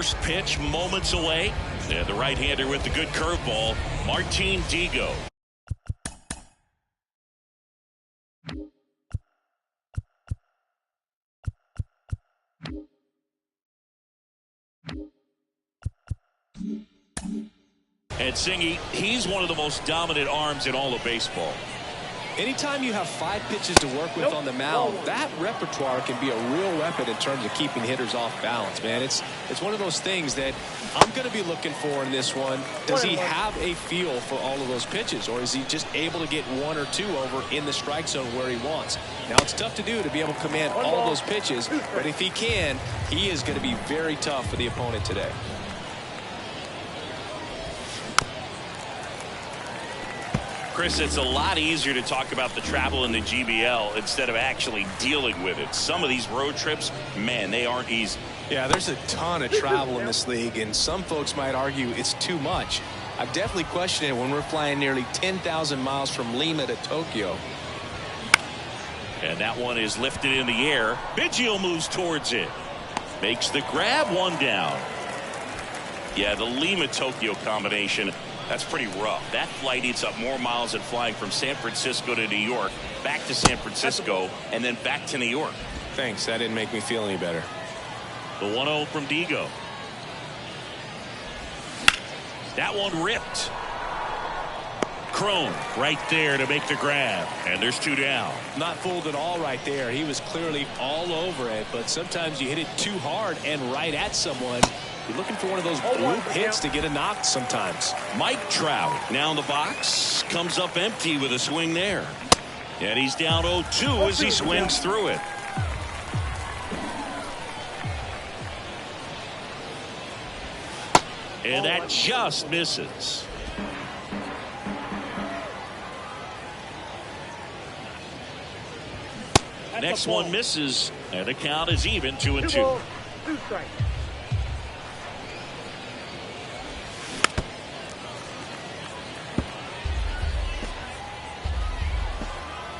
first pitch moments away. And the right-hander with the good curveball, Martin Digo. And Singy, he's one of the most dominant arms in all of baseball. Anytime you have 5 pitches to work with on the mound, that repertoire can be a real weapon in terms of keeping hitters off balance, man. It's one of those things that I'm going to be looking for in this one. Does he have a feel for all of those pitches, or is he just able to get 1 or 2 over in the strike zone where he wants? Now, it's tough to do to be able to command all of those pitches, but if he can, he is going to be very tough for the opponent today. Chris, it's a lot easier to talk about the travel in the GBL instead of actually dealing with it. Some of these road trips, man, they aren't easy. Yeah, there's a ton of travel in this league, and some folks might argue it's too much. I've definitely questioned it when we're flying nearly 10,000 miles from Lima to Tokyo. And that one is lifted in the air. Biggio moves towards it. Makes the grab, 1 down. Yeah, the Lima-Tokyo combination, that's pretty rough. That flight eats up more miles than flying from San Francisco to New York, back to San Francisco, and then back to New York. Thanks. That didn't make me feel any better. The 1-0 from Digo. That one ripped. Cron right there to make the grab, and there's 2 down. Not fooled at all right there. He was clearly all over it, but sometimes you hit it too hard and right at someone. You're looking for one of those bloop hits to get a knock sometimes. Mike Trout now in the box, comes up empty with a swing there. And he's down 0-2 as he swings through it. And that just misses. Next one misses, and the count is even, 2-2. 2 strikes.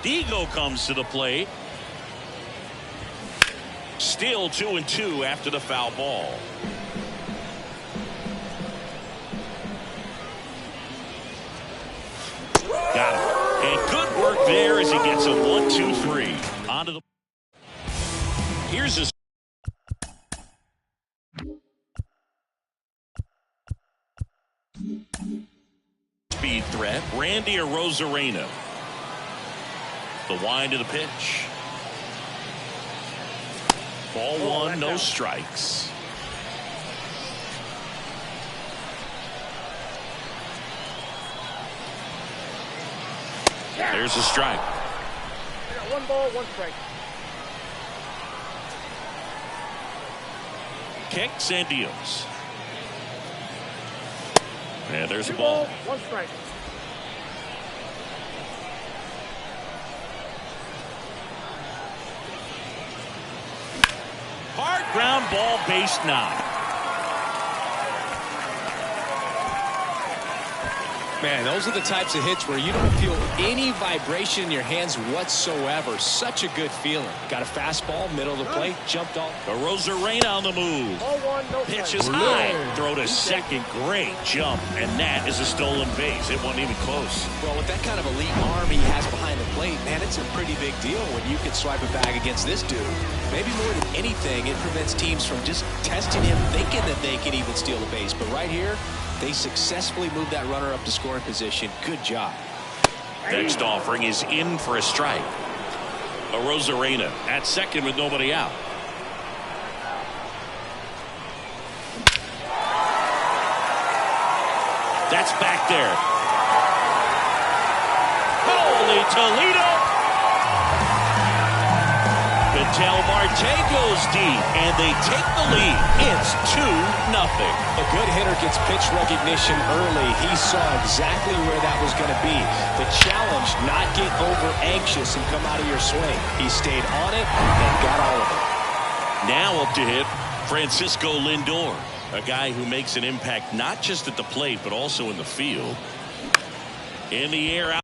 Digo comes to the plate. Still 2-2 after the foul ball. Got it. And good work there as he gets a 1-2-3. Onto the. Here's a. Speed threat, Randy Arozarena. The wind of the pitch. Ball 1, no strikes. There's a strike. I got 1 ball, 1 strike. Kicks and deals. And there's a 2 ball. ball, 1 strike. Hard ground ball, base 9. Man, those are the types of hits where you don't feel any vibration in your hands whatsoever. Such a good feeling. Got a fastball, middle of the plate, jumped off. Arozarena on the move. Ball 1, no Pitch strike. is high. Throw to second. Great jump. And that is a stolen base. It wasn't even close. Well, with that kind of elite arm he has behind the plate, man, it's a pretty big deal when you can swipe a bag against this dude. Maybe more than anything, it prevents teams from just testing him, thinking that they can even steal the base. But right here, they successfully moved that runner up to scoring position. Good job. Next offering is in for a strike. Arozarena at second with nobody out. That's back there. Holy Toledo! Ketel Marte goes deep, and they take the lead. It's 2-0. A good hitter gets pitch recognition early. He saw exactly where that was going to be. The challenge, not get over anxious and come out of your swing. He stayed on it and got all of it. Now up to hit Francisco Lindor, a guy who makes an impact not just at the plate but also in the field. In the air, out.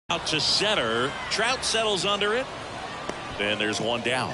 Out to center. Trout settles under it. Then there's one down.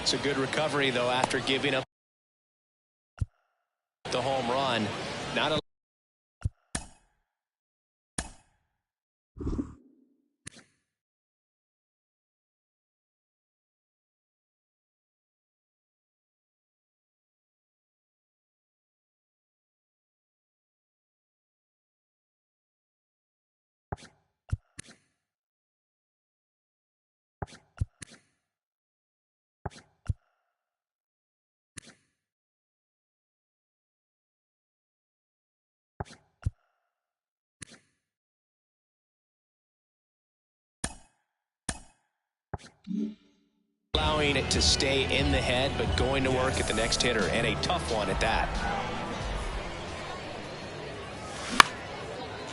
It's a good recovery, though, after giving up the home run. Not a allowing it to stay in the head, but going to work at the next hitter, and a tough one at that.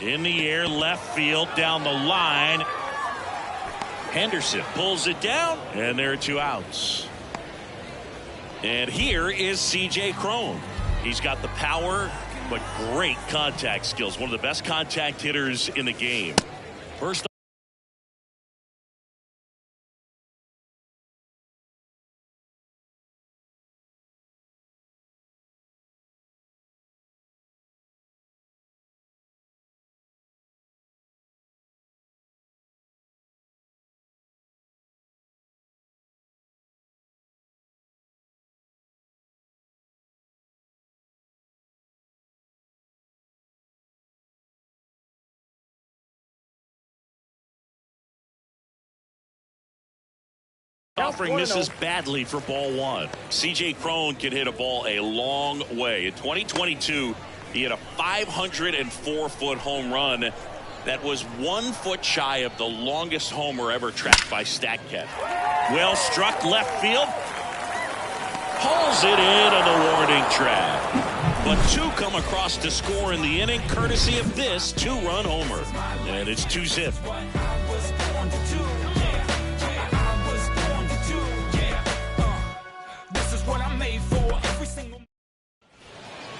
In the air, left field, down the line. Henderson pulls it down, and there are 2 outs. And here is C.J. Cron. He's got the power, but great contact skills. One of the best contact hitters in the game. First offering misses badly for ball 1. C.J. Cron can hit a ball a long way. In 2022, he had a 504-foot home run that was 1 foot shy of the longest homer ever tracked by StatCast. Well struck left field. Pulls it in on the warning track. But 2 come across to score in the inning, courtesy of this 2-run homer. And it's 2-zip.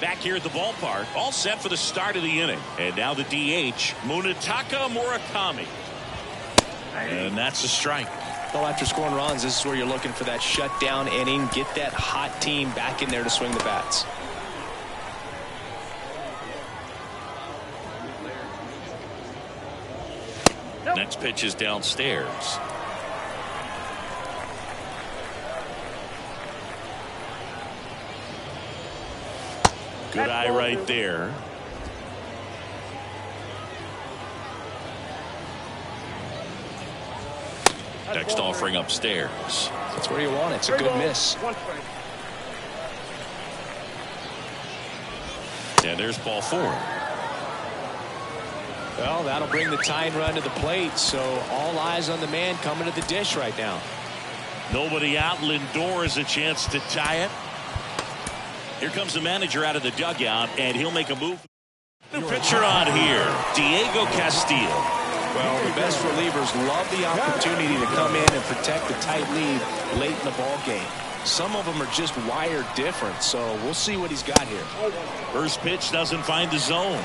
Back here at the ballpark, all set for the start of the inning. And now the DH, Munetaka Murakami. And that's a strike. Well, after scoring runs, this is where you're looking for that shutdown inning. Get that hot team back in there to swing the bats. Next pitch is downstairs. Good eye right there. Next offering upstairs. That's where you want it. It's a good miss. And there's ball 4. Well, that'll bring the tying run to the plate, so all eyes on the man coming to the dish right now. Nobody out. Lindor has a chance to tie it. Here comes the manager out of the dugout, and he'll make a move. New pitcher on here, Diego Castillo. Well, the best relievers love the opportunity to come in and protect a tight lead late in the ball game. Some of them are just wired different, so we'll see what he's got here. First pitch doesn't find the zone.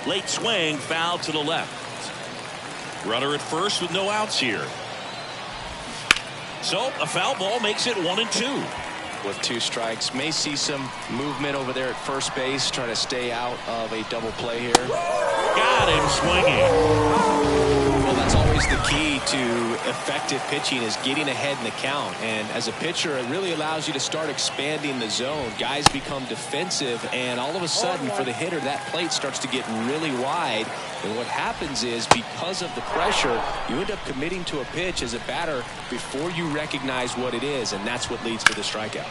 Late swing, foul to the left. Runner at first with no outs here. So a foul ball makes it 1-2. With 2 strikes, may see some movement over there at first base, trying to stay out of a double play here. Got him swinging. Well, that's always the key to effective pitching, is getting ahead in the count. And as a pitcher, it really allows you to start expanding the zone. Guys become defensive, and all of a sudden, for the hitter, that plate starts to get really wide. And what happens is, because of the pressure, you end up committing to a pitch as a batter before you recognize what it is, and that's what leads to the strikeout.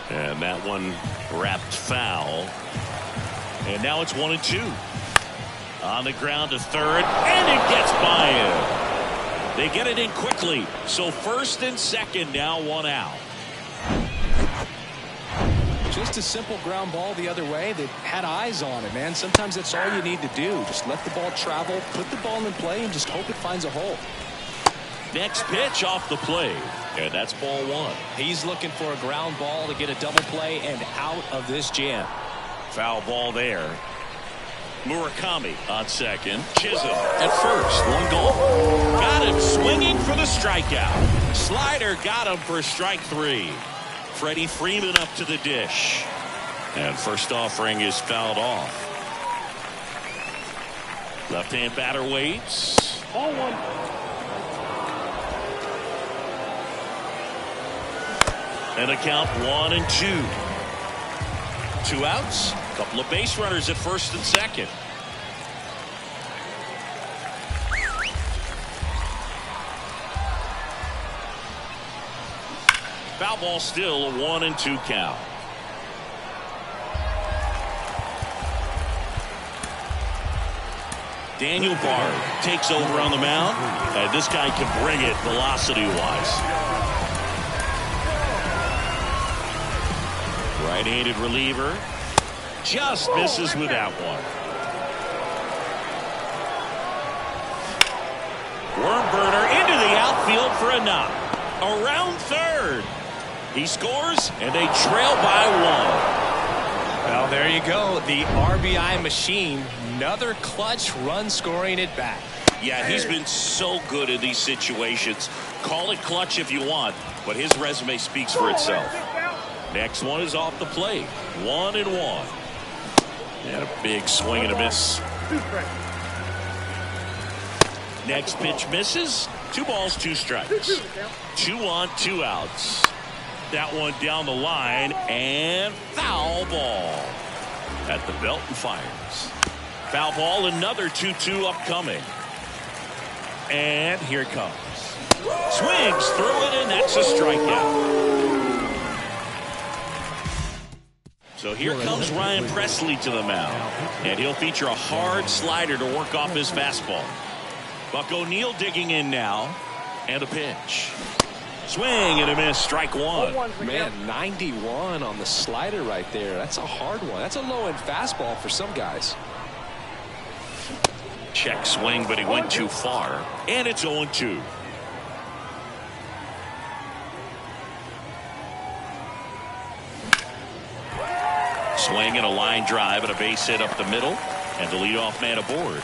And that one wrapped foul. And now it's 1-2. On the ground to third, and it gets by him. They get it in quickly. So first and second, now 1 out. Just a simple ground ball the other way that had eyes on it, man. Sometimes that's all you need to do. Just let the ball travel, put the ball in play, and just hope it finds a hole. Next pitch off the plate, and that's ball 1. He's looking for a ground ball to get a double play and out of this jam. Foul ball there. Murakami on second. Chisholm at first. One goal. Got him swinging for the strikeout. Slider got him for strike 3. Freddie Freeman up to the dish. And first offering is fouled off. Left-hand batter waits. Ball 1. And a count 1-2. 2 outs. Couple of base runners at first and second. Foul ball, still a 1-2 count. Daniel Bard takes over on the mound, and this guy can bring it velocity-wise. Right-handed reliever just misses with that one. Worm burner into the outfield for a knock. Around third. He scores, and they trail by 1. Well, there you go. The RBI machine. Another clutch run scoring at bat. Yeah, he's been so good in these situations. Call it clutch if you want, but his resume speaks for itself. Next one is off the plate. 1-1. And a big swing and a miss. Next pitch misses. 2 balls, 2 strikes. 2 on, 2 outs. That one down the line, and foul ball at the belt and fires. Foul ball, another 2-2 upcoming. And here it comes. Swings through it, and that's a strikeout. So here comes Ryan Presley to the mound, and he'll feature a hard slider to work off his fastball. Buck O'Neil digging in now, and a pitch. Swing and a miss, strike 1. Man, 91 on the slider right there. That's a hard one. That's a low-end fastball for some guys. Check swing, but he went too far, and it's 0-2. Swing and a line drive and a base hit up the middle, and the leadoff man aboard.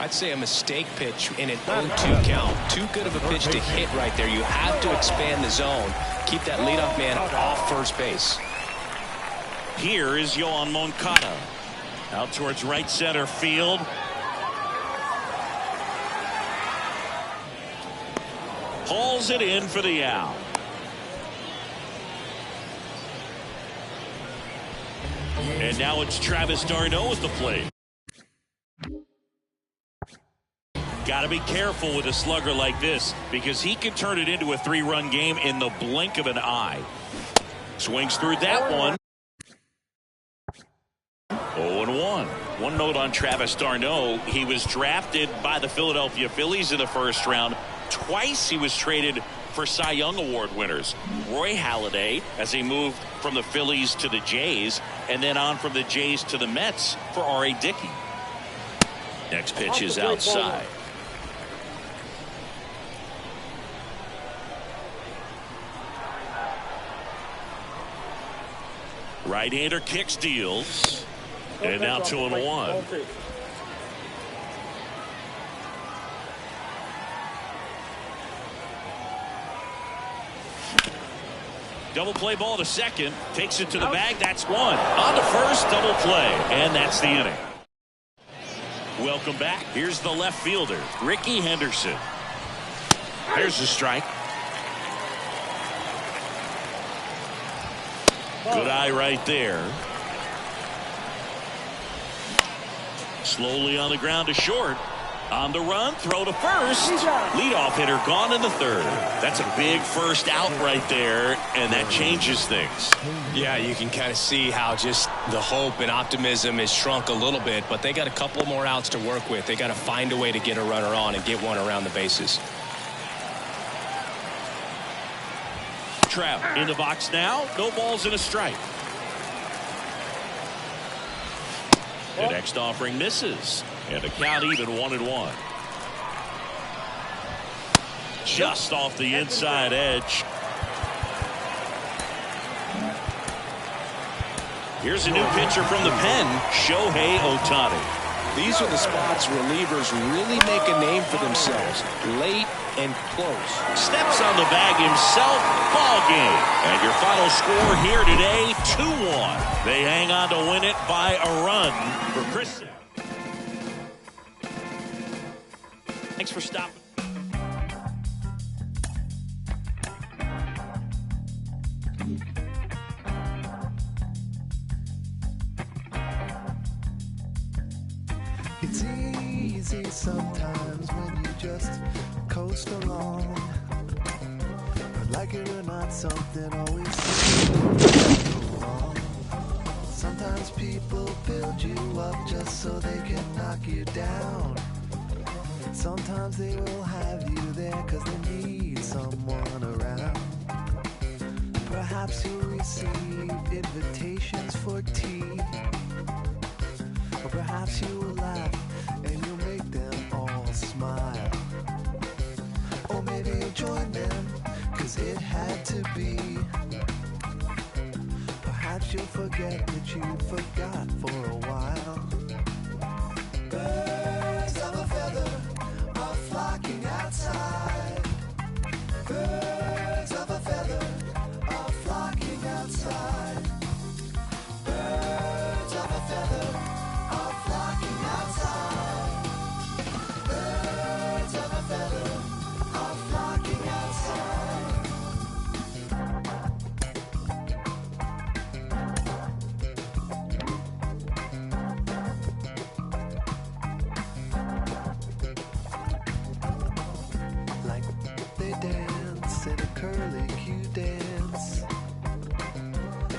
I'd say a mistake pitch in an 0-2 count. Too good of a pitch to hit right there. You have to expand the zone. Keep that leadoff man off first base. Here is Yoan Moncada. Out towards right center field. Hauls it in for the out. And now it's Travis d'Arnaud at the plate. Got to be careful with a slugger like this because he can turn it into a 3-run game in the blink of an eye. Swings through that one. 0-1. One note on Travis d'Arnaud. He was drafted by the Philadelphia Phillies in the first round. Twice he was traded for Cy Young Award winners. Roy Halladay as he moved from the Phillies to the Jays, and then on from the Jays to the Mets for R.A. Dickey. Next pitch is outside. Right-hander kicks, deals. And now 2-1. Double play ball to second. Takes it to the bag. That's 1. On to first, double play. And that's the inning. Welcome back. Here's the left fielder, Ricky Henderson. There's the strike. Good eye right there. Slowly on the ground to short. On the run, throw to first. Leadoff hitter gone in the third. That's a big first out right there, and that changes things. Yeah, you can kind of see how just the hope and optimism is shrunk a little bit, but they got a couple more outs to work with. They got to find a way to get a runner on and get one around the bases. Trout in the box now. No balls and a strike. The next offering misses. And the count even 1-1. Just off the inside edge. Here's a new pitcher from the pen, Shohei Ohtani. These are the spots relievers really make a name for themselves, late and close. Steps on the bag himself, ball game. And your final score here today, 2-1. They hang on to win it by a run for Chris. Thanks for stopping. It's easy sometimes when you just coast along, but like it or not, something always seems to go wrong. Sometimes people build you up just so they can knock you down. Sometimes they will have you there cause they need someone around. Perhaps you'll receive invitations for tea, or perhaps you will laugh and you'll make them all smile. Or maybe you'll join them, cause it had to be. Perhaps you'll forget that you forgot for a while. Birds of a feather are flocking outside. Birds of a feather are flocking outside. Birds of a feather are flocking outside. Birds of a feather are flocking outside. Like they dance in a curly Q dance,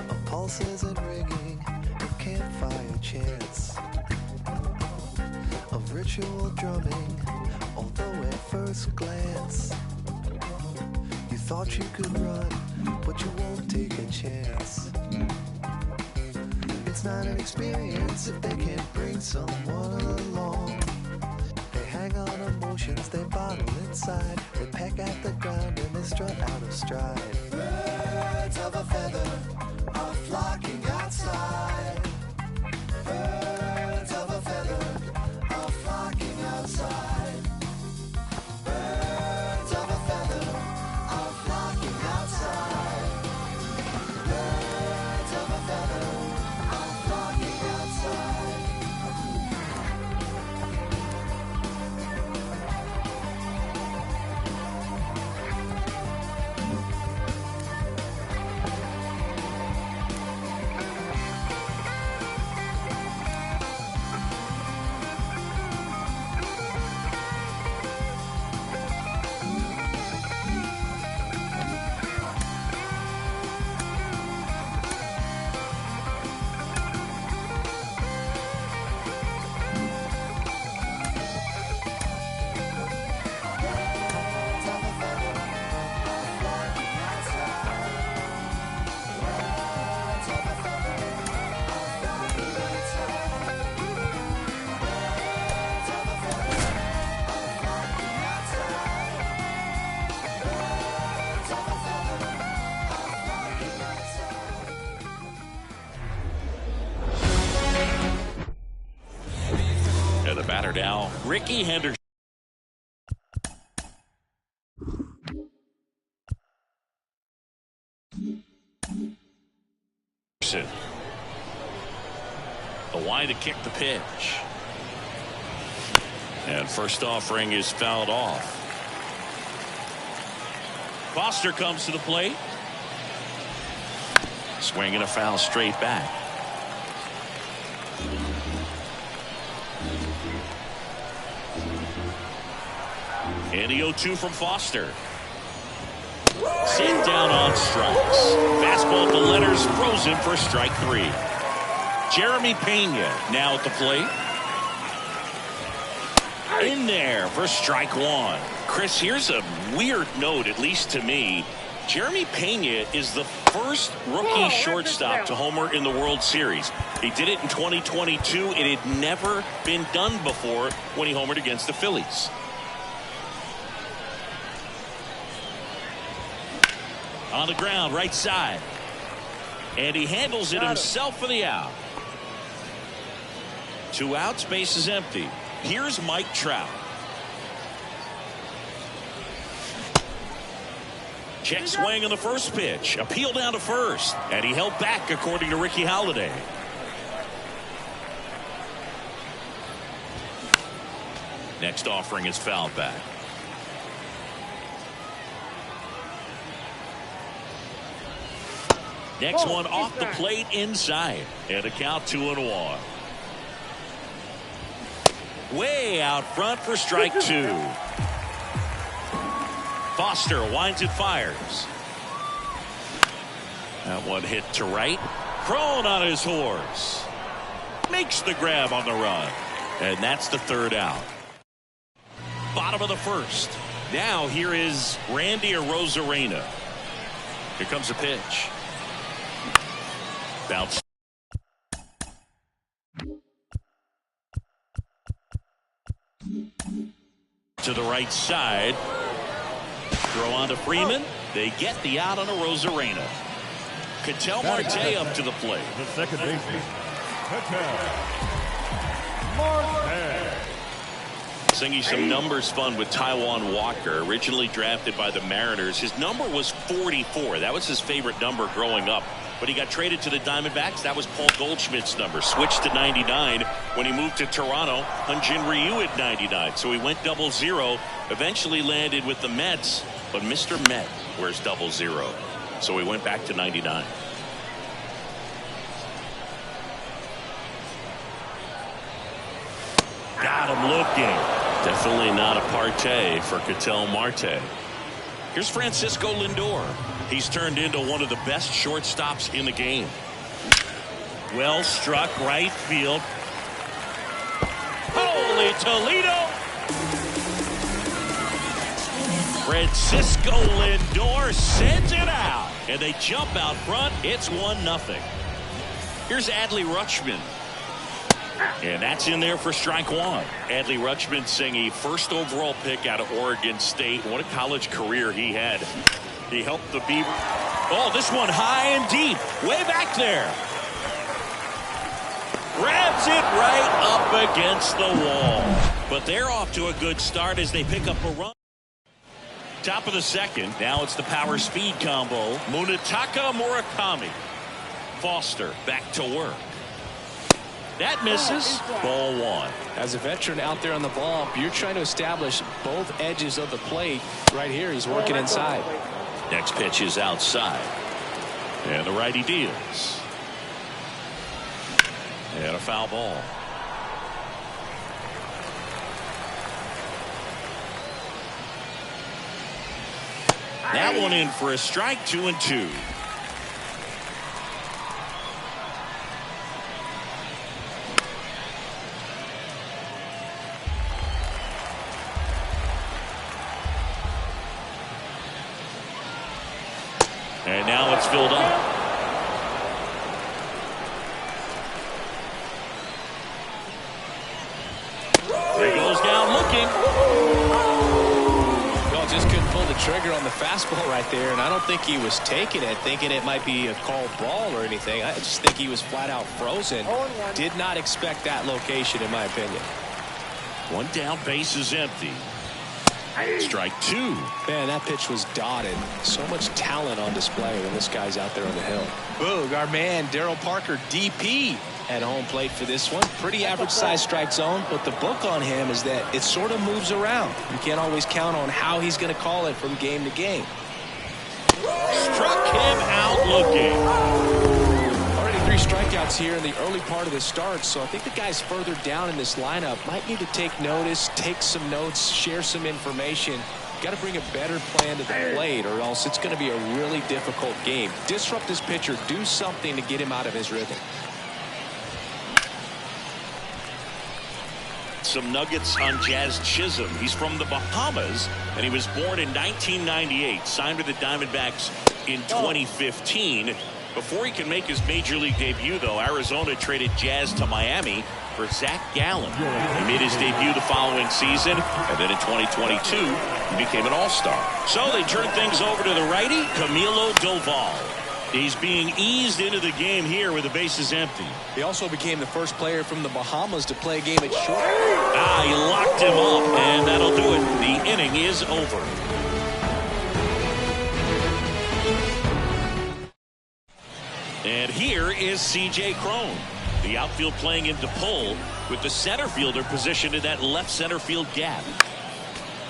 of pulses and ringing of campfire chants, of ritual drumming, although at first glance you thought you could run, but you won't take a chance. It's not an experience if they can't bring someone along. They hang on emotions they bottle inside. They peck at the ground and they strut out of stride. Birds of a feather are flocking outside. Birds of a feather are flocking outside. Birds of a feather are flocking outside. Birds of a feather are flocking outside. And the batter now, Ricky Henderson. The line to kick the pitch. And first offering is fouled off. Foster comes to the plate. Swinging a foul straight back. And the 0-2 from Foster. Sent down on strikes. Fastball to Letters, frozen for strike 3. Jeremy Pena now at the plate. In there for strike 1. Chris, here's a weird note, at least to me. Jeremy Pena is the first rookie shortstop to homer in the World Series. He did it in 2022. It had never been done before when he homered against the Phillies. On the ground, right side. And he handles it himself for the out. 2 outs, base is empty. Here's Mike Trout. Check swing on the first pitch. Appeal down to first. And he held back, according to Ricky Halladay. Next offering is fouled back. Next one off the plate inside. And a count 2-1. Way out front for strike 2. Foster winds and fires. That one hit to right. Cron on his horse. Makes the grab on the run. And that's the 3rd out. Bottom of the 1st. Now here is Randy Arozarena. Here comes a pitch. Bounce. To the right side. Throw on to Freeman. They get the out on Arozarena. Ketel Marte up to the plate. The second baseman, Ketel Marte. Singing some numbers fun with Taijuan Walker, originally drafted by the Mariners. His number was 44. That was his favorite number growing up. But he got traded to the Diamondbacks. That was Paul Goldschmidt's number. Switched to 99 when he moved to Toronto. Hyun-Jin Ryu at 99. So he went 00. Eventually landed with the Mets. But Mr. Met wears 00. So he went back to 99. Got him looking. Definitely not a partay for Ketel Marte. Here's Francisco Lindor. He's turned into one of the best shortstops in the game. Well struck right field. Holy Toledo! Francisco Lindor sends it out. And they jump out front. It's 1-0. Here's Adley Rutschman. And that's in there for strike 1. Adley Rutschman singing first overall pick out of Oregon State. What a college career he had. He helped the Beavers. Oh, this one high and deep. Way back there. Grabs it right up against the wall. But they're off to a good start as they pick up a run. Top of the 2nd. Now it's the power speed combo. Munetaka Murakami. Foster back to work. That misses. Ball 1. As a veteran out there on the ball, you're trying to establish both edges of the plate. Right here, he's working inside. Next pitch is outside. And the righty deals. And a foul ball. That one in for a strike. 2-2. And now it's filled up. He goes down looking. Well, just couldn't pull the trigger on the fastball right there, and I don't think he was taking it, thinking it might be a called ball or anything. I just think he was flat out frozen. Did not expect that location, in my opinion. 1 down, base is empty. Strike 2. Man, that pitch was dotted. So much talent on display when this guy's out there on the hill. Boog, our man Daryl Parker, DP, at home plate for this one. Pretty average size strike zone, but the book on him is that it sort of moves around. You can't always count on how he's going to call it from game to game. Struck him out looking. Already 3 strikeouts here in the early part of the start, so I think the guys further down in this lineup might need to take notice, take some notes, share some information. Got to bring a better plan to the plate, or else it's going to be a really difficult game. Disrupt this pitcher, do something to get him out of his rhythm. Some nuggets on Jazz Chisholm. He's from the Bahamas, and he was born in 1998. Signed with the Diamondbacks in 2015. Before he can make his major league debut, though, Arizona traded Jazz to Miami for Zach Gallen. He made his debut the following season, and then in 2022, he became an all-star. So they turned things over to the righty, Camilo Doval. He's being eased into the game here with the bases empty. He also became the first player from the Bahamas to play a game at short. He locked him up, and that'll do it. The inning is over. And here is C.J. Cron. The outfield playing into pull with the center fielder positioned in that left center field gap.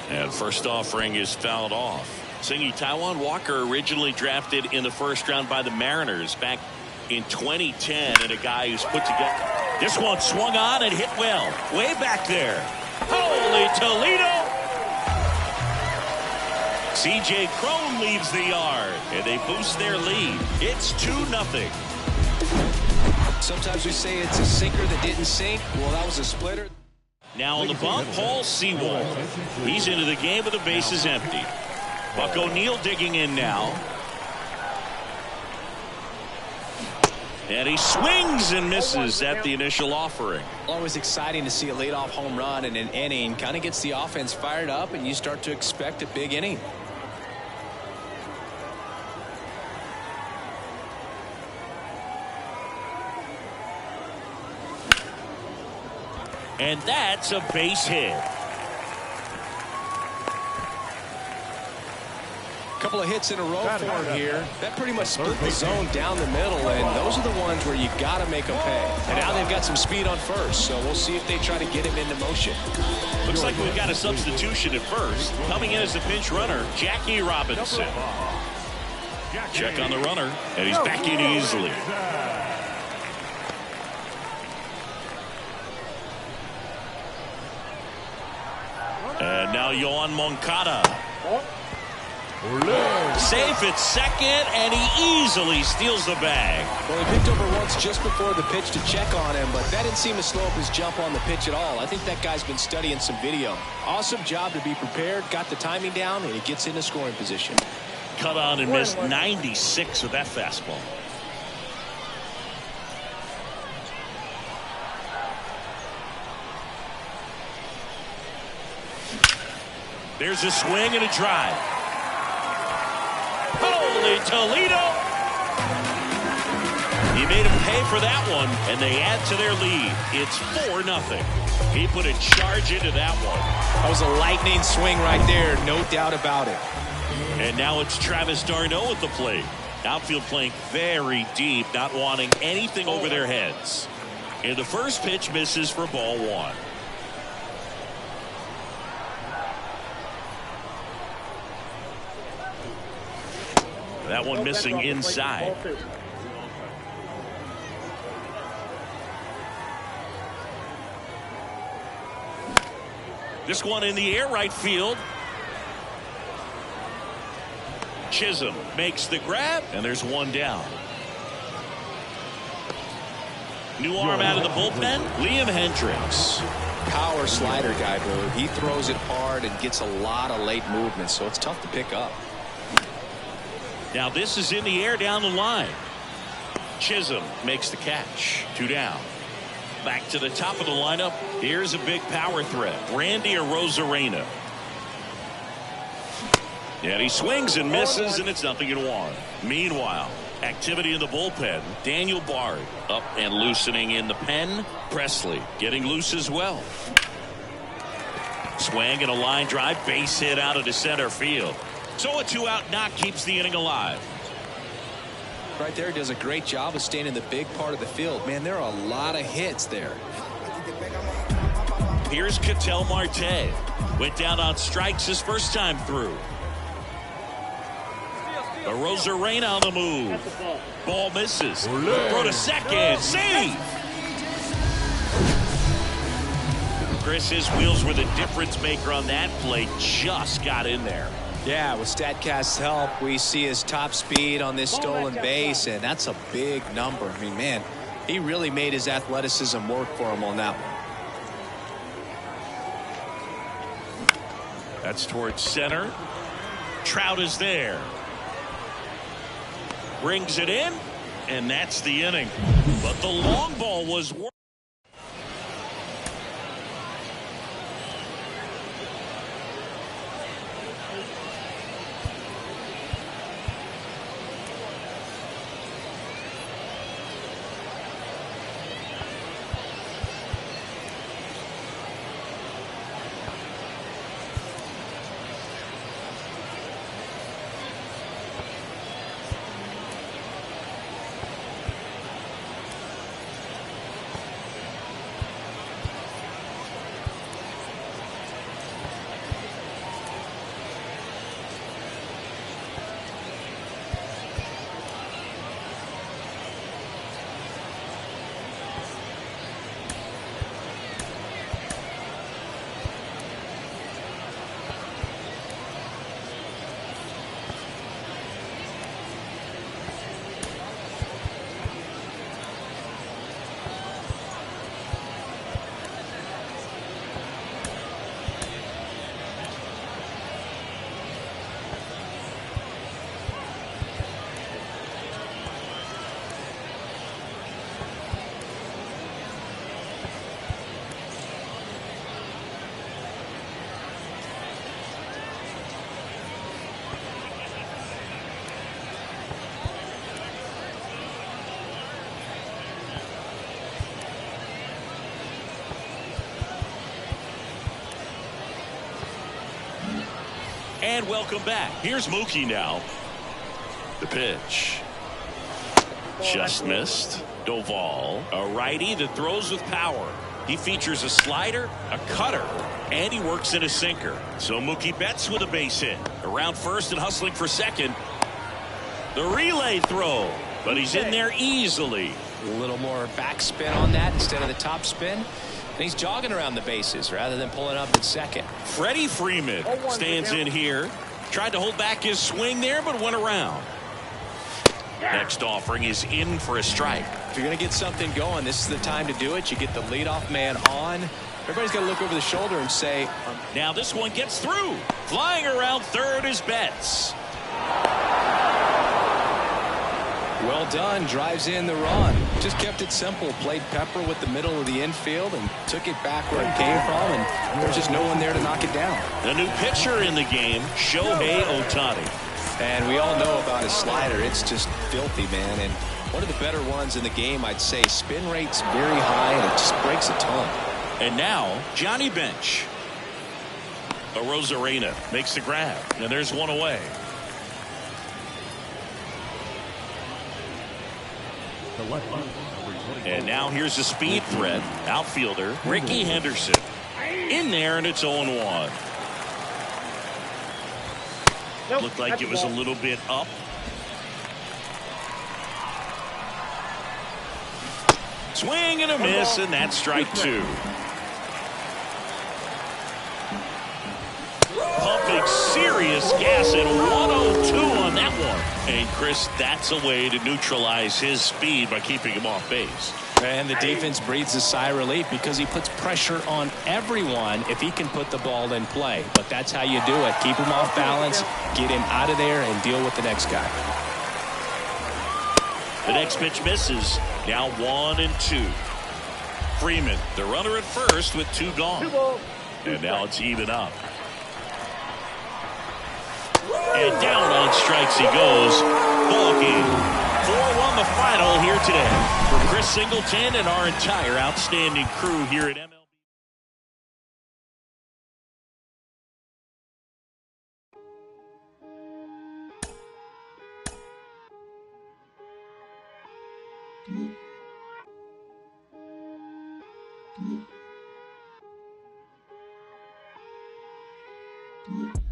And first offering is fouled off. Singy, Taijuan Walker originally drafted in the first round by the Mariners back in 2010, and a guy who's put together. This one swung on and hit well. Way back there. Holy Toledo! C.J. Cron leaves the yard, and they boost their lead. It's 2-0. Sometimes we say it's a sinker that didn't sink. Well, that was a splitter. Now on the bump, Paul Sewald. He's into the game with the bases empty. Buck O'Neil digging in now. And he swings and misses at the initial offering. Always exciting to see a leadoff home run in an inning. Kind of gets the offense fired up, and you start to expect a big inning. And that's a base hit. Couple of hits in a row for him here. That pretty much split the zone down the middle, and those are the ones where you got to make them pay. And now they've got some speed on first, so we'll see if they try to get him into motion. Looks like we've got a substitution at first. Coming in as the pinch runner, Jackie Robinson. Check on the runner, and he's back in easily. And now Yoan Moncada. Safe at second, and he easily steals the bag. Well, he picked over once just before the pitch to check on him, but that didn't seem to slow up his jump on the pitch at all. I think that guy's been studying some video. Awesome job to be prepared, got the timing down, and he gets into scoring position. Cut on and missed 96 with that fastball. There's a swing and a drive. Holy Toledo! He made him pay for that one, and they add to their lead. It's 4-0. He put a charge into that one. That was a lightning swing right there, no doubt about it. And now it's Travis d'Arnaud at the plate. Outfield playing very deep, not wanting anything over their heads. And the first pitch misses for ball one. That one missing inside. This one in the air right field. Chisholm makes the grab, and there's one down. New arm out of the bullpen, Liam Hendriks. Power slider guy, Boo. He throws it hard and gets a lot of late movement, so it's tough to pick up. Now this is in the air down the line. Chisholm makes the catch. 2 down. Back to the top of the lineup. Here's a big power threat. Randy Arozarena. And he swings and misses, and it's 0-1. Meanwhile, activity in the bullpen. Daniel Bard up and loosening in the pen. Presley getting loose as well. Swing and a line drive. Base hit out into center field. So a 2-out knock keeps the inning alive. Right there, does a great job of staying in the big part of the field. Man, there are a lot of hits there. Here's Ketel Marte. Went down on strikes his first time through. Arozarena on the move. Ball misses. Throw to second. Save. Chris, his wheels were the difference maker on that play. Just got in there. Yeah, with StatCast's help, we see his top speed on this stolen base, and that's a big number. I mean, man, he really made his athleticism work for him on that one. That's towards center. Trout is there. Brings it in, and that's the inning. But the long ball was worth. And welcome back. Here's Mookie now. The pitch. Just missed. Doval, a righty that throws with power. He features a slider, a cutter, and he works in a sinker. So Mookie Betts with a base hit. Around first and hustling for second. The relay throw, but he's in there easily. A little more backspin on that instead of the top spin. And he's jogging around the bases rather than pulling up at second. Freddie Freeman stands in here. Tried to hold back his swing there, but went around. Next offering is in for a strike. If you're going to get something going, this is the time to do it. You get the leadoff man on. Everybody's got to look over the shoulder and say, now this one gets through. Flying around third is Betts. well done. Drives in the run. Just kept it simple. Played pepper with the middle of the infield and took it back where it came from. And there's just no one there to knock it down. The new pitcher in the game, Shohei Ohtani. And we all know about his slider. It's just filthy, man. And one of the better ones in the game, I'd say. Spin rate's very high, and it just breaks a ton. And now, Johnny Bench. Arozarena makes the grab. And there's one away. And now here's a speed threat. Outfielder, Ricky Henderson. In there, and it's 0-1. Nope, looked like it was a little bit up. Swing and a miss, and that's strike two. Pumping serious gas at 102 on that one. And Chris, that's a way to neutralize his speed by keeping him off base. And the defense breathes a sigh of relief because he puts pressure on everyone if he can put the ball in play. But that's how you do it. Keep him off balance, get him out of there, and deal with the next guy. The next pitch misses. Now 1-2. Freeman, the runner at first with two gone. And now it's even up. And down on strikes he goes. Ball game. 4-1 the final here today. For Chris Singleton and our entire outstanding crew here at MLB.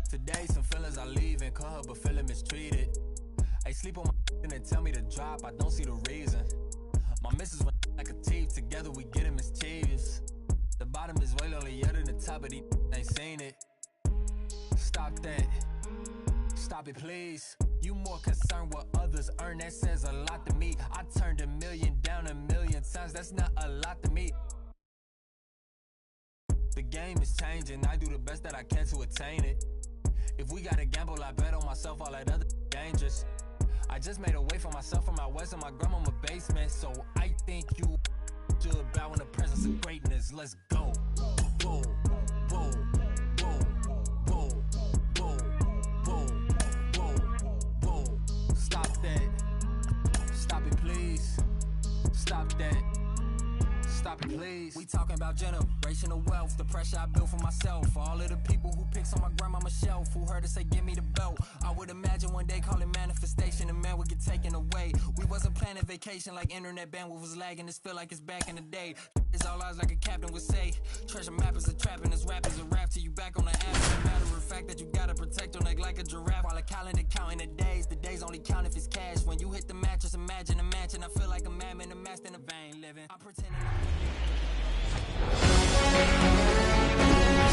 Today some feelings I leave and call her but feeling mistreated. I sleep on my and they tell me to drop, I don't see the reason. My missus went like a thief, together we getting mischievous. The bottom is way lonelier than the top, but he ain't seen it. Stop that, stop it please. You more concerned what others earn, that says a lot to me. I turned $1 million down 1,000,000 times, that's not a lot to me. The game is changing, I do the best that I can to attain it. If we gotta gamble, I bet on myself, all that other dangerous. I just made a way for myself from my west in my grandmama basement. So I think you should bow in the presence of greatness. Let's go. Boom, boom, boom, boom, boom, boom, boom, boom. Stop that. Stop it, please. Stop that. Stop it, please. We talking about generational wealth, the pressure I built for myself. For all of the people who picks on my grandmama's shelf, who heard her say, give me the belt. I would imagine one day call it manifestation, and man would get taken away. We wasn't planning vacation like internet bandwidth was lagging. This feel like it's back in the day. It's all eyes like a captain would say. Treasure map is a trap and this rap is a rap till you back on the app. It's a matter of fact that you gotta protect your neck like a giraffe. While a calendar counting the days only count if it's cash. When you hit the mattress, imagine a mansion. I feel like a madman, a master in a vain living. I'm pretending.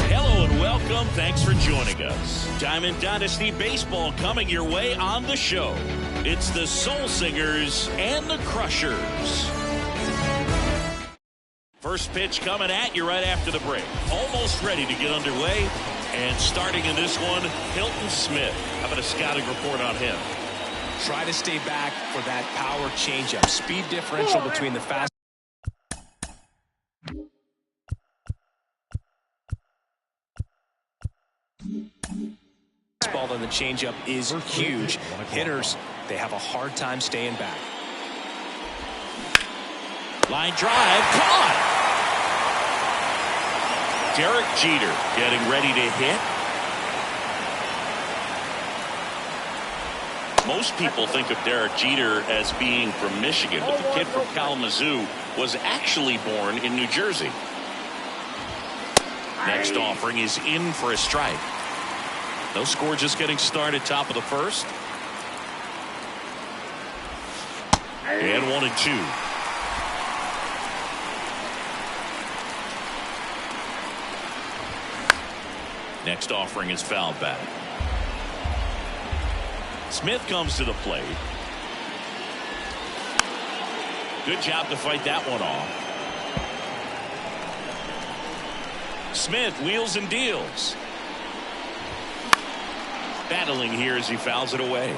Hello and welcome. Thanks for joining us. Diamond Dynasty Baseball coming your way on the show. It's the Soul Singers and the Crushers. First pitch coming at you right after the break. Almost ready to get underway. And starting in this one, Hilton Smith. How about a scouting report on him? Try to stay back for that power changeup. Speed differential between the fast. Ball on the changeup is huge. Hitters, they have a hard time staying back. Line drive, caught. Derek Jeter getting ready to hit. Most people think of Derek Jeter as being from Michigan, but the kid from Kalamazoo was actually born in New Jersey. Next offering is in for a strike. No score, just getting started, top of the first. And 1-2. Next offering is fouled back. Smith comes to the plate. Good job to fight that one off. Smith wheels and deals. Battling here as he fouls it away.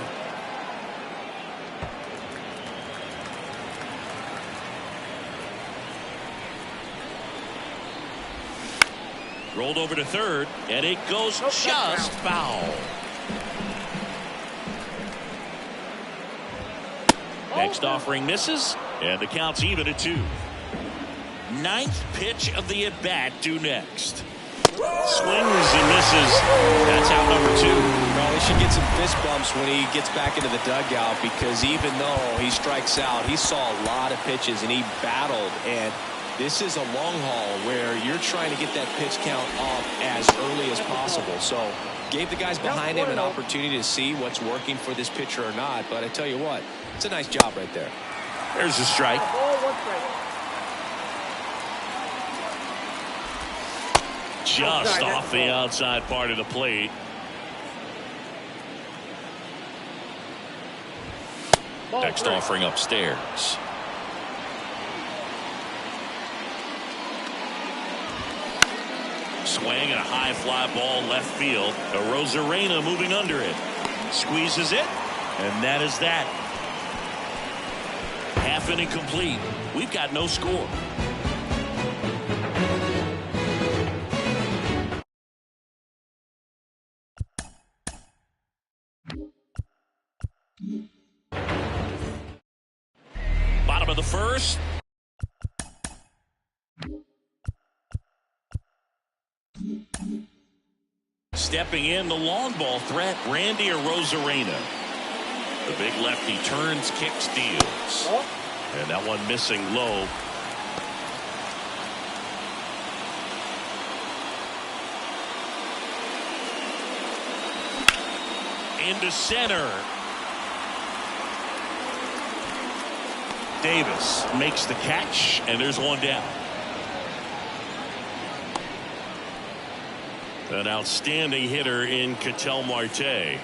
Rolled over to third, and it goes just foul. Next offering misses, and the count's even at 2. Ninth pitch of the at-bat due next. Swings and misses. That's out number 2. Well, he should get some fist bumps when he gets back into the dugout, because even though he strikes out, he saw a lot of pitches and he battled. And this is a long haul where you're trying to get that pitch count off as early as possible. So gave the guys behind him an opportunity to see what's working for this pitcher or not. But I tell you what, it's a nice job right there. There's a strike. Ball, 1 strike. Just off the outside part of the plate. Next offering upstairs. Swing and a high fly ball left field. Arozarena moving under it. Squeezes it, and that is that. Half inning complete. We've got no score. Bottom of the first. Stepping in, the long ball threat, Randy Arozarena. The big lefty turns, kicks, deals. And that one missing low. Into center. Davis makes the catch, and there's one down. An outstanding hitter in Ketel Marte.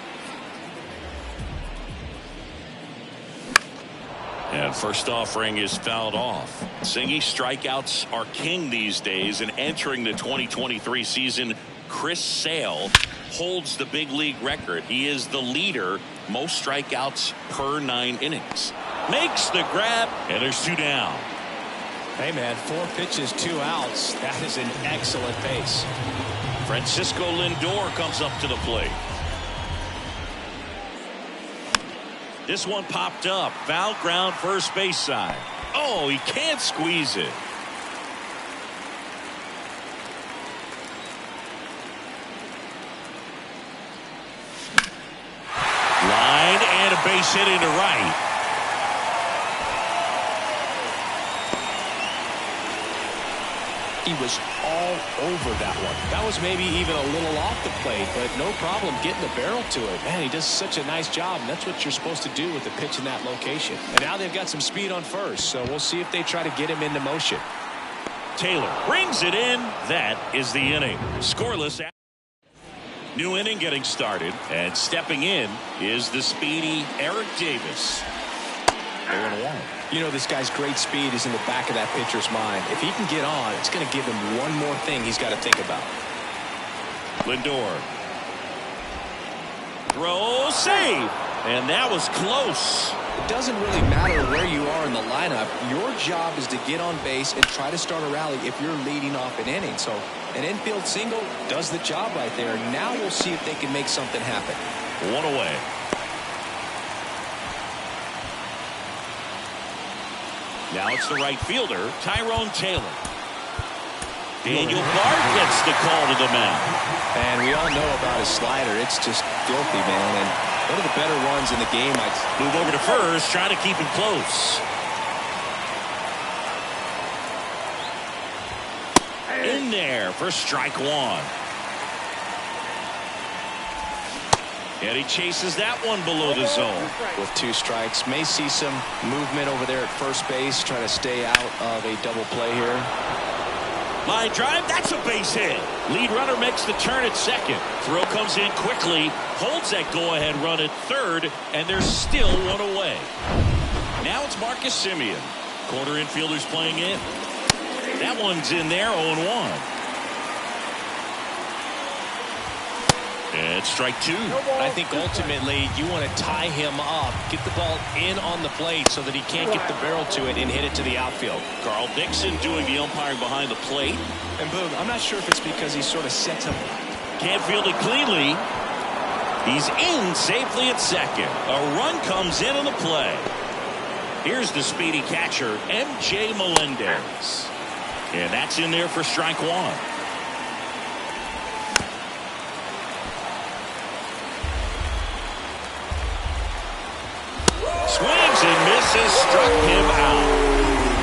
And first offering is fouled off. Singy, strikeouts are king these days, and entering the 2023 season, Chris Sale holds the big league record. He is the leader, most strikeouts per 9 innings. Makes the grab, and there's 2 down. Hey man, 4 pitches, 2 outs. That is an excellent pace. Francisco Lindor comes up to the plate. This one popped up. Foul ground, first base side. Oh, he can't squeeze it. Line and a base hit into right. He was all over that one. That was maybe even a little off the plate, but no problem getting the barrel to it. Man, he does such a nice job, and that's what you're supposed to do with the pitch in that location. And now they've got some speed on first, so we'll see if they try to get him into motion. Taylor brings it in. That is the inning. Scoreless. New inning getting started, and stepping in is the speedy Eric Davis. 0-1. You know, this guy's great speed is in the back of that pitcher's mind. If he can get on, it's going to give him one more thing he's got to think about. Lindor. Throw, save. And that was close. It doesn't really matter where you are in the lineup. Your job is to get on base and try to start a rally if you're leading off an inning. So an infield single does the job right there. Now we'll see if they can make something happen. One away. Now it's the right fielder, Tyrone Taylor. Daniel Bard gets the call to the mound. And we all know about his slider. It's just filthy, man. And One of the better runs in the game. Move over to first, trying to keep him close. In there for strike one. And he chases that one below the zone. With 2 strikes, may see some movement over there at first base, trying to stay out of a double play here. Line drive, that's a base hit. Lead runner makes the turn at second. Throw comes in quickly, holds that go-ahead run at third, and there's still one away. Now it's Marcus Semien. Corner infielders playing in. That one's in there, 0-1. And strike 2. I think ultimately you want to tie him up, get the ball in on the plate so that he can't get the barrel to it and hit it to the outfield. Carl Dixon doing the umpiring behind the plate. And boom, I'm not sure if it's because he sort of sets him. Can't field it cleanly. He's in safely at second. A run comes in on the play. Here's the speedy catcher, MJ Melendez. And that's in there for strike 1. Swings and misses, struck him out.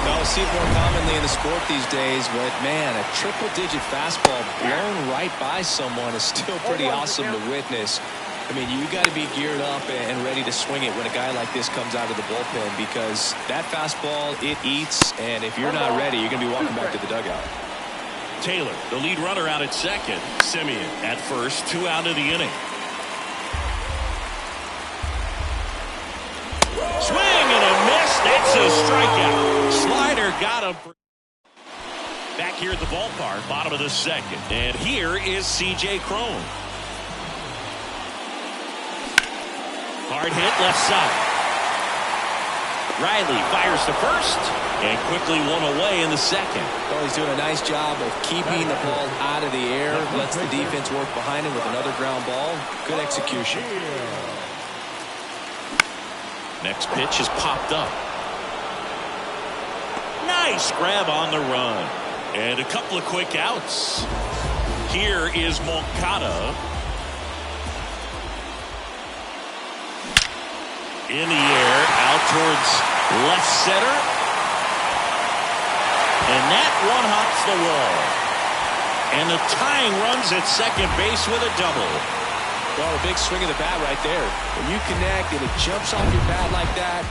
Well, see it more commonly in the sport these days, but man, a triple-digit fastball blown right by someone is still pretty awesome to witness. I mean, you got to be geared up and ready to swing it when a guy like this comes out of the bullpen, because that fastball, it eats, and if you're not ready, you're going to be walking back to the dugout. Taylor, the lead runner, out at second. Semien at first, 2 out of the inning. Swing and a miss. That's a strikeout. Slider got him. Back here at the ballpark, bottom of the second. And here is C.J. Cron. Hard hit left side. Riley fires to first. And quickly one away in the second. Well, he's doing a nice job of keeping the ball out of the air. Lets the defense work behind him with another ground ball. Good execution. Next pitch is popped up. Nice grab on the run. And a couple of quick outs. Here is Moncada. In the air, out towards left center. And that one hops the wall. And the tying runs at second base with a double. Well, a big swing of the bat right there. When you connect and it jumps off your bat like that.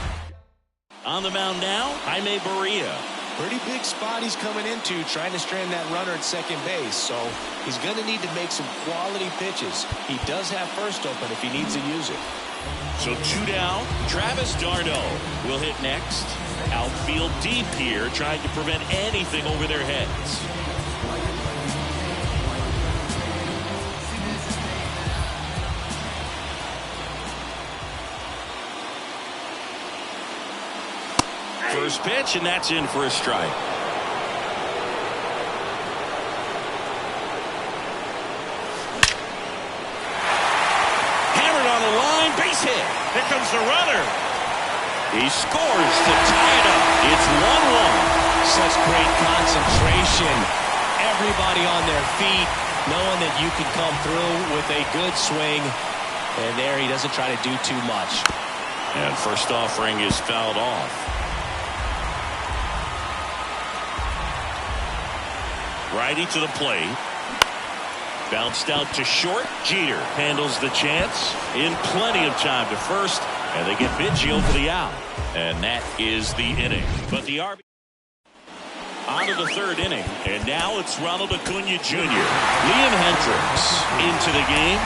On the mound now, Jaime Barria. Pretty big spot he's coming into, trying to strand that runner at second base. So he's going to need to make some quality pitches. He does have first open if he needs to use it. So 2 down. Travis d'Arnaud will hit next. Outfield deep here, trying to prevent anything over their heads. First pitch, and that's in for a strike. Hammered on the line, base hit. Here comes the runner. He scores to tie it up. It's 1-1. Such great concentration. Everybody on their feet, knowing that you can come through with a good swing. And there he doesn't try to do too much. And first offering is fouled off. Righty to the plate. Bounced out to short. Jeter handles the chance in plenty of time to first. And they get Biggio for the out. And that is the inning. But the RB on to the third inning. And now it's Ronald Acuna Jr. Liam Hendricks into the game.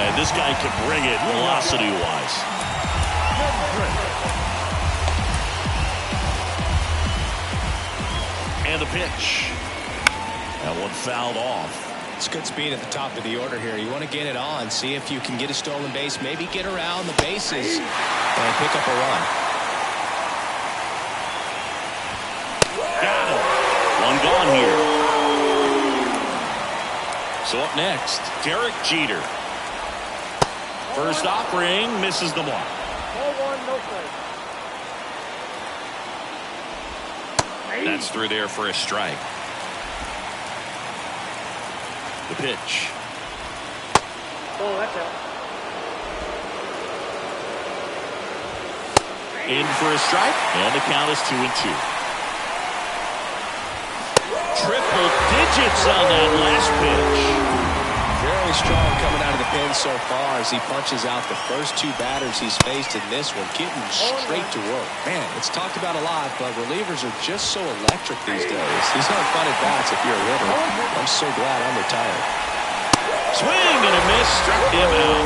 And this guy can bring it velocity-wise. And the pitch. That one fouled off. It's good speed at the top of the order here. You want to get it on, see if you can get a stolen base, maybe get around the bases and pick up a run. Got it. One gone here. So up next, Derek Jeter. First offering, misses the mark. Ball 1, no strike. That's through there for a strike. The pitch. Oh, that's out. In for a strike, and the count is 2-2. Triple digits on that last pitch. Very strong coming out of the pen so far as he punches out the first 2 batters he's faced in this one, getting straight to work. Man, it's talked about a lot, but relievers are just so electric these days. These aren't fun at bats if you're a hitter. I'm so glad I'm retired. Swing and a miss, struck him out.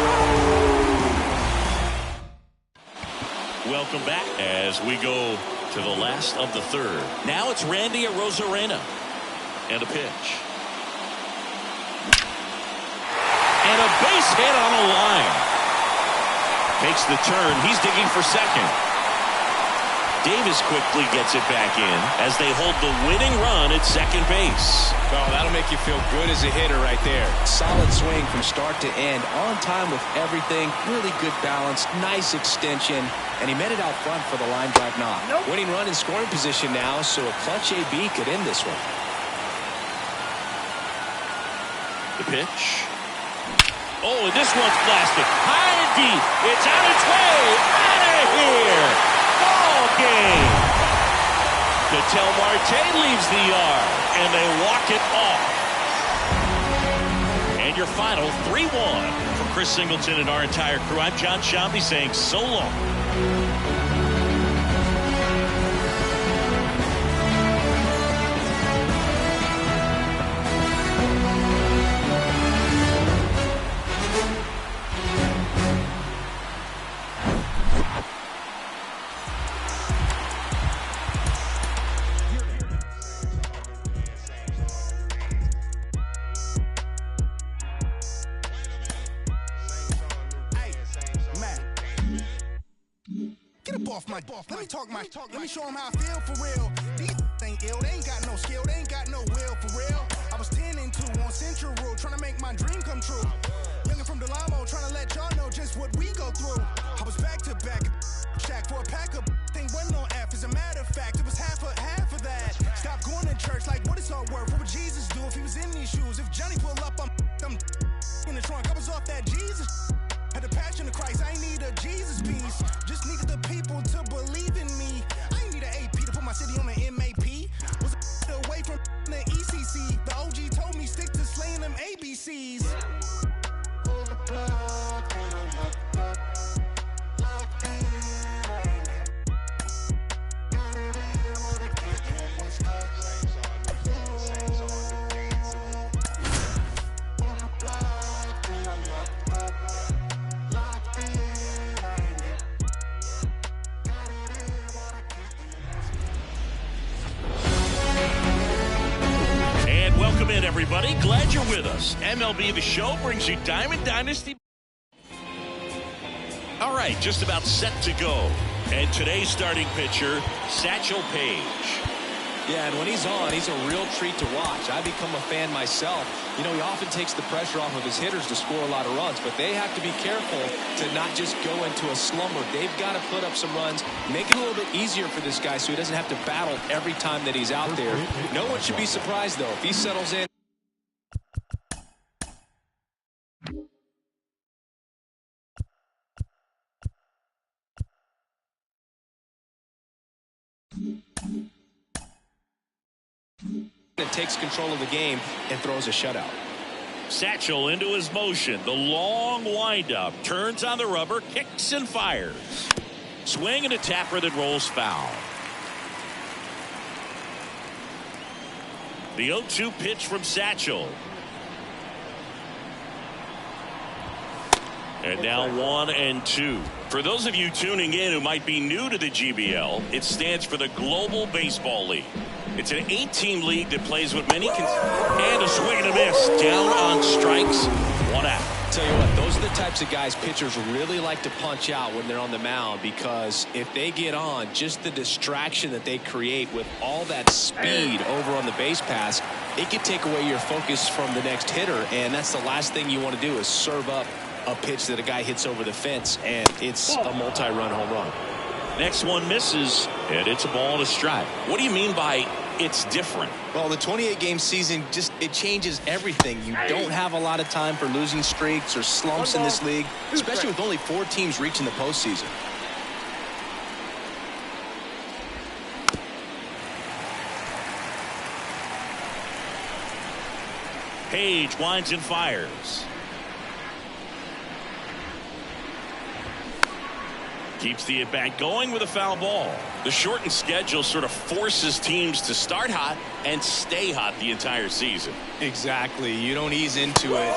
Welcome back as we go to the last of the third. Now it's Randy Arozarena. And a pitch. And a base hit on the line. Takes the turn. He's digging for second. Davis quickly gets it back in as they hold the winning run at second base. Well, that'll make you feel good as a hitter right there. Solid swing from start to end. On time with everything. Really good balance. Nice extension. And he met it out front for the line drive knock. Winning run in scoring position now, so a clutch AB could end this one. The pitch. Oh, and this one's blasted high and deep. It's on its way. Out of here. Ball game. Ketel Marte leaves the yard, and they walk it off. And your final 3-1 for Chris Singleton and our entire crew. I'm John Shambi saying so long. Let me show them how I feel for real. These ain't ill, they ain't got no skill, they ain't got no will for real. I was 10 and 2 on Central Road, trying to make my dream come true. Youngin' from Delamo, trying to let y'all know just what we go through. I was back to back, shack for a pack of thing wasn't on F. As a matter of fact, it was half of that. Stop going to church, like what it's all worth. What would Jesus do if he was in these shoes? If Johnny pull up, I'm in the trunk. I was off that Jesus. Had the passion of Christ, I ain't need a Jesus piece. Just needed the people to believe in me. I ain't need an AP to put my city on the MAP. Was away from the ECC. The OG told me stick to slaying them ABCs. Everybody, glad you're with us. MLB The Show brings you Diamond Dynasty. All right, just about set to go. And today's starting pitcher, Satchel Paige. Yeah, and when he's on, he's a real treat to watch. I become a fan myself. You know, he often takes the pressure off of his hitters to score a lot of runs, but they have to be careful to not just go into a slumber. They've got to put up some runs, make it a little bit easier for this guy so he doesn't have to battle every time that he's out there. No one should be surprised, though, if he settles in. And takes control of the game and throws a shutout. Satchel into his motion. The long windup. Turns on the rubber. Kicks and fires. Swing and a tapper that rolls foul. The 0-2 pitch from Satchel. And now 1-2. For those of you tuning in who might be new to the GBL, it stands for the Global Baseball League. It's an 8-team league that plays with many and a swing and a miss. Down on strikes. 1 out. Tell you what, those are the types of guys pitchers really like to punch out when they're on the mound, because if they get on, just the distraction that they create with all that speed over on the base pass, it can take away your focus from the next hitter, and that's the last thing you want to do is serve up a pitch that a guy hits over the fence, and it's a multi-run home run. Next one misses, and it's a ball and a strike. What do you mean by it's different? Well, the 28-game season, it changes everything. You don't have a lot of time for losing streaks or slumps in this league, especially with only 4 teams reaching the postseason. Page winds and fires. Keeps the at-bat going with a foul ball. The shortened schedule sort of forces teams to start hot and stay hot the entire season. Exactly. You don't ease into it.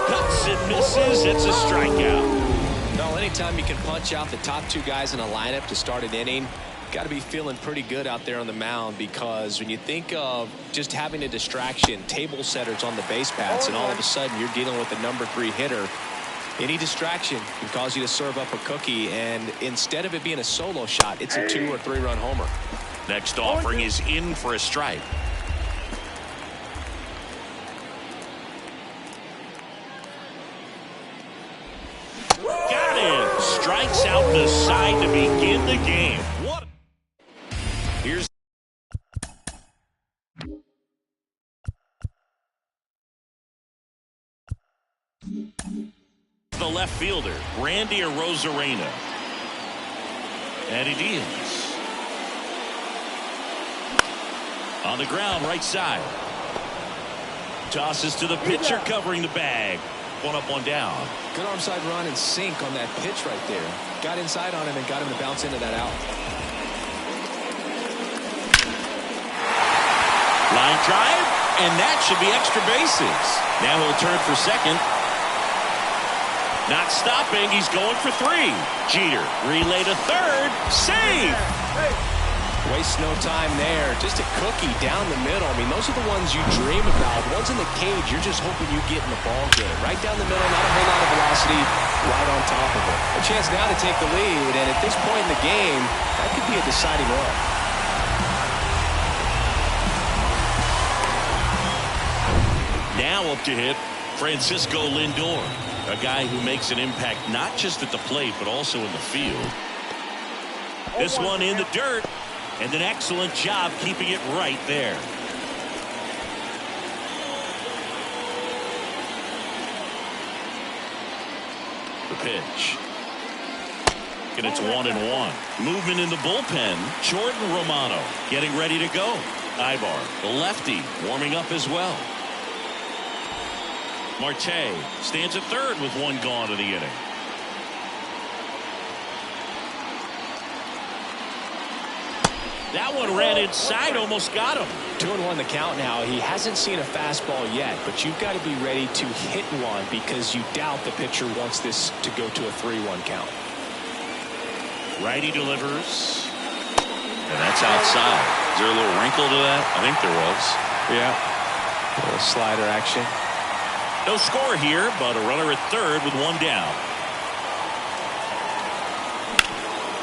Cuts and misses. It's a strikeout. Well, anytime you can punch out the top two guys in a lineup to start an inning, got to be feeling pretty good out there on the mound, because when you think of just having a distraction, table setters on the base paths, and all of a sudden you're dealing with the number 3 hitter, any distraction can cause you to serve up a cookie, and instead of it being a solo shot, it's a 2 or 3 run homer. Next offering is in for a strike. Got him. Strikes out the side to begin the game. What? Here's the left fielder, Randy Arozarena. And it is on the ground, right side. Tosses to the pitcher, covering the bag. One up, one down. Good arm side run and sink on that pitch right there. Got inside on him and got him to bounce into that out. Line drive, and that should be extra bases. Now he'll turn for second. Not stopping, he's going for 3. Jeter, relay to third, save! Waste no time there. Just a cookie down the middle. I mean, those are the ones you dream about. Ones in the cage, you're just hoping you get in the ball game. Right down the middle, not a whole lot of velocity, right on top of it. A chance now to take the lead, and at this point in the game, that could be a deciding run. Now up to hit Francisco Lindor, a guy who makes an impact not just at the plate but also in the field. This one in the dirt, and an excellent job keeping it right there. The pitch. And it's 1-1. Movement in the bullpen. Jordan Romano getting ready to go. Ibar, the lefty, warming up as well. Marte stands at third with 1 gone in the inning. That one ran inside, almost got him. 2-1 the count now. He hasn't seen a fastball yet, but you've got to be ready to hit one, because you doubt the pitcher wants this to go to a 3-1 count. Righty delivers. And that's outside. Is there a little wrinkle to that? I think there was. Yeah. A little slider action. No score here, but a runner at third with 1 down.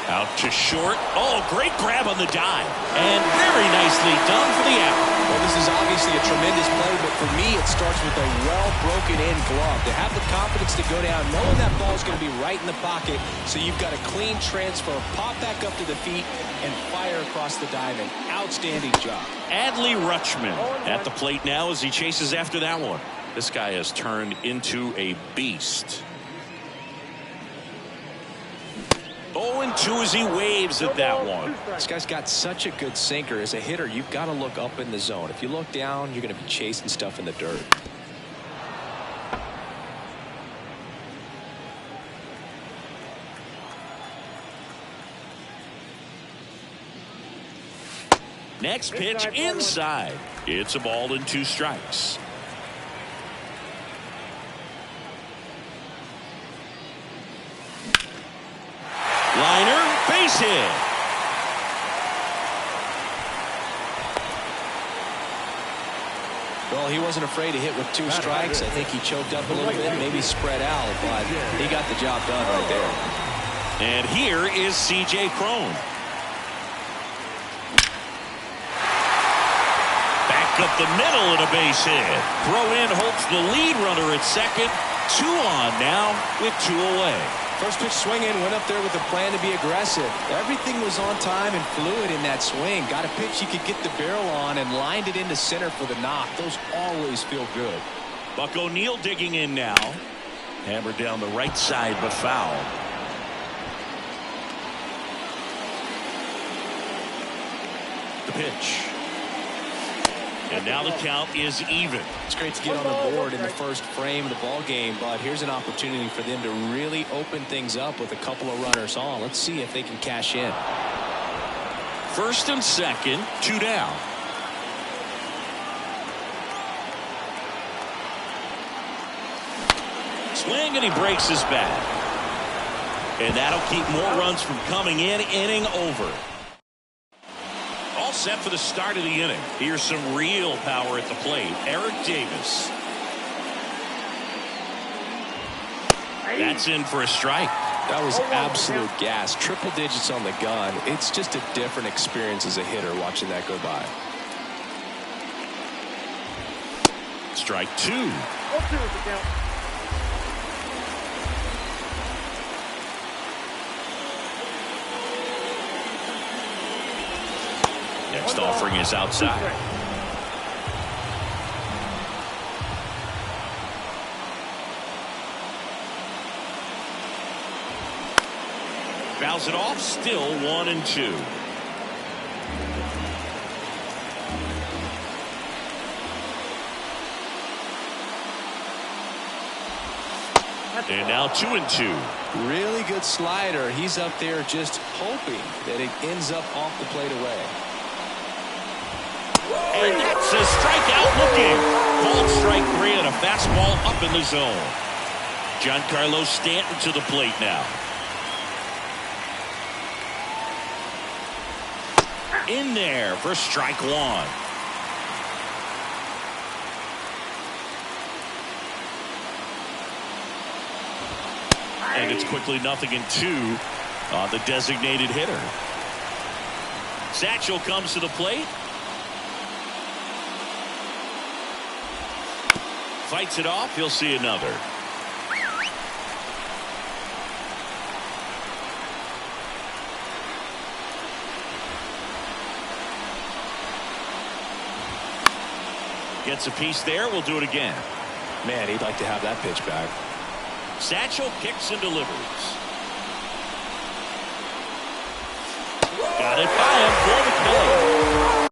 Out to short. Oh, great grab on the dive. And very nicely done for the out. Well, this is obviously a tremendous play, but for me, it starts with a well-broken-in glove. To have the confidence to go down, knowing that ball is going to be right in the pocket, so you've got a clean transfer, pop back up to the feet, and fire across the diamond. Outstanding job. Adley Rutschman at the plate now as he chases after that one. This guy has turned into a beast. 0-2 as he waves at that one. This guy's got such a good sinker. As a hitter, you've got to look up in the zone. If you look down, you're going to be chasing stuff in the dirt. Next pitch inside. It's a ball and 2 strikes. Liner, base hit. Well, he wasn't afraid to hit with 2 strikes. I think he choked up a little bit, maybe spread out, but he got the job done right there. And here is C.J. Cron. Back up the middle and a base hit. Throw in holds the lead runner at second. 2 on now with 2 away. First pitch swinging, went up there with a plan to be aggressive. Everything was on time and fluid in that swing. Got a pitch he could get the barrel on and lined it into center for the knock. Those always feel good. Buck O'Neil digging in now. Hammered down the right side, but foul. The pitch. And now the count is even. It's great to get on the board in the first frame of the ball game, but here's an opportunity for them to really open things up with a couple of runners on. Let's see if they can cash in. First and second, 2 down. Swing, and he breaks his bat. And that'll keep more runs from coming in. Inning over. All set for the start of the inning. Here's some real power at the plate. Eric Davis. That's in for a strike. That was absolute gas. Triple digits on the gun. It's just a different experience as a hitter watching that go by. Strike 2. 0-2 is the count. Next offering is outside. Fouls it off, still 1-2. And now 2-2. Really good slider. He's up there just hoping that it ends up off the plate away. And that's a strikeout looking. Called strike 3 and a fastball up in the zone. Giancarlo Stanton to the plate now. In there for strike 1. And it's quickly 0-2 on the designated hitter. Satchel comes to the plate. Fights it off. He'll see another. Gets a piece there. We'll do it again. Man, he'd like to have that pitch back. Satchel kicks and delivers. Got it by him for the K.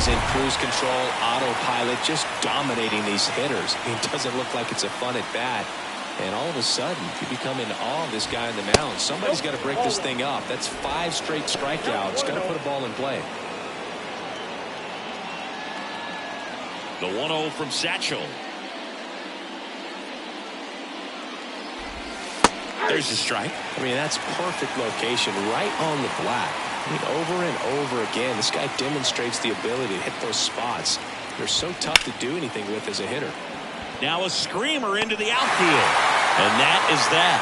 He's in cruise control, autopilot, just dominating these hitters. It doesn't look like it's a fun at bat. And all of a sudden, you become in awe of this guy on the mound. Somebody's got to break this thing up. That's 5 straight strikeouts. Got to put a ball in play. The 1-0 from Satchel. There's a strike. I mean, that's perfect location, right on the black. I mean, over and over again, this guy demonstrates the ability to hit those spots. They're so tough to do anything with as a hitter. Now a screamer into the outfield. And that is that.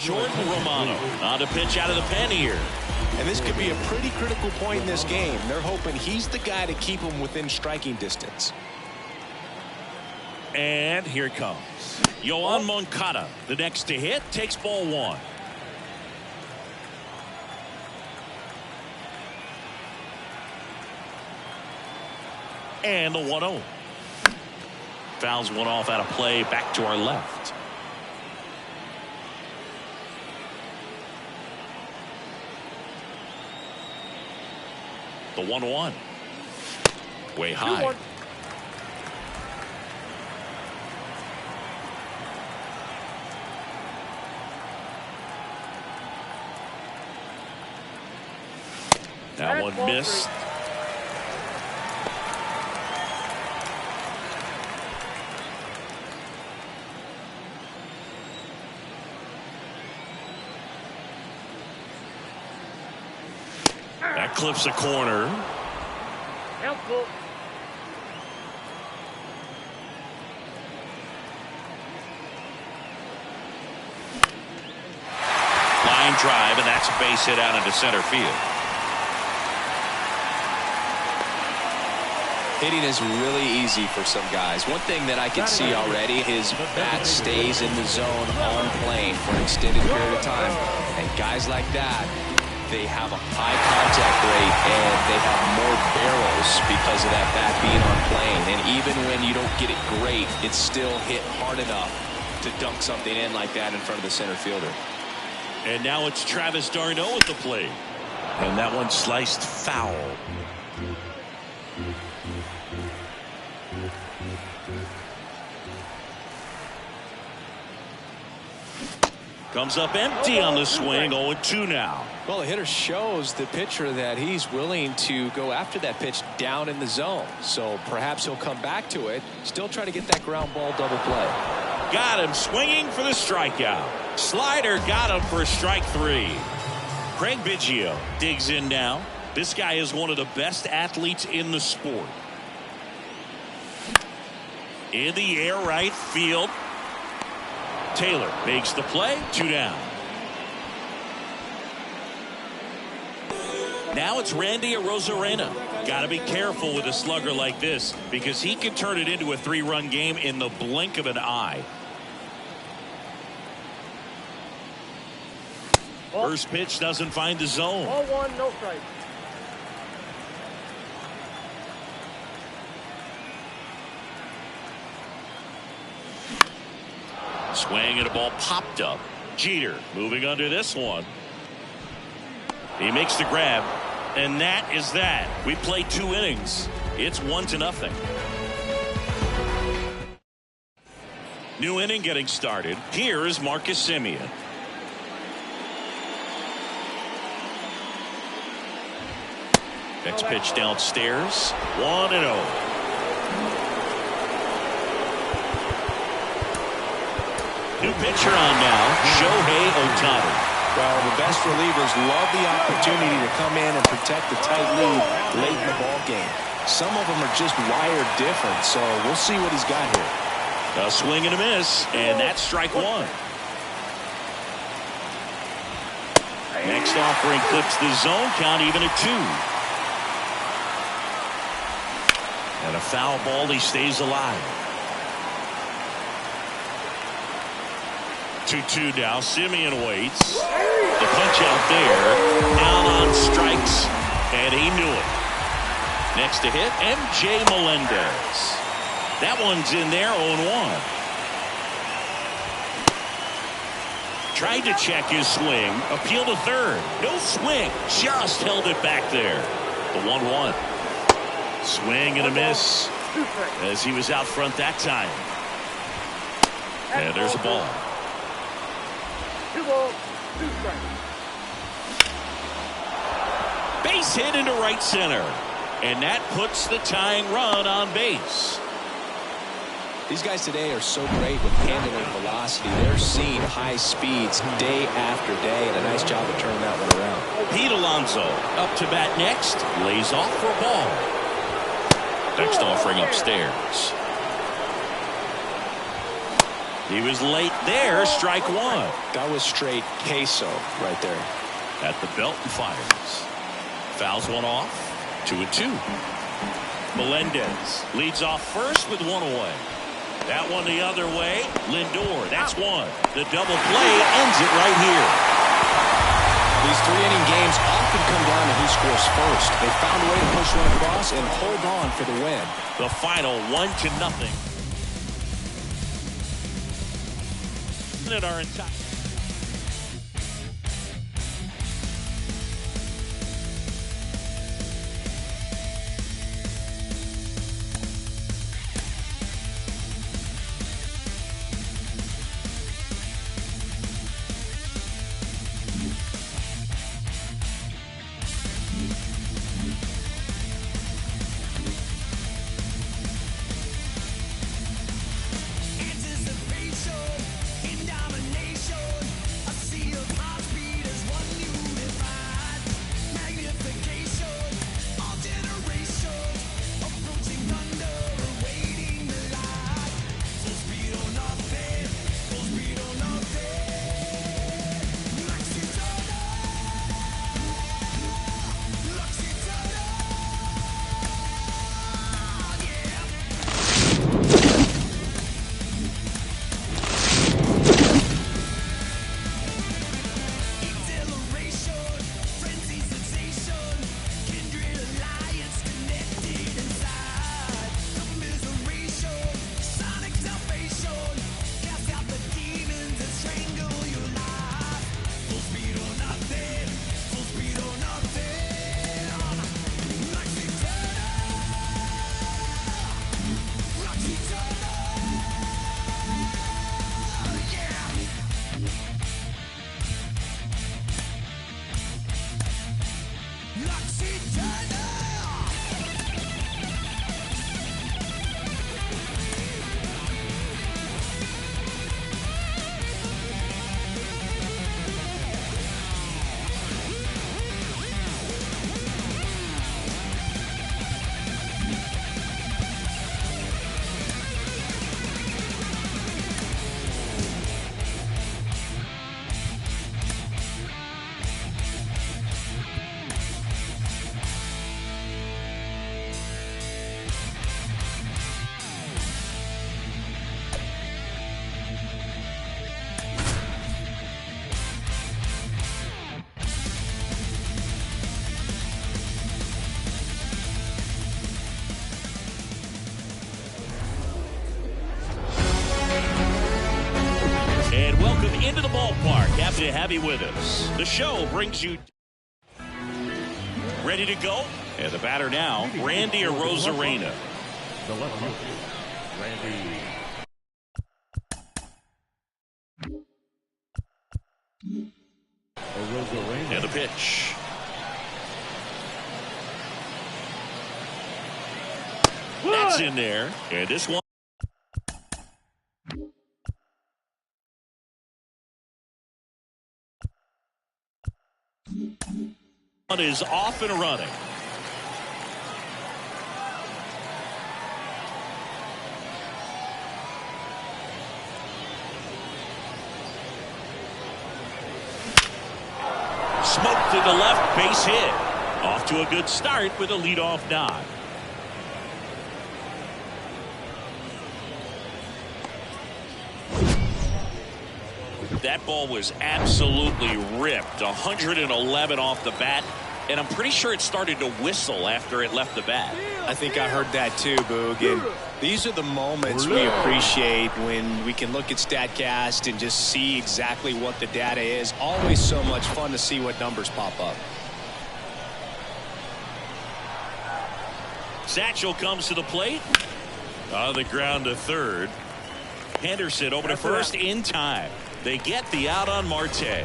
Jordan Romano on to pitch out of the pen here. And this could be a pretty critical point in this game. They're hoping he's the guy to keep them within striking distance. And here it comes. Yoan Moncada, the next to hit, takes ball 1. And the 1-0. Fouls one off out of play back to our left. The 1-1. Way high. That one missed. That clips a corner. Helpful. Line drive, and that's a base hit out into center field. Hitting is really easy for some guys. One thing that I can see already, his bat stays in the zone on plane for an extended period of time. And guys like that, they have a high contact rate and they have more barrels because of that bat being on plane. And even when you don't get it great, it's still hit hard enough to dunk something in like that in front of the center fielder. And now it's Travis d'Arnaud at the plate. And that one sliced foul. Comes up empty on the swing. 0-2 now. Well, the hitter shows the pitcher that he's willing to go after that pitch down in the zone. So perhaps he'll come back to it. Still try to get that ground ball double play. Got him swinging for the strikeout. Slider got him for strike 3. Craig Biggio digs in now. This guy is one of the best athletes in the sport. In the air, right field. Taylor makes the play. 2 down. Now it's Randy Arozarena. Got to be careful with a slugger like this because he can turn it into a 3-run game in the blink of an eye. First pitch doesn't find the zone. 0-1, no strike. Swing and a ball popped up. Jeter moving under this one. He makes the grab, and that is that. We played 2 innings. It's 1-0. New inning getting started. Here is Marcus Semien. Next pitch downstairs. 1-0. New pitcher on now, Shohei Ohtani. Well, the best relievers love the opportunity to come in and protect the tight lead late in the ball game. Some of them are just wired different, so we'll see what he's got here. A swing and a miss, and that's strike 1. Next offering clips the zone count even at 2. And a foul ball, he stays alive. 2-2 now. Semien waits. The punch out there. Down on strikes, and he knew it. Next to hit, MJ Melendez. That one's in there, 0-1. Tried to check his swing. Appeal to third. No swing. Just held it back there. The 1-1. Swing and a miss as he was out front that time. And there's a ball. 2 balls, 2 strikes. Base hit into right center. And that puts the tying run on base. These guys today are so great with handling velocity. They're seeing high speeds day after day, and a nice job of turning that one around. Pete Alonso up to bat next. Lays off for a ball. Next offering upstairs. He was late there. Strike one. That was straight queso right there. At the belt and fires. Fouls one off. 2-2. Melendez leads off first with one away. That one the other way. Lindor, that's one. The double play ends it right here. These 3-inning games often come down to who scores first. They found a way to push one across and hold on for the win. The final 1-0. In our entire into the ballpark. Happy to have you with us. The show brings you ready to go. And the batter now, Randy Arozarena. The left fielder, Randy. Arozarena. And the pitch. That's in there. And this one is off and running. Smoked to the left, base hit. Off to a good start with a leadoff nod. That ball was absolutely ripped. 111 off the bat. and I'm pretty sure it started to whistle after it left the bat. I think I heard that too, Boog. And these are the moments we appreciate when we can look at StatCast and just see exactly what the data is. Always so much fun to see what numbers pop up. Satchel comes to the plate. On the ground to third. Henderson over to first in time. They get the out on Marte.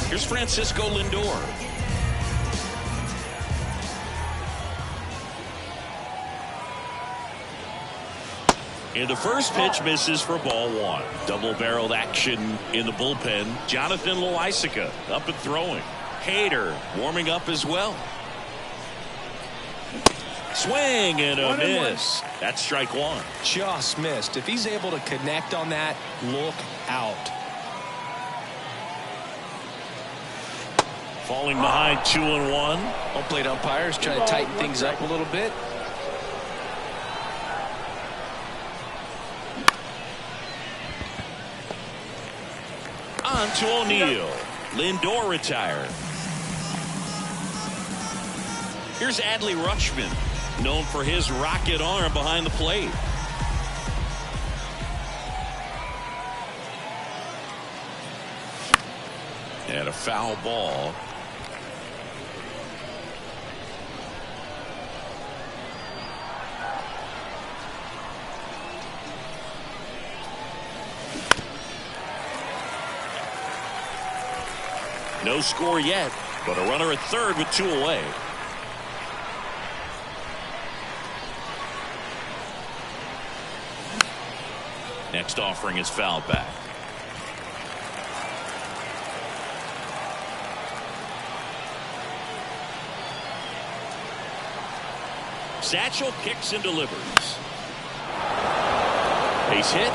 Here's Francisco Lindor. And the first pitch misses for ball one. Double-barreled action in the bullpen. Jonathan Loaisiga up and throwing. Hader warming up as well. Swing and a miss. That's strike one. Just missed. If he's able to connect on that, look out. Falling behind 2-1. Home plate umpires trying to tighten things up a little bit. On to O'Neill. Lindor retired. Here's Adley Rutschman, known for his rocket arm behind the plate. And a foul ball. No score yet, but a runner at third with two away. Next offering is fouled back. Satchel kicks and delivers. Base hit.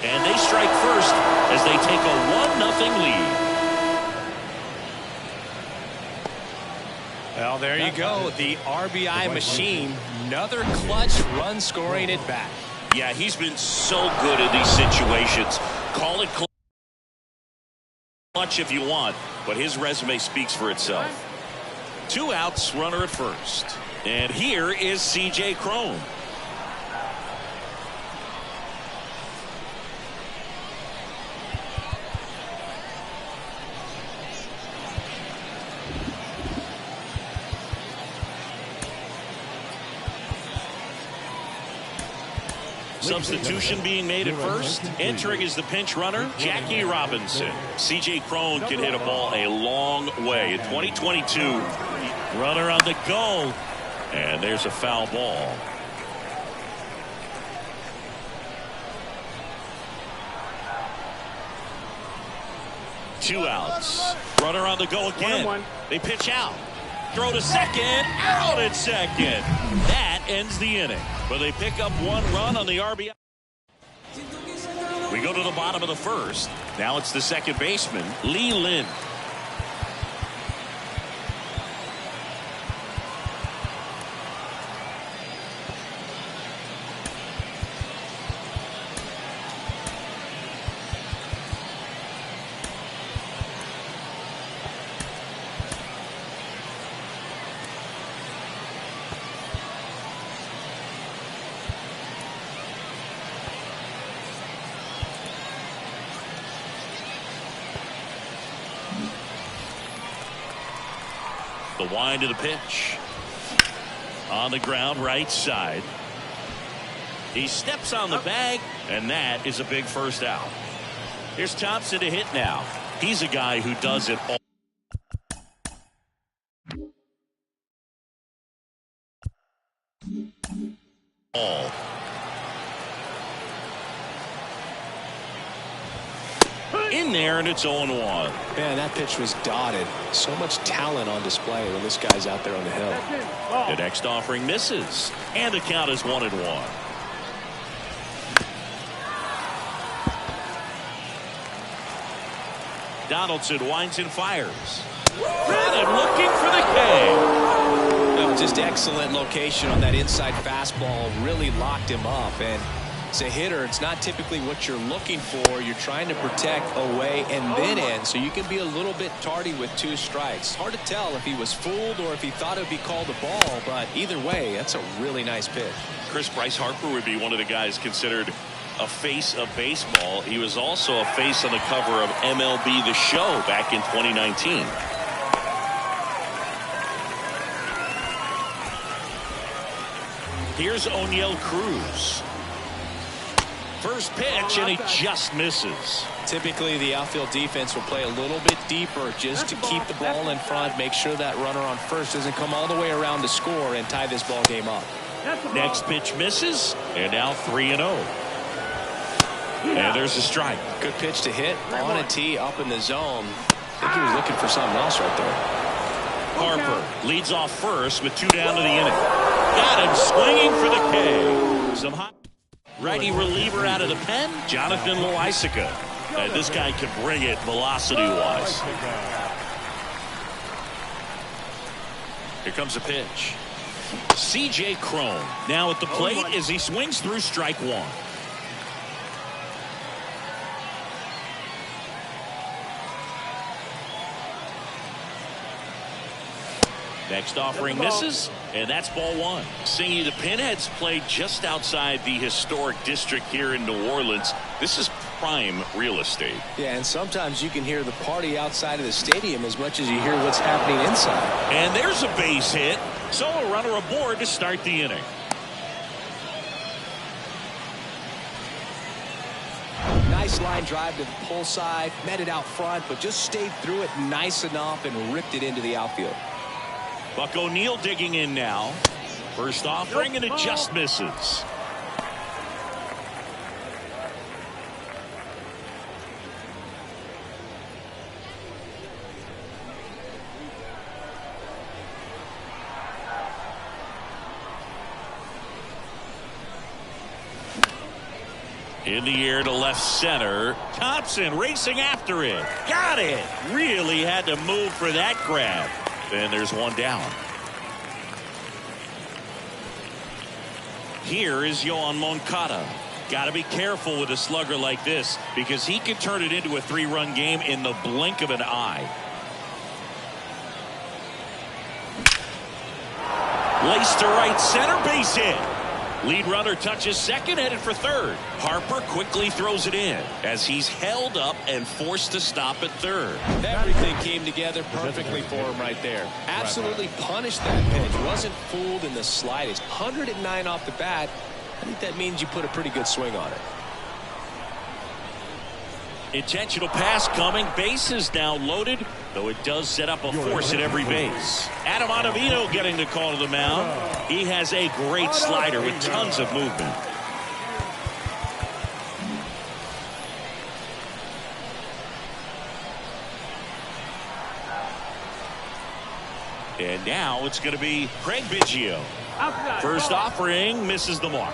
And they strike first as they take a 1-0 lead. Well, there you go. The RBI machine. Another clutch run scoring at bat. Yeah, he's been so good in these situations. Call it clutch if you want, but his resume speaks for itself. 2 outs, runner at first. And here is C.J. Cron. Substitution being made at first. Entering is the pinch runner, Jackie Robinson. C.J. Cron can hit a ball a long way. In 2022, runner on the go. And there's a foul ball. Two outs. Runner on the go again. They pitch out. Throw to second. Out at second. That ends the inning. But they pick up 1 run on the RBI. We go to the bottom of the first. Now it's the second baseman, Lee Lin. The wind of the pitch. On the ground, right side. He steps on the bag, and that is a big first out. Here's Thompson to hit now. He's a guy who does it all. In there, and it's 0-1. Man, that pitch was dotted. So much talent on display when this guy's out there on the hill. The next offering misses, and the count is 1-1. Donaldson winds and fires. And looking for the K. No, just excellent location on that inside fastball. Really locked him up, and As a hitter, it's not typically what you're looking for. You're trying to protect away and then in, so you can be a little bit tardy with 2 strikes. Hard to tell if he was fooled or if he thought it would be called a ball, but either way, that's a really nice pitch. Chris Bryce Harper would be one of the guys considered a face of baseball. He was also a face on the cover of MLB The Show back in 2019. Here's Oneil Cruz. First pitch, and he just misses. Typically, the outfield defense will play a little bit deeper just to keep the ball in front, make sure that runner on first doesn't come all the way around to score and tie this ball game up. Next pitch misses, and now 3-0. And there's a strike. Good pitch to hit on a tee up in the zone. I think he was looking for something else right there. Harper leads off first with 2 down to the inning. Got him swinging for the K. Some hot righty reliever out of the pen, Jonathan Loaisiga. And this guy can bring it velocity-wise. Here comes a pitch. C.J. Cron now at the plate as he swings through strike 1. Next offering misses, and that's ball 1. Singy, the Pinheads played just outside the historic district here in New Orleans. This is prime real estate. Yeah, and sometimes you can hear the party outside of the stadium as much as you hear what's happening inside. And there's a base hit, so a runner aboard to start the inning. Nice line drive to the pull side, met it out front, but just stayed through it nice enough and ripped it into the outfield. Buck O'Neil digging in now. First offering, and it just misses. In the air to left center. Thompson racing after it. Got it. Really had to move for that grab. And there's 1 down. Here is Yoan Moncada. Got to be careful with a slugger like this because he can turn it into a 3-run game in the blink of an eye. Laced to right center, base hit. Lead runner touches second, headed for third. Harper quickly throws it in as he's held up and forced to stop at third. Everything came together perfectly for him right there. Absolutely punished that pitch. Wasn't fooled in the slightest. 109 off the bat. I think that means you put a pretty good swing on it. Intentional pass coming. Bases now loaded, though it does set up a force at every base. Adam Ottavino getting the call to the mound. He has a great slider with tons of movement. And now it's going to be Craig Biggio. First offering misses the mark.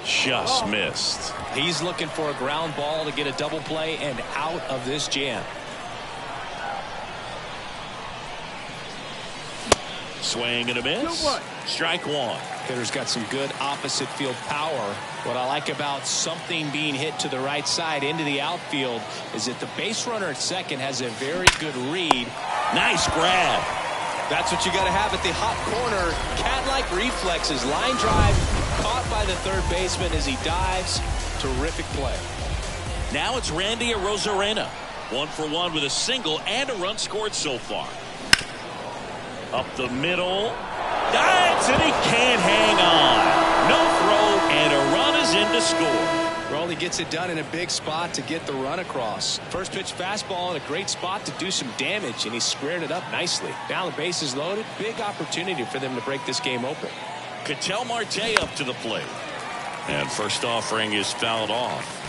Just missed. He's looking for a ground ball to get a double play and out of this jam. Swing and a miss. Strike 1. Hitter's got some good opposite field power. What I like about something being hit to the right side into the outfield is that the base runner at second has a very good read. Nice grab. That's what you got to have at the hot corner. Cat-like reflexes. Line drive caught by the third baseman as he dives. Terrific play. Now it's Randy Arozarena. 1 for 1 with a single and a run scored so far. Up the middle. Dives, and he can't hang on. No throw, and a run is in to score. Well, he gets it done in a big spot to get the run across. First pitch fastball in a great spot to do some damage, and he squared it up nicely. Now the base is loaded. Big opportunity for them to break this game open. Ketel Marte up to the plate. And first offering is fouled off.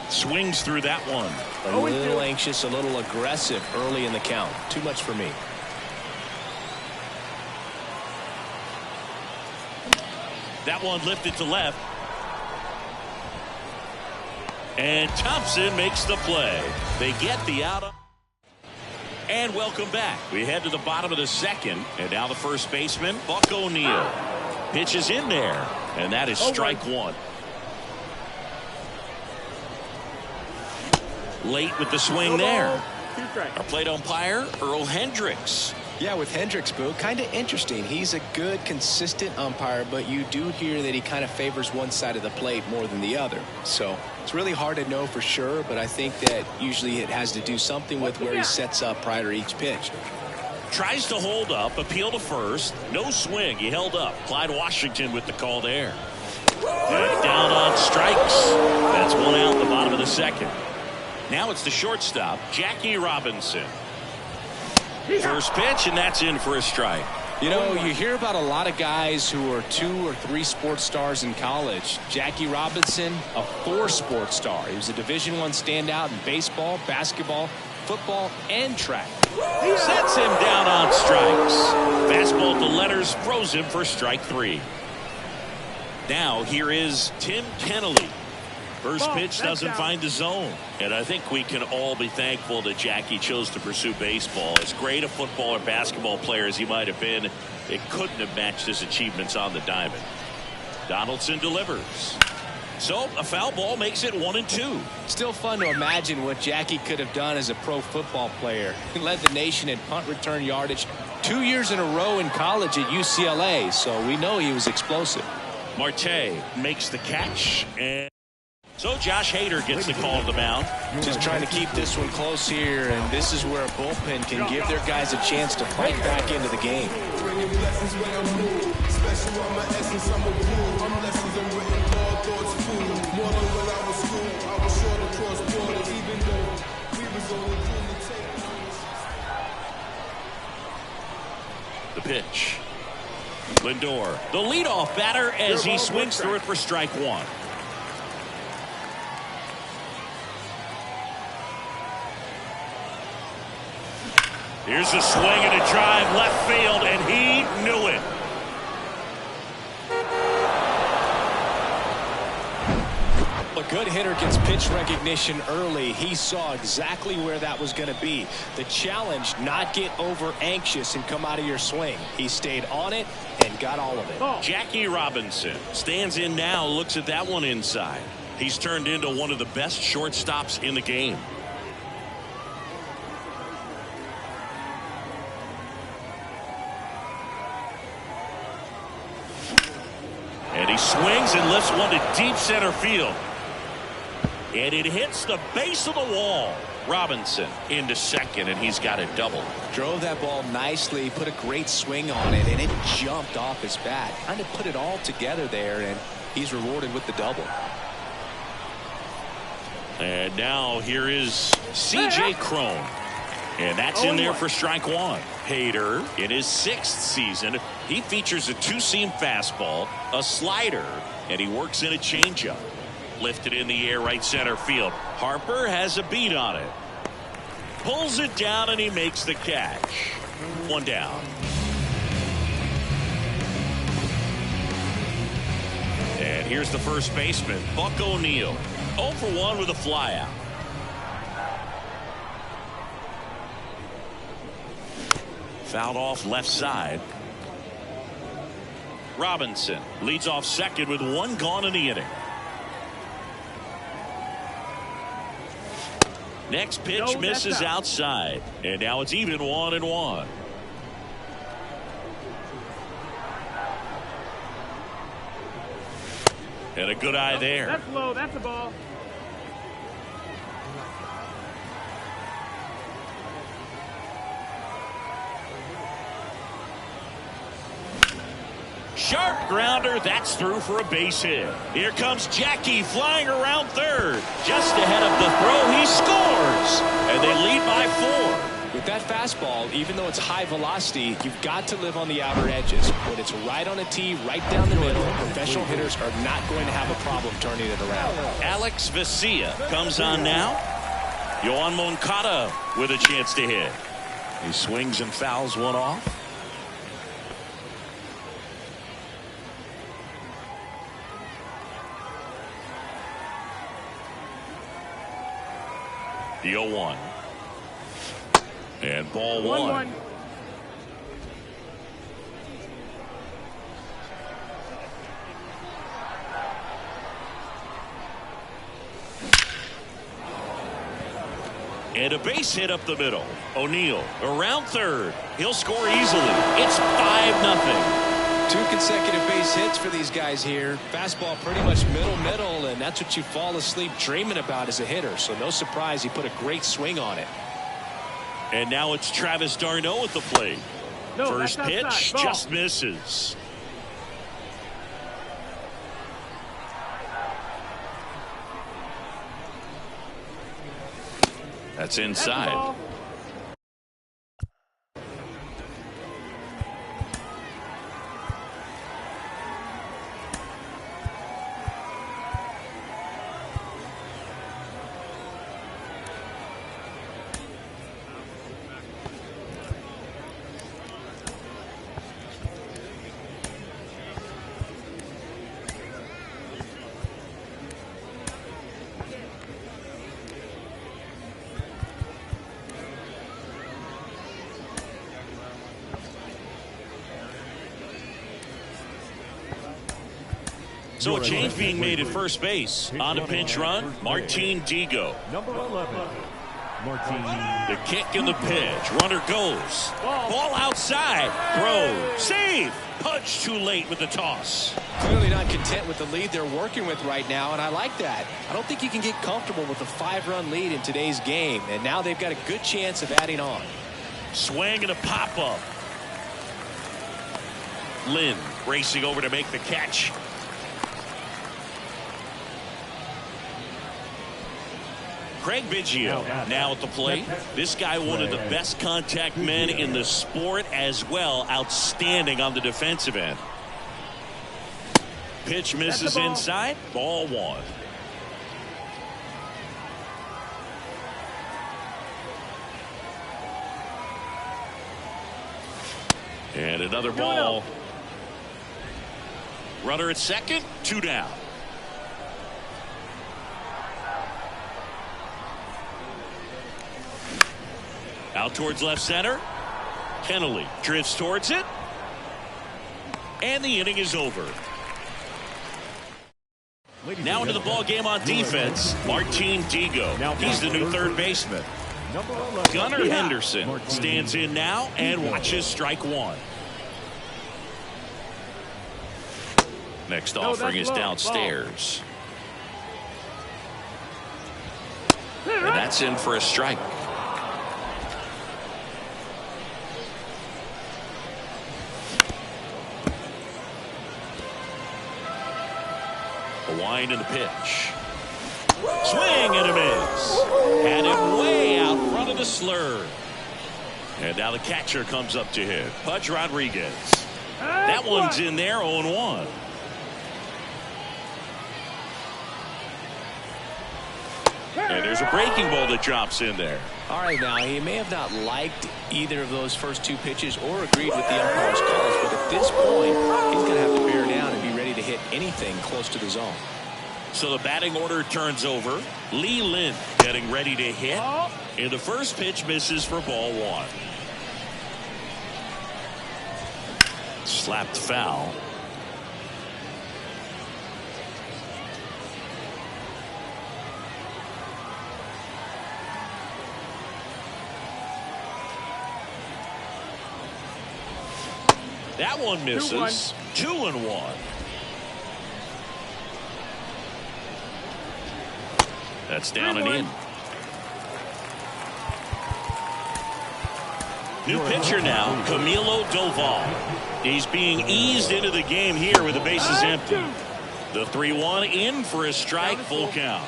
Swings through that one. A little anxious, a little aggressive early in the count. Too much for me. That one lifted to left. And Thompson makes the play. They get the out. And welcome back. We head to the bottom of the second. And now the first baseman, Buck O'Neil. Pitch is in there. And that is strike one. Late with the swing there. Our plate umpire, Earl Hendricks. Yeah, with Hendricks, Boo, kind of interesting. He's a good, consistent umpire, but you do hear that he kind of favors one side of the plate more than the other. So it's really hard to know for sure, but I think that usually it has to do something with where he sets up prior to each pitch. Tries to hold up, appeal to first. No swing. He held up. Clyde Washington with the call there. And down on strikes. That's one out the bottom of the second. Now it's the shortstop, Jackie Robinson. First pitch, and that's in for a strike. You know, you hear about a lot of guys who are 2 or 3 sports stars in college. Jackie Robinson, a 4 sports star. He was a Division I standout in baseball, basketball, football, and track. Sets him down on strikes. Fastball to letters, throws him for strike 3. Now here is Tim Kennelly. First pitch doesn't find the zone. And I think we can all be thankful that Jackie chose to pursue baseball. As great a football or basketball player as he might have been, it couldn't have matched his achievements on the diamond. Donaldson delivers. So a foul ball makes it 1-2. Still fun to imagine what Jackie could have done as a pro football player. He led the nation in punt return yardage 2 years in a row in college at UCLA, so we know he was explosive. Marte makes the catch, and so Josh Hader gets the call to the mound. Just trying to keep this one close here, and this is where a bullpen can give their guys a chance to fight back into the game. The pitch. Lindor, the leadoff batter, as he swings through it for strike 1. Here's a swing and a drive left field, and he knew it. A good hitter gets pitch recognition early. He saw exactly where that was going to be. The challenge, not get over anxious and come out of your swing. He stayed on it and got all of it. Jackie Robinson stands in now, looks at that one inside. He's turned into one of the best shortstops in the game. And he swings and lifts one to deep center field. And it hits the base of the wall. Robinson into second, and he's got a double. Drove that ball nicely, put a great swing on it, and it jumped off his bat. Kind of put it all together there, and he's rewarded with the double. And now here is C.J. Cron. And that's in there for strike 1. Hader, in his 6th season, he features a 2-seam fastball, a slider, and he works in a changeup. Lifted in the air, right center field. Harper has a beat on it. Pulls it down, and he makes the catch. 1 down. And here's the first baseman, Buck O'Neil. 0 for 1 with a flyout. Fouled off left side. Robinson leads off second with 1 gone in the inning. Next pitch misses outside, and now it's even 1-1. And a good eye there. That's low. That's a ball. Sharp grounder. That's through for a base hit. Here comes Jackie flying around third. Just ahead of the throw, he scores. And they lead by 4. With that fastball, even though it's high velocity, you've got to live on the outer edges. When it's right on a tee, right down the middle, professional hitters are not going to have a problem turning it around. Alex Vesia comes on now. Yoan Moncada with a chance to hit. He swings and fouls one off. The 0-1. And ball one. And a base hit up the middle. O'Neill around third. He'll score easily. It's 5-0. 2 consecutive base hits for these guys here. Fastball pretty much middle, and that's what you fall asleep dreaming about as a hitter. So no surprise he put a great swing on it. And now it's Travis d'Arnaud at the plate. No, first that's pitch outside. Ball. just misses. That's inside. So a change being made at first base. On a pinch run, Martin Digo. Number 11, Martin. The kick and the pitch. Runner goes. Ball outside. Throw. Save. Punch too late with the toss. Clearly not content with the lead they're working with right now, and I like that. I don't think you can get comfortable with a 5-run lead in today's game, and now they've got a good chance of adding on. Swing and a pop-up. Lynn racing over to make the catch. Craig Biggio now at the plate. This guy, one of the best contact men in the sport as well. Outstanding on the defensive end. Pitch misses inside. Ball one. And another ball. Runner at second. 2 down. Out towards left center. Kennelly drifts towards it. And the inning is over. Now into the ball game on defense, Martin Digo. He's the new third baseman. Gunnar Henderson stands in now and watches strike one. Next offering is downstairs. And that's in for a strike. A wind and a pitch. Swing and a miss. Had him way out front of the slur. And now the catcher comes up to hit. Pudge Rodriguez. That one's in there, 0-1. And there's a breaking ball that drops in there. All right, now, he may have not liked either of those first 2 pitches or agreed with the umpire's calls, but at this point, he's going to have to bear down and be ready to hit anything close to the zone. So the batting order turns over. Lee Lynn getting ready to hit. And the first pitch misses for ball one. Slapped foul. That one misses. 2-1. That's down and in. New pitcher now, Camilo Doval. He's being eased into the game here with the bases empty. The 3-1 in for a strike, full count.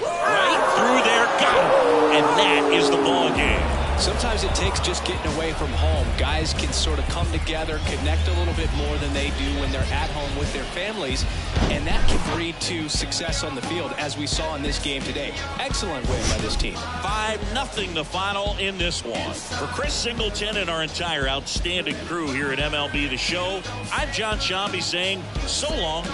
Right through there, got it. And that is the ball game. Sometimes it takes just getting away from home. Guys can sort of come together, connect a little bit more than they do when they're at home with their families, and that can breed to success on the field, as we saw in this game today. Excellent win by this team. 5-0 the final in this one. For Chris Singleton and our entire outstanding crew here at MLB The Show, I'm John Shambi saying so long.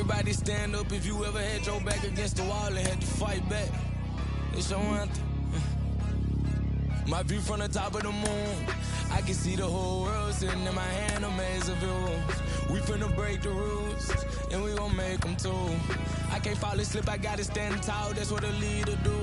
Everybody stand up if you ever had your back against the wall and had to fight back. It's your anthem. My view from the top of the moon, I can see the whole world sitting in my hand, a maze of views. We finna break the rules, and we gon' make them too. I can't fall asleep, I gotta stand tall, that's what a leader do.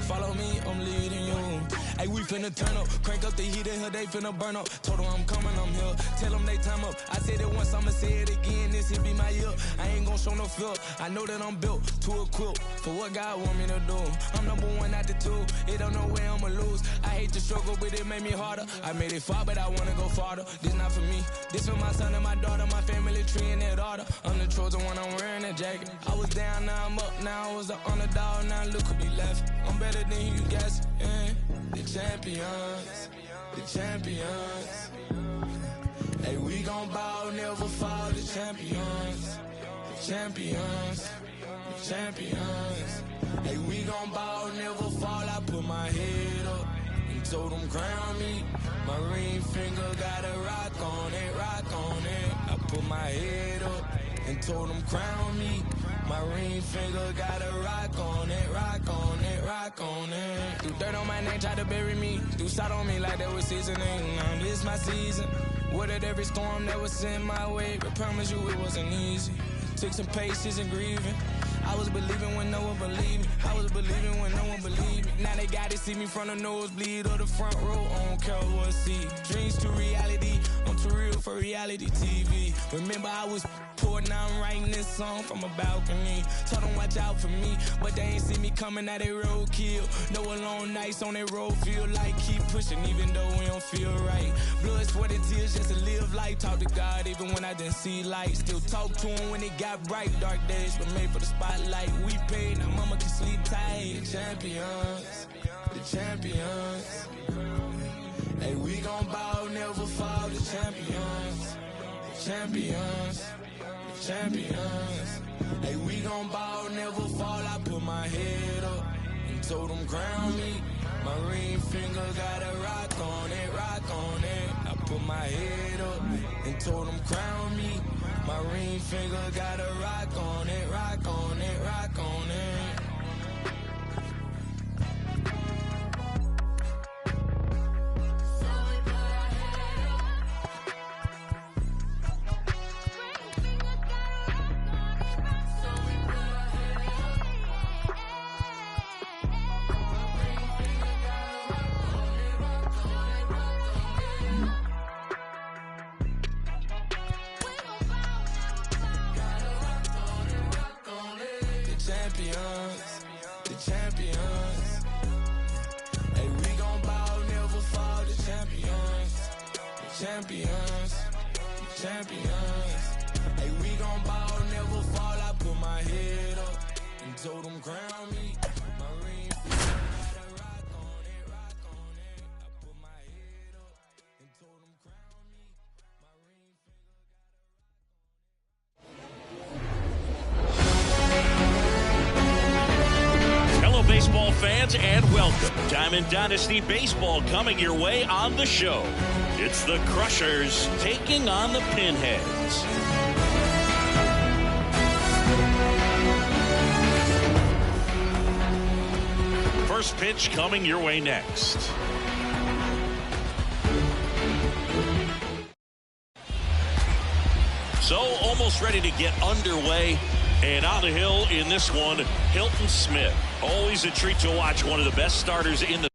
Follow me, I'm leading you. Hey, we finna turn up, crank up the heat in here, they finna burn up. Told them I'm coming, I'm here, tell them they time up. I said it once, I'ma say it again, this here be my year. I ain't gon' show no fear, I know that I'm built to equip for what God want me to do. I'm number one out the two, it don't know where I'ma lose. I hate the struggle, but it made me harder. I made it far, but I wanna go farther. This not for me, this for my son and my daughter, my family tree and that order. I'm the chosen one, I'm wearing that jacket. I was down, now I'm up, now I was the underdog, now look who be left. I'm better than you guys, yeah. The champions, the champions. Hey, we gon' ball, never fall, the champions, the champions, the champions. Hey, we gon' ball, never fall, I put my head up and told them crown me. My ring finger got a rock on it, rock on it. I put my head up and told them crown me. My ring finger got a rock on it, rock on it, rock on it. Threw dirt on my name, tried to bury me. Threw salt on me like that was seasoning. Now this my season. Weathered every storm that was sent my way, but promise you it wasn't easy. Took some patience and grieving. I was believing when no one believed me. I was believing when no one believed me. Now they gotta see me from the nosebleed or the front row. I don't care what see. Dreams to reality. I'm too real for reality TV. Remember I was poor, now I'm writing this song from a balcony. Told them watch out for me, but they ain't see me coming out they roadkill. No alone nights on that road, feel like keep pushing even though we don't feel right. Blood, sweat, and tears just to live life. Talk to God even when I didn't see light. Still talk to him when it got bright. Dark days were made for the spotlight. We paid, now mama can sleep tight. The champions, the champions. Hey, we gon' ball, never fall. The champions, the champions, the champions. Hey, we gon' ball, never fall. I put my head up and told them crown me. My ring finger got a rock on it, rock on it. I put my head up and told them crown me. My ring finger got a rock on it, rock on it, rock on it. Champions, the champions. Hey, we gon' ball, never fall. The champions, the champions, the champions. Hey, we gon' ball, never fall. I put my head up and told them crown me. My ring finger got a rock on it, rock on it. I put my head up and told them crown me. My ring finger got a Hello, baseball fans, and welcome. Diamond Dynasty Baseball coming your way on the show. It's the Crushers taking on the Pinheads. First pitch coming your way next. So almost ready to get underway. And on the hill in this one, Hilton Smith. Always a treat to watch, one of the best starters in the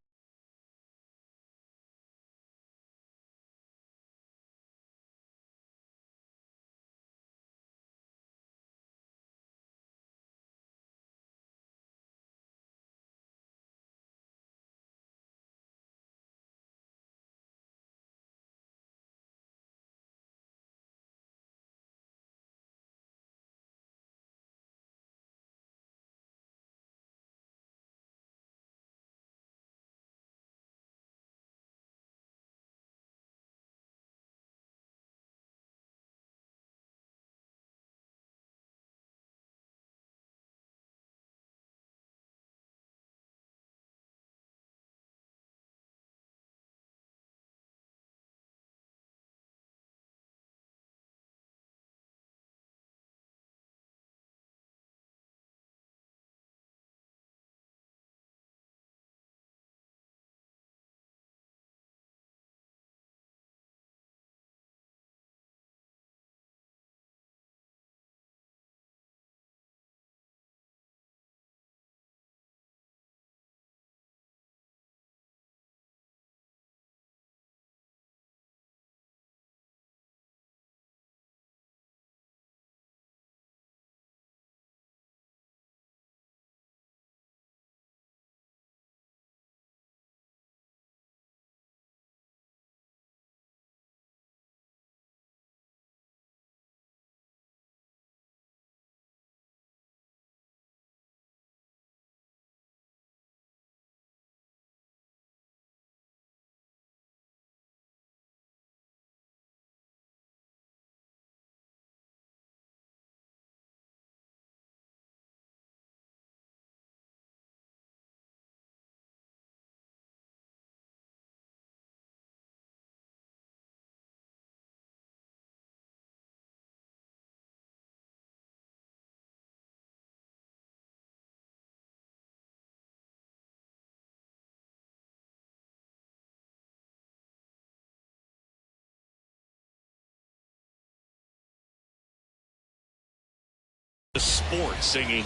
sport singing.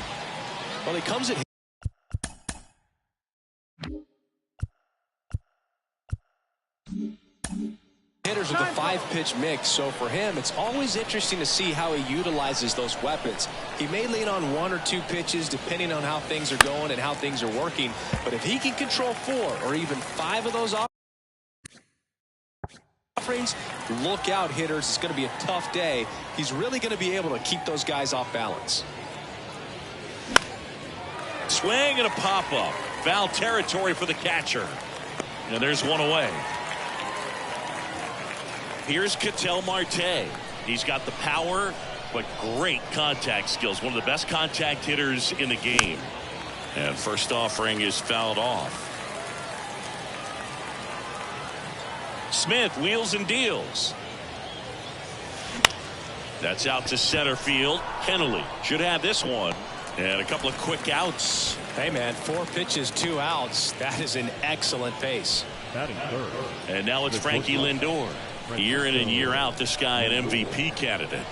Well, he comes at hitters with a 5-pitch mix, so for him it's always interesting to see how he utilizes those weapons. He may lean on 1 or 2 pitches depending on how things are going and how things are working, but if he can control 4 or even 5 of those offerings, look out, hitters. It's going to be a tough day. He's really going to be able to keep those guys off balance. Swing and a pop-up. Foul territory for the catcher. And there's one away. Here's Ketel Marte. He's got the power, but great contact skills. One of the best contact hitters in the game. And first offering is fouled off. Smith wheels and deals. That's out to center field. Kenley should have this one. And a couple of quick outs. Hey, man, 4 pitches, 2 outs. That is an excellent pace. Batting third. And now it's Frankie Lindor. Year in and year out, this guy an MVP candidate.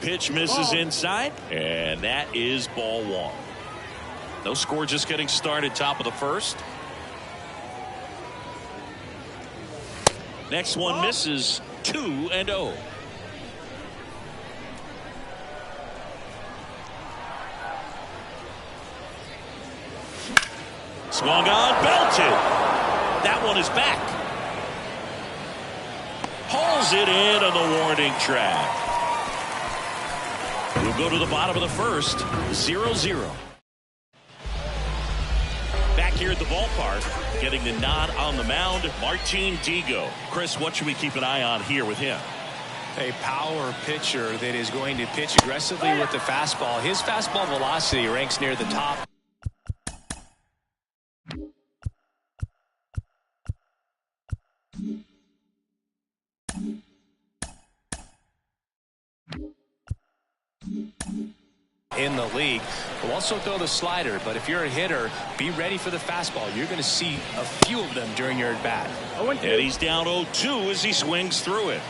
Pitch misses inside, and that is ball 1. No score, just getting started, top of the first. Next one misses, 2-0. Swung on, belted. That one is back. Pulls it in on the warning track. We'll go to the bottom of the first. 0-0. Back here at the ballpark, getting the nod on the mound, Martin Digo. Chris, what should we keep an eye on here with him? A power pitcher that is going to pitch aggressively with the fastball. His fastball velocity ranks near the top. In the league. We'll also throw the slider, but if you're a hitter, be ready for the fastball. You're going to see a few of them during your at-bat. And he's down 0-2 as he swings through it.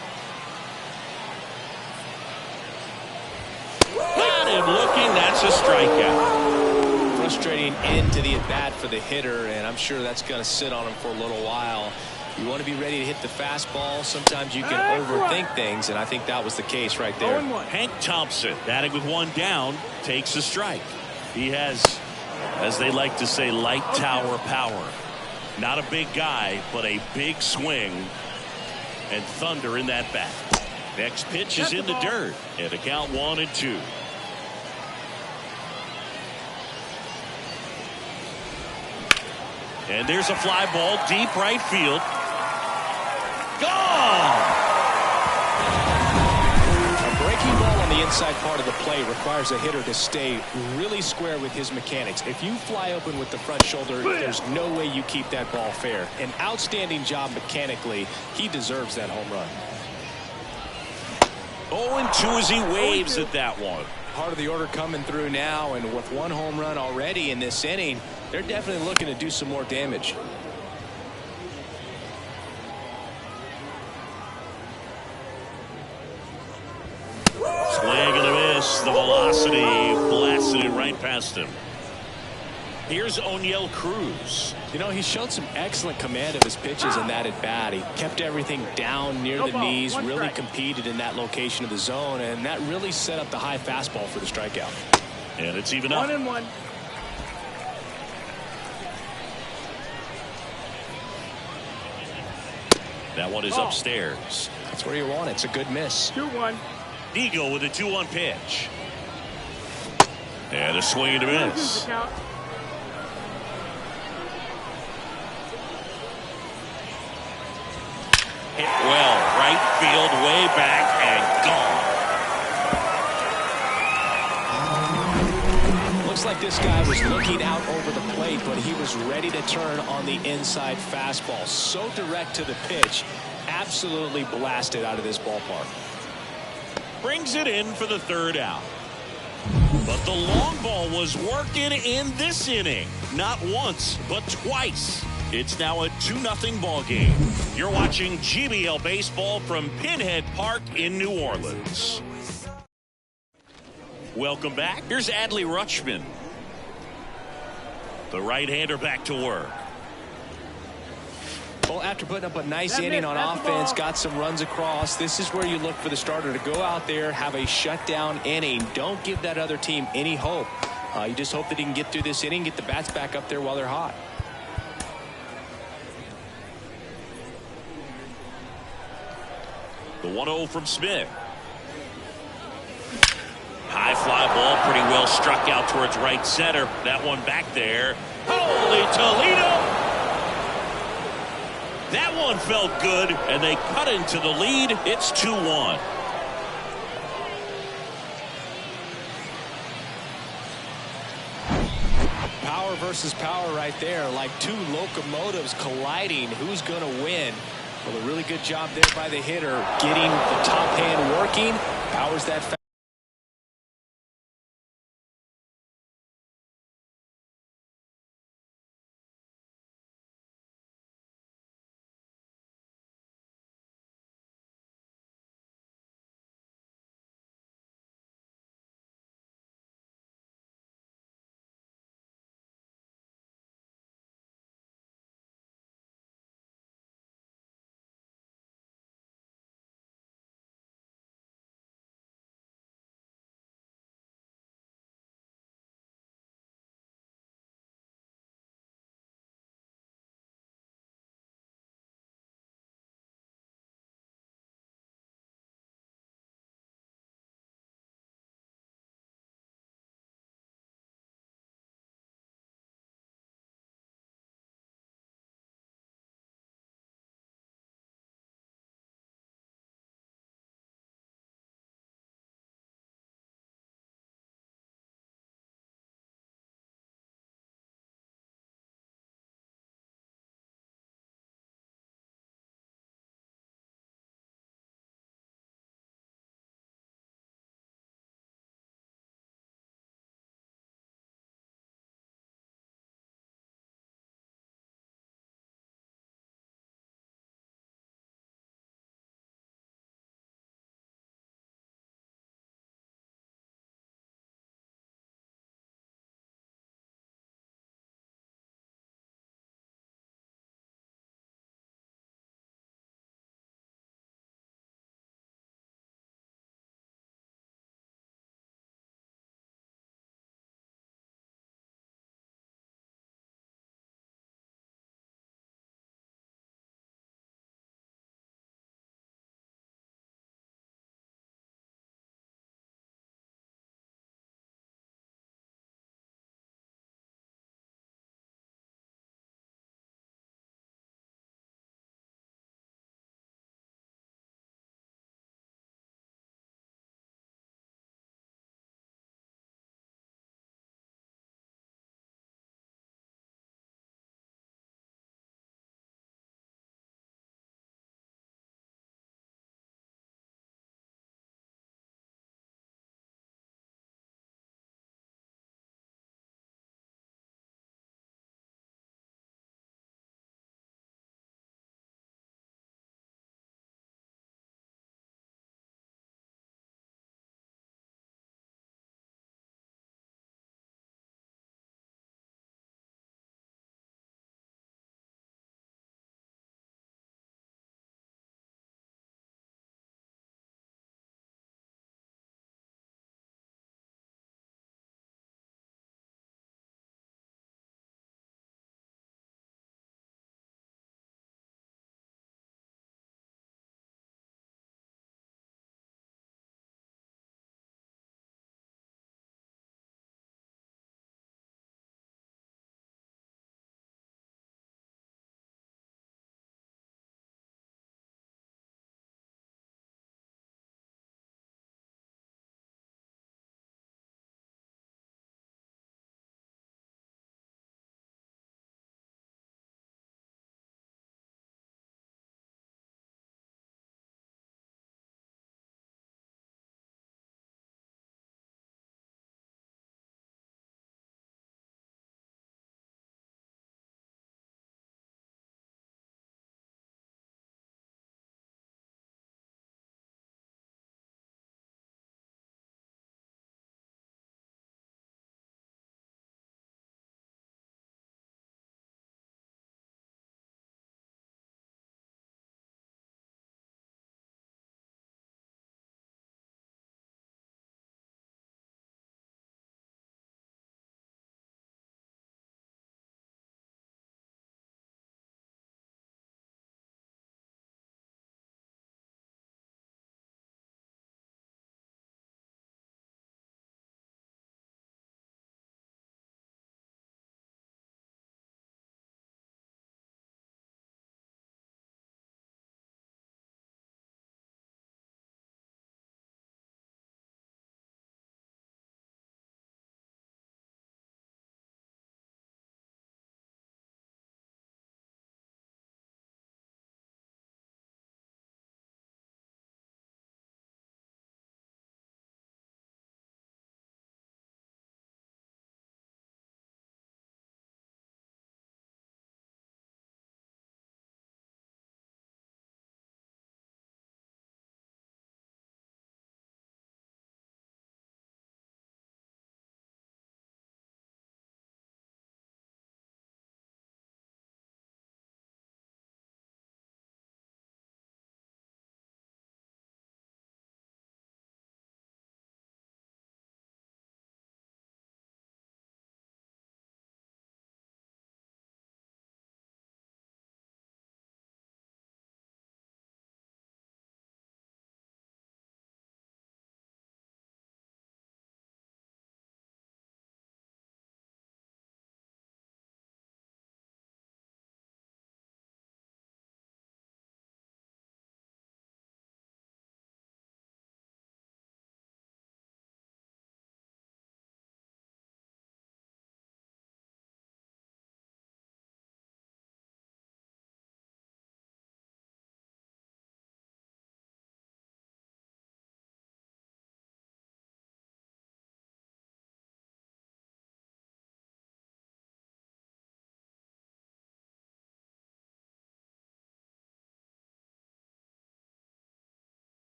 Got him looking. That's a strikeout. Frustrating end to the at-bat for the hitter, and I'm sure that's going to sit on him for a little while. You want to be ready to hit the fastball. Sometimes you can overthink things, and I think that was the case right there. Hank Thompson, batting with 1 down, takes a strike. He has, as they like to say, light tower power. Not a big guy, but a big swing and thunder in that bat. Next pitch is in the dirt, and a count 1-2. And there's a fly ball deep right field. Gone! A breaking ball on the inside part of the plate requires a hitter to stay really square with his mechanics. If you fly open with the front shoulder, there's no way you keep that ball fair. An outstanding job mechanically. He deserves that home run. 0-2 as he waves at that one. Part of the order coming through now, and with 1 home run already in this inning, they're definitely looking to do some more damage. Swing and a miss. The velocity blasted it right past him. Here's Oneil Cruz. You know, he showed some excellent command of his pitches in that at-bat. He kept everything down near the knees, really competed in that location of the zone, and that really set up the high fastball for the strikeout. And it's even up. 1-1. That one is upstairs. That's where you want it. It's a good miss. 2-1. Digo with a 2-1 pitch. And a swing and a miss. Hit well, right field, way back, and gone. Looks like this guy was looking out over the plate, but he was ready to turn on the inside fastball. So direct to the pitch, absolutely blasted out of this ballpark. Brings it in for the 3rd out. But the long ball was working in this inning. Not once, but twice. It's now a 2-0 ball game. You're watching GBL Baseball from Pinhead Park in New Orleans. Welcome back. Here's Adley Rutschman. The right-hander back to work. Well, after putting up a nice inning on offense, got some runs across, this is where you look for the starter to go out there, have a shutdown inning. Don't give that other team any hope. You just hope that he can get through this inning, get the bats back up there while they're hot. The 1-0 from Smith. High fly ball, pretty well struck out towards right center. That one back there. Holy Toledo! That one felt good, and they cut into the lead. It's 2-1. Power versus power right there, like two locomotives colliding. Who's going to win? Well, a really good job there by the hitter, getting the top hand working. Powers that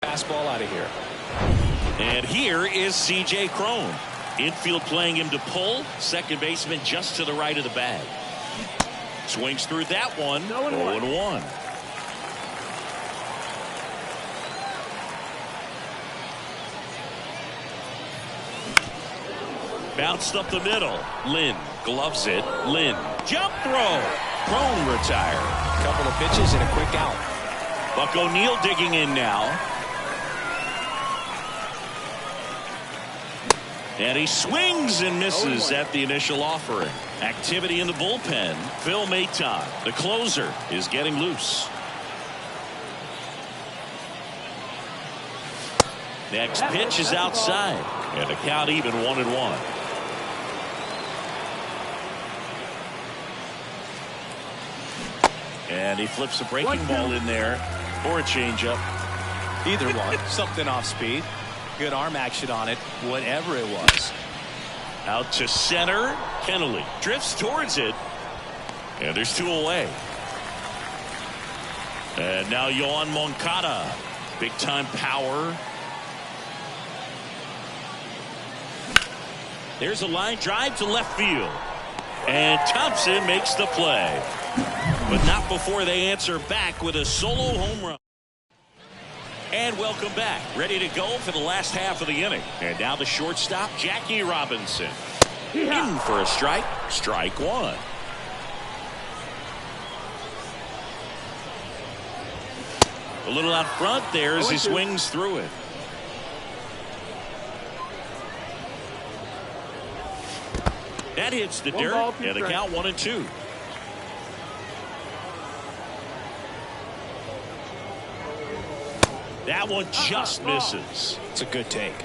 Fastball out of here. And here is C.J. Cron. Infield playing him to pull. Second baseman just to the right of the bag. Swings through that one. 0-1. Bounced up the middle. Lynn gloves it. Lynn. Jump throw. Cron retired. Couple of pitches and a quick out. Buck O'Neil digging in now. And he swings and misses at the initial offering. Activity in the bullpen. Phil Maton, the closer, is getting loose. Next pitch is outside. And the count even 1-1. And he flips a breaking ball in there or a changeup. Either one. Something off speed. Good arm action on it. Whatever it was. Out to center. Kenley drifts towards it. And there's 2 away. And now Yoan Moncada. Big time power. There's a line drive to left field. And Thompson makes the play. But not before they answer back with a solo home run. And welcome back. Ready to go for the last half of the inning. And now the shortstop, Jackie Robinson. In for a strike. Strike one. A little out front there as he swings through it. That hits the dirt. And the count 1-2. That one just misses. It's a good take.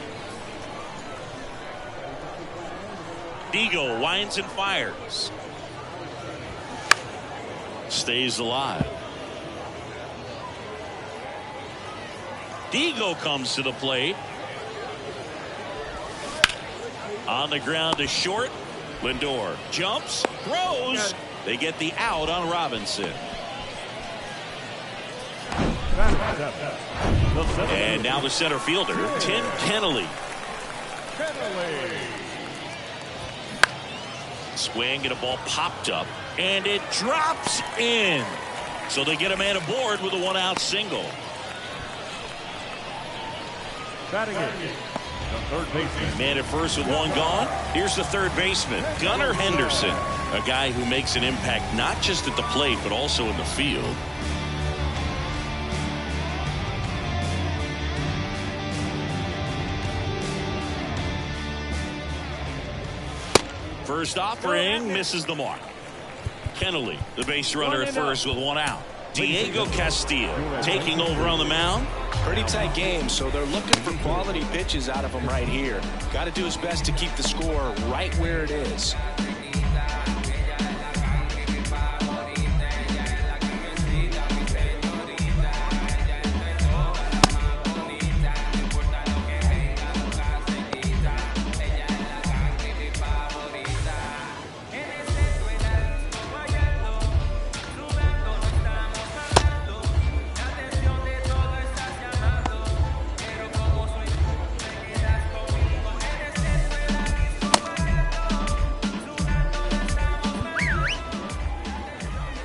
Digo winds and fires. Stays alive. Digo comes to the plate. On the ground to short. Lindor jumps, throws. They get the out on Robinson. And now the center fielder, Tim Kenley. Swing and a ball popped up. And it drops in. So they get a man aboard with a 1-out single. Batting it, the third baseman. Man at first with 1 gone. Here's the third baseman, Gunnar Henderson. A guy who makes an impact not just at the plate, but also in the field. First offering misses the mark. Kenley, the base runner at first with 1 out. Diego Castillo taking over on the mound. Pretty tight game, so they're looking for quality pitches out of him right here. Got to do his best to keep the score right where it is.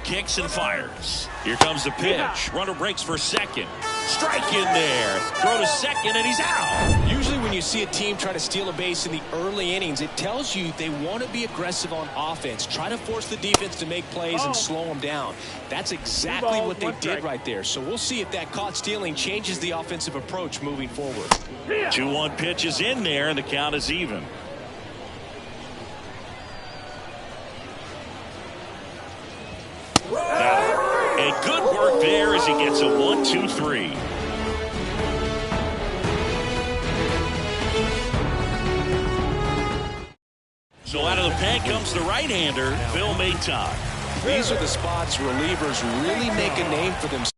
Kicks and fires. Here comes the pitch. Runner breaks for second. Strike in there. Throw to second, and he's out. Usually when you see a team try to steal a base in the early innings, it tells you they want to be aggressive on offense. Try to force the defense to make plays and slow them down. That's exactly what they did right there. So we'll see if that caught stealing changes the offensive approach moving forward. 2-1 pitch is in there, and the count is even. And good work there as he gets a 1-2-3. So out of the pen comes the right-hander, Phil Maton. These are the spots relievers really make a name for themselves.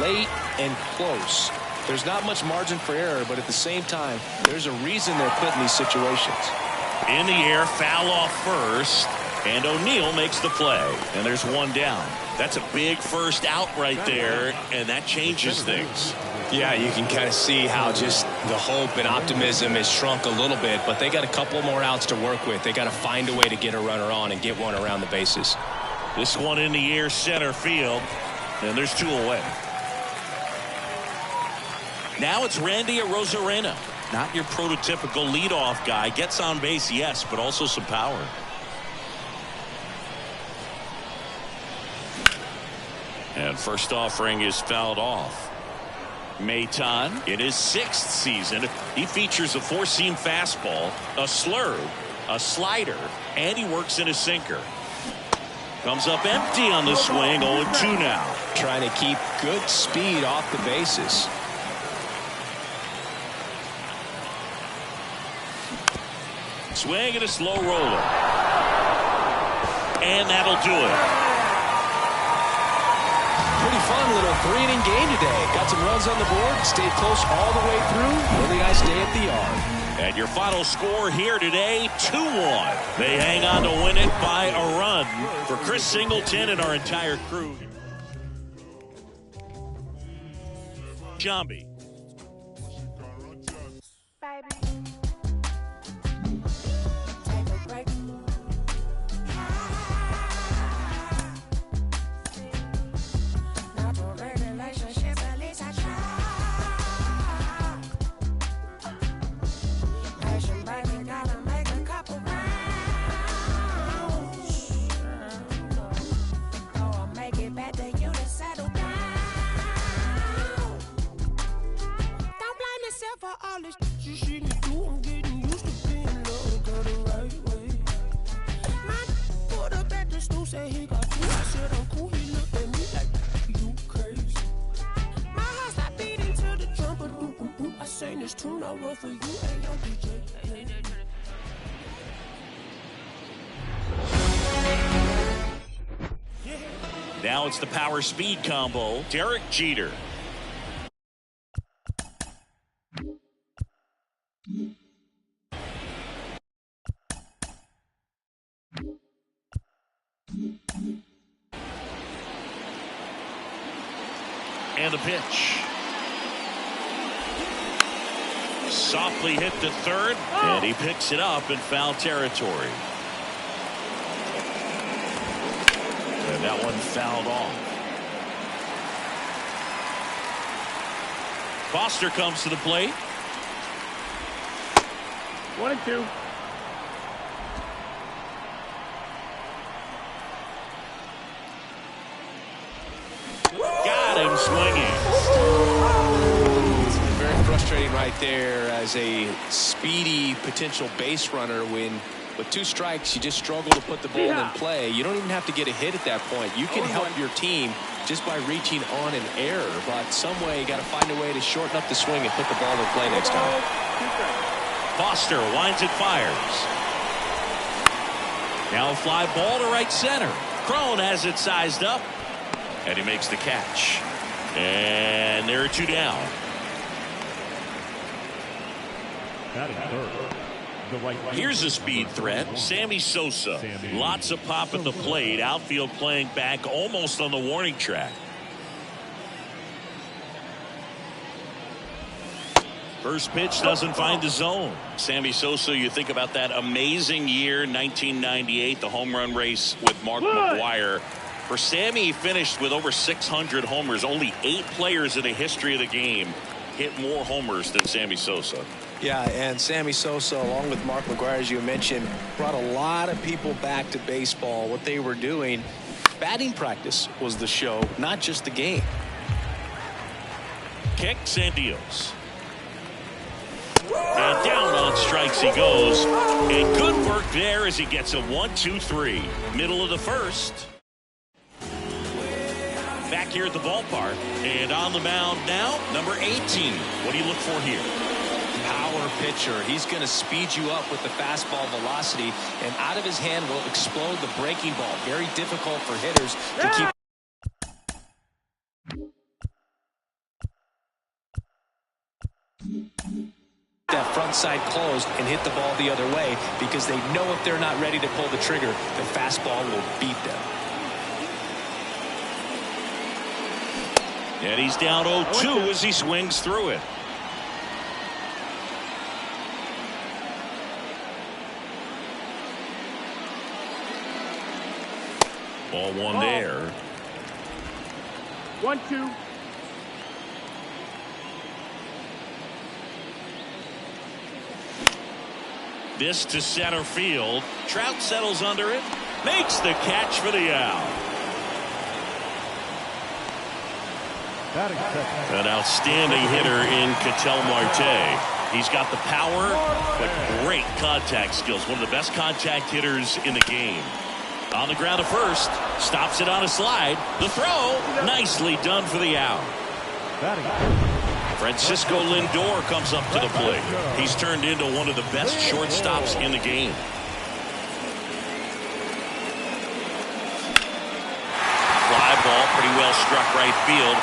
Late and close. There's not much margin for error, but at the same time, there's a reason they're put in these situations. In the air, foul off first. And O'Neal makes the play. And there's one down. That's a big first out right there, and that changes things. Yeah, you can kind of see how just the hope and optimism has shrunk a little bit, but they got a couple more outs to work with. They got to find a way to get a runner on and get one around the bases. This one in the air, center field, and there's two away. Now it's Randy Arozarena. Not your prototypical leadoff guy. Gets on base, yes, but also some power. And first offering is fouled off. Maton in his 6th season. He features a 4-seam fastball, a slurve, a slider, and he works in a sinker. Comes up empty on the swing. 0-2 now. Trying to keep good speed off the bases. Swing and a slow roller. And that'll do it. Pretty fun little 3-inning game today. Got some runs on the board, stayed close all the way through. Really nice day at the yard. And your final score here today, 2-1. They hang on to win it by a run. For Chris Singleton and our entire crew. Jambi. Now it's the power speed combo. Derek Jeter. And the pitch. Softly hit to third, and he picks it up in foul territory. And that one fouled off. Foster comes to the plate. 1-2. Got him swinging. It's very frustrating right there as a speedy potential base runner when with 2 strikes you just struggle to put the ball in play. You don't even have to get a hit at that point. You can help your team just by reaching on an error, but some way you got to find a way to shorten up the swing and put the ball in play next time. Foster winds it, fires. Now a fly ball to right center. Cron has it sized up, and he makes the catch. And there are 2 down. Batting third. Here's a speed threat, Sammy Sosa. Lots of pop at the plate. Outfield playing back almost on the warning track. First pitch doesn't find the zone. Sammy Sosa, you think about that amazing year, 1998, the home run race with Mark McGwire. For Sammy, he finished with over 600 homers. Only 8 players in the history of the game hit more homers than Sammy Sosa. Yeah, and Sammy Sosa, along with Mark McGwire, as you mentioned, brought a lot of people back to baseball. What they were doing, batting practice was the show, not just the game. Kicks and deals. And down on strikes he goes. And good work there as he gets a 1-2-3. Middle of the first. Back here at the ballpark. And on the mound now, number 18. What do you look for here? Power pitcher. He's going to speed you up with the fastball velocity, and out of his hand will explode the breaking ball. Very difficult for hitters to keep. that front side closed and hit the ball the other way, because they know if they're not ready to pull the trigger, the fastball will beat them. And he's down 0-2 as he swings through it. Ball one there. 1-2. This to center field. Trout settles under it. Makes the catch for the out. An outstanding hitter in Ketel Marte. He's got the power, but great contact skills. One of the best contact hitters in the game. On the ground to first. Stops it on a slide. The throw. Nicely done for the out. Francisco Lindor comes up to the plate. He's turned into one of the best shortstops in the game. Fly ball, pretty well struck right field.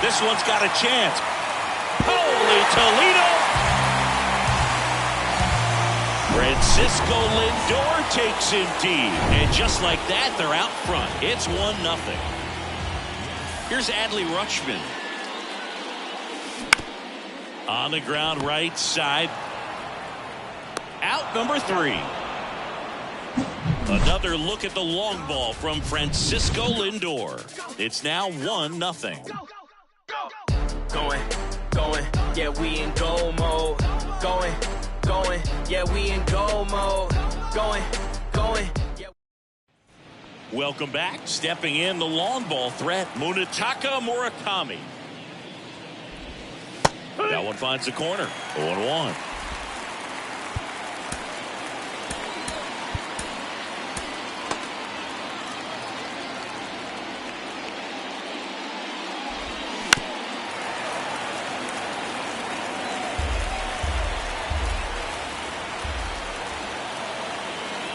This one's got a chance. Holy Toledo! Francisco Lindor takes him deep. And just like that, they're out front. It's 1-0. Here's Adley Rutschman. On the ground right side. Out number 3. Another look at the long ball from Francisco Lindor. It's now 1-0. Going, yeah, we in go mode. Going, yeah, we in go mode. Going, yeah. Welcome back. Stepping in the long ball threat, Munetaka Murakami. That one finds the corner. 0-1.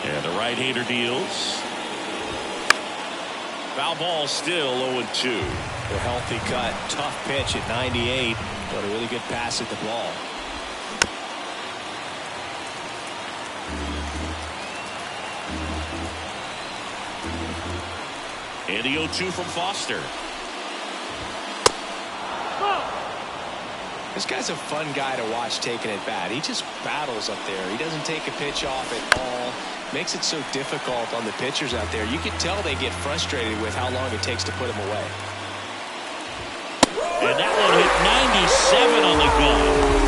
And the right-hander deals. Foul ball still 0-2. A healthy cut. Tough pitch at 98. But a really good pass at the ball. And the 0-2 from Foster. This guy's a fun guy to watch taking at bat. He just battles up there. He doesn't take a pitch off at all. Makes it so difficult on the pitchers out there. You can tell they get frustrated with how long it takes to put him away. And that one hit 97 on the gun.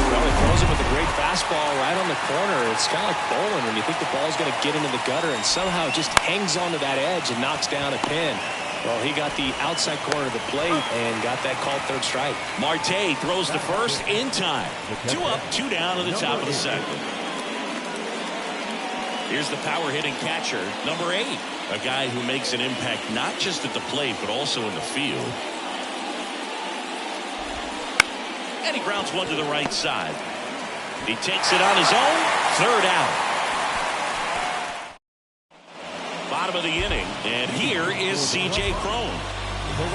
Well, he throws it with a great fastball right on the corner. It's kind of like bowling when you think the ball's going to get into the gutter and somehow just hangs onto that edge and knocks down a pin. Well, he got the outside corner of the plate and got that called third strike. Marte throws the first in time. 2 up, 2 down in the top of the second. Here's the power hitting catcher, number 8. A guy who makes an impact not just at the plate but also in the field. And he grounds one to the right side. He takes it on his own. Third out. Bottom of the inning. And here is C.J. Cron.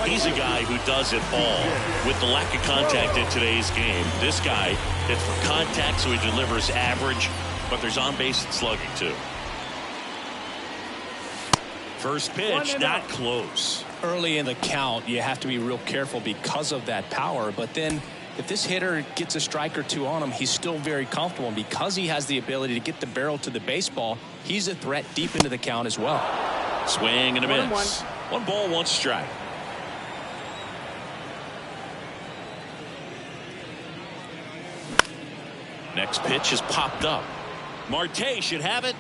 He's a guy who does it all. With the lack of contact in today's game, this guy hits for contact, so he delivers average, but there's on-base and slugging too. First pitch, not close. Early in the count, you have to be real careful because of that power, but then if this hitter gets a strike or two on him, he's still very comfortable. And because he has the ability to get the barrel to the baseball, he's a threat deep into the count as well. Swing and a miss. 1 ball, 1 strike. Next pitch is popped up. Marte should have it.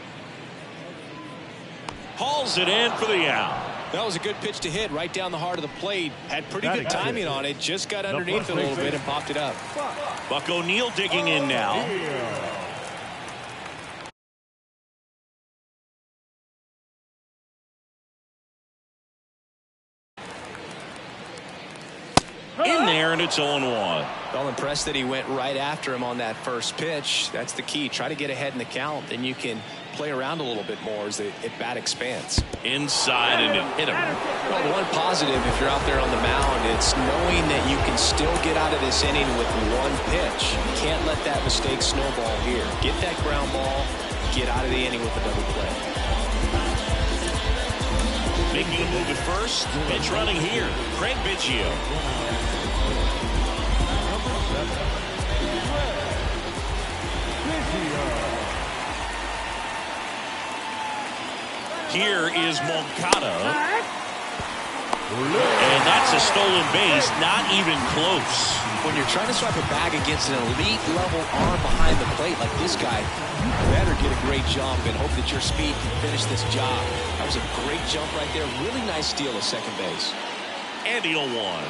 Hauls it in for the out. That was a good pitch to hit right down the heart of the plate. Had pretty good timing on it. Just got underneath it a little bit and popped it up. Buck O'Neil digging in now. in there, and it's 0-1. Well, impressed that he went right after him on that first pitch. That's the key. Try to get ahead in the count. Then you can play around a little bit more as the at-bat expands. Inside, and it hit him. Well, the one positive, if you're out there on the mound, it's knowing that you can still get out of this inning with one pitch. You can't let that mistake snowball here. Get that ground ball, get out of the inning with a double play. Making a move at first. Pitch running here. Craig Biggio. Here is Moncada. And that's a stolen base. Not even close. When you're trying to swipe a bag against an elite level arm behind the plate like this guy, you better get a great jump and hope that your speed can finish this job. That was a great jump right there. Really nice steal at second base. And the 0-1.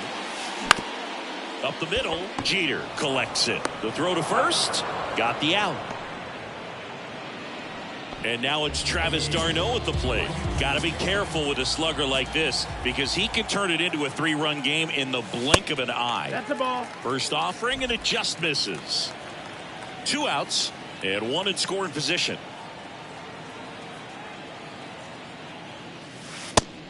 Up the middle, Jeter collects it. The throw to first, got the out. And now it's Travis d'Arnaud at the plate. Got to be careful with a slugger like this because he can turn it into a 3-run game in the blink of an eye. That's the ball. First offering, and it just misses. 2 outs and 1 in scoring position.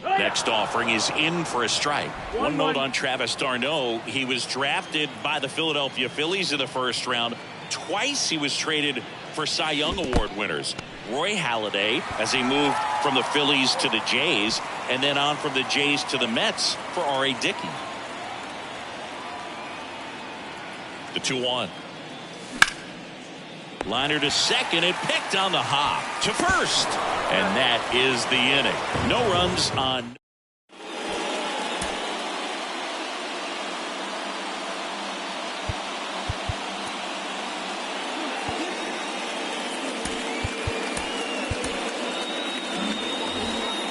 Next offering is in for a strike. One note on Travis d'Arnaud. He was drafted by the Philadelphia Phillies in the first round. Twice he was traded for Cy Young Award winners. Roy Halladay as he moved from the Phillies to the Jays, and then on from the Jays to the Mets for R.A. Dickey. The 2-1. Liner to second and picked on the hop to first. And that is the inning. No runs on.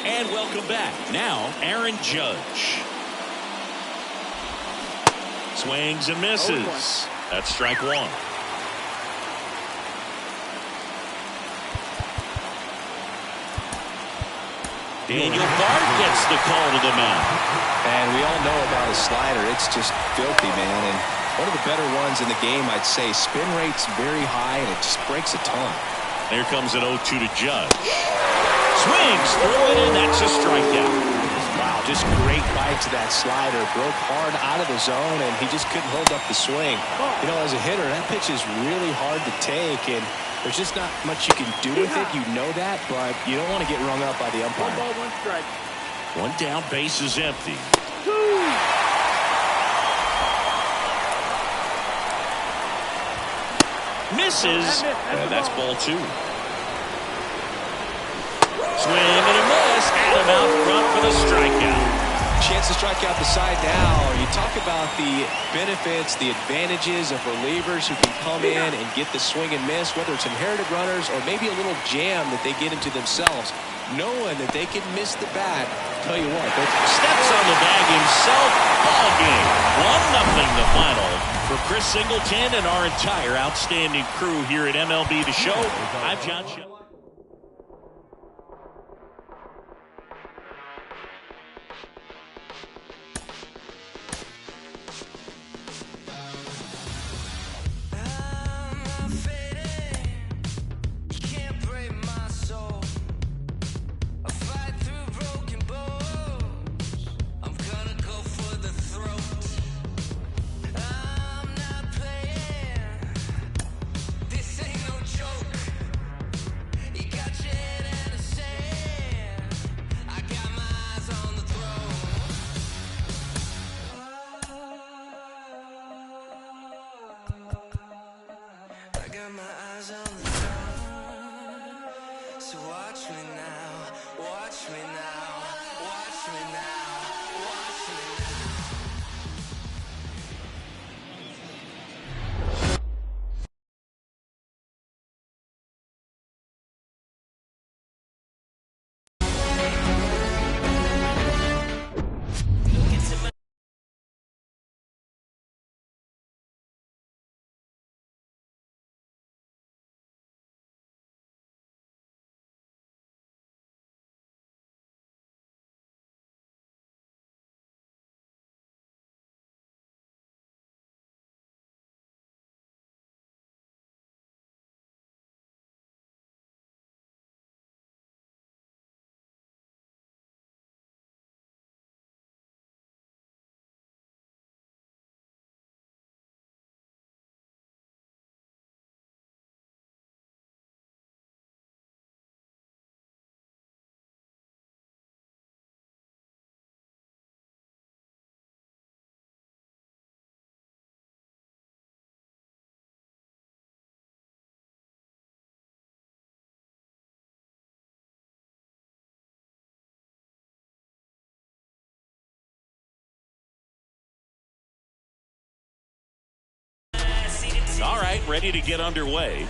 And welcome back. Now, Aaron Judge. Swings and misses. That's strike 1. Daniel Bard gets the call to the mound. And we all know about his slider. It's just filthy, man. And one of the better ones in the game, I'd say. Spin rate's very high, and it just breaks a ton. There comes an 0-2 to Judge. Swings through it, and that's a strikeout. Wow, just great bite to that slider. Broke hard out of the zone, and he just couldn't hold up the swing. You know, as a hitter, that pitch is really hard to take, and there's just not much you can do with it. You know that, but you don't want to get rung up by the umpire. 1 ball, 1 strike. 1 down, base is empty. Misses, and that's ball 2. Swing and a miss. Adam out front for the strikeout. Chance to strike out the side now. You talk about the benefits, the advantages of relievers who can come in and get the swing and miss, whether it's inherited runners or maybe a little jam that they get into themselves, knowing that they can miss the bat. Tell you what, steps on the bag himself. Ball game. 1-0 the final for Chris Singleton and our entire outstanding crew here at MLB The Show. I'm John Shell. ready to get underway.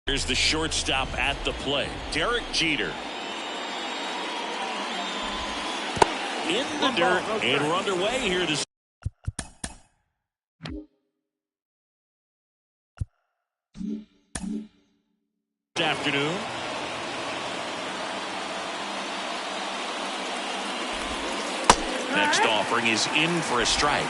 Here's the shortstop at the plate, Derek Jeter. In the dirt, and we're underway here this afternoon. Next offering is in for a strike.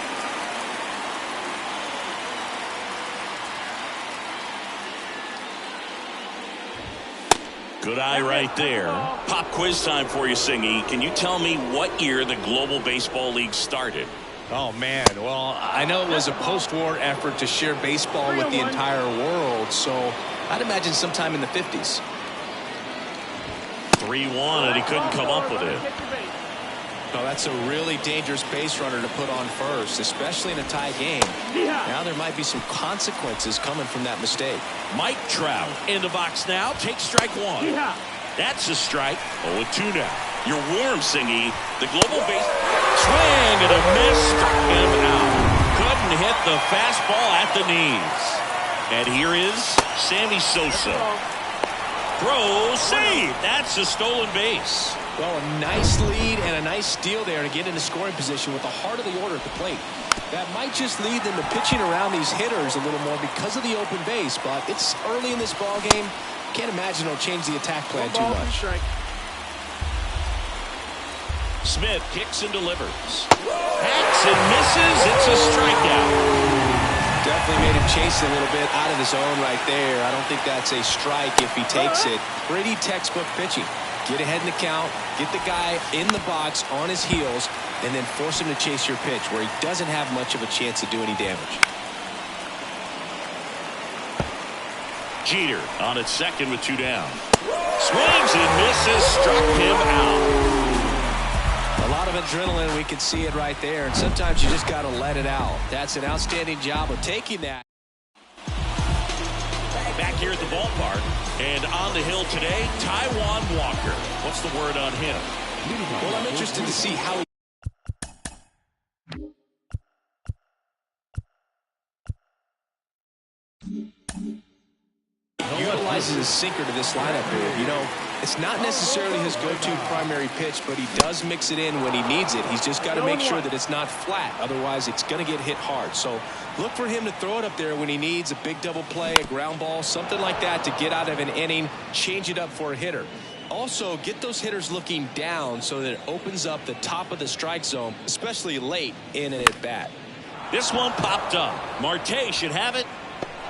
Good eye right there. Pop quiz time for you, Singy. Can you tell me what year the Global Baseball League started? Oh, man. Well, I know it was a post-war effort to share baseball with the entire world, so I'd imagine sometime in the 50s. 3-1, and he couldn't come up with it. No, that's a really dangerous base runner to put on first, especially in a tie game. Now there might be some consequences coming from that mistake. Mike Trout in the box now. Takes strike one. That's a strike. 0-2 now. You're warm, Singy. The global base swing and a miss. Struck him out. Couldn't hit the fastball at the knees. And here is Sammy Sosa. Throw, save. That's a stolen base. Well, a nice lead and a nice steal there to get into scoring position with the heart of the order at the plate. That might just lead them to pitching around these hitters a little more because of the open base, but it's early in this ball game. Can't imagine it'll change the attack plan too much. Smith kicks and delivers. Hacks and misses. It's a strikeout. Definitely made him chase a little bit out of the zone right there. I don't think that's a strike if he takes it. Pretty textbook pitching. Get ahead in the count, get the guy in the box on his heels, and then force him to chase your pitch where he doesn't have much of a chance to do any damage. Jeter on its second with 2 down. Swings and misses. Struck him out. A lot of adrenaline, we can see it right there, and sometimes you just got to let it out. That's an outstanding job of taking that. Back here at the ballpark, and on the hill today, Taijuan Walker. What's the word on him? Well, I'm interested to see how he utilizes his sinker to this lineup here. You know, it's not necessarily his go-to primary pitch, but he does mix it in when he needs it. He's just got to make sure that it's not flat. Otherwise, it's going to get hit hard. So look for him to throw it up there when he needs a big double play, a ground ball, something like that to get out of an inning, change it up for a hitter. Also, get those hitters looking down so that it opens up the top of the strike zone, especially late in an at-bat. This one popped up. Marte should have it.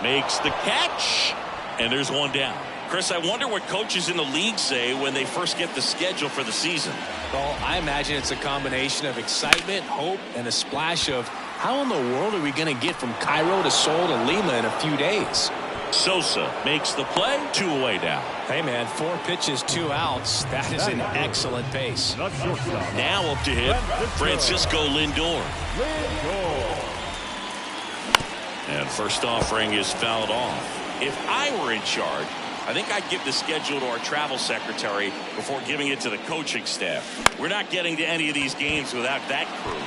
Makes the catch. And there's one down. Chris, I wonder what coaches in the league say when they first get the schedule for the season. Well, I imagine it's a combination of excitement, hope, and a splash of how in the world are we going to get from Cairo to Seoul to Lima in a few days? Sosa makes the play. 2 away now. Hey, man, 4 pitches, 2 outs. That is an excellent pace. Now up to hit Francisco Lindor. And first offering is fouled off. If I were in charge, I think I'd give the schedule to our travel secretary before giving it to the coaching staff. We're not getting to any of these games without that crew.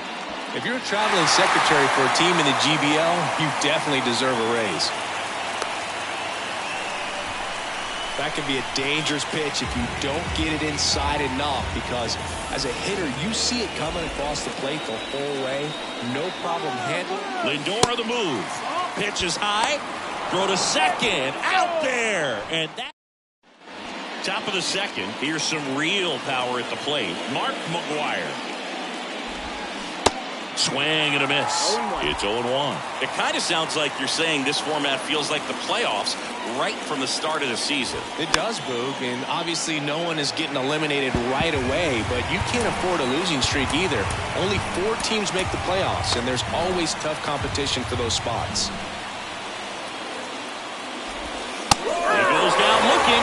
If you're a traveling secretary for a team in the GBL, you definitely deserve a raise. That can be a dangerous pitch if you don't get it inside enough, because as a hitter, you see it coming across the plate the whole way. No problem handling. Lindor on the move. Pitch is high. Throw to second. Out there. And that. Top of the second. Here's some real power at the plate. Mark McGwire. Swing and a miss. It's 0-1. It kind of sounds like you're saying this format feels like the playoffs right from the start of the season. It does, Boog, and obviously no one is getting eliminated right away, but you can't afford a losing streak either. Only 4 teams make the playoffs, and there's always tough competition for those spots. He goes down looking.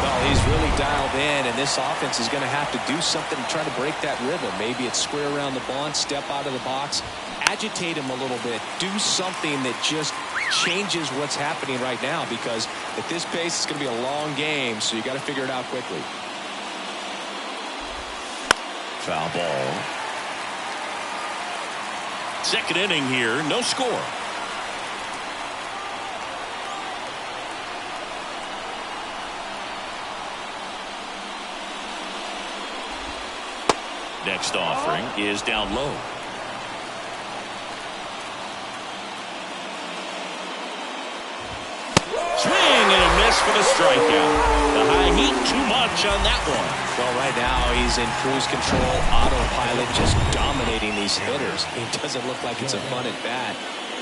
Well, he's really dialed in, and this offense is going to have to do something to try to break that rhythm. Maybe it's square around the bunt, step out of the box, agitate him a little bit, do something that just changes what's happening right now, because at this pace it's going to be a long game, so you got to figure it out quickly. Foul ball. Second inning here, no score. Next offering is down low. Swing and a miss for the strikeout. The high heat too much on that one. Well, right now he's in cruise control, autopilot, just dominating these hitters. It doesn't look like it's a fun at bat.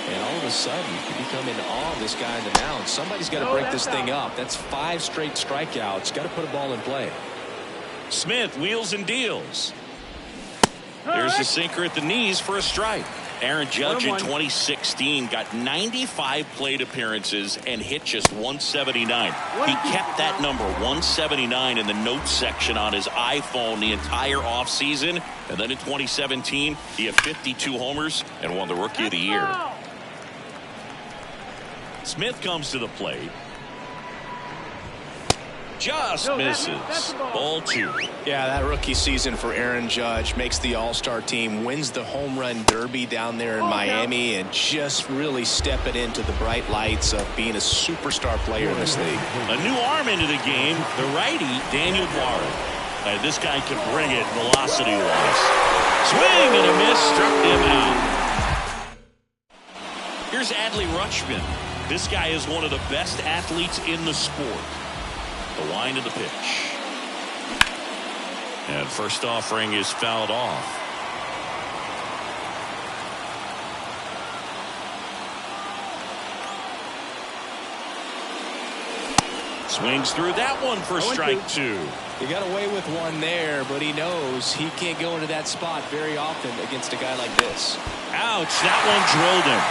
And all of a sudden, you become in awe of this guy on the mound. Somebody's got to break this thing up. That's 5 straight strikeouts. Got to put a ball in play. Smith wheels and deals. There's a sinker at the knees for a strike. Aaron Judge in 2016 got 95 plate appearances and hit just 179. He kept that number 179 in the notes section on his iPhone the entire offseason. And then in 2017, he had 52 homers and won the Rookie of the Year. Smith comes to the plate. Just misses. Ball 2. Yeah, that rookie season for Aaron Judge makes the All-Star team, wins the home run derby down there in Miami, and just really step it into the bright lights of being a superstar player in this league. A new arm into the game, the righty, Daniel Guard. This guy can bring it velocity-wise. Swing and a miss, struck him out. Here's Adley Rutschman. This guy is one of the best athletes in the sport. The wind of the pitch. And first offering is fouled off. Swings through that one for strike 2. He got away with one there, but he knows he can't go into that spot very often against a guy like this. Ouch, that one drilled him.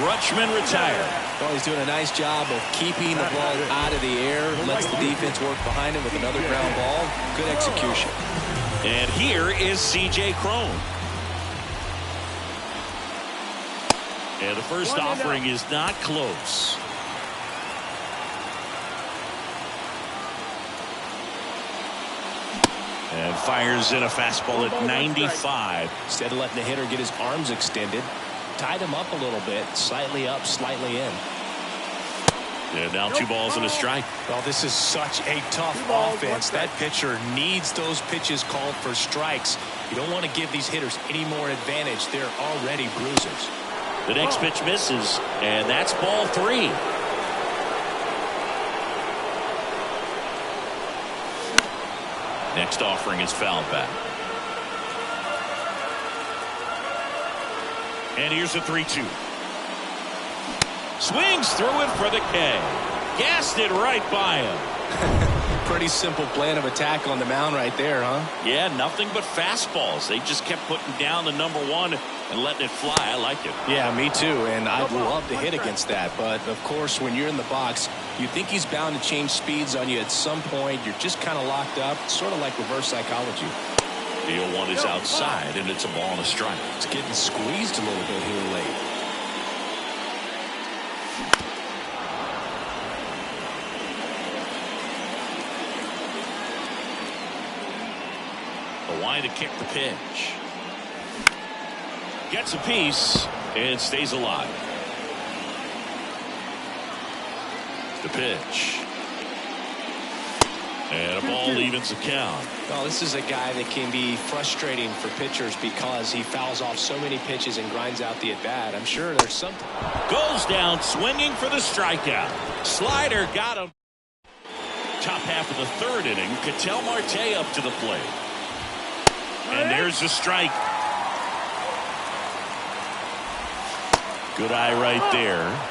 Rutschman retired. Well, he's doing a nice job of keeping the ball out of the air. Lets the defense work behind him with another ground ball. Good execution. And here is C.J. Cron. And the first offering is not close. And fires in a fastball at 95. Instead of letting the hitter get his arms extended, tied him up a little bit, slightly up, slightly in. And now 2 balls and a strike. Well, this is such a tough offense. That pitcher needs those pitches called for strikes. You don't want to give these hitters any more advantage. They're already bruisers. The next pitch misses, and that's ball 3. Next offering is fouled back. And here's a 3-2. Swings through it for the K. Gassed it right by him. Pretty simple plan of attack on the mound right there, huh? Yeah, nothing but fastballs. They just kept putting down the number 1 and letting it fly. I like it. Yeah, me too. And I'd love to hit against that. But, of course, when you're in the box, you think he's bound to change speeds on you at some point. You're just kind of locked up, sort of like reverse psychology. The 0-1 is outside, and it's a ball and a strike. It's getting squeezed a little bit here late. A wide to kick the pitch. Gets a piece and stays alive. The pitch. And a ball evens the count. Well, this is a guy that can be frustrating for pitchers because he fouls off so many pitches and grinds out the at-bat. I'm sure there's something. Goes down swinging for the strikeout. Slider got him. Top half of the 3rd inning. Ketel Marte up to the plate. And there's the strike. Good eye right there.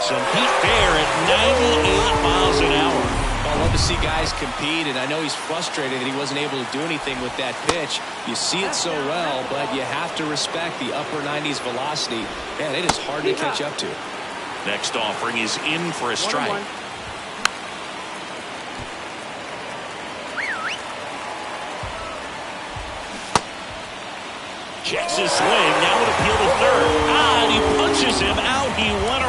Some heat there at 98 miles an hour. I love to see guys compete, and I know he's frustrated that he wasn't able to do anything with that pitch. You see it so well, but you have to respect the upper 90s velocity. Man, it is hard to catch up to. Next offering is in for a strike. Checks his swing. Now would appeal to 3rd. And he punches him out. He went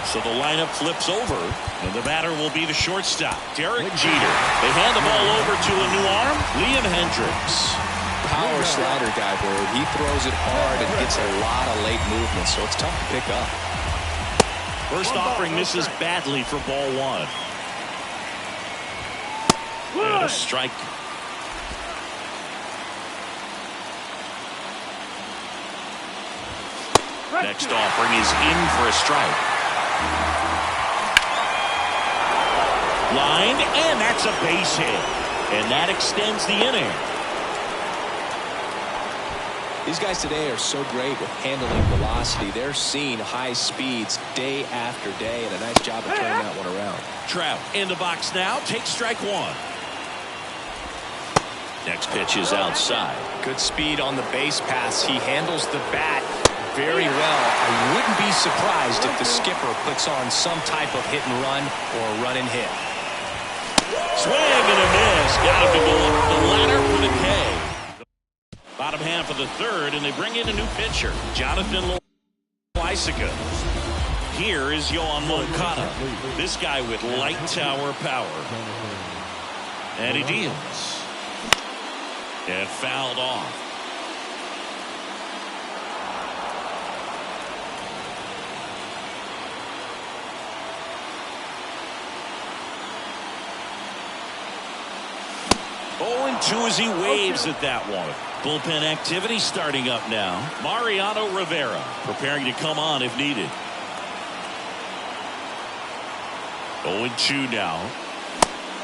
So the lineup flips over, and the batter will be the shortstop, Derek Jeter. They hand the ball over to a new arm, Liam Hendriks. Power slider guy, Bird. He throws it hard and gets a lot of late movement, so it's tough to pick up. First offering misses badly for ball one. And a strike. Next offering is in for a strike. Lined, and that's a base hit. And that extends the inning. These guys today are so great with handling velocity. They're seeing high speeds day after day, and a nice job of turning that one around. Trout in the box now. Takes strike one. Next pitch is outside. Good speed on the base pass. He handles the bat very well. I wouldn't be surprised if the skipper puts on some type of hit and run or a run and hit. Swing and a miss. Got him to go up the ladder for the K. Bottom half of the third, and they bring in a new pitcher, Jonathan Loaisiga. Here is Yoan Moncada. This guy with light tower power. And he deals. And fouled off. Oh, 0-2 as he waves at that one. Bullpen activity starting up now. Mariano Rivera preparing to come on if needed. 0-2 now.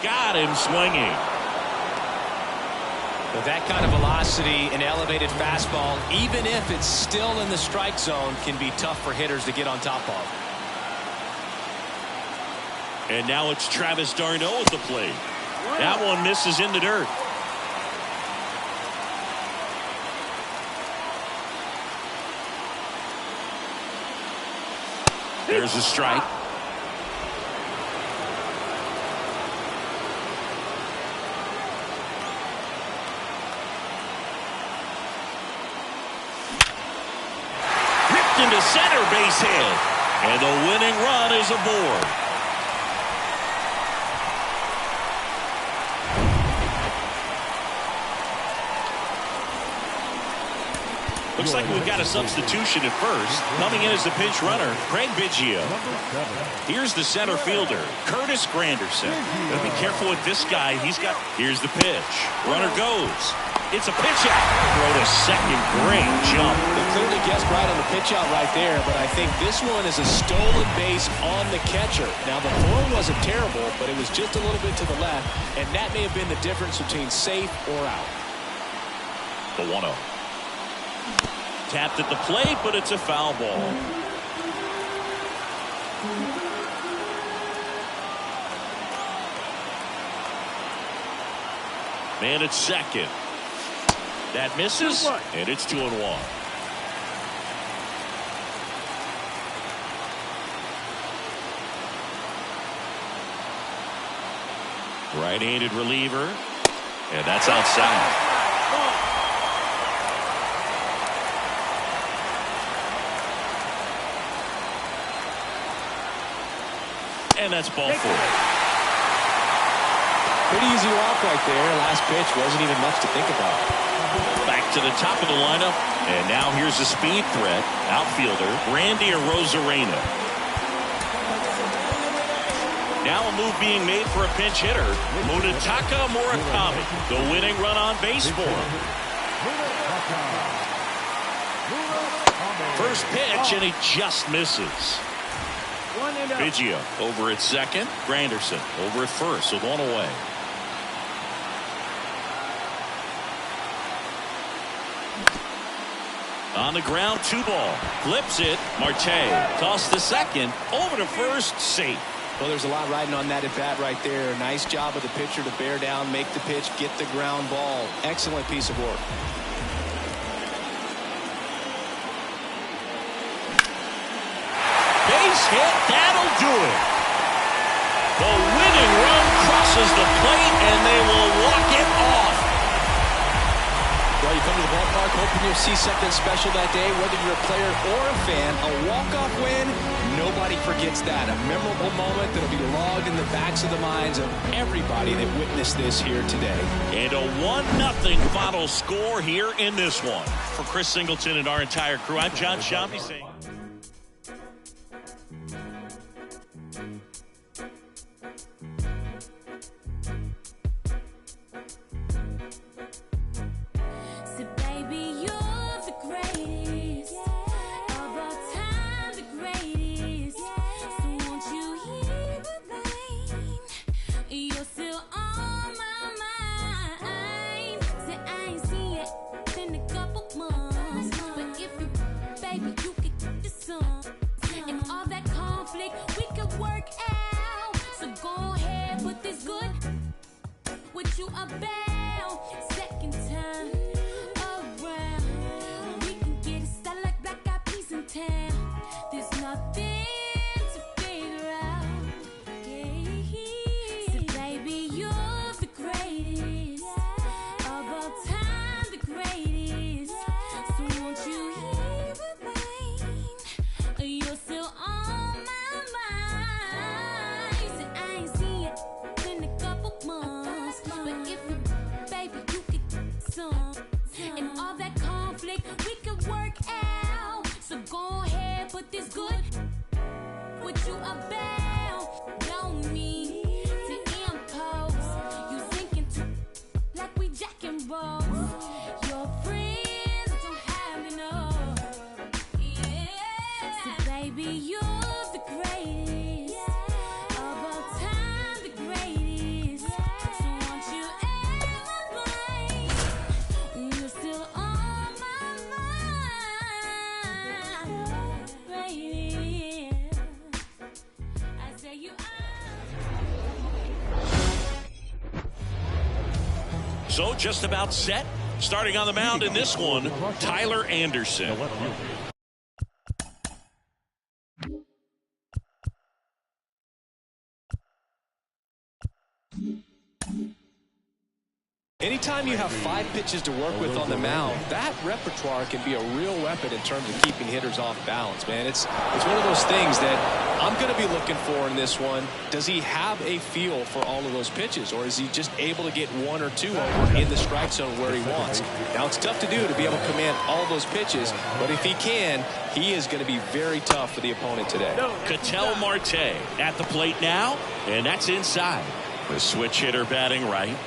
Got him swinging. With that kind of velocity and elevated fastball, even if it's still in the strike zone, can be tough for hitters to get on top of. And now it's Travis d'Arnaud at the plate. That one misses in the dirt. There's a strike. Ripped into center, base hit. And the winning run is aboard. Looks like we've got a substitution at first. Coming in as the pinch runner, Craig Biggio. Here's the center fielder, Curtis Granderson. Gotta be careful with this guy. Here's the pitch. Runner goes. It's a pitch out. Throw to second. Great jump. They clearly guessed right on the pitch out right there, but I think this one is a stolen base on the catcher. Now, the throw wasn't terrible, but it was just a little bit to the left, and that may have been the difference between safe or out. The 1-0. Tapped at the plate, but it's a foul ball. Man at second. That misses, and it's 2-1. Right-handed reliever, and that's outside. And that's ball four. Pretty easy walk right there. Last pitch wasn't even much to think about. Back to the top of the lineup. And now here's the speed threat. Outfielder, Randy Arozarena. Now a move being made for a pinch hitter, Munetaka Murakami. The winning run on base for him. First pitch, and he just misses. Biggio over at second. Granderson over at first with one away. On the ground, 2-ball. Flips it. Marte tossed to second. Over to first. Safe. Well, there's a lot riding on that at bat right there. Nice job of the pitcher to bear down, make the pitch, get the ground ball. Excellent piece of work. Base hit, that'll do it. The winning run crosses the plate, and they will walk it off. Well, you come to the ballpark hoping you'll see something special that day, whether you're a player or a fan. A walk-off win, nobody forgets that. A memorable moment that'll be logged in the backs of the minds of everybody that witnessed this here today. And a 1-0 final score here in this one. For Chris Singleton and our entire crew, I'm John Shambi saying... So just about set. Starting on the mound in this one, Tyler Anderson. Anytime you have 5 pitches to work with on the mound, that repertoire can be a real weapon in terms of keeping hitters off balance, man. It's one of those things that I'm going to be looking for in this one. Does he have a feel for all of those pitches, or is he just able to get 1 or 2 over in the strike zone where he wants? Now, it's tough to do to be able to command all those pitches, but if he can, he is going to be very tough for the opponent today. Ketel Marte at the plate now, and that's inside. The switch hitter batting right.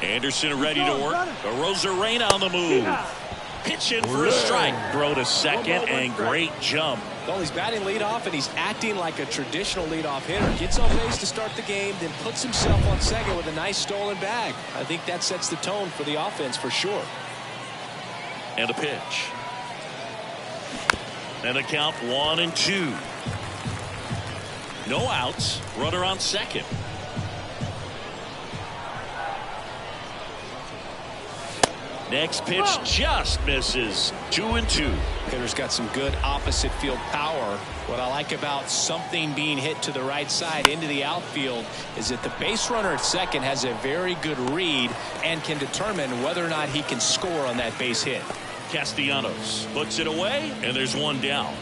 Anderson ready to work. Arozarena on the move. Pitching for a strike. Throw to second and great jump. Well, he's batting leadoff and he's acting like a traditional leadoff hitter. Gets on base to start the game, then puts himself on second with a nice stolen bag. I think that sets the tone for the offense for sure. And a pitch. And a count 1-2. No outs. Runner on second. Next pitch just misses. 2-2. Hitter's got some good opposite field power. What I like about something being hit to the right side into the outfield is that the base runner at second has a very good read and can determine whether or not he can score on that base hit. Castellanos puts it away, and there's one down.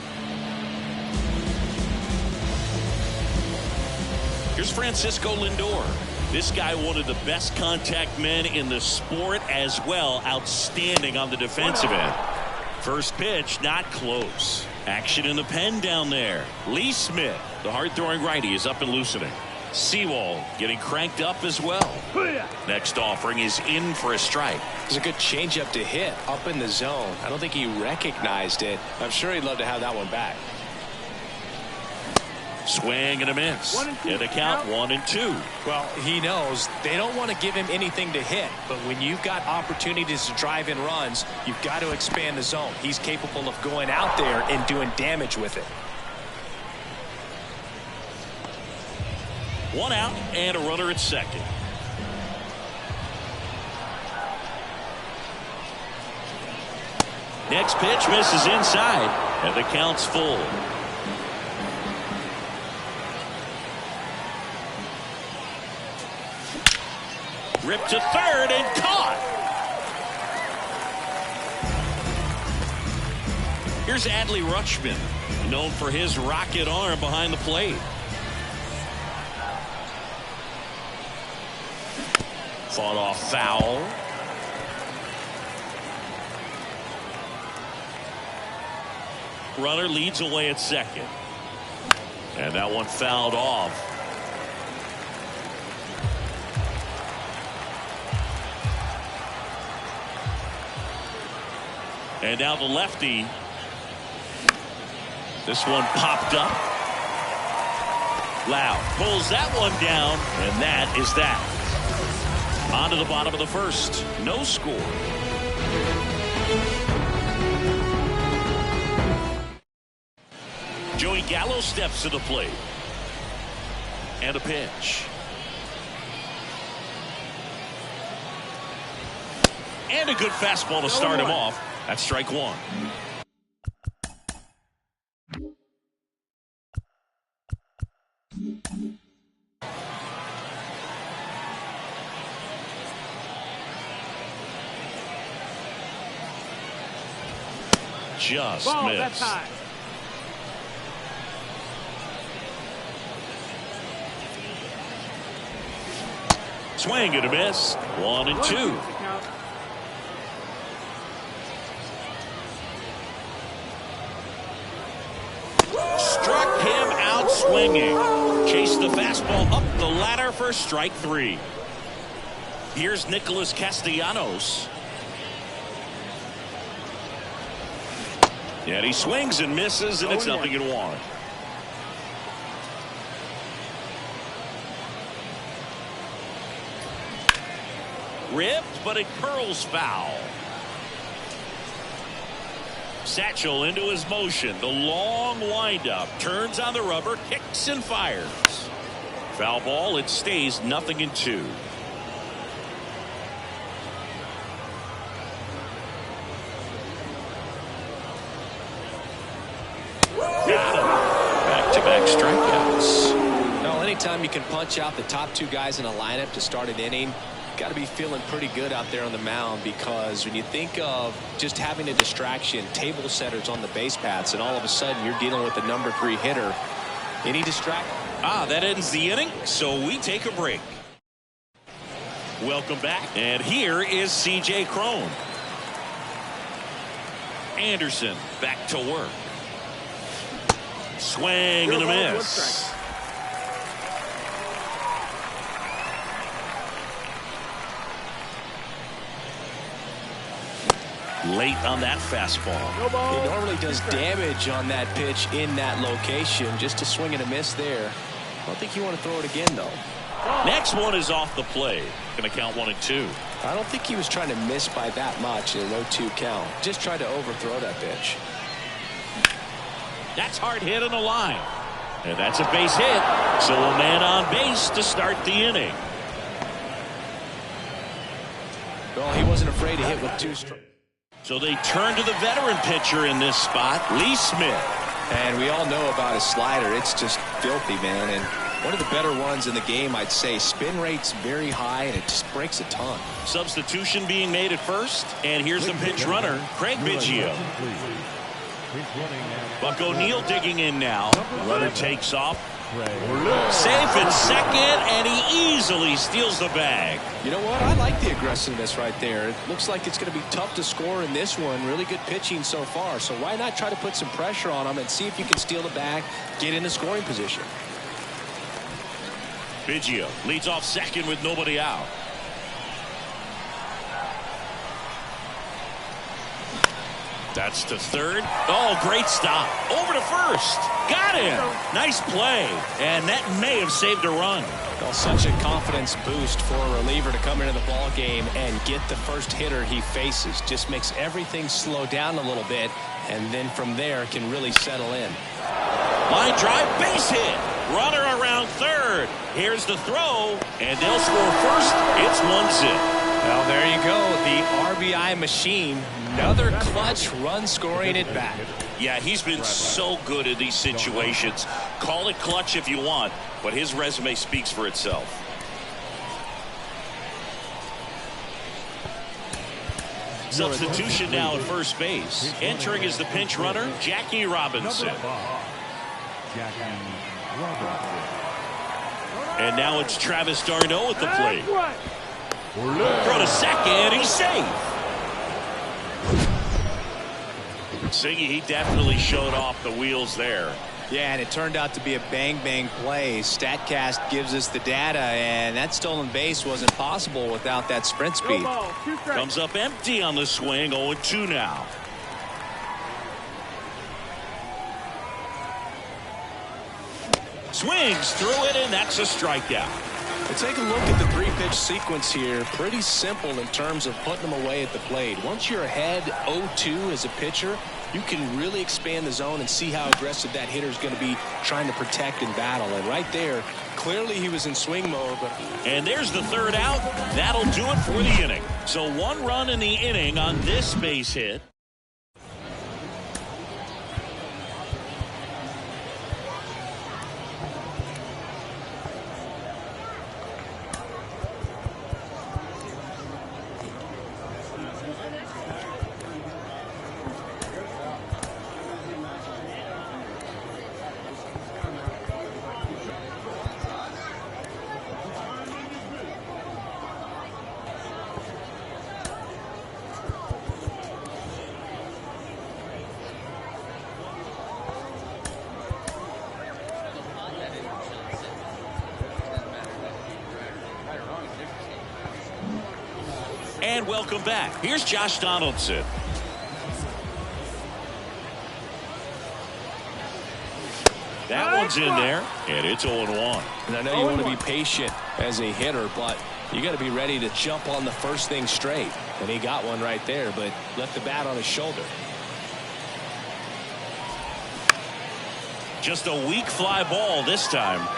Here's Francisco Lindor. This guy, one of the best contact men in the sport as well. Outstanding on the defensive end. First pitch, not close. Action in the pen down there. Lee Smith, the hard-throwing righty, is up and loosening. Sewald getting cranked up as well. Next offering is in for a strike. It's a good changeup to hit up in the zone. I don't think he recognized it. I'm sure he'd love to have that one back. Swing and a miss. And a count 1-2. Well, he knows they don't want to give him anything to hit, but when you've got opportunities to drive in runs, you've got to expand the zone. He's capable of going out there and doing damage with it. One out and a runner at second. Next pitch misses inside, and the count's full. Ripped to third and caught. Here's Adley Rutschman, known for his rocket arm behind the plate. Fought off foul. Runner leads away at second. And that one fouled off. And now the lefty. This one popped up. Loud pulls that one down, and that is that. On to the bottom of the first. No score. Joey Gallo steps to the plate. And a pitch. And a good fastball to start him off. That's strike one. Just Ball, missed. that's high. Swing and a miss. 1-2. Struck him out swinging. Chased the fastball up the ladder for strike three. Here's Nicholas Castellanos. And he swings and misses, and it's 0-1. Ripped, but it curls foul. Satchel into his motion. The long windup. Turns on the rubber, kicks and fires. Foul ball. It stays 0-2. Got him. Back-to-back strikeouts. Well, anytime you can punch out the top two guys in a lineup to start an inning, got to be feeling pretty good out there on the mound, because when you think of just having a distraction, table setters on the base paths, and all of a sudden you're dealing with the number 3 hitter, any distraction. That ends the inning, so we take a break. Welcome back, and here is C.J. Cron. Anderson back to work. Swing and a miss. Late on that fastball. It normally does damage on that pitch in that location. Just a swing and a miss there. I don't think you want to throw it again, though. Next one is off the plate. Going to count 1-2. I don't think he was trying to miss by that much in a 0-2 count. Just tried to overthrow that pitch. That's hard hit on the line. And that's a base hit. So a man on base to start the inning. Well, he wasn't afraid to hit with 2 strikes. So they turn to the veteran pitcher in this spot, Lee Smith. And we all know about his slider. It's just filthy, man. And one of the better ones in the game, I'd say. Spin rate's very high, and it just breaks a ton. Substitution being made at first. And here's the pinch runner, Craig Biggio. Buck O'Neil digging in now. Runner takes off. Safe at second, and he easily steals the bag. You know what? I like the aggressiveness right there. It looks like it's going to be tough to score in this one. Really good pitching so far. So why not try to put some pressure on him and see if you can steal the bag, get in a scoring position. Biggio leads off second with nobody out. That's to third. Oh, great stop. Over to first. Got him. Nice play. And that may have saved a run. Well, such a confidence boost for a reliever to come into the ball game and get the first hitter he faces. Just makes everything slow down a little bit, and then from there can really settle in. Line drive, base hit. Runner around third. Here's the throw, and they'll score first. It's 1-0. Well, there you go. The RBI machine. Another clutch run scoring at bat. Yeah, he's been so good in these situations. Call it clutch if you want, but his resume speaks for itself. Substitution now at first base. Entering is the pinch runner, Jackie Robinson. And now it's Travis d'Arnaud at the plate. Throw to second, he's safe. Siggy, he definitely showed off the wheels there. Yeah, and it turned out to be a bang-bang play. StatCast gives us the data, and that stolen base wasn't possible without that sprint speed. Comes up empty on the swing, 0-2 now. Swings through it, and that's a strikeout. But take a look at the three-pitch sequence here. Pretty simple in terms of putting them away at the plate. Once you're ahead 0-2 as a pitcher, you can really expand the zone and see how aggressive that hitter is going to be trying to protect and battle. And right there, clearly he was in swing mode. And there's the third out. That'll do it for the inning. So 1 run in the inning on this base hit. And welcome back. Here's Josh Donaldson. That one's in there, and it's 0-1. And I know you want to be patient as a hitter, but you got to be ready to jump on the first thing straight. And he got one right there, but left the bat on his shoulder. Just a weak fly ball this time.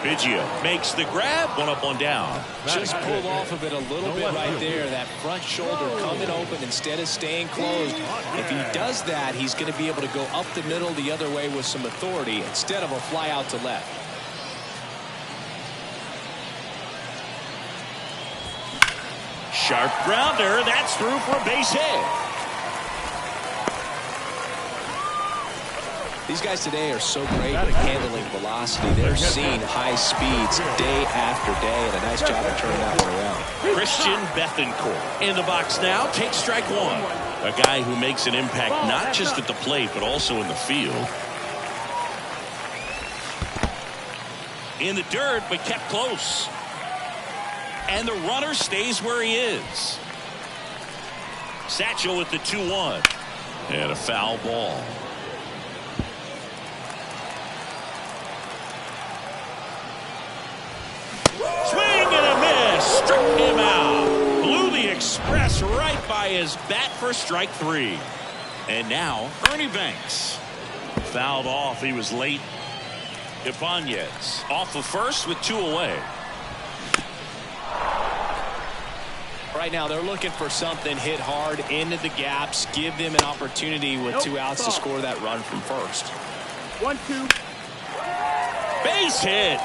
Biggio makes the grab, 1 up, 1 down. Just pulled off of it a little bit right there. That front shoulder coming open instead of staying closed. If he does that, he's going to be able to go up the middle the other way with some authority instead of a fly out to left. Sharp grounder. That's through for a base hit. These guys today are so great at handling velocity. They're seeing high speeds day after day, and a nice job of turning that one around. Christian Bethancourt in the box now. Takes strike 1. A guy who makes an impact not just at the plate, but also in the field. In the dirt, but kept close. And the runner stays where he is. Satchel with the 2-1. And a foul ball. Swing and a miss. Struck him out. Blew the express right by his bat for strike 3. And now Ernie Banks. Fouled off. He was late. Ibanez off of first with 2 away. Right now they're looking for something hit hard into the gaps. Give them an opportunity with 2 outs to score that run from first. 1-2. Base hit.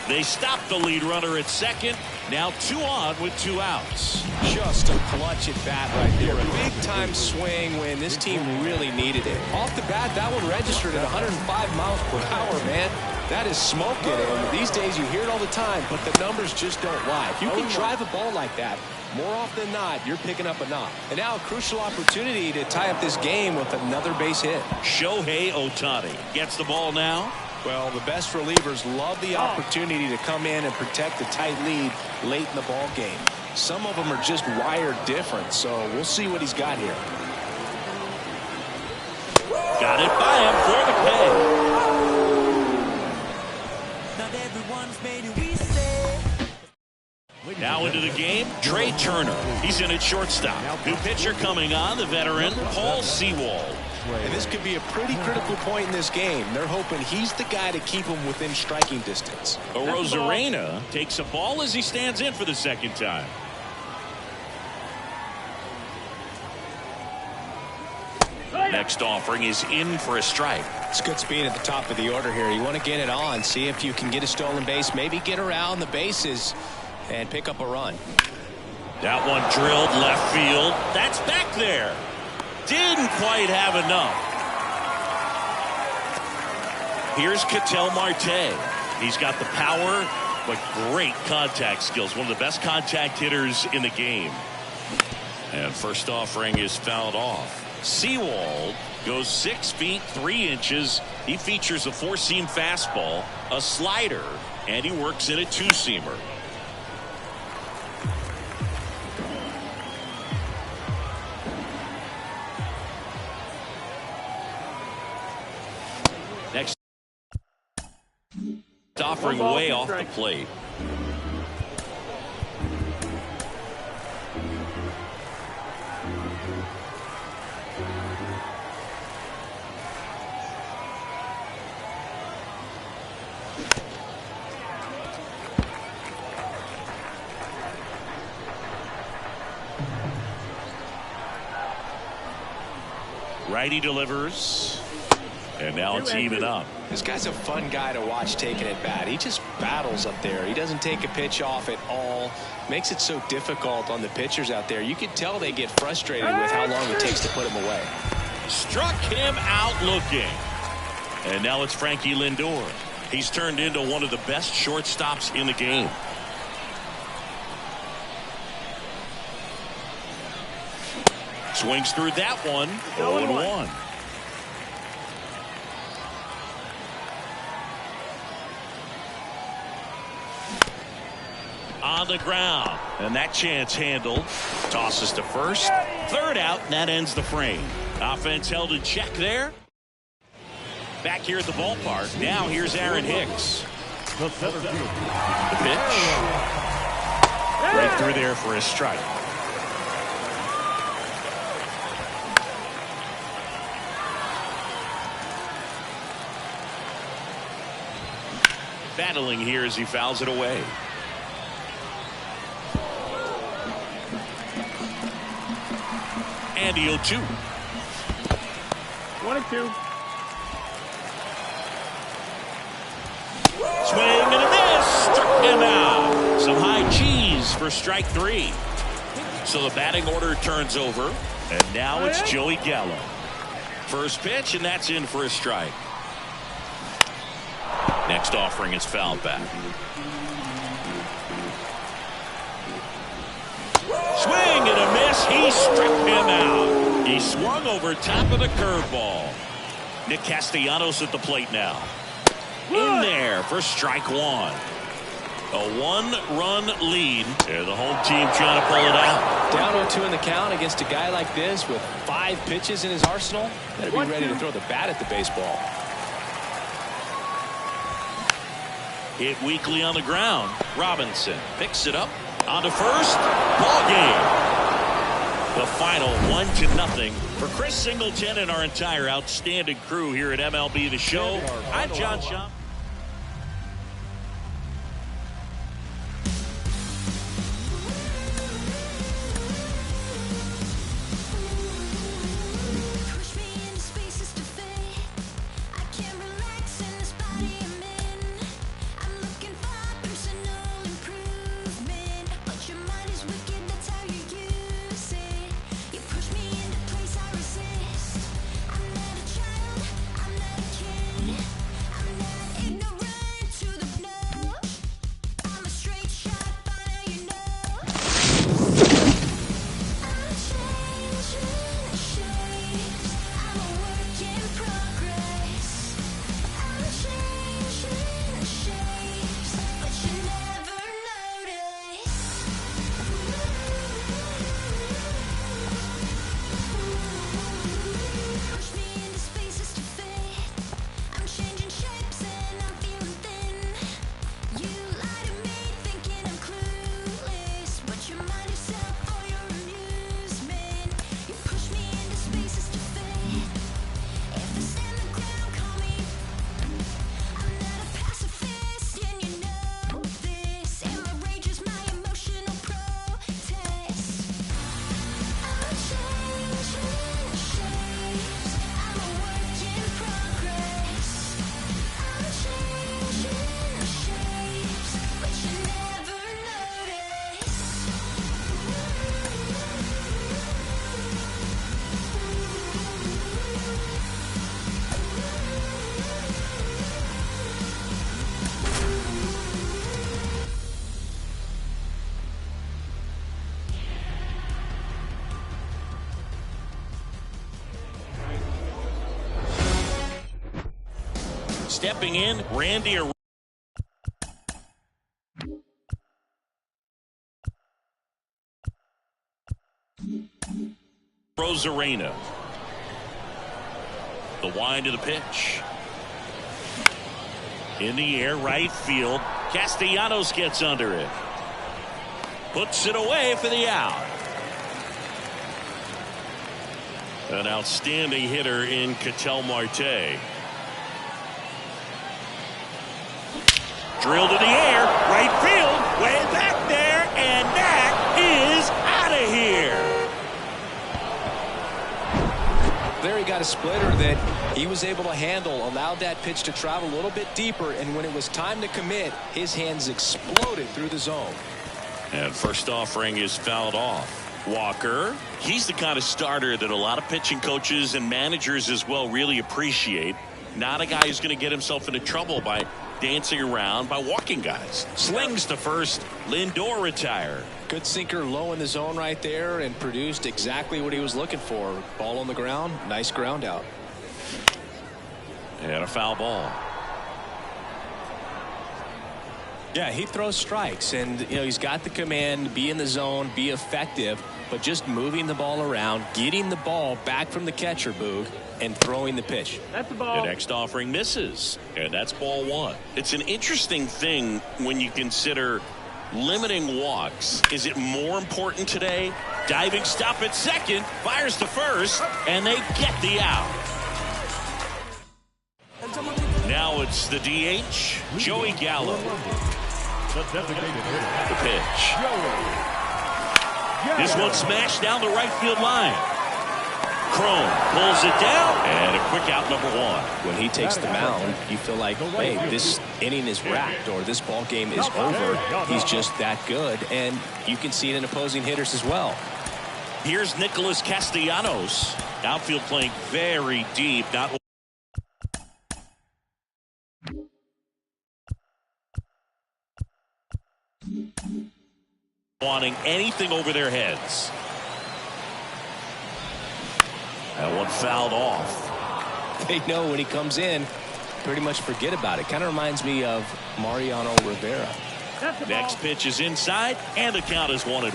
They stopped the lead runner at second. Now 2 on with 2 outs. Just a clutch at bat right there. A big time swing when this team really needed it. Off the bat, that one registered at 105 miles per hour, man. That is smoking. And these days you hear it all the time, but the numbers just don't lie. If you can drive a ball like that, more often than not, you're picking up a knock. And now a crucial opportunity to tie up this game with another base hit. Shohei Ohtani gets the ball now. Well, the best relievers love the opportunity to come in and protect a tight lead late in the ball game. Some of them are just wired different, so we'll see what he's got here. Got it by him for the pay. Not everyone's made who we say. Now into the game, Trey Turner. He's in at shortstop. New pitcher coming on, the veteran Paul Sewald. And this could be a pretty critical point in this game. They're hoping he's the guy to keep them within striking distance. Arozarena takes a ball as he stands in for the second time. Next offering is in for a strike. It's good speed at the top of the order here. You want to get it on, see if you can get a stolen base, maybe get around the bases and pick up a run. That one drilled left field. That's back there. Didn't quite have enough. Here's Ketel Marte. He's got the power, but great contact skills. One of the best contact hitters in the game. And first offering is fouled off. Sewald goes 6 feet 3 inches. He features a 4-seam fastball, a slider, and he works in a 2-seamer. Next offering way off the plate. Righty delivers. And now it's even up. This guy's a fun guy to watch taking at bat. He just battles up there. He doesn't take a pitch off at all. Makes it so difficult on the pitchers out there. You can tell they get frustrated with how long it takes to put him away. Struck him out looking. And now it's Frankie Lindor. He's turned into one of the best shortstops in the game. Swings through that one. 0-1. On the ground, and that chance handled. Tosses to first. Third out, and that ends the frame. Offense held in check there. Back here at the ballpark. Now here's Aaron Hicks. The center field. The pitch. Right through there for a strike. Battling here as he fouls it away. And the 0-2. 22. Swing and a miss. Struck him out. Some high cheese for strike 3. So the batting order turns over. And now it's Joey Gallo. First pitch, and that's in for a strike. Next offering is fouled back. Swing and a miss. He struck him out. He swung over top of the curveball. Nick Castellanos at the plate now. In there for strike 1. A 1-run lead. And the home team trying to pull it out. Down 0-2 in the count against a guy like this with 5 pitches in his arsenal. Better be ready to throw the bat at the baseball. Hit weakly on the ground. Robinson picks it up. On to first. Ball game. The final 1-0 for Chris Singleton and our entire outstanding crew here at MLB The Show. I'm John Schaub. Stepping in, Randy Arozarena. The wind of the pitch. In the air, right field. Castellanos gets under it. Puts it away for the out. An outstanding hitter in Ketel Marte. Drilled in the air, right field, way back there, and that is out of here. There he got a splitter that he was able to handle, allowed that pitch to travel a little bit deeper, and when it was time to commit, his hands exploded through the zone. And first offering is fouled off. Walker, he's the kind of starter that a lot of pitching coaches and managers as well really appreciate. Not a guy who's going to get himself into trouble by dancing around, by walking guys. Slings to first. Lindor retired. Good sinker low in the zone right there and produced exactly what he was looking for. Ball on the ground, nice ground out. And a foul ball. Yeah, he throws strikes, and he's got the command, be in the zone, be effective, but just moving the ball around, getting the ball back from the catcher, Boog, and throwing the pitch. That's the ball. The next offering misses, and that's ball one. It's an interesting thing when you consider limiting walks. Is it more important today? Diving stop at second, fires to first, and they get the out. Now it's the DH, Joey Gallo. The designated hitter. The pitch. This one smashed down the right field line. Cron pulls it down, and a quick out, number one. When he takes the mound, you feel like, hey, this inning is wrapped or this ball game is over. He's just that good, and you can see it in opposing hitters as well. Here's Nicholas Castellanos. Outfield playing very deep. Not wanting anything over their heads. That one fouled off. They know when he comes in, pretty much forget about it. Kind of reminds me of Mariano Rivera. Next pitch is inside, and the count is 1-1.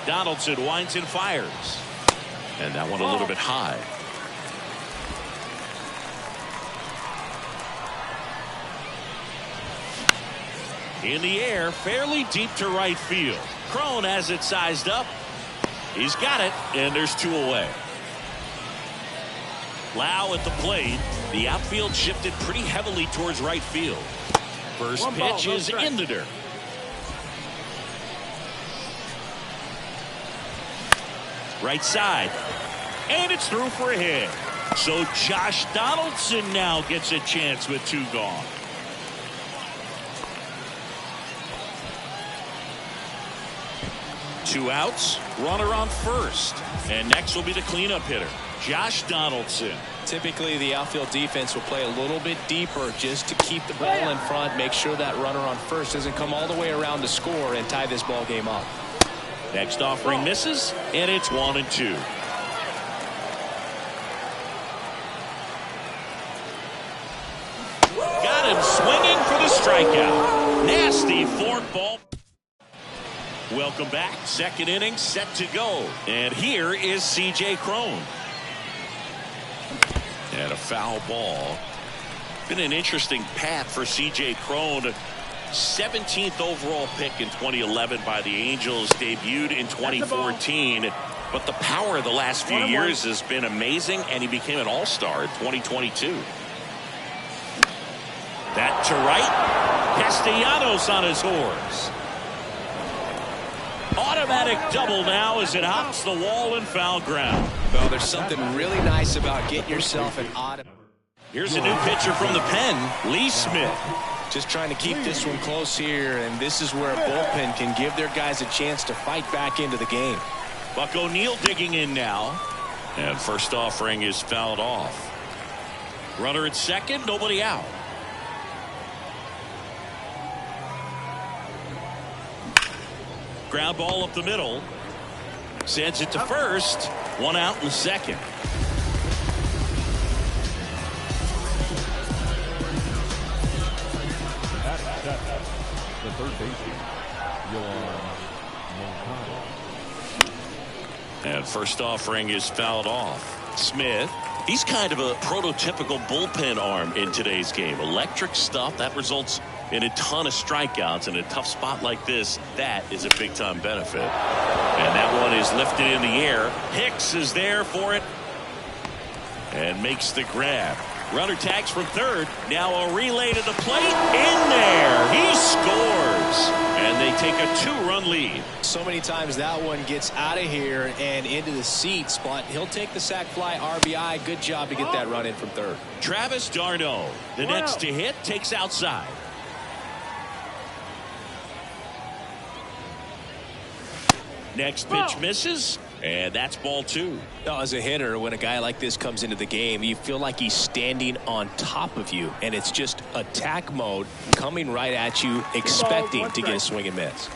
Donaldson winds and fires. And that one a little bit high. In the air, fairly deep to right field. Cron has it sized up. He's got it, and there's two away. Lau at the plate. The outfield shifted pretty heavily towards right field. First pitch is in the dirt. Right side. And it's through for a hit. So Josh Donaldson now gets a chance with two gone. Two outs, runner on first. And next will be the cleanup hitter, Josh Donaldson. Typically, the outfield defense will play a little bit deeper just to keep the ball in front, make sure that runner on first doesn't come all the way around to score and tie this ball game up. Next offering misses, and it's 1-2. Got him swinging for the strikeout. Nasty fork ball. Welcome back. Second inning set to go. And here is C.J. Cron. And a foul ball. Been an interesting path for C.J. Cron. 17th overall pick in 2011 by the Angels. Debuted in 2014. But the power of the last few years has been amazing, and he became an all-star in 2022. That to right. Castellanos on his horse. Automatic double now as it hops the wall and foul ground. Well, there's something really nice about getting yourself an odd. Here's a new pitcher from the pen, Lee Smith. Just trying to keep this one close here, and this is where a bullpen can give their guys a chance to fight back into the game. Buck O'Neil digging in now. And first offering is fouled off. Runner at second, nobody out. Ground ball up the middle. Sends it to first. One out in the second. The third baseman, Yoan Moncada. And first offering is fouled off. Smith, he's kind of a prototypical bullpen arm in today's game. Electric stuff that results in a ton of strikeouts. In a tough spot like this, that is a big time benefit. And that one is lifted in the air. Hicks is there for it and makes the grab. Runner tags from third. Now a relay to the plate. In there. He scores. And they take a 2-run lead. So many times that one gets out of here and into the seats, but he'll take the sac fly RBI. Good job to get that run in from third. Travis d'Arnaud, the next to hit, takes outside. Next pitch misses, and that's ball 2. As a hitter, when a guy like this comes into the game, you feel like he's standing on top of you, and it's just attack mode coming right at you, expecting to get a swing and miss.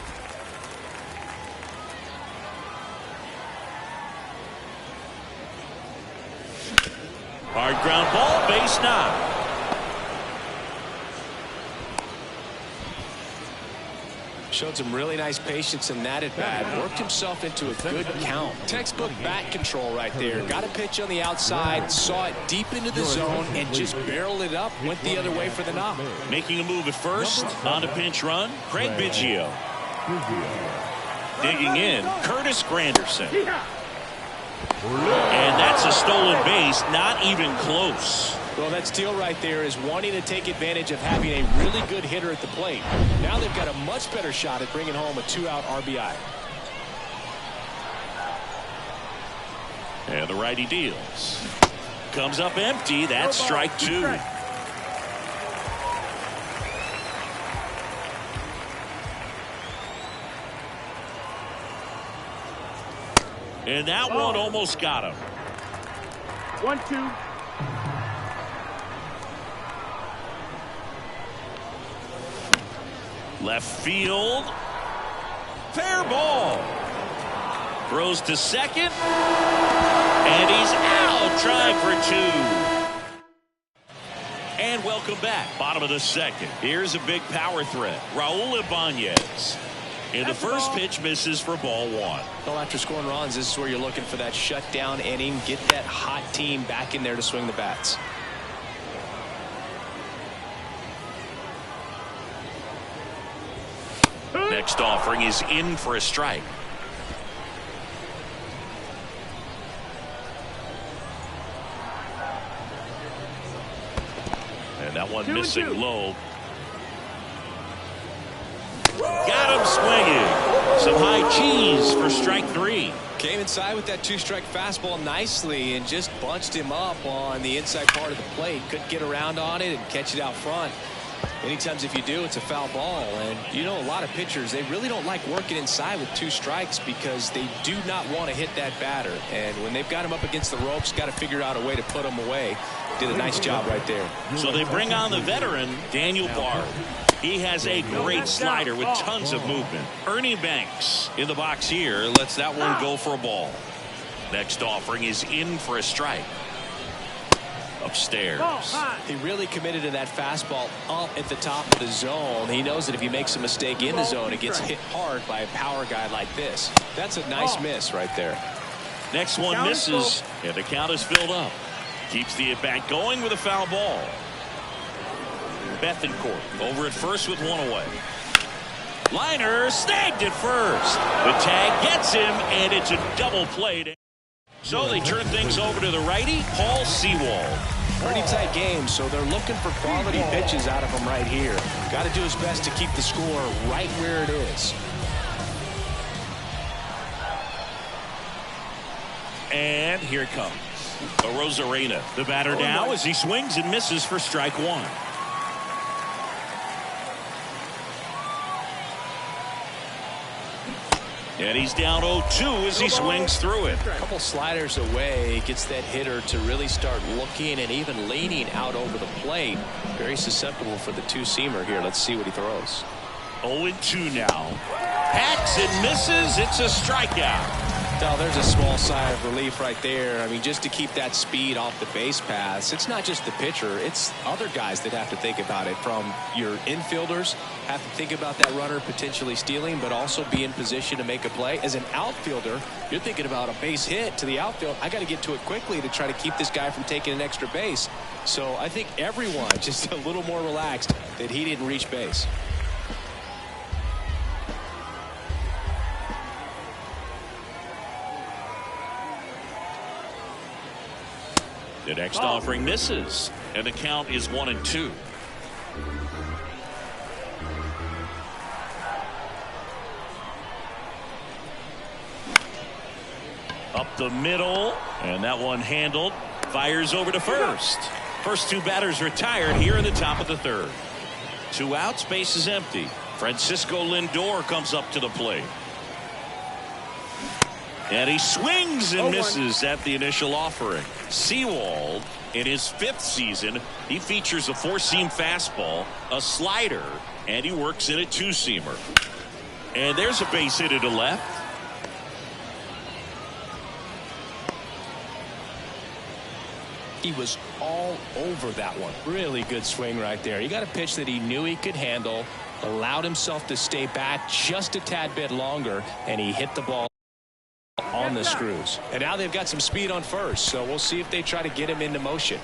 Hard ground ball, base knock. Showed some really nice patience in that at bat. Worked himself into a good count. Textbook bat control right there. Got a pitch on the outside, saw it deep into the zone, and just barreled it up. Went the other way for the knock. Making a move at first on a pinch run, Craig Biggio. Digging in, Curtis Granderson. And that's a stolen base, not even close. Well, that steal right there is wanting to take advantage of having a really good hitter at the plate. Now they've got a much better shot at bringing home a 2-out RBI. And the righty deals. Comes up empty. That's strike 2. And that one almost got him. 1-2. Left field. Fair ball. Throws to second. And he's out. Trying for 2. And welcome back. Bottom of the second. Here's a big power threat. Raul Ibanez. And the first pitch misses for ball 1. Well, after scoring runs, this is where you're looking for that shutdown inning. Get that hot team back in there to swing the bats. Next offering is in for a strike. And that one missing low. Got him swinging. Some high cheese for strike 3. Came inside with that 2-strike fastball nicely and just bunched him up on the inside part of the plate. Couldn't get around on it and catch it out front. Many times if you do, it's a foul ball. And you know, a lot of pitchers, they really don't like working inside with 2 strikes because they do not want to hit that batter. And when they've got him up against the ropes, got to figure out a way to put him away. Did a nice job right there. So they bring on the veteran, Daniel Bard. He has a great slider with tons of movement. Ernie Banks in the box here lets that one go for a ball. Next offering is in for a strike. Upstairs. He really committed to that fastball up at the top of the zone. He knows that if he makes a mistake in the zone, it gets hit hard by a power guy like this. That's a nice miss right there. Next one misses, and the count is filled up. Keeps the at-bat going with a foul ball. Bethancourt over at first with one away. Liner snagged at first. The tag gets him, and it's a double play. So they turn things over to the righty, Paul Sewald. Pretty tight game, so they're looking for quality pitches out of him right here. Got to do his best to keep the score right where it is. And here it comes. Arozarena, the batter now as he swings and misses for strike 1. And he's down 0-2 as he swings through it. A couple sliders away, gets that hitter to really start looking and even leaning out over the plate. Very susceptible for the 2-seamer here. Let's see what he throws. 0-2 now. Hacks and misses. It's a strikeout. Well, there's a small sigh of relief right there. I mean, just to keep that speed off the base paths. It's not just the pitcher. It's other guys that have to think about it. From your infielders have to think about that runner potentially stealing, but also be in position to make a play. As an outfielder, you're thinking about a base hit to the outfield. I got to get to it quickly to try to keep this guy from taking an extra base. So I think everyone just a little more relaxed that he didn't reach base. The next offering misses, and the count is 1-2. Up the middle, and that one handled. Fires over to first. First two batters retired here in the top of the third. 2 outs, base is empty. Francisco Lindor comes up to the plate. And he swings and misses at the initial offering. Sewald, in his 5th season, he features a 4-seam fastball, a slider, and he works in a 2-seamer. And there's a base hit to left. He was all over that one. Really good swing right there. He got a pitch that he knew he could handle, allowed himself to stay back just a tad bit longer, and he hit the ball on the screws. And now they've got some speed on first, so we'll see if they try to get him into motion.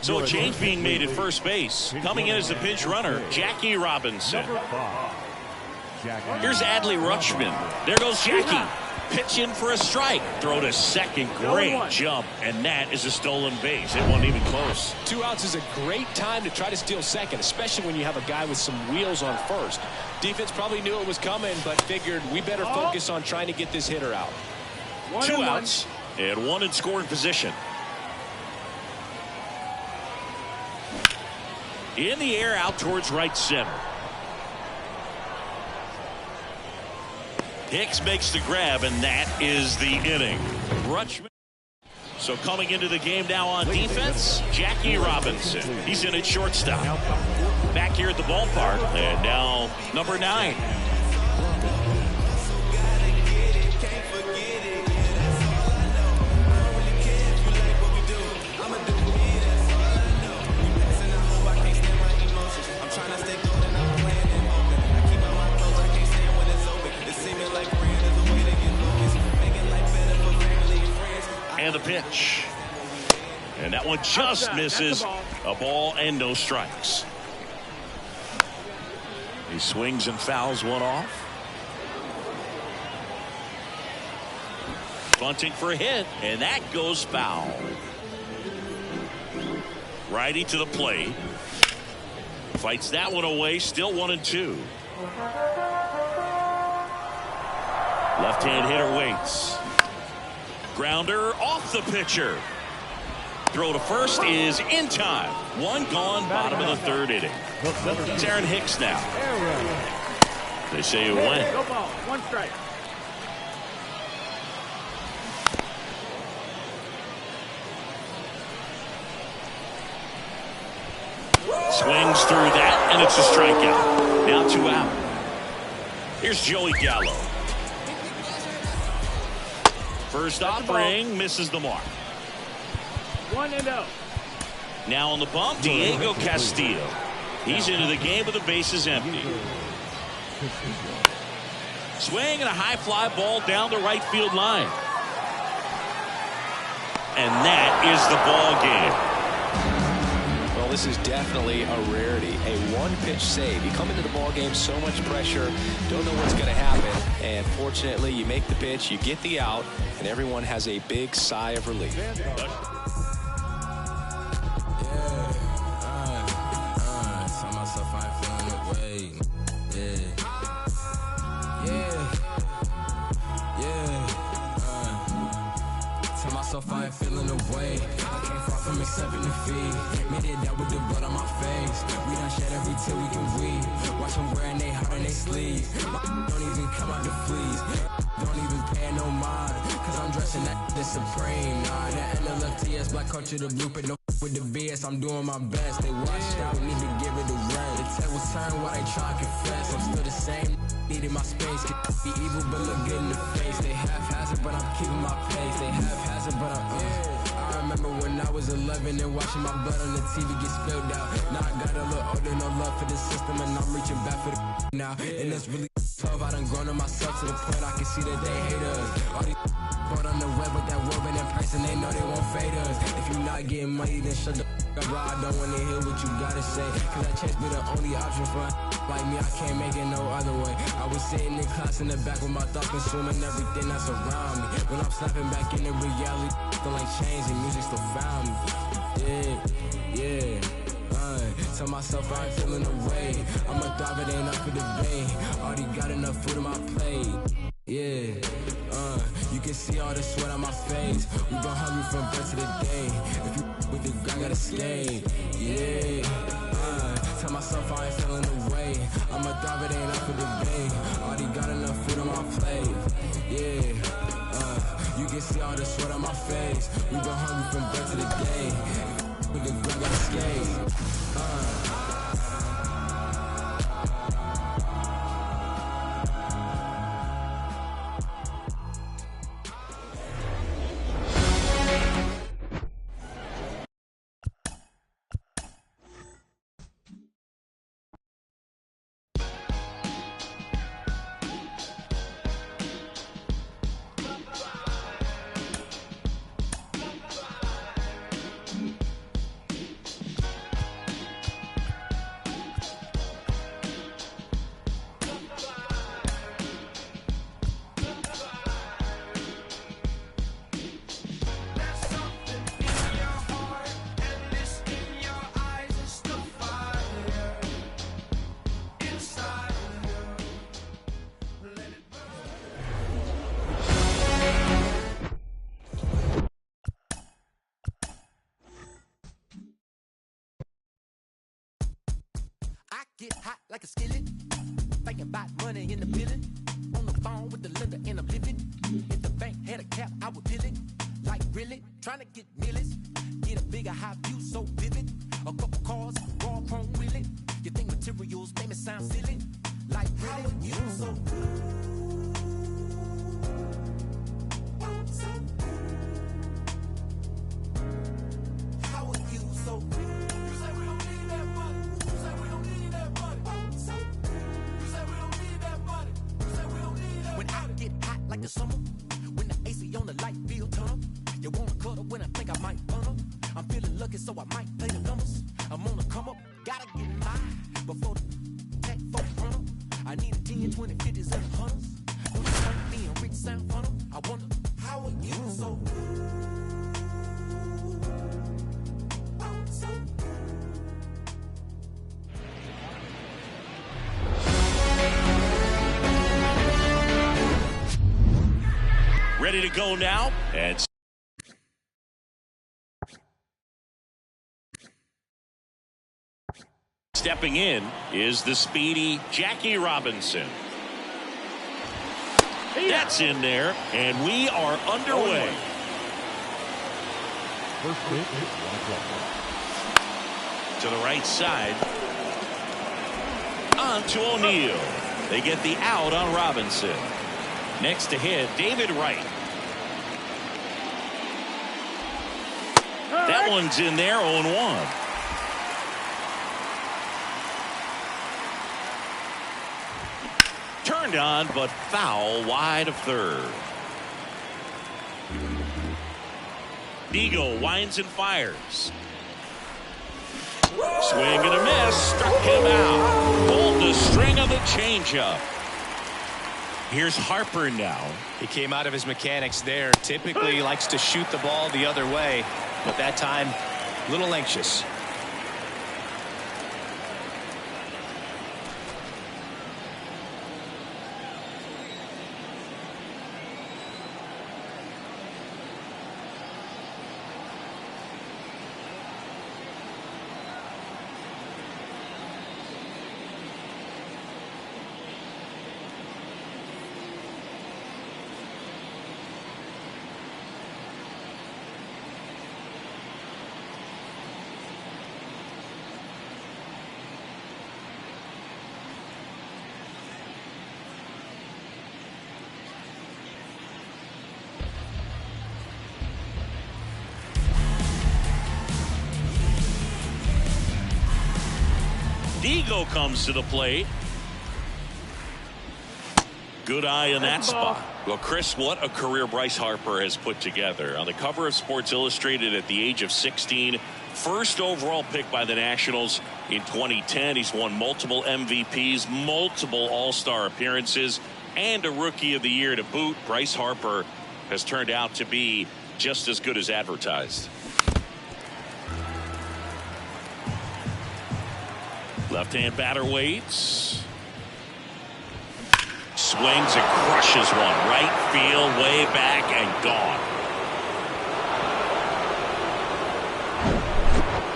So a change being made at first base. Coming in as the pinch runner, Jackie Robinson. Here's Adley Rutschman. There goes Jackie. Pitch in for a strike. Throw to second. Great jump. And that is a stolen base. It wasn't even close. 2 outs is a great time to try to steal second, especially when you have a guy with some wheels on first. Defense probably knew it was coming, but figured we better focus on trying to get this hitter out. 2 outs and 1 in scoring position. In the air out towards right center. Hicks makes the grab, and that is the inning. Rutschman. So coming into the game now on defense, Jackie Robinson. He's in at shortstop. Back here at the ballpark, and now number 9. And the pitch. And that one just misses. A ball and no strikes. He swings and fouls one off. Bunting for a hit, and that goes foul. Righty to the plate. Fights that one away, still 1-2. Left-hand hitter waits. Grounder off the pitcher. Throw to first is in time. 1 gone, bottom of the 3rd inning. It's Aaron Hicks now. They say it went. Go ball. 1 strike. Swings through that, and it's a strikeout. Now 2 out. Here's Joey Gallo. First offering misses the mark. 1-0. Now on the bump, Diego Castillo. He's into the game with the bases empty. Swing and a high fly ball down the right field line. And that is the ball game. Well, this is definitely a rarity. A 1-pitch save. You come into the ball game, so much pressure, don't know what's going to happen, and fortunately you make the pitch, you get the out, and everyone has a big sigh of relief. I ain't feeling the way. I came far from accepting defeat. Made it out with the blood on my face. We done shed every tear we can weep. Watch them wearing they heart in they sleeves. Don't even come out the fleas. Don't even pay no mind. Cause I'm dressing that the supreme. Nah, the end of the TS black culture, the blueprint. No with the BS, I'm doing my best. They watched out, need to give it a rest. The tables turn while they try to confess. I'm still the same, needing my space. Could be evil, but look good in the face. They half-hazard, but I'm keeping my pace. They half-hazard, but I remember when I was 11 and watching my blood on the TV get spilled out. Now I got a little older, no love for the system, and I'm reaching back for the now. And that's really tough. I done grown on myself to the point I can see that they hate us. All these bought on the web with that woman in person, they know they won't fade us. If you're not getting money, then shut the up, bro. I don't wanna hear what you gotta say, cause that chance be the only option for like me. I can't make it no other way. I was sitting in class in the back with my thoughts consuming everything that's around me. When I'm snapping back into reality, still ain't changing, music still found me. Yeah. Tell myself I ain't feeling the way. I'ma thrive, it ain't up for debate. Already got enough food on my plate. Yeah, you can see all the sweat on my face. We been hungry from birth to the day. If you with it, I gotta skate. Yeah, tell myself I ain't feeling the way. I'ma thrive, it ain't up for debate. Already got enough food on my plate. Yeah, you can see all the sweat on my face. We been hungry from birth to the day. With it, I gotta skate. Get hot like a skillet, thinking about money in the building. On the phone with the lender and I'm living. If the bank had a cap, I would peel it. Like really, trying to get millions. Get a bigger high view so vivid. A couple cars, raw chrome with it. You think materials make me sound silly? Like really, you so good. How are you so good? Like the summer, when the AC on the light feel tunnel. You wanna cuddle when I think I might funnel. I'm feeling lucky, so I might play the numbers. I'm on the come up, gotta get mine before the tech folk run up. I need a 10, 20, 50s and 100s. When you turn me a rich sound funnel, I wonder how are you so good? So ready to go now. And stepping in is the speedy Jackie Robinson. That's in there, and we are underway. First pitch is 1 o'clock. To the right side. On to O'Neill. They get the out on Robinson. Next to hit, David Wright. That one's in there, 0-1. Turned on, but foul wide of third. Digo winds and fires. Swing and a miss. Struck him out. Pulled the string of the changeup. Here's Harper now. He came out of his mechanics there. Typically likes to shoot the ball the other way, but that time a little anxious. Verdugo comes to the plate. Good eye on that spot. Well, Chris, what a career Bryce Harper has put together. On the cover of Sports Illustrated at the age of 16, first overall pick by the Nationals in 2010. He's won multiple MVPs, multiple All-Star appearances, and a Rookie of the Year to boot. Bryce Harper has turned out to be just as good as advertised. Left-hand batter waits. Swings and crushes one. Right field, way back, and gone.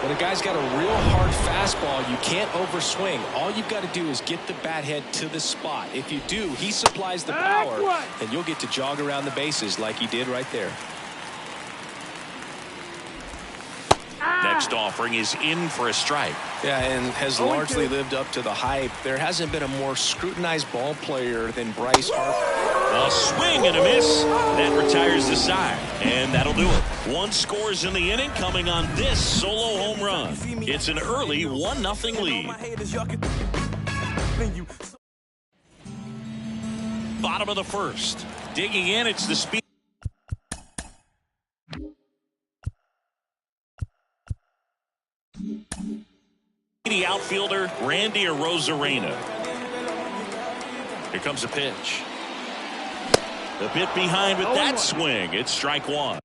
When a guy's got a real hard fastball, you can't overswing. All you've got to do is get the bat head to the spot. If you do, he supplies the power, and you'll get to jog around the bases like he did right there. Next offering is in for a strike. Yeah, and has largely lived up to the hype. There hasn't been a more scrutinized ball player than Bryce Harper. A swing and a miss. That retires the side, and that'll do it. One scores in the inning coming on this solo home run. It's an early 1-0 lead. Bottom of the first. Digging in, it's the speed. The outfielder, Randy Arozarena. Here comes a pitch. A bit behind with that swing. It's strike one.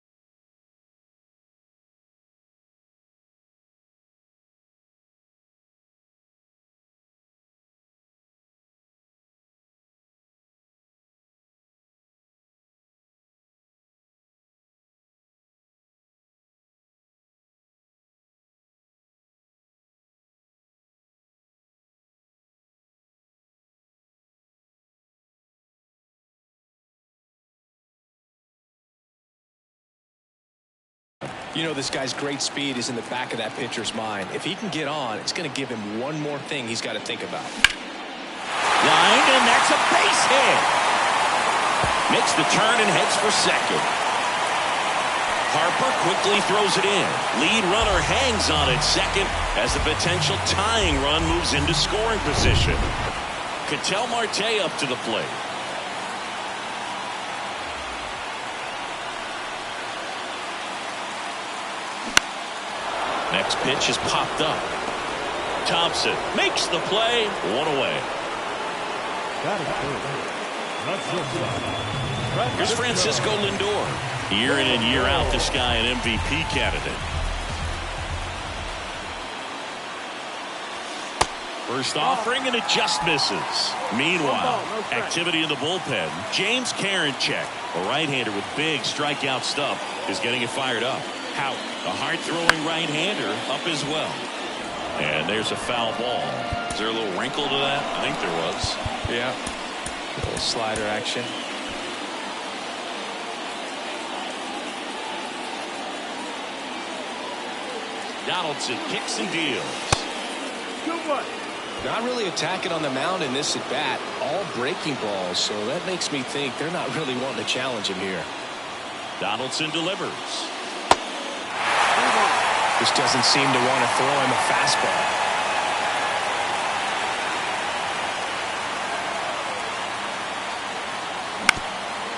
You know, this guy's great speed is in the back of that pitcher's mind. If he can get on, it's going to give him one more thing he's got to think about. Line, and that's a base hit. Makes the turn and heads for second. Harper quickly throws it in. Lead runner hangs on at second as the potential tying run moves into scoring position. Ketel Marte up to the plate. Next pitch is popped up. Thompson makes the play. One away. Here's Francisco Lindor. Year in and year out, this guy an MVP candidate. First offering, and it just misses. Meanwhile, activity in the bullpen. James Karinchak, a right-hander with big strikeout stuff, is getting it fired up. Hout, a hard-throwing right-hander, up as well. And there's a foul ball. Is there a little wrinkle to that? I think there was. Yeah. A little slider action. Donaldson kicks and deals. Good one. Not really attacking on the mound in this at-bat. All breaking balls, so that makes me think they're not really wanting to challenge him here. Donaldson delivers. Just doesn't seem to want to throw him a fastball.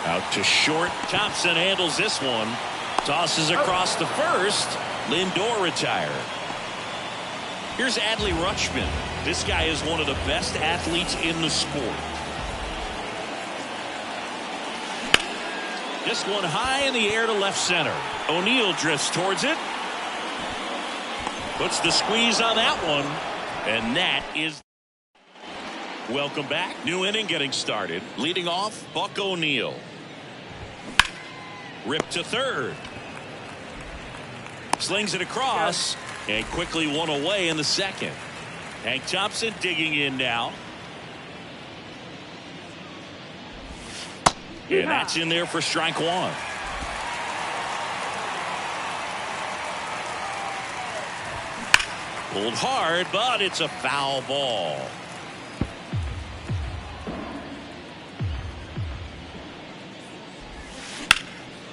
Out to short. Thompson handles this one. Tosses across the first. Lindor retired. Here's Adley Rutschman. This guy is one of the best athletes in the sport. This one high in the air to left center. O'Neill drifts towards it. Puts the squeeze on that one. And that is... Welcome back. New inning getting started. Leading off, Buck O'Neill. Ripped to third. Slings it across. And quickly one away in the second. Hank Thompson digging in now. And that's in there for strike one. Pulled hard, but it's a foul ball.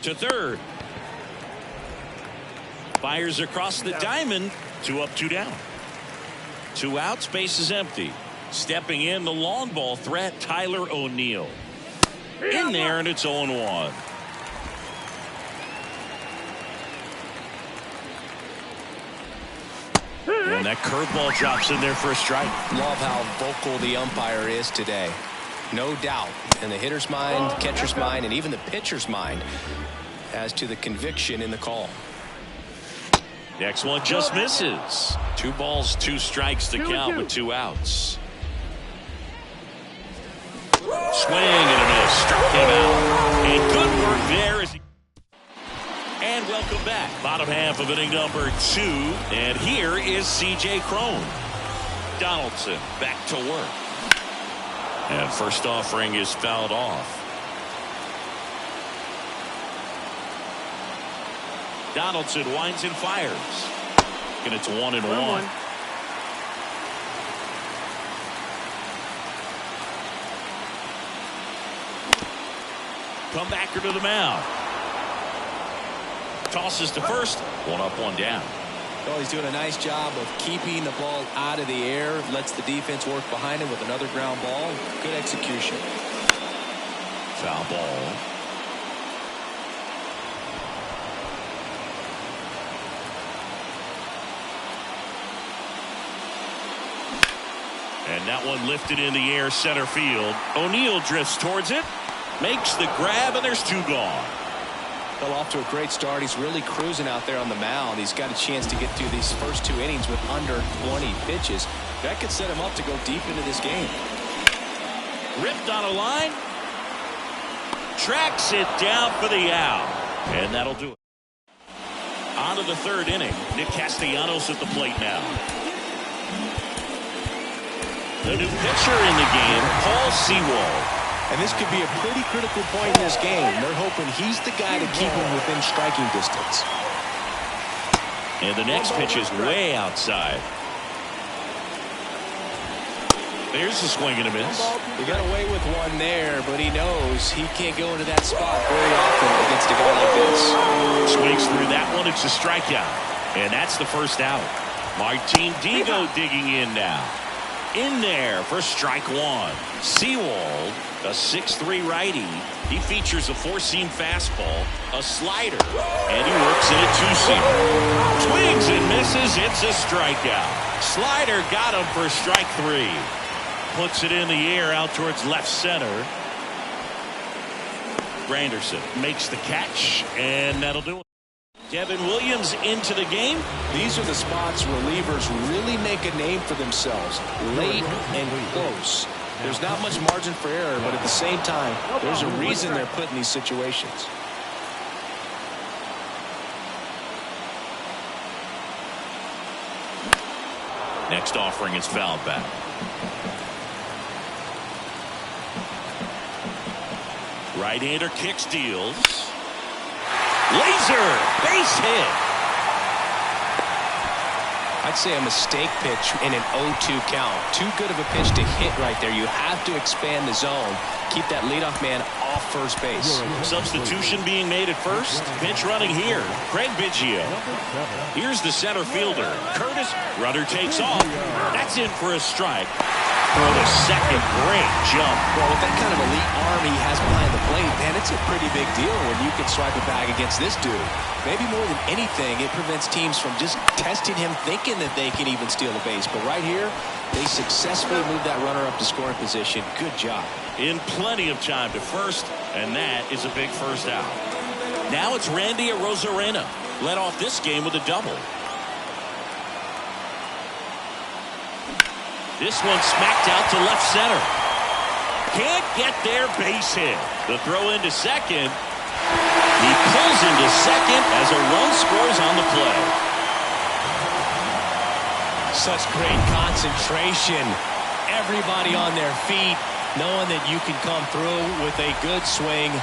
To third. Fires across the diamond. 2 up, 2 down. 2 outs, base is empty. Stepping in, the long ball threat, Tyler O'Neill. In there, and it's 0-1. And that curveball drops in there for a strike. Love how vocal the umpire is today. No doubt in the hitter's mind, catcher's mind, and even the pitcher's mind as to the conviction in the call. Next one just misses. 2 balls, 2 strikes to count with 2 outs. Swing and a miss. Struck him out. And good work there. And welcome back. Bottom half of inning number 2. And here is C.J. Cron. Donaldson back to work. And first offering is fouled off. Donaldson winds and fires. And it's 1-1. Comebacker to the mound. Tosses to first. 1 up, 1 down. Well, he's doing a nice job of keeping the ball out of the air. Lets the defense work behind him with another ground ball. Good execution. Foul ball. And that one lifted in the air, center field. O'Neill drifts towards it. Makes the grab, and there's 2 gone. Well, off to a great start. He's really cruising out there on the mound. He's got a chance to get through these first 2 innings with under 20 pitches. That could set him up to go deep into this game. Ripped on a line. Tracks it down for the out. And that'll do it. On to the 3rd inning. Nick Castellanos at the plate now. The new pitcher in the game, Paul Sewald. And this could be a pretty critical point in this game. They're hoping he's the guy to keep him within striking distance. And the next pitch is way outside. There's a swing and a miss. He got away with one there, but he knows he can't go into that spot very often against a guy like this. Swings through that one. It's a strikeout. And that's the first out. Martin Digo digging in now. In there for strike 1. Sewald, a 6'3" righty. He features a 4-seam fastball, a slider, and he works in a 2-seamer. Swings and misses. It's a strikeout. Slider got him for strike 3. Puts it in the air out towards left center. Granderson makes the catch, and that'll do it. Devin Williams into the game. These are the spots relievers really make a name for themselves. Late and close. There's not much margin for error, but at the same time, there's a reason they're put in these situations. Next offering is fouled back. Right-hander kicks, deals. Laser, base hit. I'd say a mistake pitch in an 0-2 count. Too good of a pitch to hit right there. You have to expand the zone. Keep that leadoff man off first base. Substitution being made at first. Pitch running here. Craig Biggio. Here's the center fielder, Curtis. Runner takes off. That's in for a strike. For the second, great jump. Well, with that kind of elite arm he has behind the plate, man, it's a pretty big deal when you can swipe a bag against this dude. Maybe more than anything, it prevents teams from just testing him, thinking that they can even steal a base. But right here, they successfully moved that runner up to scoring position. Good job. In plenty of time to first, and that is a big first out. Now it's Randy Arozarena. Led off this game with a double. This one smacked out to left center. Can't get there, base hit. The throw into second. He pulls into second as a run scores on the play. Such great concentration. Everybody on their feet, knowing that you can come through with a good swing.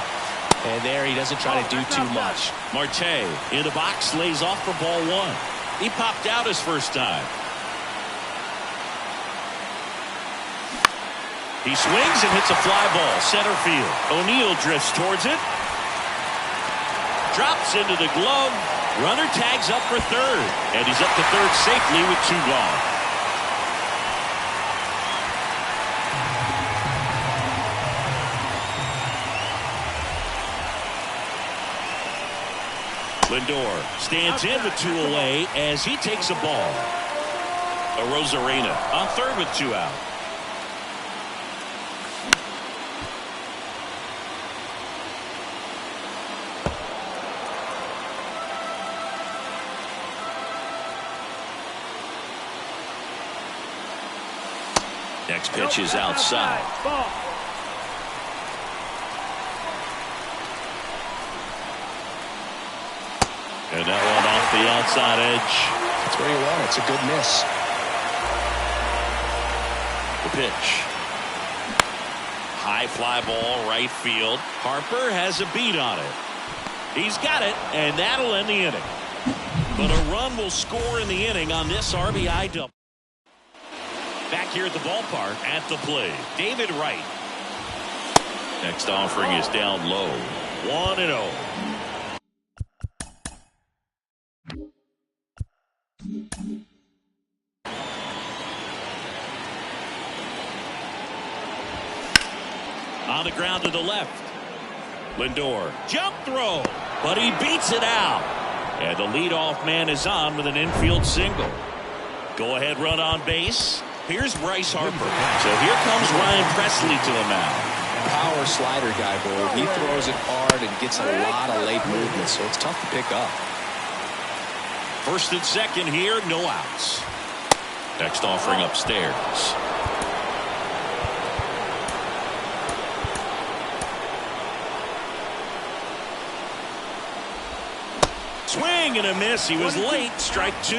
And there he doesn't try to do too much. Marte in the box, lays off for ball 1. He popped out his first time. He swings and hits a fly ball, center field. O'Neill drifts towards it. Drops into the glove. Runner tags up for third. And he's up to third safely with 2 gone. Lindor stands in with 2 away as he takes a ball. Arozarena on third with 2 out. Next pitch is outside. Ball. And that one off the outside edge. That's where you want it. It's a good miss. The pitch. High fly ball, right field. Harper has a beat on it. He's got it, and that'll end the inning. But a run will score in the inning on this RBI double. Back here at the ballpark at the plate, David Wright. Next offering is down low. 1-0. On the ground to the left. Lindor, jump throw, but he beats it out. And the leadoff man is on with an infield single. Go ahead run on base. Here's Bryce Harper. So here comes Ryan Presley to the mound. Power slider guy, Bo. He throws it hard and gets a lot of late movement, so it's tough to pick up. First and second here, no outs. Next offering upstairs. Swing and a miss. He was late. Strike 2.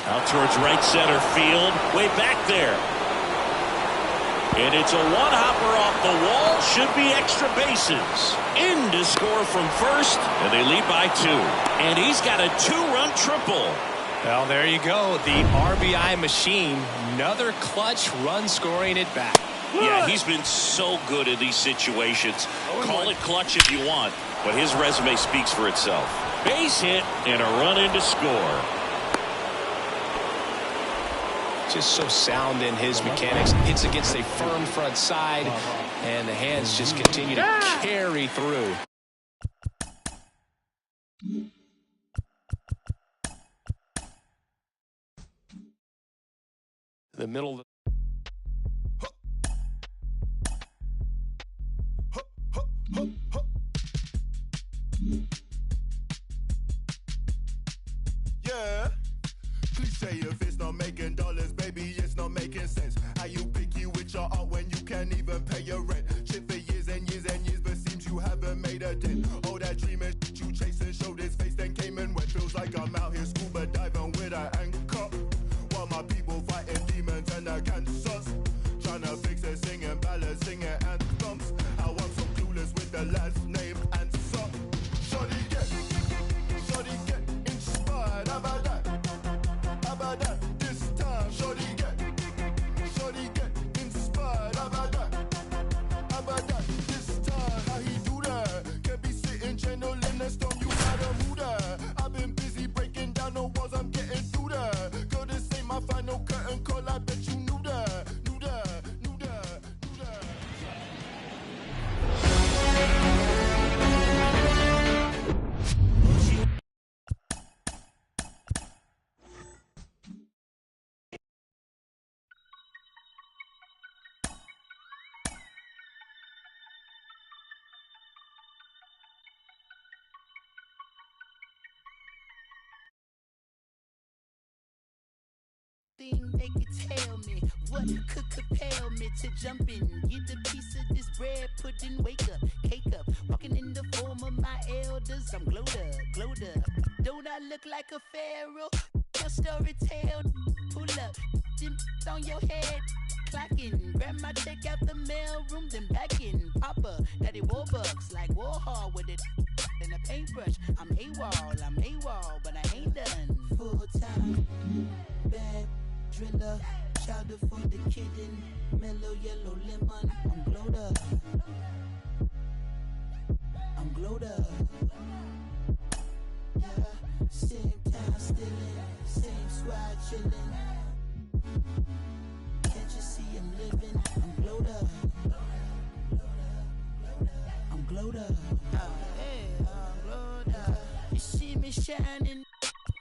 Out towards right center field. Way back there. And it's a one-hopper off the wall. Should be extra bases. In to score from first. And they lead by 2. And he's got a 2-run triple. Well, there you go. The RBI machine. Another clutch run scoring it back. Yeah, he's been so good in these situations. Call it clutch if you want, but his resume speaks for itself. Base hit and a run in to score. Just so sound in his mechanics. Hits against a firm front side, and the hands just continue to carry through. The middle. Yeah. Cliche, if it's not making dollars, baby, it's not making sense. How you picky with your art when you can't even pay your rent? Shit for years and years and years, but seems you haven't made a dent. All that dreaming you chasing showed his face, then came in wet. Feels like I'm out here scuba diving with an anchor, while my people fighting demons and the cancers. Trying to fix it, singing ballads, singing anthems. I want some clueless with the last name answer. Shorty get inspired. How about that? How about that? This time, shorty get inspired. How about that? How about that? This time, how he do that? Can't be sitting channel in the storm. You gotta move that. I've been busy breaking down the walls. I'm getting through that. Girl, this ain't my final curtain call. I bet you knew that. Knew that. Knew that. Knew that. They could tell me what could compel me to jump in, get a piece of this bread, pudding, wake up, cake up, walking in the form of my elders. I'm glowed up. Don't I look like a pharaoh? Your story tell, pull up, them on your head, clacking, grab my check out the mail room, then back in, Papa, Daddy Warbucks, like Warhol with it and a paintbrush. I'm AWOL, but I ain't done. Full time, bad driller, chowder for the kitten, mellow yellow lemon. I'm glowed up. Yeah, same time stealing, same squad chilling. Can't you see I'm living? I'm glowed up. shining.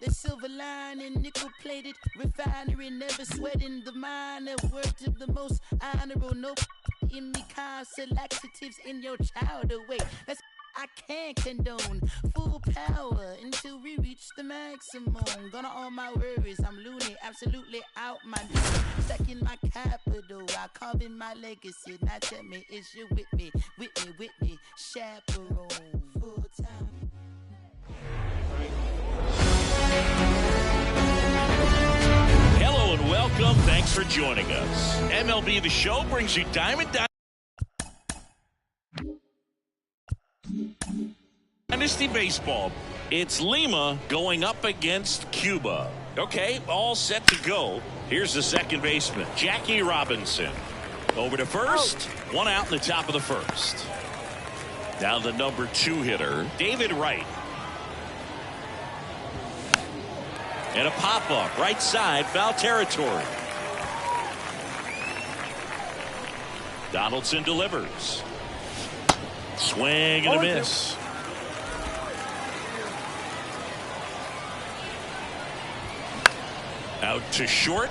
The silver lining, nickel plated refinery, never sweating the minor word of the most honorable. No in me, constant laxatives in your child away. That's I can't condone. Full power until we reach the maximum. Gonna all my worries, I'm loony, absolutely out my door. Stuck in my capital, I carve in my legacy. Now tell me, is you with me, chaperone, full time. Hello and welcome. Thanks for joining us. MLB The Show brings you Diamond Dynasty Baseball. It's Lima going up against Cuba. Okay, all set to go. Here's the second baseman, Jackie Robinson. Over to first, one out in the top of the first. Now the number 2 hitter, David Wright. And a pop-up, right side, foul territory. Donaldson delivers. Swing and a miss. Out to short.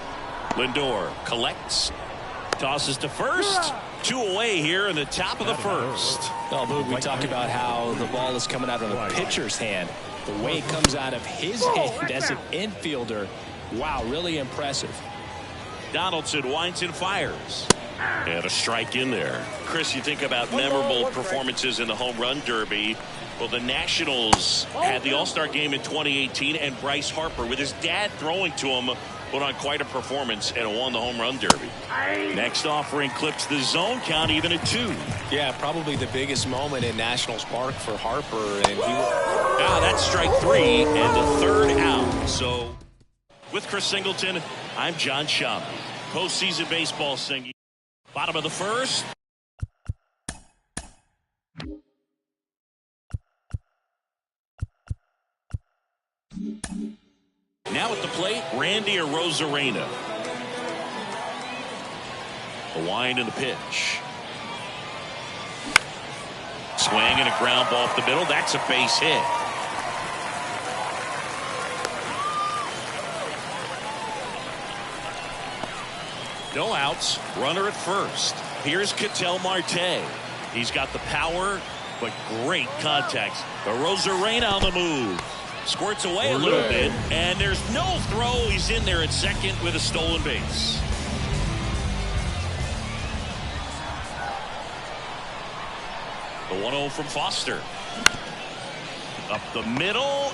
Lindor collects. Tosses to first. 2 away here in the top of the first. Well, Boog, we talked about how the ball is coming out of a pitcher's hand. The way it comes out of his hand as an infielder. Wow, really impressive. Donaldson winds and fires. And a strike in there. Chris, you think about memorable performances in the home run derby. Well, the Nationals had the All-Star game in 2018, and Bryce Harper, with his dad throwing to him, put on quite a performance and won the home run derby. Next offering clips the zone count even at 2. Yeah, probably the biggest moment in Nationals Park for Harper. And that's strike 3 and the third out. So with Chris Singleton, I'm John Schaub. Postseason baseball singing. Bottom of the first. Now at the plate, Randy Arozarena. The wind and the pitch. Swing and a ground ball up the middle. That's a base hit. No outs. Runner at first. Here's Ketel Marte. He's got the power, but great contacts. Arozarena on the move. Squirts away a little bit, and there's no throw. He's in there at second with a stolen base. The 1-0 from Foster. Up the middle.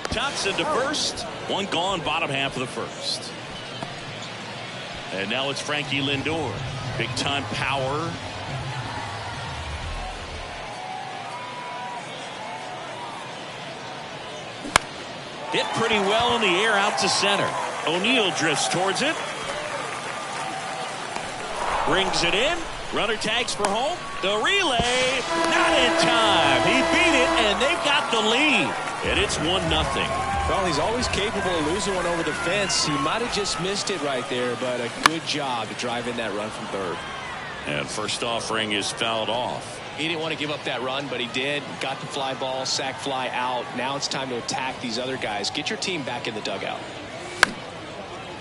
Thompson to first. One gone, bottom half of the first. And now it's Frankie Lindor. Big time power. Hit pretty well in the air out to center. O'Neill drifts towards it. Brings it in. Runner tags for home. The relay, not in time. He beat it, and they've got the lead. And it's 1-0. Well, he's always capable of losing one over the fence. He might have just missed it right there, but a good job to drive in that run from third. And first offering is fouled off. He didn't want to give up that run, but he did. Got the fly ball, sac fly out. Now it's time to attack these other guys. Get your team back in the dugout.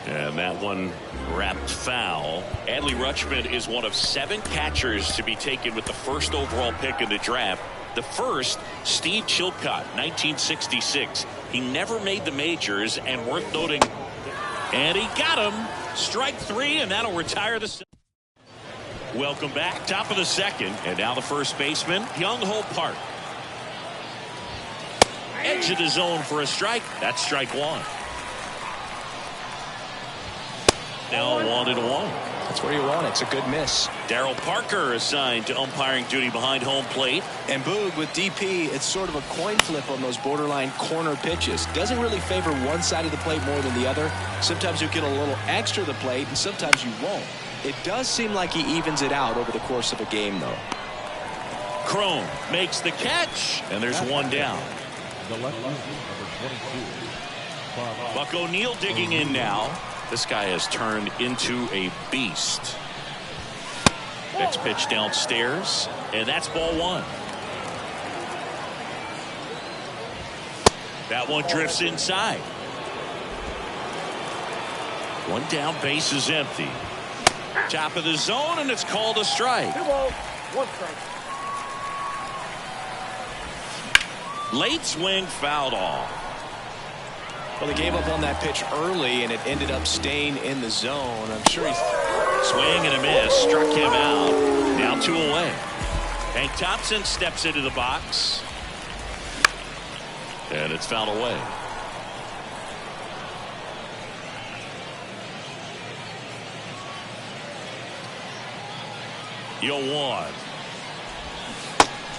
And that one wrapped foul. Adley Rutschman is one of 7 catchers to be taken with the first overall pick in the draft. The first, Steve Chilcott, 1966. He never made the majors, and worth noting. And he got him. Strike 3, and that'll retire the. Welcome back. Top of the second. And now the first baseman, Young-Ho Park. Edge of the zone for a strike. That's strike 1. Now 1-1. That's where you want it. It's a good miss. Darryl Parker assigned to umpiring duty behind home plate. And Boog, with DP, it's sort of a coin flip on those borderline corner pitches. Doesn't really favor one side of the plate more than the other. Sometimes you get a little extra the plate, and sometimes you won't. It does seem like he evens it out over the course of a game, though. Cron makes the catch, and there's one down. The left number 22. Buck O'Neill digging in now. This guy has turned into a beast. Next pitch downstairs, and that's ball 1. That one drifts inside. One down, base is empty. Top of the zone, and it's called a strike. 2 balls, 1 strike. Late swing, fouled off. Well, they gave up on that pitch early, and it ended up staying in the zone. I'm sure he's... Swing and a miss, struck him out. Now 2 away. Hank Thompson steps into the box. And it's fouled away. one.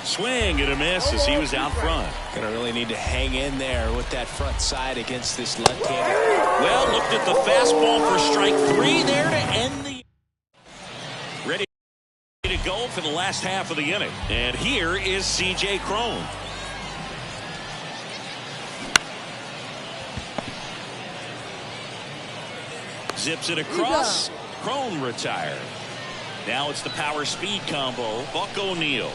Swing and a miss as he was out front. Gonna really need to hang in there with that front side against this left-handed. Well, looked at the fastball for strike 3 there to end the. Ready to go for the last half of the inning. And here is C.J. Cron. Zips it across. Cron retired. Now it's the power speed combo. Buck O'Neil.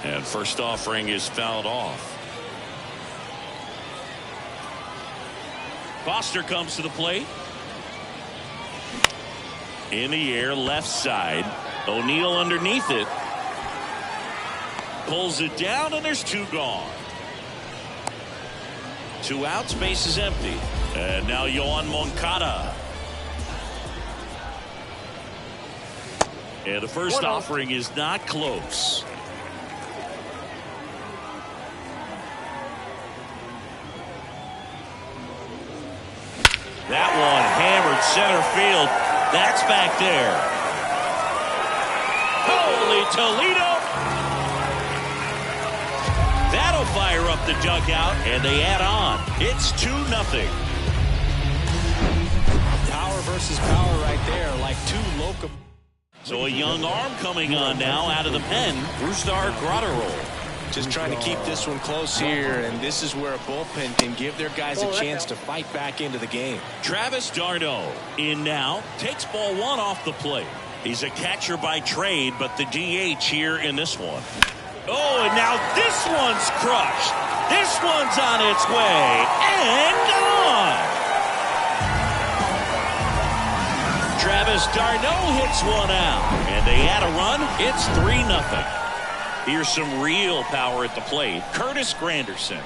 And first offering is fouled off. Foster comes to the plate. In the air, left side. O'Neil underneath it. Pulls it down, and there's 2 gone. 2 outs, base is empty. And now Yoan Moncada. And the first offering is not close. That one hammered center field. That's back there. Holy Toledo. That'll fire up the dugout, and they add on. It's 2-0. Power versus power right there, like 2 local. So a young arm coming on now out of the pen. Brusdar Graterol. Just trying to keep this one close here, and this is where a bullpen can give their guys a chance to fight back into the game. Travis d'Arnaud in now, takes ball 1 off the plate. He's a catcher by trade, but the DH here in this one. Oh, and now this one's crushed. This one's on its way and gone. Travis d'Arnaud hits one out, and they add a run. It's 3-0. Here's some real power at the plate. Curtis Granderson.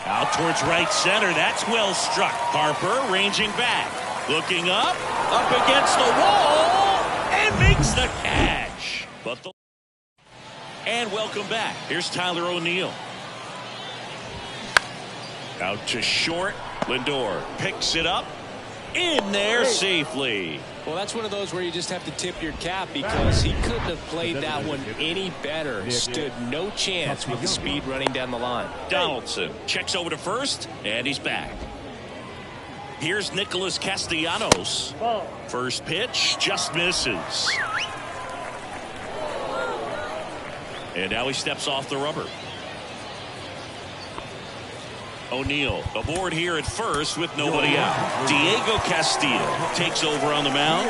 Out towards right center. That's well struck. Harper ranging back. Looking up against the wall, and makes the catch. And welcome back. Here's Tyler O'Neill. Out to short. Lindor picks it up. In there safely. Well, that's one of those where you just have to tip your cap because he couldn't have played that one any better. Stood no chance with the speed running down the line. Donaldson checks over to first, and he's back. Here's Nicholas Castellanos. First pitch just misses. And now he steps off the rubber. O'Neal aboard here at first with nobody out. Diego Castillo takes over on the mound.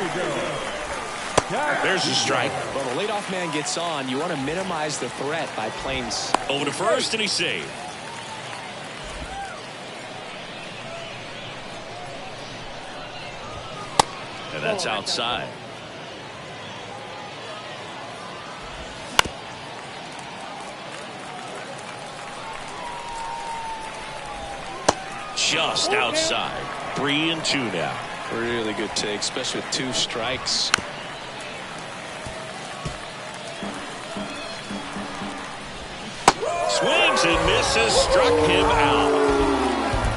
There's a strike. Well, the leadoff man gets on. You want to minimize the threat by playing. Over to first, and he's saved. And that's outside. Just outside. 3-2 now. Really good take, especially with 2 strikes. Swings and misses, struck him out.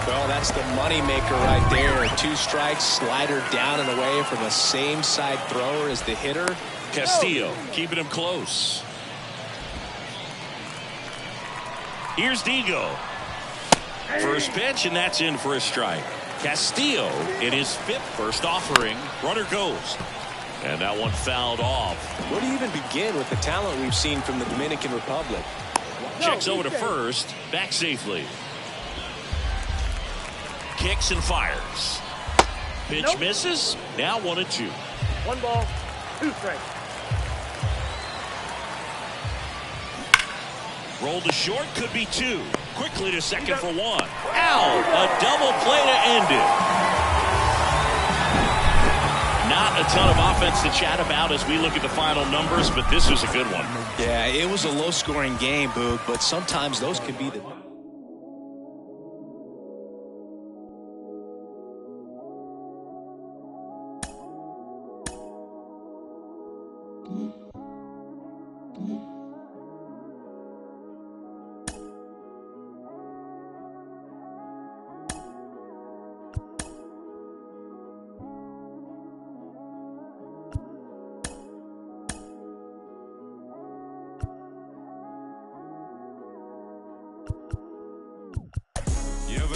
Well, that's the money maker right there. 2 strikes, slider down and away from the same side thrower as the hitter. Castillo keeping him close. Here's Diego. First pitch, and that's in for a strike. Castillo in his 5th first offering. Runner goes. And that one fouled off. Where do you even begin with the talent we've seen from the Dominican Republic? Checks over to first. Back safely. Kicks and fires. Pitch misses. Now 1-2. 1 ball, 2 strikes. Roll to short, could be 2. Quickly to second for 1. Out! A double play to end it. Not a ton of offense to chat about as we look at the final numbers, but this was a good one. Yeah, it was a low-scoring game, Boog, but sometimes those can be the...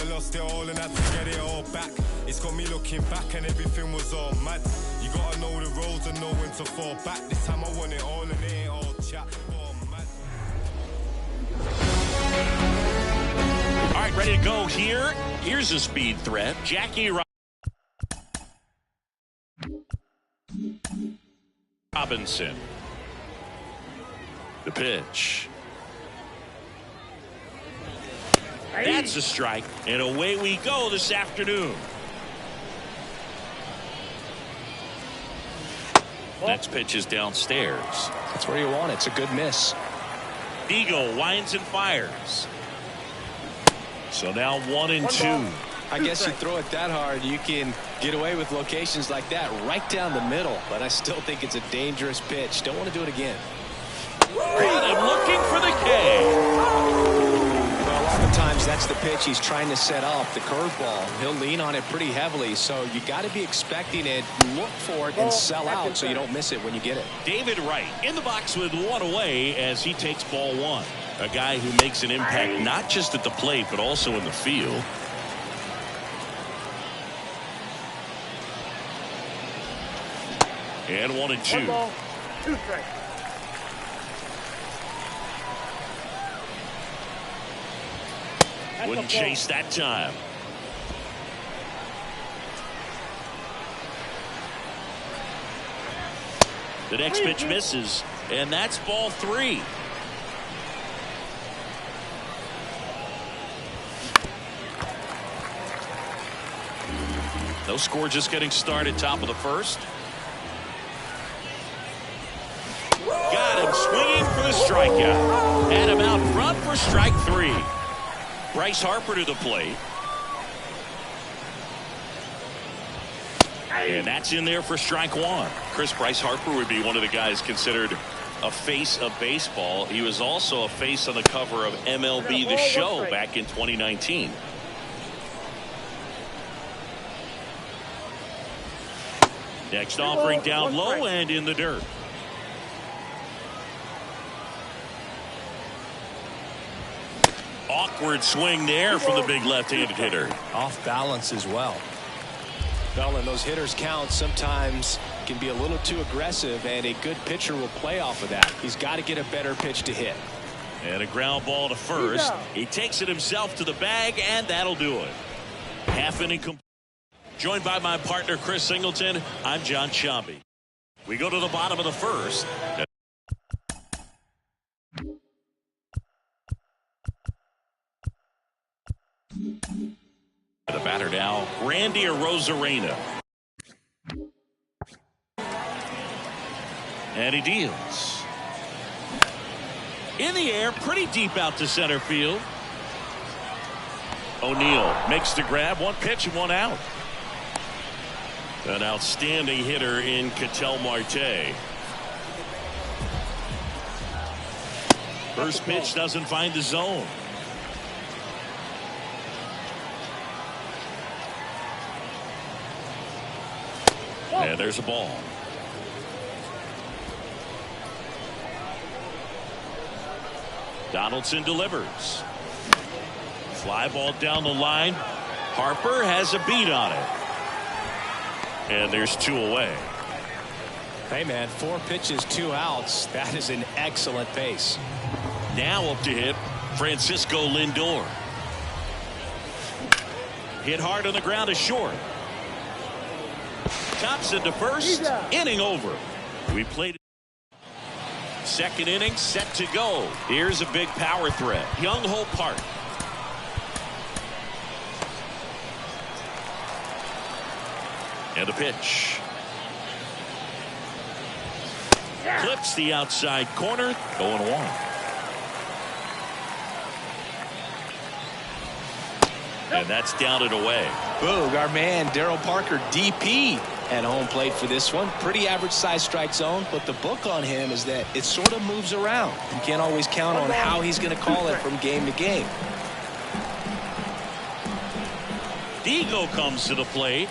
Lost it all and had to get it all back. It's got me looking back and everything was all mad. You gotta know the roads and know when to fall back. This time I want it all and it ain't all chat. All right, ready to go here. Here's a speed threat. Jackie Robinson. The pitch. That's a strike, and away we go this afternoon. Next pitch is downstairs. That's where you want it. It's a good miss. Eagle winds and fires. So now 1-2. I guess you throw it that hard, you can get away with locations like that right down the middle. But I still think it's a dangerous pitch. Don't want to do it again. I'm looking for the K. Well, oftentimes that's the pitch he's trying to set up, the curveball. He'll lean on it pretty heavily, so you got to be expecting it, look for it, and sell out so you don't miss it when you get it. David Wright in the box with 1 away as he takes ball 1. A guy who makes an impact not just at the plate, but also in the field. And 1-2. 1 ball, 2 strikes. Wouldn't chase that time. The next pitch misses, and that's ball 3. No score, just getting started, top of the first. Got him swinging for the strikeout. Had him out front for strike 3. Bryce Harper to the plate. And that's in there for strike 1. Bryce Harper would be one of the guys considered a face of baseball. He was also a face on the cover of MLB The Show back in 2019. Next offering down low and in the dirt. Awkward swing there from the big left-handed hitter. Off balance as well. Well, and those hitters count sometimes can be a little too aggressive, and a good pitcher will play off of that. He's got to get a better pitch to hit. And a ground ball to first. He takes it himself to the bag, and that'll do it. Half inning complete. Joined by my partner, Chris Singleton, I'm John Sciambi. We go to the bottom of the first. The batter now, Randy Arozarena. And he deals. In the air, pretty deep out to center field. O'Neill makes the grab, 1 pitch and 1 out. An outstanding hitter in Ketel Marte. First pitch doesn't find the zone. And there's a ball. Donaldson delivers. Fly ball down the line. Harper has a beat on it. And there's 2 away. Hey, man, 4 pitches, 2 outs. That is an excellent pace. Now up to hit Francisco Lindor. Hit hard on the ground is short. Thompson to first. Inning over. We played. Second inning set to go. Here's a big power threat. Young-Ho Park. And a pitch. Clips the outside corner. 0-1. And that's down and away. Boog, our man Daryl Parker, DP, at home plate for this one. Pretty average size strike zone, but the book on him is that it sort of moves around. You can't always count on how he's going to call it from game to game. Digo comes to the plate.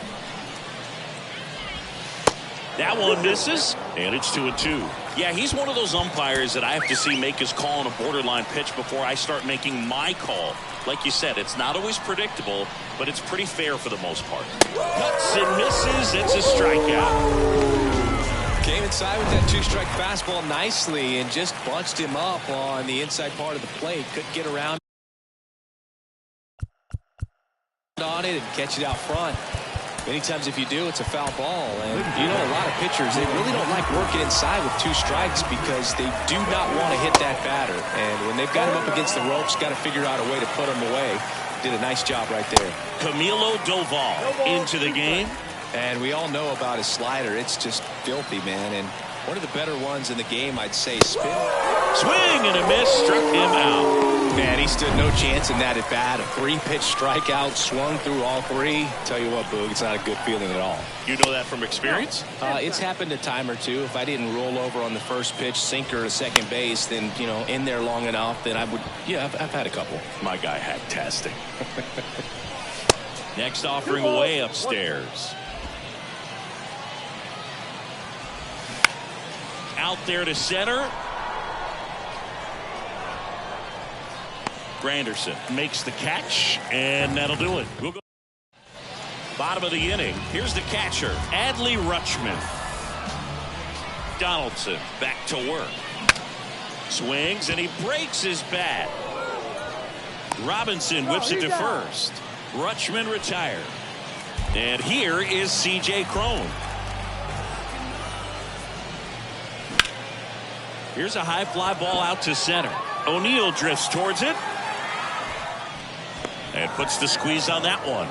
That one misses, and it's 2-2. Yeah, he's one of those umpires that I have to see make his call on a borderline pitch before I start making my call. Like you said, it's not always predictable, but it's pretty fair for the most part. Cuts and misses. It's a strikeout. Came inside with that two-strike fastball nicely and just bunched him up on the inside part of the plate. Couldn't get around on it and catch it out front. Many times if you do, it's a foul ball. And you know, a lot of pitchers, they really don't like working inside with two strikes because they do not want to hit that batter. And when they've got him up against the ropes, got to figure out a way to put him away. Did a nice job right there. Camilo Doval into the game. And we all know about his slider. It's just filthy, man. And one of the better ones in the game, I'd say. Swing and a miss, struck him out. Man, he stood no chance in that at bat. A 3-pitch strikeout, swung through all 3. Tell you what, Boog, it's not a good feeling at all. You know that from experience? It's happened a time or two. If I didn't roll over on the first pitch, sinker to second base, then, you know, in there long enough, then I would, yeah, I've had a couple. My guy had testing. Next offering way upstairs. Out there to center. Granderson makes the catch, and that'll do it. We'll go bottom of the inning. Here's the catcher, Adley Rutschman. Donaldson back to work. Swings, and he breaks his bat. Robinson whips it to first. Rutschman retired. And here is C.J. Cron. Here's a high fly ball out to center. O'Neill drifts towards it. And puts the squeeze on that one.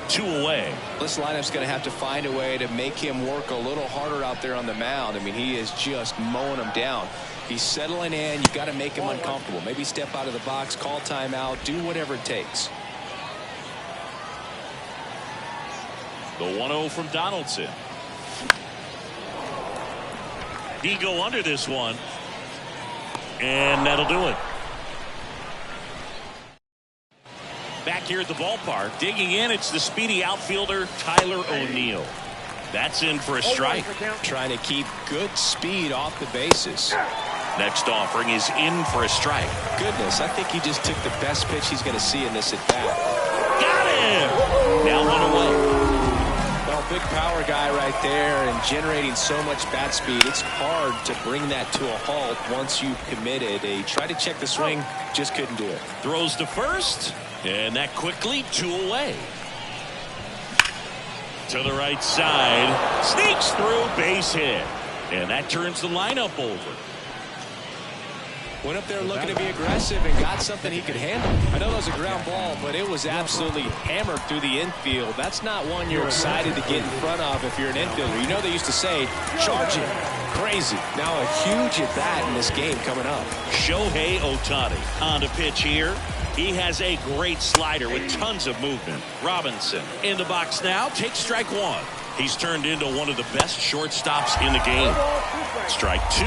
2 away. This lineup's going to have to find a way to make him work a little harder out there on the mound. I mean, he is just mowing him down. He's settling in. You got to make him uncomfortable. Maybe step out of the box, call timeout, do whatever it takes. The 1-0 from Donaldson. Digo under this one. And that'll do it. Back here at the ballpark, digging in, it's the speedy outfielder Tyler O'Neill. That's in for a strike. Trying to keep good speed off the bases. Next offering is in for a strike. Goodness, I think he just took the best pitch he's going to see in this at bat. Got him! Now 1 away. Well, big power guy right there and generating so much bat speed. It's hard to bring that to a halt once you've committed. Try to check the swing, just couldn't do it. Throws to first. And that quickly 2 away. To the right side. Sneaks through, base hit. And that turns the lineup over. Went up there looking to be aggressive and got something he could handle. I know that was a ground ball, but it was absolutely hammered through the infield. That's not one you're excited to get in front of if you're an infielder. You know they used to say, charge it. Crazy. Now a huge at bat in this game coming up. Shohei Ohtani on the pitch here. He has a great slider with tons of movement. Robinson in the box now. Takes strike 1. He's turned into one of the best shortstops in the game. Strike 2.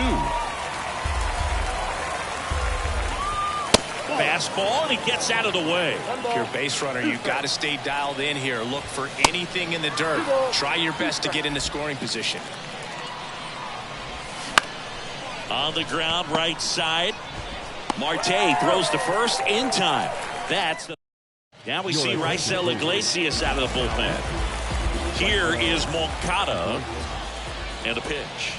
Fastball, and he gets out of the way. If you're a base runner, you've got to stay dialed in here. Look for anything in the dirt. Try your best to get into scoring position. On the ground, right side. Marte throws to first in time. That's the. Now we see Raisel Iglesias out of the bullpen. Here is Moncada. And a pitch.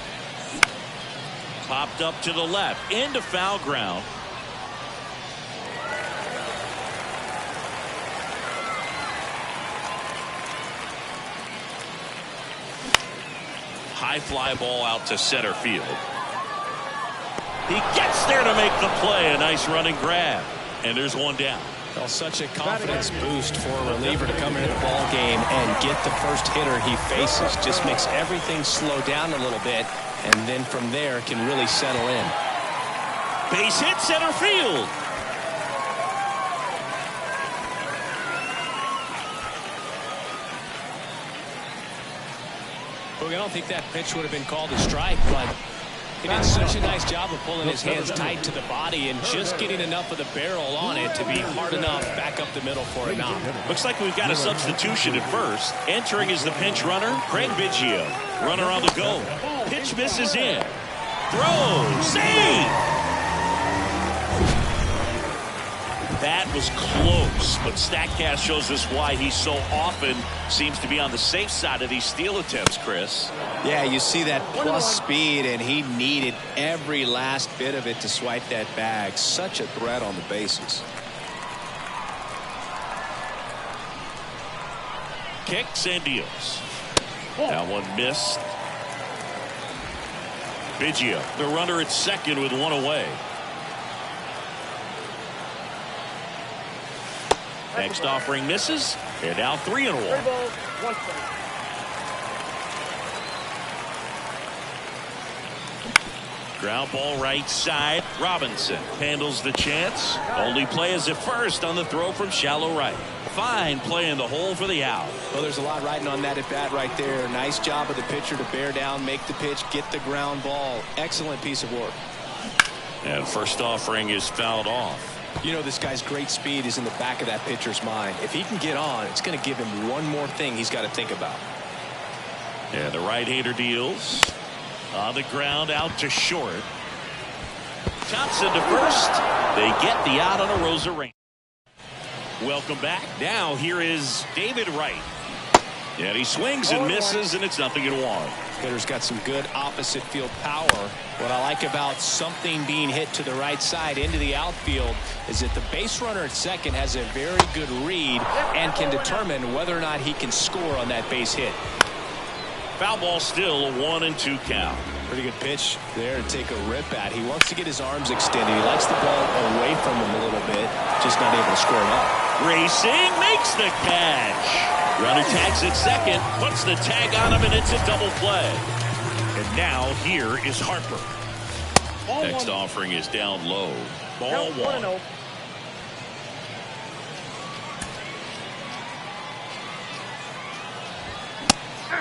Popped up to the left. Into foul ground. High fly ball out to center field. He gets there to make the play. A nice running grab. And there's one down. Well, such a confidence boost for a reliever to come into the ball game and get the first hitter he faces. Just makes everything slow down a little bit, and then from there can really settle in. Base hit center field. Look, I don't think that pitch would have been called a strike, but he did such a nice job of pulling his hands tight to the body and just getting enough of the barrel on it to be hard enough back up the middle for a knock. Looks like we've got a substitution at first. Entering is the pinch runner, Craig Biggio. Runner on the go. Pitch misses in. Throw. Save. That was close, but StatCast shows us why he so often seems to be on the safe side of these steal attempts, Chris. Yeah, you see that plus speed, and he needed every last bit of it to swipe that bag. Such a threat on the bases. Kicks and deals. That one missed. Biggio, the runner at second with one away. Next offering misses. They're now 3-1. 3 balls, 1 strike. Ground ball right side. Robinson handles the chance. Only play is at first on the throw from shallow right. Fine play in the hole for the out. Well, there's a lot riding on that at bat right there. Nice job of the pitcher to bear down, make the pitch, get the ground ball. Excellent piece of work. And first offering is fouled off. You know, this guy's great speed is in the back of that pitcher's mind. If he can get on, it's going to give him one more thing he's got to think about. Yeah, the right-hander deals. On the ground, out to short. Thompson to first. They get the out on a Arozarena. Welcome back. Now here is David Wright. And he swings and misses, and it's 0-1. Hitter's got some good opposite field power. What I like about something being hit to the right side into the outfield is that the base runner at second has a very good read and can determine whether or not he can score on that base hit. Foul ball still, a 1-2 count. Pretty good pitch there to take a rip at. He wants to get his arms extended. He likes the ball away from him a little bit, just not able to score it up. Racing makes the catch. Runner tags at second, puts the tag on him, and it's a double play. And now here is Harper. Next offering is down low. Ball 1.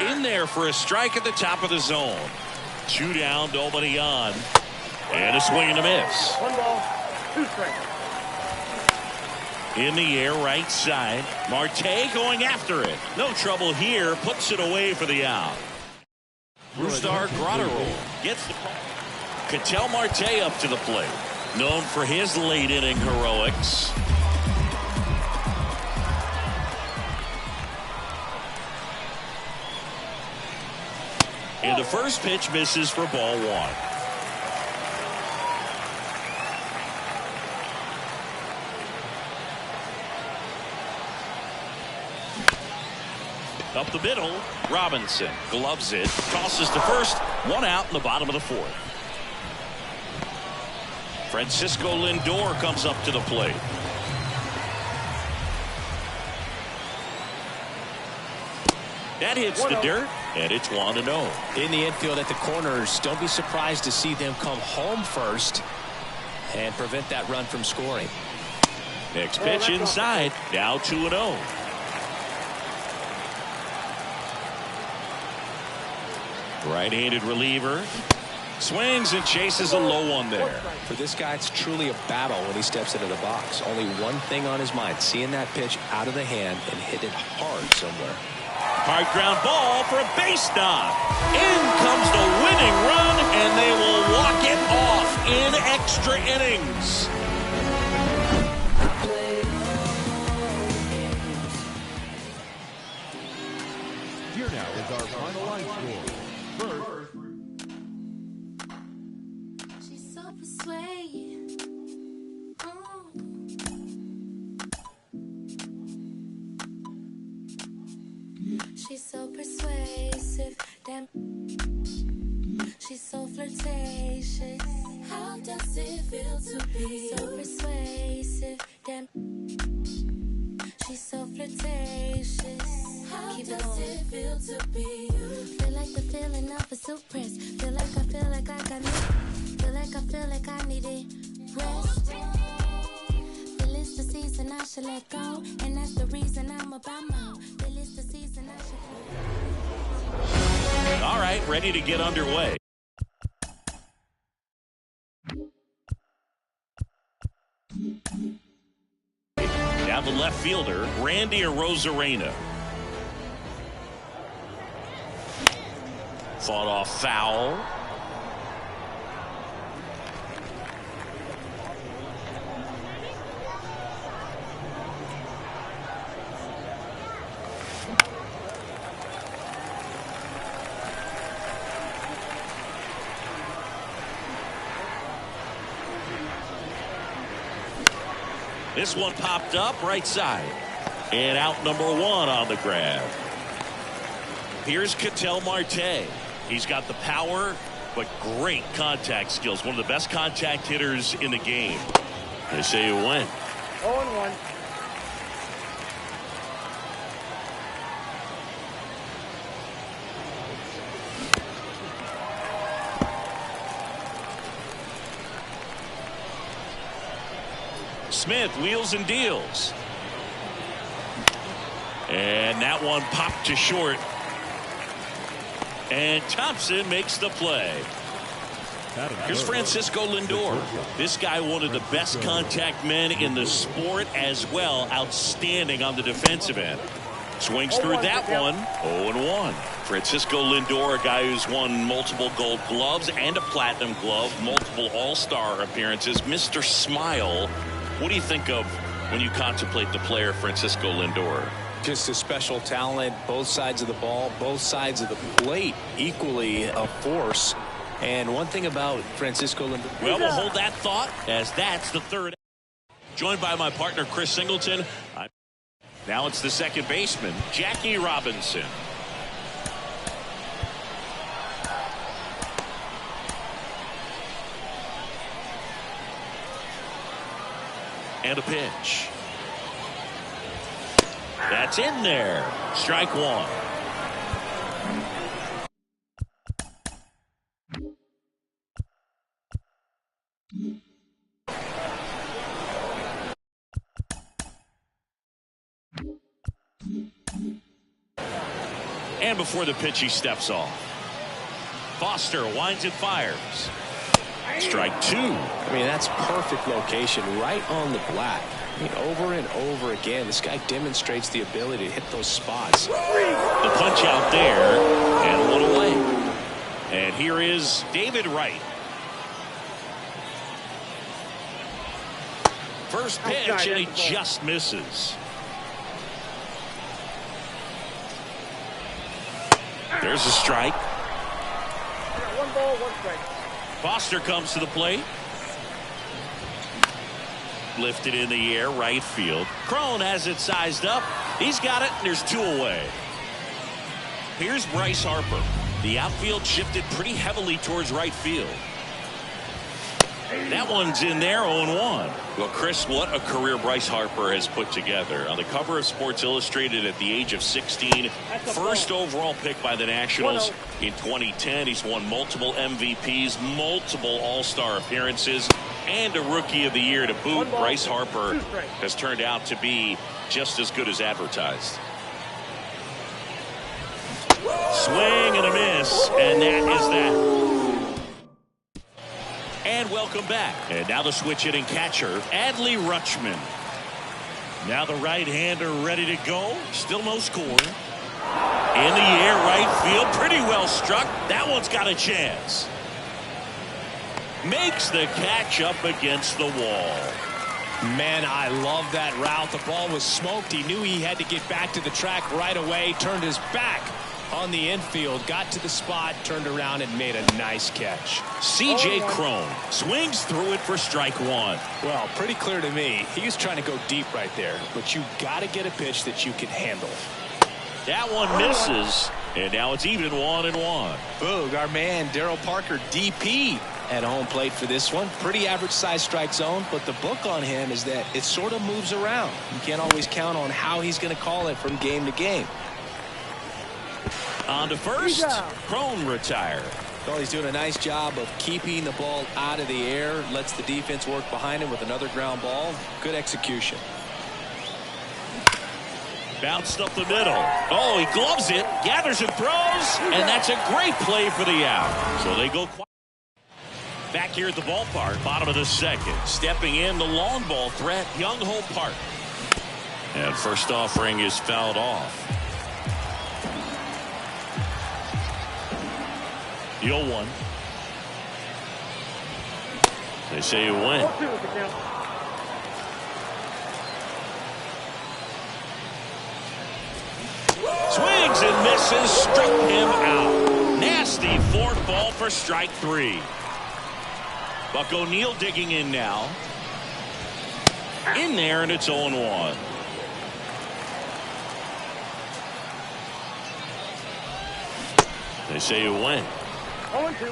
In there for a strike at the top of the zone. 2 down, nobody on. And a swing and a miss. 1 ball, 2 strikes. In the air, right side. Marte going after it. No trouble here. Puts it away for the out. Brusdar Graterol gets the call. Ketel Marte up to the plate. Known for his late inning heroics. And the first pitch misses for ball 1. Up the middle, Robinson gloves it, tosses to first, 1 out in the bottom of the 4th. Francisco Lindor comes up to the plate. That hits the dirt, and it's 1-0. In the infield at the corners, don't be surprised to see them come home first and prevent that run from scoring. Next pitch inside, now 2-0. Right-handed reliever. Swings and chases a low one there. For this guy, it's truly a battle when he steps into the box. Only one thing on his mind, seeing that pitch out of the hand and hit it hard somewhere. Hard ground ball for a base knock. In comes the winning run, and they will walk it off in extra innings. Here now is our final line score. She's so persuasive. She's so persuasive. Damn. She's so flirtatious. How does it feel to be so persuasive? Damn, she's so flirtatious. How does it feel to be you? Feel like the feeling of a suppress. Feel like I got me. Feel like I need it. Rest. Feel it's the season I should let go, and that's the reason I'm about more. Feel it's the season I should. All right, ready to get underway. Now the left fielder, Randy Arozarena. Fought off foul. This one popped up right side. And out number 1 on the grab. Here's Ketel Marte. He's got the power, but great contact skills. One of the best contact hitters in the game. They say you win. 0-1. Smith wheels and deals. And that one popped to short. And Thompson makes the play. Here's Francisco Lindor. This guy, one of the best contact men in the sport as well. Outstanding on the defensive end. Swings through that one. 0-1. Francisco Lindor, a guy who's won multiple gold gloves and a platinum glove, multiple all-star appearances. Mr. Smile. What do you think of when you contemplate the player Francisco Lindor? Just a special talent, both sides of the ball, both sides of the plate, equally a force. And one thing about Francisco Lindor. Well, we'll hold that thought as that's the third. Joined by my partner, Chris Singleton. Now it's the second baseman, Jackie Robinson. And a pitch. That's in there. Strike 1. And before the pitch, he steps off. Foster winds and fires. Strike 2. I mean, that's perfect location, right on the black. I mean, over and over again, this guy demonstrates the ability to hit those spots. The punch out there, and one away. And here is David Wright. First pitch, and he just misses. There's a strike. 1 ball, 1 strike. Foster comes to the plate. Lifted in the air, right field. Crone has it sized up. He's got it, and there's 2 away. Here's Bryce Harper. The outfield shifted pretty heavily towards right field. That one's in there, 0-1. Well, Chris, what a career Bryce Harper has put together. On the cover of Sports Illustrated at the age of 16, first overall pick by the Nationals in 2010. He's won multiple MVPs, multiple All-Star appearances, and a Rookie of the Year to boot. Bryce Harper has turned out to be just as good as advertised. Swing and a miss, and that is that. And welcome back. And now the switch hitting catcher, Adley Rutschman. Now the right-hander ready to go. Still no score. In the air, right field. Pretty well struck. That one's got a chance. Makes the catch up against the wall. Man, I love that route. The ball was smoked. He knew he had to get back to the track right away. Turned his back on the infield, got to the spot, turned around and made a nice catch. C.J. Crone swings through it for strike 1. Well, pretty clear to me. He's trying to go deep right there, but you got to get a pitch that you can handle. That one misses, and now it's even 1-1. Boog, our man Daryl Parker, DP, at home plate for this one. Pretty average size strike zone, but the book on him is that it sort of moves around. You can't always count on how he's going to call it from game to game. On to first. Cron retired. Well, he's doing a nice job of keeping the ball out of the air. Lets the defense work behind him with another ground ball. Good execution. Bounced up the middle. Oh, he gloves it, gathers and throws, and that's a great play for the out. So they go back here at the ballpark, bottom of the second. Stepping in, the long ball threat, Young Ho Park. And first offering is fouled off. The 0-1. They say you win. Swings and misses, struck him out. Nasty fourth ball for strike 3. Buck O'Neil digging in now. In there, and it's 0-1. They say you win. 0-2.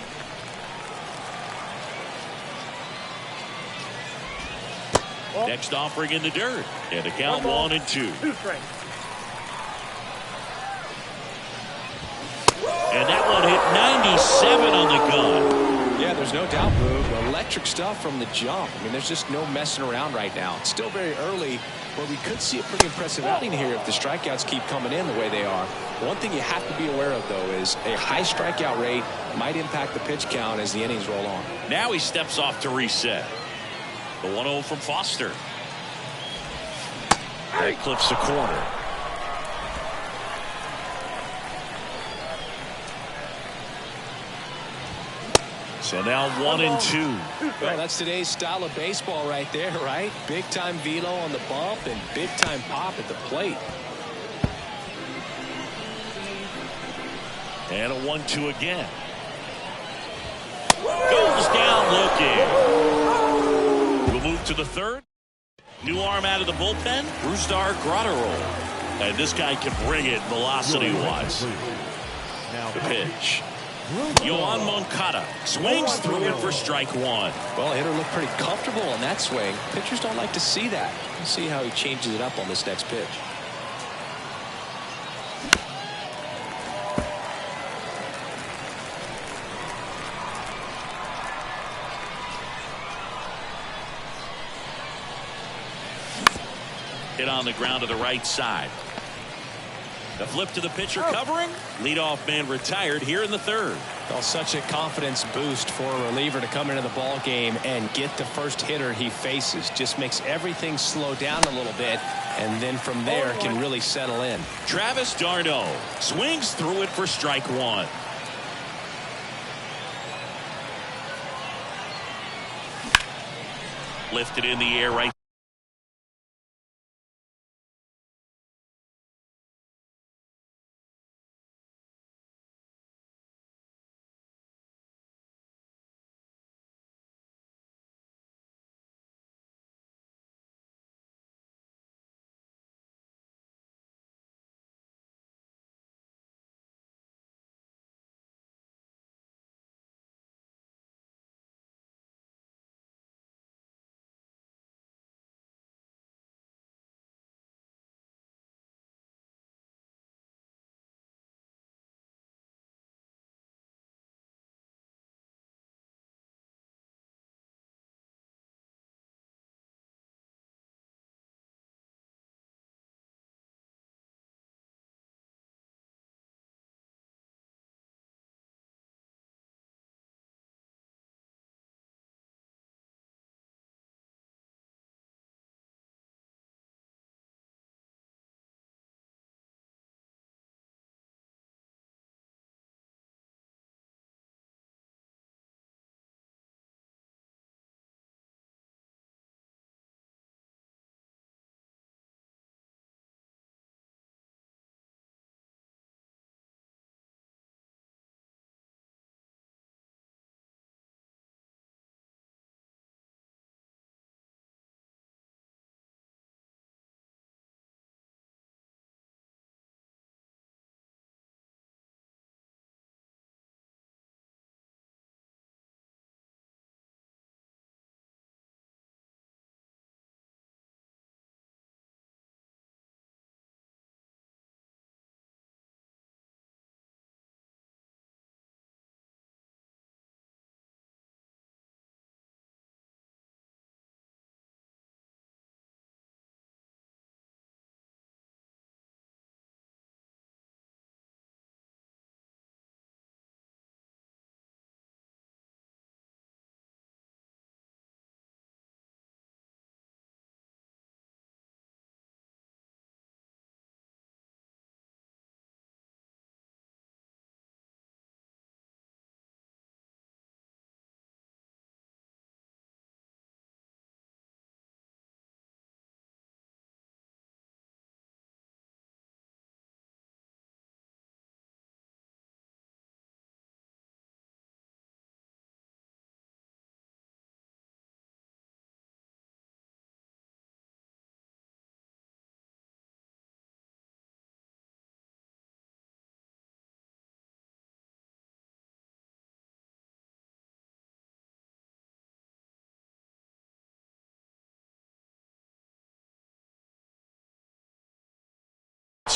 Next offering in the dirt. And the count 1-2. 2 strikes. And that one hit 97 on the gun. Yeah, there's no doubt, Boog. Electric stuff from the jump. I mean, there's just no messing around right now. It's still very early, but we could see a pretty impressive outing here if the strikeouts keep coming in the way they are. One thing you have to be aware of, though, is a high strikeout rate might impact the pitch count as the innings roll on. Now he steps off to reset. The 1-0 from Foster. That clips the corner. So now 1-2. Well, that's today's style of baseball right there, right? Big time velo on the bump and big time pop at the plate. And a 1-2 again. Goes down looking. We'll move to the third. New arm out of the bullpen, Brusdar Graterol. And this guy can bring it velocity-wise. The pitch. Yoan Moncada swings through it for strike 1. Well, hitter looked pretty comfortable on that swing. Pitchers don't like to see that. We'll see how he changes it up on this next pitch. Hit on the ground to the right side. The flip to the pitcher covering. Leadoff man retired here in the third. Well, such a confidence boost for a reliever to come into the ball game and get the first hitter he faces. Just makes everything slow down a little bit, and then from there can really settle in. Travis d'Arnaud swings through it for strike 1. Lifted in the air right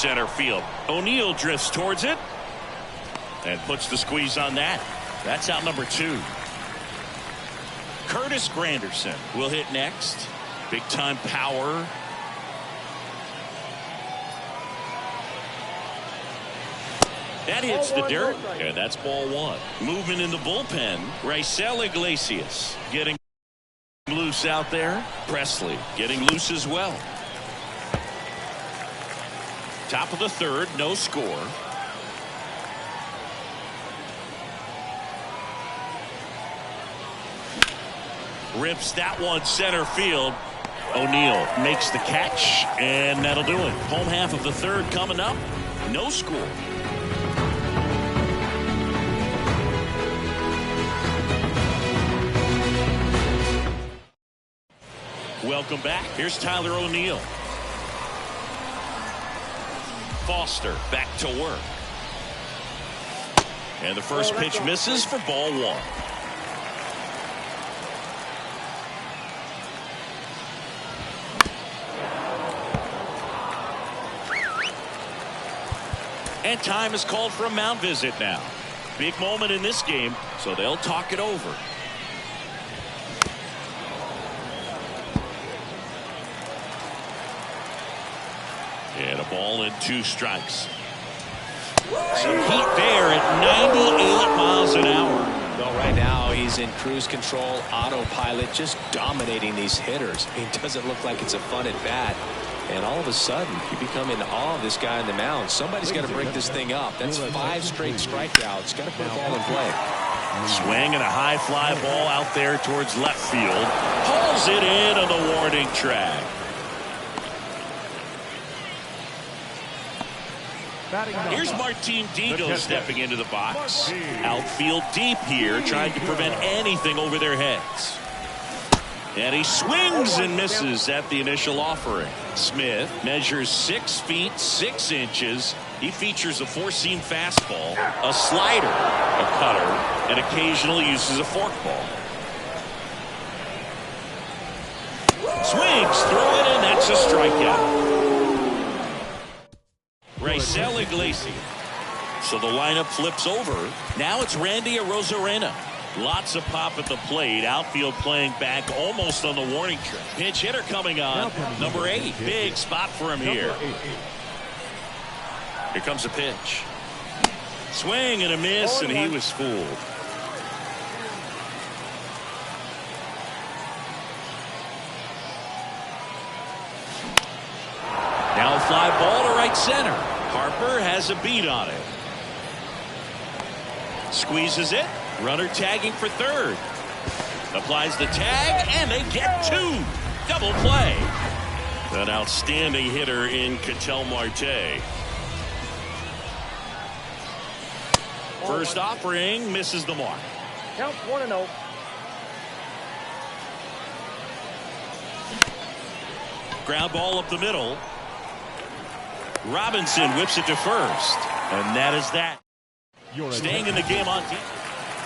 center field. O'Neill drifts towards it and puts the squeeze on that. That's out number 2. Curtis Granderson will hit next. Big time power. That hits the dirt, and that's ball 1. Movement in the bullpen. Raisel Iglesias getting loose out there. Presley getting loose as well. Top of the 3rd, no score. Rips that one center field. O'Neill makes the catch, and that'll do it. Home half of the 3rd coming up. No score. Welcome back. Here's Tyler O'Neill. Foster back to work. And the first pitch misses for ball 1. And time is called for a mound visit now. Big moment in this game, so they'll talk it over. And a ball and 2 strikes. Some heat there at 98 miles an hour. Well, right now he's in cruise control, autopilot, just dominating these hitters. It doesn't look like it's a fun at bat. And all of a sudden, you become in awe of this guy on the mound. Somebody's got to break this thing up. That's 5 straight strikeouts. Got to put a ball in play. Swing and a high fly ball out there towards left field. Hauls it in on the warning track. Here's Martin Digo stepping into the box. Outfield deep here, trying to prevent anything over their heads. And he swings and misses at the initial offering. Smith measures 6 feet 6 inches. He features a 4-seam fastball, a slider, a cutter, and occasionally uses a forkball. Swings through it, and that's a strikeout. Raisel Iglesias. So the lineup flips over. Now it's Randy Arozarena. Lots of pop at the plate. Outfield playing back almost on the warning track. Pinch hitter coming on. Number 8. Big spot for him here. Here comes a pitch. Swing and a miss, and he was fooled. Now a fly ball to right center. Harper has a beat on it. Squeezes it. Runner tagging for 3rd. Applies the tag, and they get 2. Double play. An outstanding hitter in Ketel Marte. First offering misses the mark. Count 1-0. Ground ball up the middle. Robinson whips it to first. And that is that. Staying in the game on defense.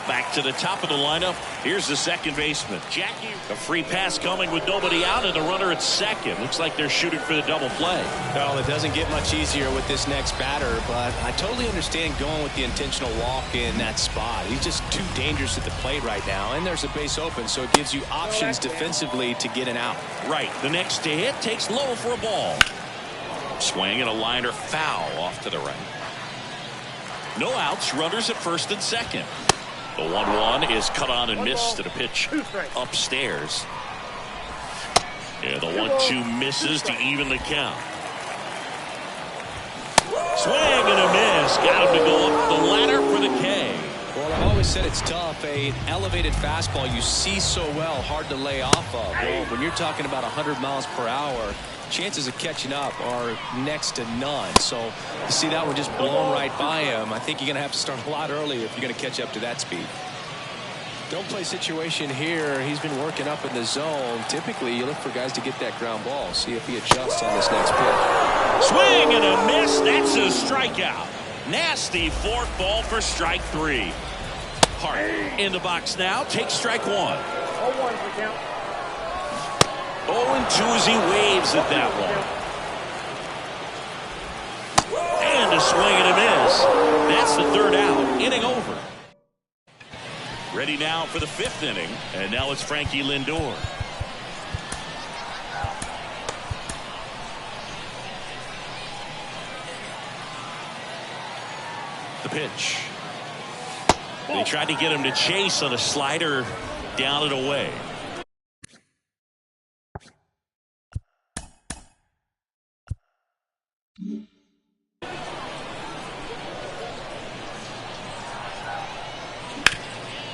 Back to the top of the lineup. Here's the second baseman, Jackie. A free pass coming with nobody out, and the runner at second. Looks like they're shooting for the double play. Well, it doesn't get much easier with this next batter, but I totally understand going with the intentional walk in that spot. He's just too dangerous at the plate right now, and there's a base open, so it gives you options defensively to get an out. Right. The next to hit takes low for a ball. Swing and a liner foul off to the right. No outs. Runners at first and second. The 1-1 is cut on and missed to the pitch upstairs. Yeah, the 1-2 misses to even the count. Swing and a miss. Got him to go up the ladder for the K. Well, I've always said it's tough. An elevated fastball you see so well, hard to lay off of. Well, when you're talking about 100 miles per hour, chances of catching up are next to none. So you see that one just blown right by him. I think you're going to have to start a lot earlier if you're going to catch up to that speed. Don't play situation here. He's been working up in the zone. Typically, you look for guys to get that ground ball. See if he adjusts on this next pitch. Swing and a miss. That's a strikeout. Nasty fork ball for strike 3. Hart in the box now. Takes strike 1. 0-1 for count. 0-2 as he waves at that one. a swing and a miss. That's the third out. Inning over. Ready now for the fifth inning. And now it's Frankie Lindor. The pitch. They tried to get him to chase on a slider down and away.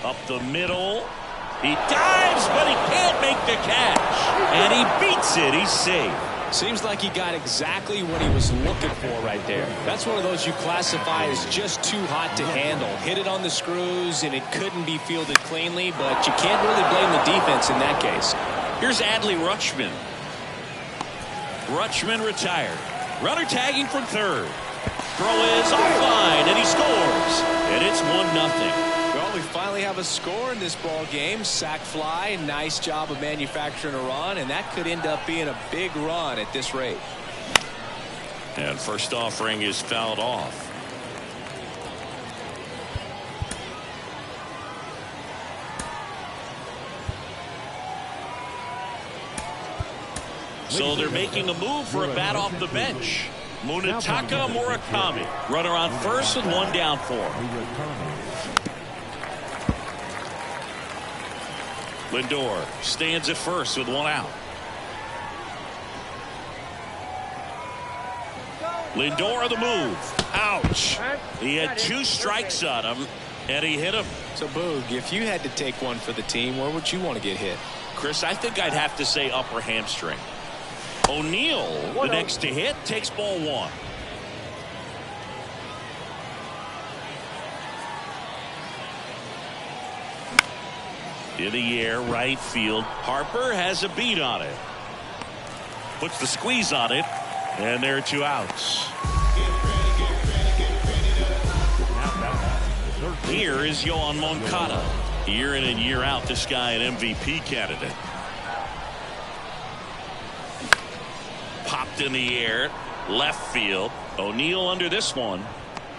Up the middle. He dives, but he can't make the catch. And he beats it. He's safe. Seems like he got exactly what he was looking for right there. That's one of those you classify as just too hot to handle. Hit it on the screws, and it couldn't be fielded cleanly, but you can't really blame the defense in that case. Here's Adley Rutschman. Rutschman retired. Runner tagging from third. Throw is offline, and he scores. And it's 1-0. Well, we finally have a score in this ball game. Sac fly, nice job of manufacturing a run, and that could end up being a big run at this rate. And first offering is fouled off. So they're making a move for a bat off the bench. Munetaka Murakami. Runner on first with one down for him. Lindor stands at first with one out. Lindor on the move. Ouch. He had two strikes on him, and he hit him. So, Boog, if you had to take one for the team, where would you want to get hit? Chris, I think I'd have to say upper hamstring. O'Neill, the next to hit, takes ball one. In the air, right field. Harper has a beat on it. Puts the squeeze on it, and there are two outs. Here is Yoan Moncada. Year in and year out, this guy an MVP candidate. Popped in the air, left field. O'Neill under this one.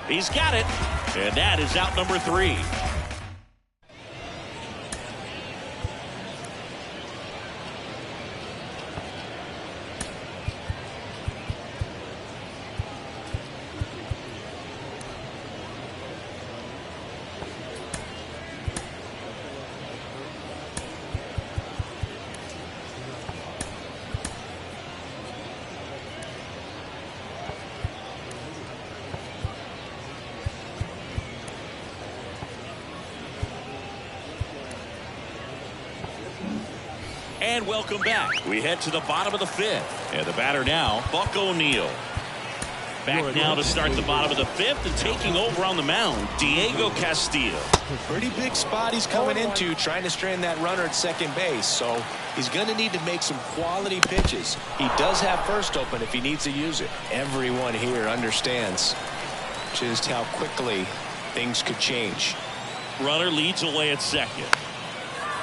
He's got it, and that is out number 3. And welcome back. We head to the bottom of the 5th. And the batter now, Buck O'Neill. Back now to start the bottom of the 5th and taking over on the mound, Diego Castillo. Pretty big spot he's coming into, trying to strand that runner at second base. So he's going to need to make some quality pitches. He does have first open if he needs to use it. Everyone here understands just how quickly things could change. Runner leads away at second.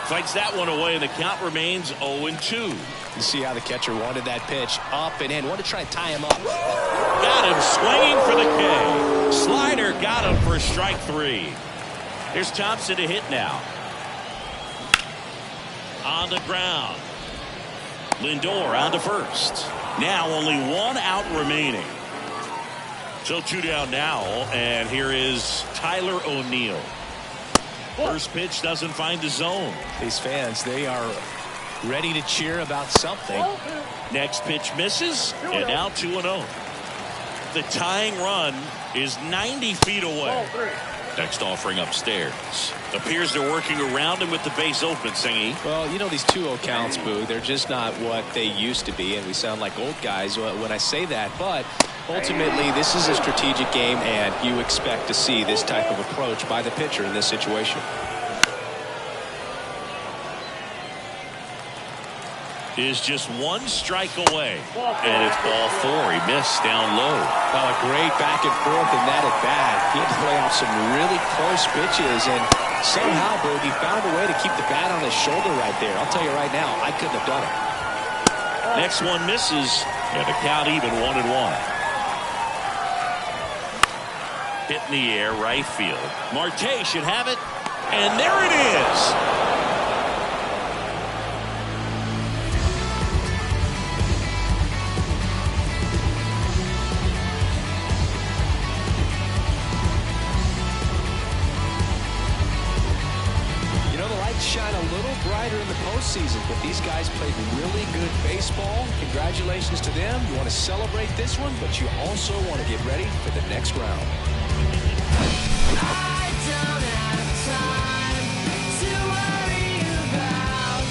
Fights that one away, and the count remains 0-2. You see how the catcher wanted that pitch up and in. Wanted to try and tie him up. Got him swinging for the K. Slider got him for strike 3. Here's Thompson to hit now. On the ground. Lindor on to first. Now only one out remaining. So 2 down now, and here is Tyler O'Neill. First pitch doesn't find the zone. These fans, they are ready to cheer about something. Next pitch misses, and now 2-0. The tying run is 90 feet away. Next offering upstairs. Appears they're working around him with the base open, Singy. Well, you know, these 2-0 counts, Boo, they're just not what they used to be, and we sound like old guys when I say that. But ultimately, this is a strategic game, and you expect to see this type of approach by the pitcher in this situation. Is just one strike away, and it's ball 4. He missed down low. Well, a great back and forth in that at bat. He had to play off some really close pitches, and somehow, Boo, he found a way to keep the bat on his shoulder right there. I'll tell you right now, I couldn't have done it. Next one misses, and the count even 1-1. Hit in the air, right field. Marte should have it, and there it is. Shine a little brighter in the postseason, but these guys played really good baseball. Congratulations to them. You want to celebrate this one, but you also want to get ready for the next round. I don't have time to worry about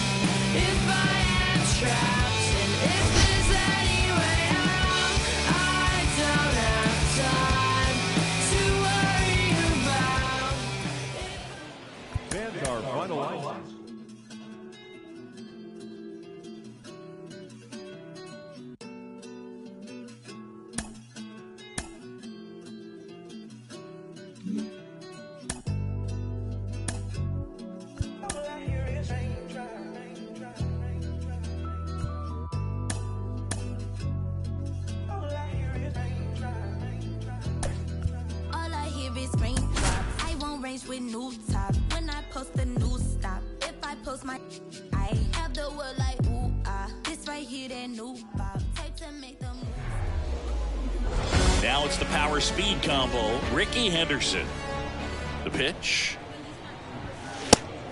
if I am trapped and if there's any way out. I don't have time to worry about. Fans are finalized. With new top when I post a new stop. If I post my, I have the word like ooh ah. This right here, that new pop. Type to make them. Now it's the power speed combo. Ricky Henderson. The pitch.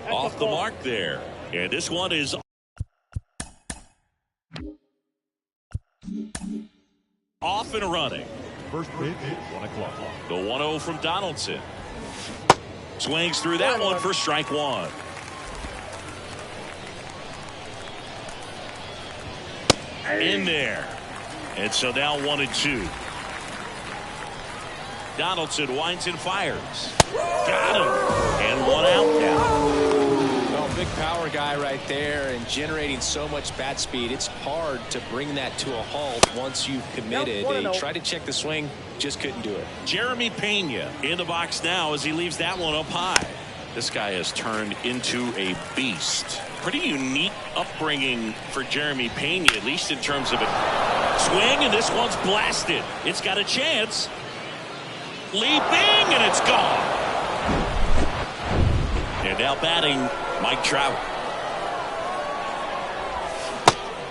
Off the mark there. And this one is off and running. First pitch, 1 o'clock. The 1-0 from Donaldson. Swings through that one for strike one. In there. And so now 1-2. Donaldson winds and fires. Got him. And one out now. Well, big power guy right there and generating so much bat speed. It's hard to bring that to a halt once you've committed. They tried to check the swing, just couldn't do it. Jeremy Pena in the box now as he leaves that one up high. This guy has turned into a beast. Pretty unique upbringing for Jeremy Pena, at least in terms of a swing, and this one's blasted. It's got a chance. Leaping, and it's gone. And now batting, Mike Trout.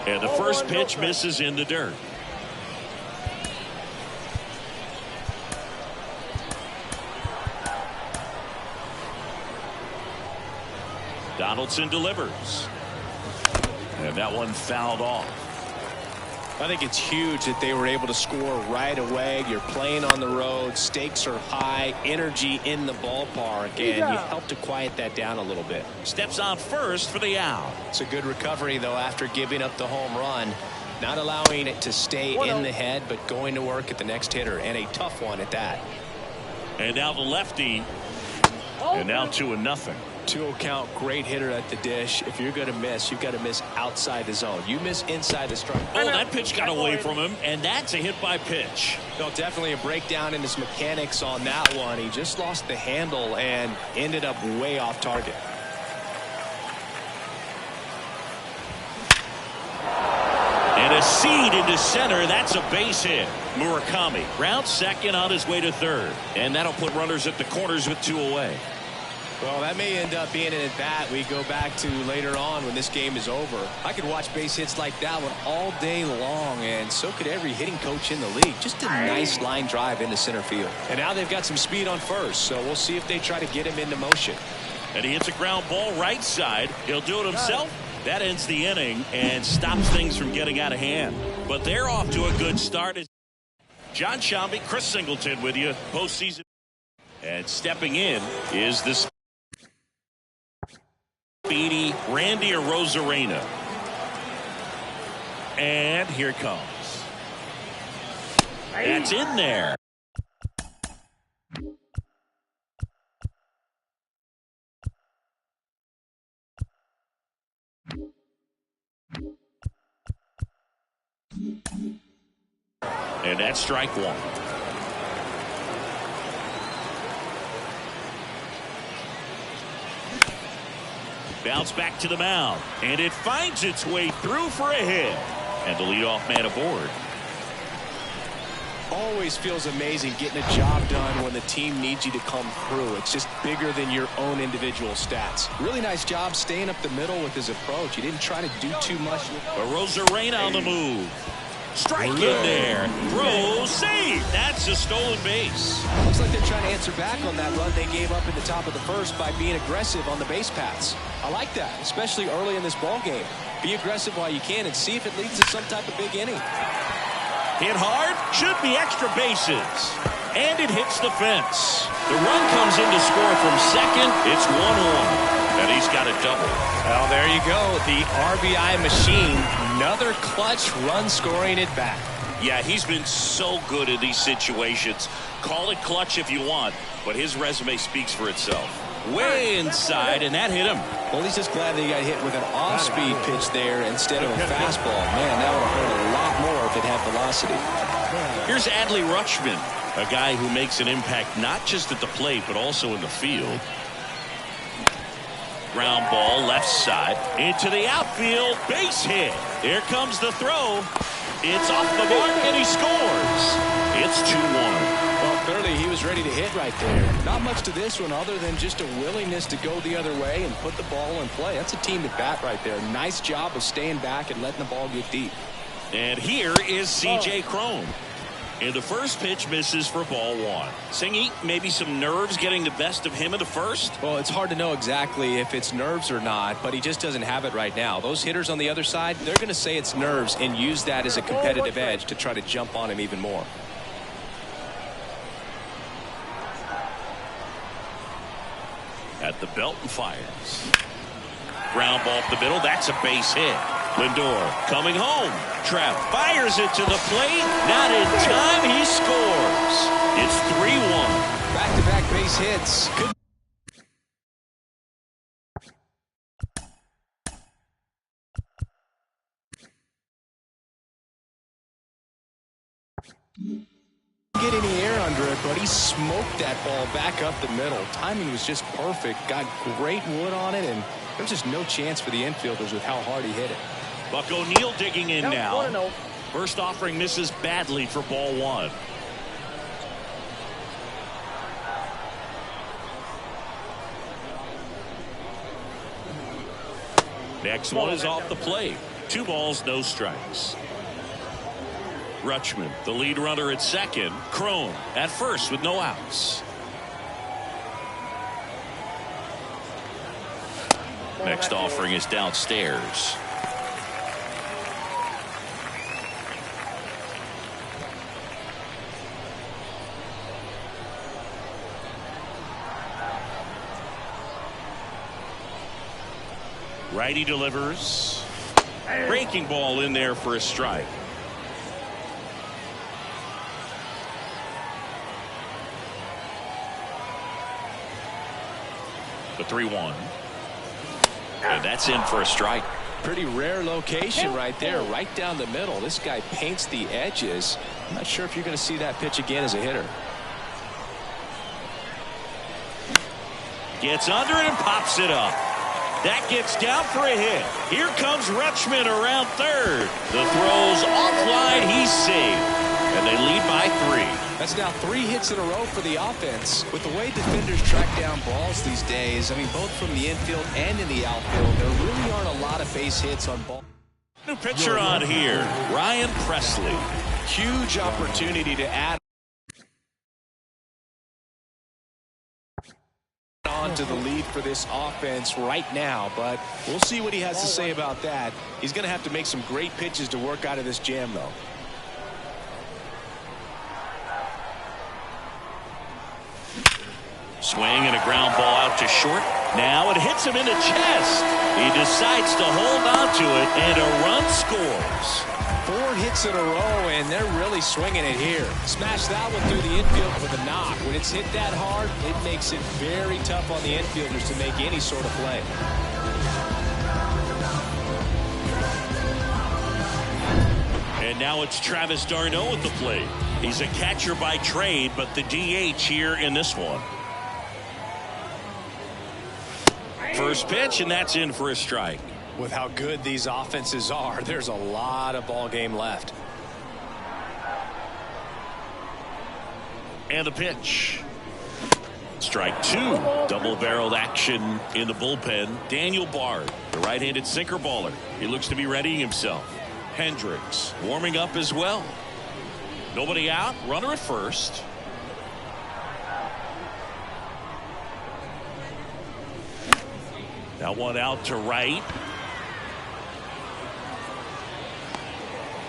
And the first pitch misses in the dirt. Donaldson delivers. And that one fouled off. I think it's huge that they were able to score right away. You're playing on the road. Stakes are high. Energy in the ballpark. And you help to quiet that down a little bit. Steps on first for the out. It's a good recovery, though, after giving up the home run. Not allowing it to stay in the head, but going to work at the next hitter. And a tough one at that. And now the lefty. And now 2-0. 2-0 count, great hitter at the dish. If you're going to miss, you've got to miss outside the zone. You miss inside the strike. Oh, that pitch got away from him, and that's a hit by pitch. No, definitely a breakdown in his mechanics on that one. He just lost the handle and ended up way off target. And a seed into center. That's a base hit. Murakami rounds second on his way to third. And that'll put runners at the corners with 2 away. Well, that may end up being an at-bat we go back to later on when this game is over. I could watch base hits like that one all day long, and so could every hitting coach in the league. Just a nice line drive into center field. And now they've got some speed on first, so we'll see if they try to get him into motion. And he hits a ground ball right side. He'll do it himself. That ends the inning and stops things from getting out of hand. But they're off to a good start. John Sciambi, Chris Singleton with you, postseason. And stepping in is this speedy Randy Arozarena. And here it comes. That's in there. And that's strike one. Bounce back to the mound, and it finds its way through for a hit. And the leadoff man aboard. always feels amazing getting a job done when the team needs you to come through. It's just bigger than your own individual stats. Really nice job staying up the middle with his approach. He didn't try to do too much. Arozarena on the move. Strike in there. Throw, save. That's a stolen base. Looks like they're trying to answer back on that run they gave up in the top of the first by being aggressive on the base paths. I like that, especially early in this ball game. Be aggressive while you can and see if it leads to some type of big inning. Hit hard, should be extra bases. And it hits the fence. The run comes in to score from second. It's 1-1. And he's got a double. Well, there you go. The RBI machine. Another clutch run scoring at bat. Yeah, he's been so good in these situations. Call it clutch if you want, but his resume speaks for itself. Way inside, and that hit him. Well, he's just glad that he got hit with an off-speed pitch there instead of a fastball. Man, that would have hurt a lot more if it had velocity. Here's Adley Rutschman, a guy who makes an impact not just at the plate, but also in the field. Ground ball, left side, into the outfield, base hit. Here comes the throw. It's off the mark, and he scores. It's 2-1. Well, clearly he was ready to hit right there. Not much to this one other than just a willingness to go the other way and put the ball in play. That's a team at bat right there. Nice job of staying back and letting the ball get deep. And here is C.J. Cron. And the first pitch misses for ball one. Singy, maybe some nerves getting the best of him in the first? Well, it's hard to know exactly if it's nerves or not, but he just doesn't have it right now. Those hitters on the other side, they're going to say it's nerves and use that as a competitive edge to try to jump on him even more. At the belt and fires. Ground ball up the middle. That's a base hit. Lindor coming home. Trout fires it to the plate. Not in time. He scores. It's 3-1. Back-to-back base hits. Good. Get any air under it, but he smoked that ball back up the middle. Timing was just perfect. Got great wood on it, and there's just no chance for the infielders with how hard he hit it. Buck O'Neil digging in now. 1-0. First offering misses badly for ball one. Next one is off the plate. 2 balls, no strikes. Rutschman, the lead runner at second. Cron at first with no outs. Next offering is downstairs. Righty delivers. Breaking ball in there for a strike. The 3-1. And that's in for a strike. Pretty rare location right there, right down the middle. This guy paints the edges. I'm not sure if you're going to see that pitch again as a hitter. Gets under it and pops it up. That gets down for a hit. Here comes Rutschman around third. The throw's offline. He's safe. And they lead by 3. That's now 3 hits in a row for the offense. With the way defenders track down balls these days, I mean, both from the infield and in the outfield, there really aren't a lot of base hits on ball. New pitcher on here, Ryan Presley. Huge opportunity to add on to the lead for this offense right now, but we'll see what he has to say about that. He's going to have to make some great pitches to work out of this jam, though. Swing and a ground ball out to short. Now it hits him in the chest. He decides to hold on to it, and a run scores. 4 hits in a row, and they're really swinging it here. Smash that one through the infield with a knock. When it's hit that hard, it makes it very tough on the infielders to make any sort of play. And now it's Travis d'Arnaud at the plate. He's a catcher by trade, but the DH here in this one. First pitch, and that's in for a strike. With how good these offenses are, there's a lot of ball game left. And the pitch. Strike two. Double-barreled action in the bullpen. Daniel Bard, the right-handed sinker baller. He looks to be readying himself. Hendricks warming up as well. Nobody out. Runner at first. That one out to right.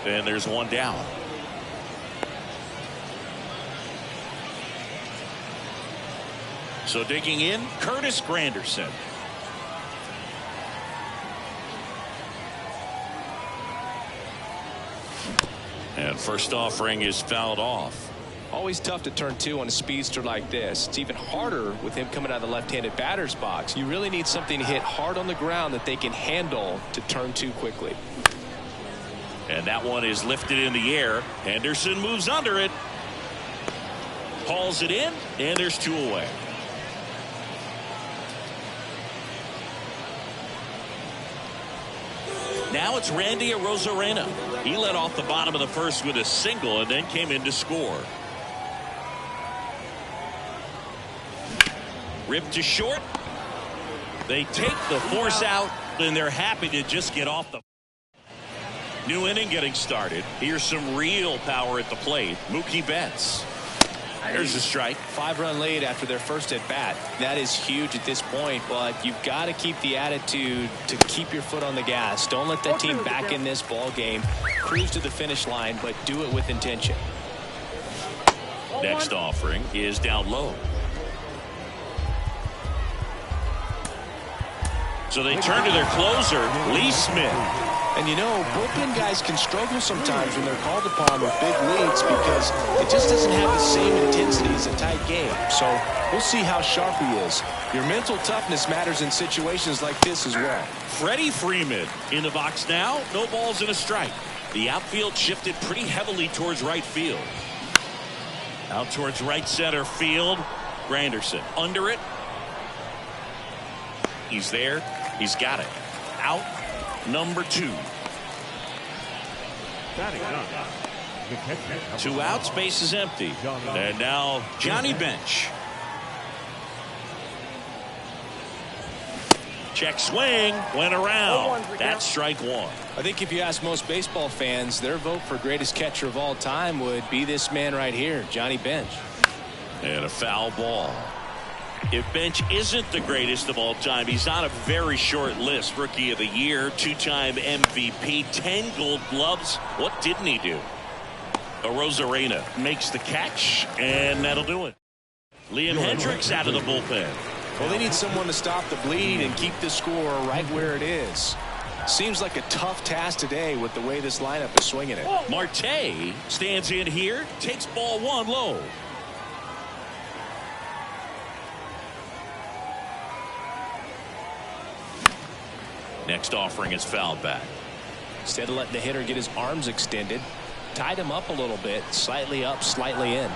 And there's one down. So digging in, Curtis Granderson. And first offering is fouled off. Always tough to turn two on a speedster like this. It's even harder with him coming out of the left-handed batter's box. You really need something to hit hard on the ground that they can handle to turn two quickly. And that one is lifted in the air. Henderson moves under it. Hauls it in, and there's two away. Now it's Randy Arozarena. He led off the bottom of the first with a single and then came in to score. Ripped to short. They take the force out, and they're happy to just get off the. New inning getting started. Here's some real power at the plate. Mookie Betts. There's a strike. 5-run lead after their first at bat. That is huge at this point, but you've got to keep the attitude to keep your foot on the gas. Don't let that team back in this ball game. Cruise to the finish line, but do it with intention. Next offering is down low. So they turn to their closer, Lee Smith. And you know, bullpen guys can struggle sometimes when they're called upon with big leads because it just doesn't have the same intensity as a tight game. So we'll see how sharp he is. Your mental toughness matters in situations like this as well. Freddie Freeman in the box now. No balls and a strike. The outfield shifted pretty heavily towards right field. Out towards right center field. Granderson under it. He's there. He's got it. Out. Number 2. Two outs, base is empty. And now Johnny Bench. Check swing, went around. That's strike one. I think if you ask most baseball fans, their vote for greatest catcher of all time would be this man right here, Johnny Bench. And a foul ball. If Bench isn't the greatest of all time, he's on a very short list. Rookie of the Year, 2-time MVP, 10 Gold Gloves. What didn't he do? Arozarena makes the catch, and that'll do it. Liam Hendricks out of the bullpen. Well, they need someone to stop the bleed and keep the score right where it is. Seems like a tough task today with the way this lineup is swinging it. Marte stands in here, takes ball one low. Next offering is fouled back. Instead of letting the hitter get his arms extended, tied him up a little bit, slightly up, slightly in.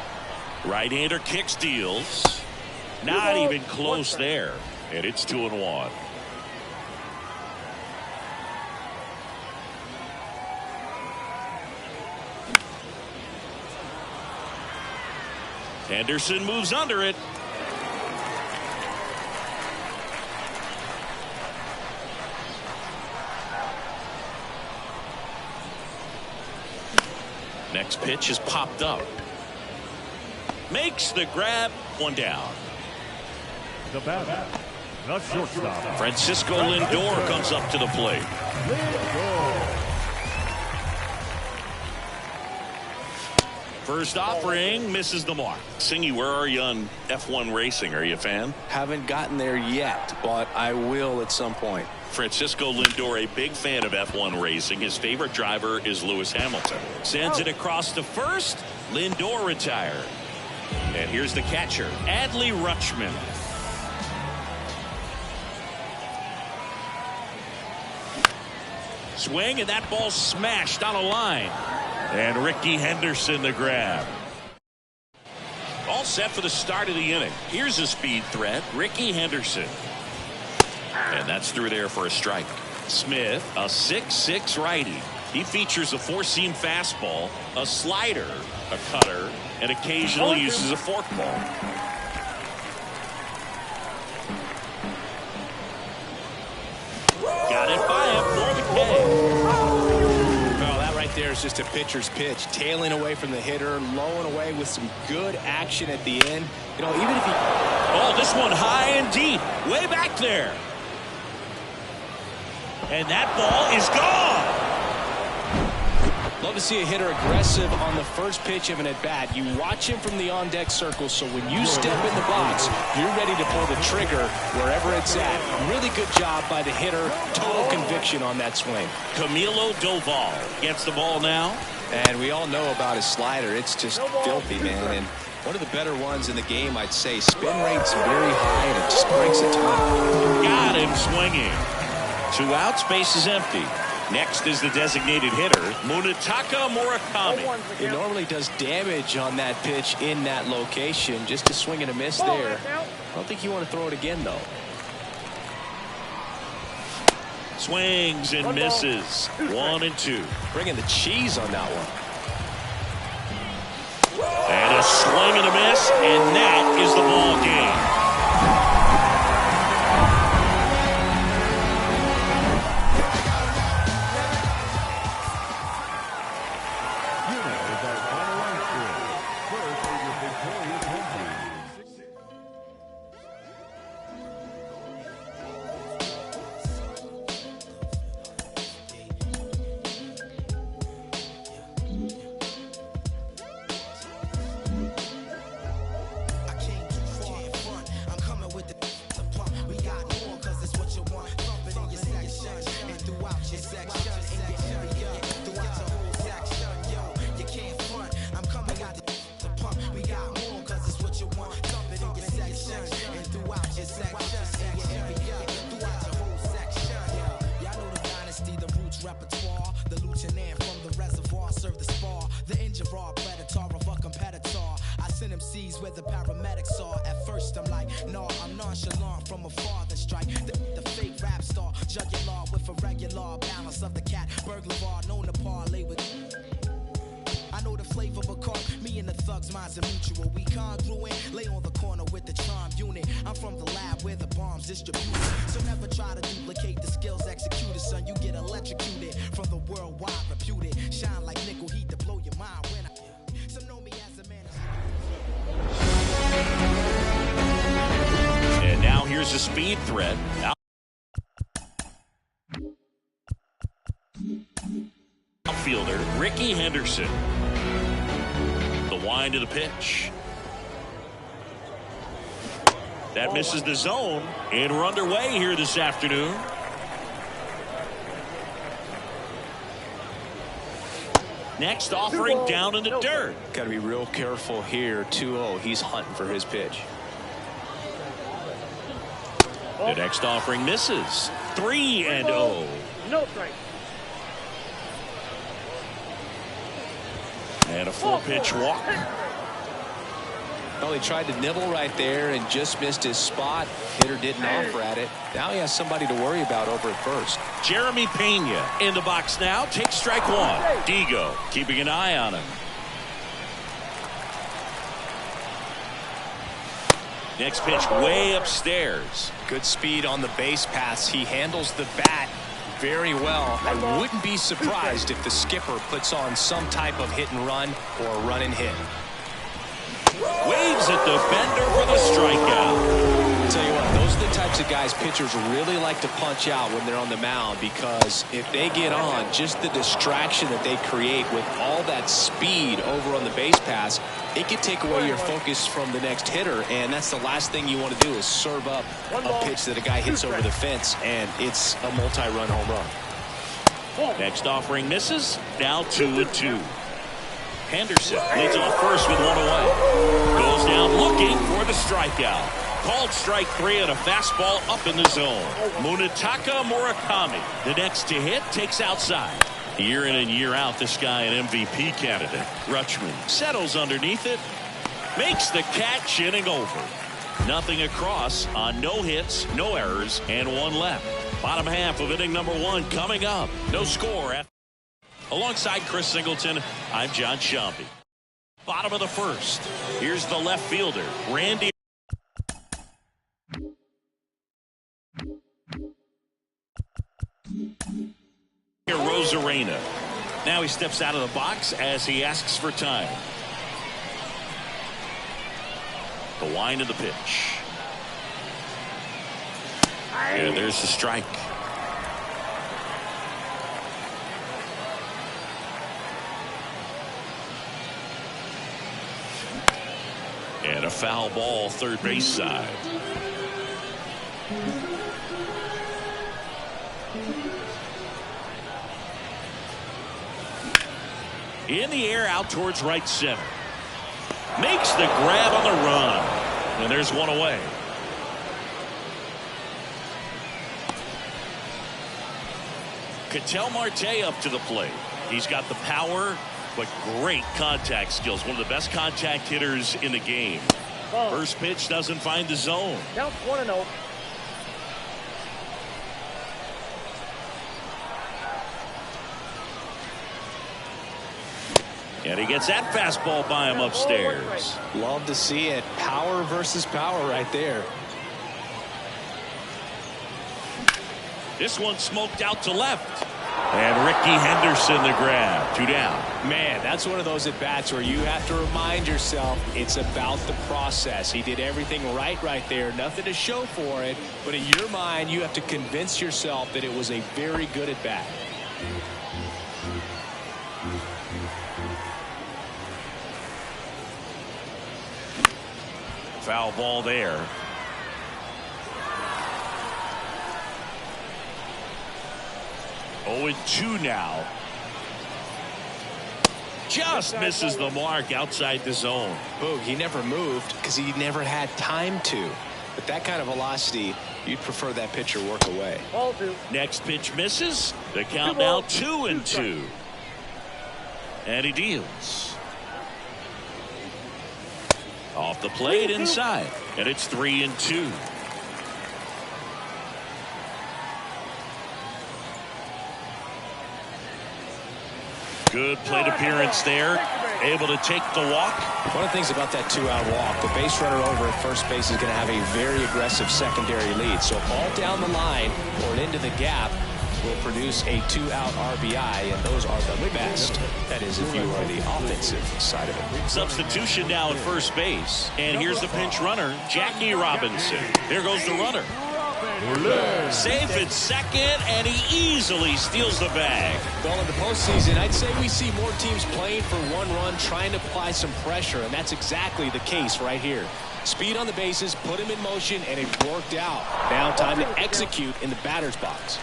Right-hander kick steals. Not even close there. And it's 2-1. Henderson moves under it. Next pitch is popped up. Makes the grab, one down. The batter, the shortstop. Francisco Lindor comes up to the plate. First offering misses the mark. Singy, where are you on F1 racing? Are you a fan? Haven't gotten there yet, but I will at some point. Francisco Lindor, a big fan of F1 racing. His favorite driver is Lewis Hamilton. Sends it across to first. Lindor retired. And here's the catcher, Adley Rutschman. Swing, and that ball smashed on a line. And Ricky Henderson the grab. All set for the start of the inning. Here's a speed threat, Ricky Henderson. And that's through there for a strike. Smith, a 6'6" righty. He features a four-seam fastball, a slider, a cutter, and occasionally uses a fork ball. Got it by him for the K. Well, that right there is just a pitcher's pitch. Tailing away from the hitter, lowing away with some good action at the end. You know, even if he... Oh, this one high and deep. Way back there. And that ball is gone. Love to see a hitter aggressive on the first pitch of an at-bat. You watch him from the on-deck circle, so when you step in the box, you're ready to pull the trigger wherever it's at. Really good job by the hitter. Total conviction on that swing. Camilo Doval gets the ball now. And we all know about his slider. It's just filthy, man. And one of the better ones in the game, I'd say. Spin rate's very high, and it just breaks a ton. Got him swinging. 2 outs, base is empty. Next is the designated hitter, Munetaka Murakami. He normally does damage on that pitch in that location. Just a swing and a miss there. I don't think you want to throw it again, though. Swings and misses. 1-2. Bringing the cheese on that one. And a swing and a miss, and that is the ball game. Where the paramedics are. At first I'm like, no, I'm nonchalant from afar. Then strike the fake rap star, jugular with a regular balance of the cat burglar known to parlay with. I know the flavor of a car. Me and the thugs, minds are mutual. We congruent. Lay on the corner with the charm unit. I'm from the lab where the bombs distributed. So never try to duplicate the skills executed, son. You get electrocuted from the worldwide reputed. Shine like nickel heat to blow your mind when I. Some know me as a man. And now here's a speed threat. Outfielder Ricky Henderson. The wind of the pitch. That misses the zone, and we're underway here this afternoon. Next offering down in the dirt. Got to be real careful here. 2-0. He's hunting for his pitch. The next offering misses. 3-0. No strike. And a 4-pitch walk. Well, he tried to nibble right there and just missed his spot. Hitter didn't offer at it. Now he has somebody to worry about over at first. Jeremy Pena in the box now. Takes strike one. Digo keeping an eye on him. Next pitch way upstairs. Good speed on the base paths. He handles the bat very well. I wouldn't be surprised if the skipper puts on some type of hit and run or run and hit. Waves at the bender for the strikeout. I'll tell you what, those are the types of guys pitchers really like to punch out when they're on the mound, because if they get on, just the distraction that they create with all that speed over on the base pass, it can take away your focus from the next hitter, and that's the last thing you want to do is serve up a pitch that a guy hits over the fence, and it's a multi-run home run. Next offering misses. Now 2-2. Henderson leads off first with one away. Goes down looking for the strikeout. Called strike 3 and a fastball up in the zone. Munetaka Murakami, the next to hit, takes outside. Year in and year out, this guy an MVP candidate. Rutschman settles underneath it, makes the catch, inning over. Nothing across on no hits, no errors, and one left. Bottom half of inning number 1 coming up. No score. Alongside Chris Singleton, I'm John Sciambi. Bottom of the first. Here's the left fielder, Randy Arozarena. Now he steps out of the box as he asks for time. The wind of the pitch. And there's the strike. And a foul ball, third base side. In the air, out towards right center. Makes the grab on the run. And there's one away. Ketel Marte up to the plate. He's got the power, but great contact skills. One of the best contact hitters in the game. First pitch doesn't find the zone. Count 1-0. And he gets that fastball by him upstairs. Love to see it. Power versus power right there. This one smoked out to left. And Ricky Henderson the grab. 2 down. Man, that's one of those at-bats where you have to remind yourself it's about the process. He did everything right there. Nothing to show for it. But in your mind, you have to convince yourself that it was a very good at-bat. Foul ball there. Oh, and 2 now. Just misses the mark outside the zone. Boog, he never moved because he never had time to. With that kind of velocity, you'd prefer that pitcher work away. Ball 2. Next pitch misses. The count now 2-2. And he deals. Off the plate inside. And it's 3-2. Good plate appearance there. Able to take the walk. One of the things about that 2-out walk, the base runner over at first base is going to have a very aggressive secondary lead. So ball down the line or into the gap will produce a 2-out RBI, and those are the best. That is, if you are the offensive side of it. Substitution now at first base. And here's the pinch runner, Jackie Robinson. There goes the runner. Safe at second, and he easily steals the bag. Well, in the postseason, I'd say we see more teams playing for one run, trying to apply some pressure, and that's exactly the case right here. Speed on the bases, put him in motion, and it worked out. Now time to execute in the batter's box.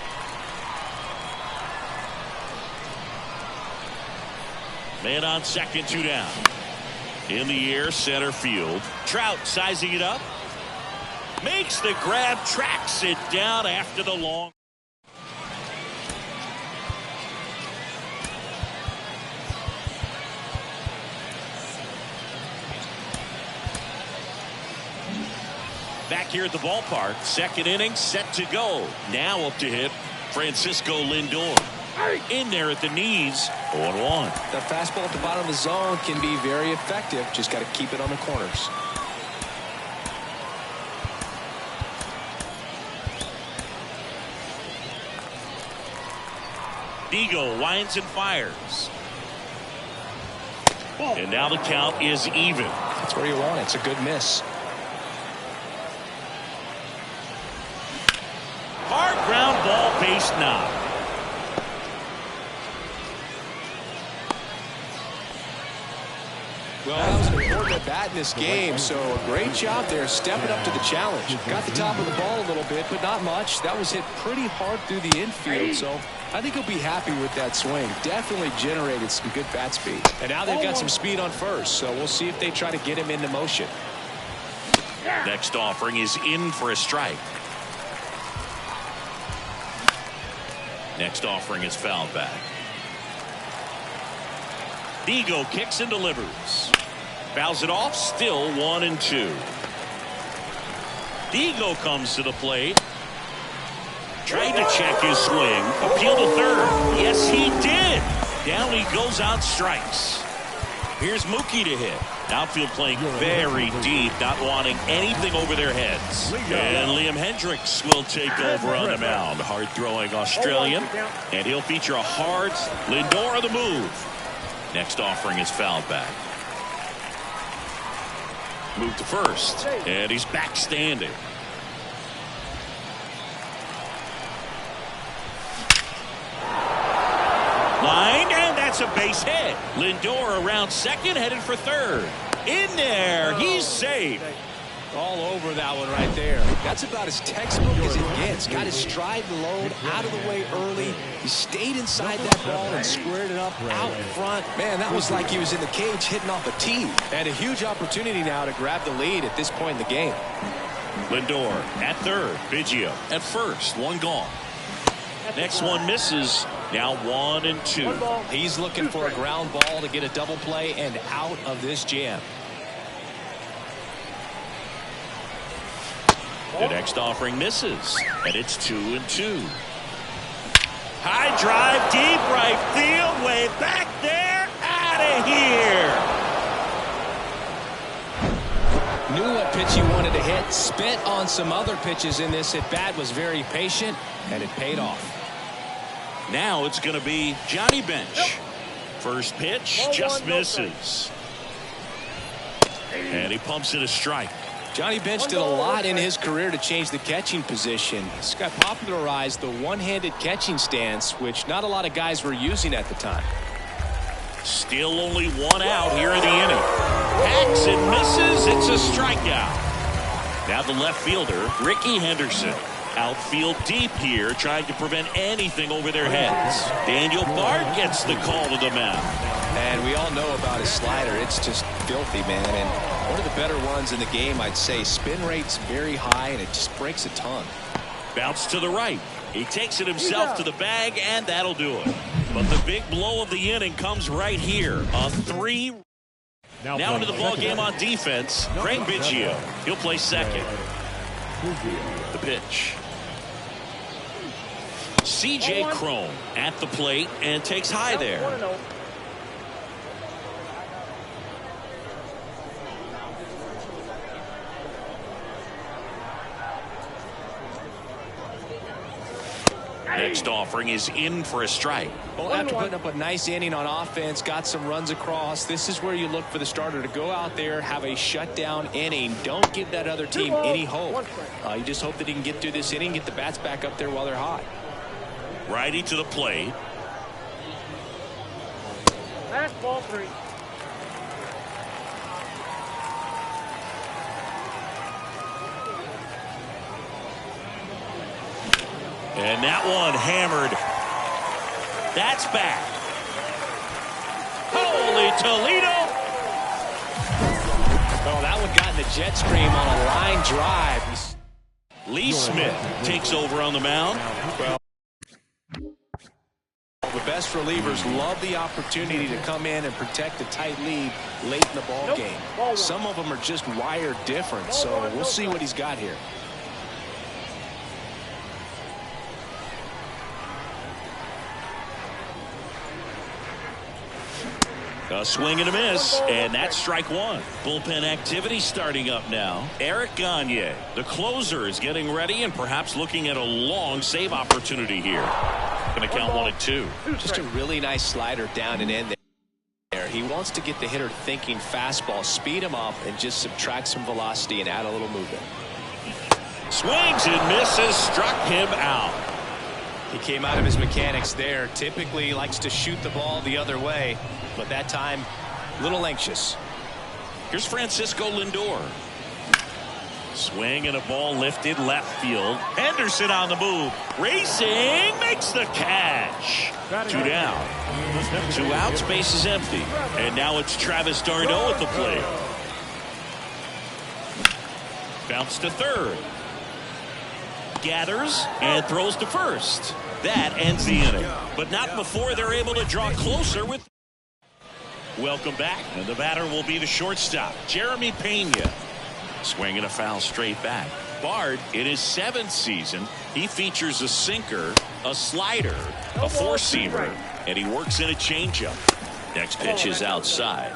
Man on second, 2 down. In the air, center field. Trout sizing it up. Makes the grab, tracks it down after the long. Back here at the ballpark, second inning set to go. Now up to hit Francisco Lindor. In there at the knees, 0-1. The fastball at the bottom of the zone can be very effective. Just got to keep it on the corners. Digo winds and fires. And now the count is even. That's where you want it. It's a good miss. Hard ground ball, base knock. Well, that was an important at bat in this game, so a great job there stepping up to the challenge. Got the top of the ball a little bit, but not much. That was hit pretty hard through the infield, so I think he'll be happy with that swing. Definitely generated some good bat speed. And now they've got some speed on first, so we'll see if they try to get him into motion. Next offering is in for a strike. Next offering is fouled back. Digo kicks and delivers. Fouls it off, still 1-2. Digo comes to the plate. Tried to check his swing. Appeal to third. Yes, he did. Down he goes on strikes. Here's Mookie to hit. Outfield playing very deep, not wanting anything over their heads. And Liam Hendriks will take over on the mound. Hard-throwing Australian. And he'll feature a hard Lindor on the move. Next offering is fouled back. Move to first. And he's back standing. Line, and that's a base hit. Lindor around second, headed for third. In there, he's safe. All over that one right there. That's about as textbook as it gets. Got his stride low, out of the way early. He stayed inside that ball and squared it up out front. Man, that was like he was in the cage hitting off a tee. And a huge opportunity now to grab the lead at this point in the game. Lindor at third. Biggio at first. One gone. Next one misses. Now 1-2. He's looking for a ground ball to get a double play and out of this jam. The next offering misses, and it's 2-2. High drive, deep right field, way back there, out of here. Knew what pitch he wanted to hit, spent on some other pitches in this at bat, was very patient, and it paid off. Now it's going to be Johnny Bench. First pitch just misses. And he pumps in a strike. Johnny Bench did a lot in his career to change the catching position. This guy popularized the one-handed catching stance, which not a lot of guys were using at the time. Still only one out here in the inning. Hacks and misses. It's a strikeout. Now the left fielder, Ricky Henderson. Outfield deep here, trying to prevent anything over their heads. Daniel Bard gets the call to the mound. And we all know about his slider. It's just filthy, man. And one of the better ones in the game, I'd say. Spin rate's very high, and it just breaks a ton. Bounce to the right. He takes it himself to the bag, and that'll do it. But the big blow of the inning comes right here. A 3. Now into the ball game on defense, Craig Biggio. He'll play second. The pitch. C.J. Cron at the plate and takes high there. Next offering is in for a strike. Well, after putting up a nice inning on offense, got some runs across, this is where you look for the starter to go out there, have a shutdown inning. Don't give that other team any hope. You just hope that he can get through this inning, get the bats back up there while they're hot. Righty to the plate. That's ball 3. And that one hammered. That's back. Holy Toledo. Oh, that one got in the jet stream on a line drive. Lee Smith takes over on the mound. Well, the best relievers love the opportunity to come in and protect a tight lead late in the ball game. Some of them are just wired different, so we'll see what he's got here. A swing and a miss, and that's strike one. Bullpen activity starting up now. Eric Gagne, the closer, is getting ready and perhaps looking at a long save opportunity here. Going to count 1-2. Just a really nice slider down and in there. He wants to get the hitter thinking fastball, speed him up, and just subtract some velocity and add a little movement. Swings and misses, struck him out. He came out of his mechanics there. Typically he likes to shoot the ball the other way, but that time a little anxious. Here's Francisco Lindor. Swing and a ball lifted left field. Henderson on the move. Racing, makes the catch. 2 down. 2 outs, base is empty. And now it's Travis d'Arnaud at the plate. Bounce to third. Gathers and throws to first. That ends the inning. But not before they're able to draw closer with. Welcome back. And the batter will be the shortstop, Jeremy Pena. Swing and a foul straight back. Bard, in his 7th season, he features a sinker, a slider, a four-seamer, and he works in a changeup. Next pitch is outside.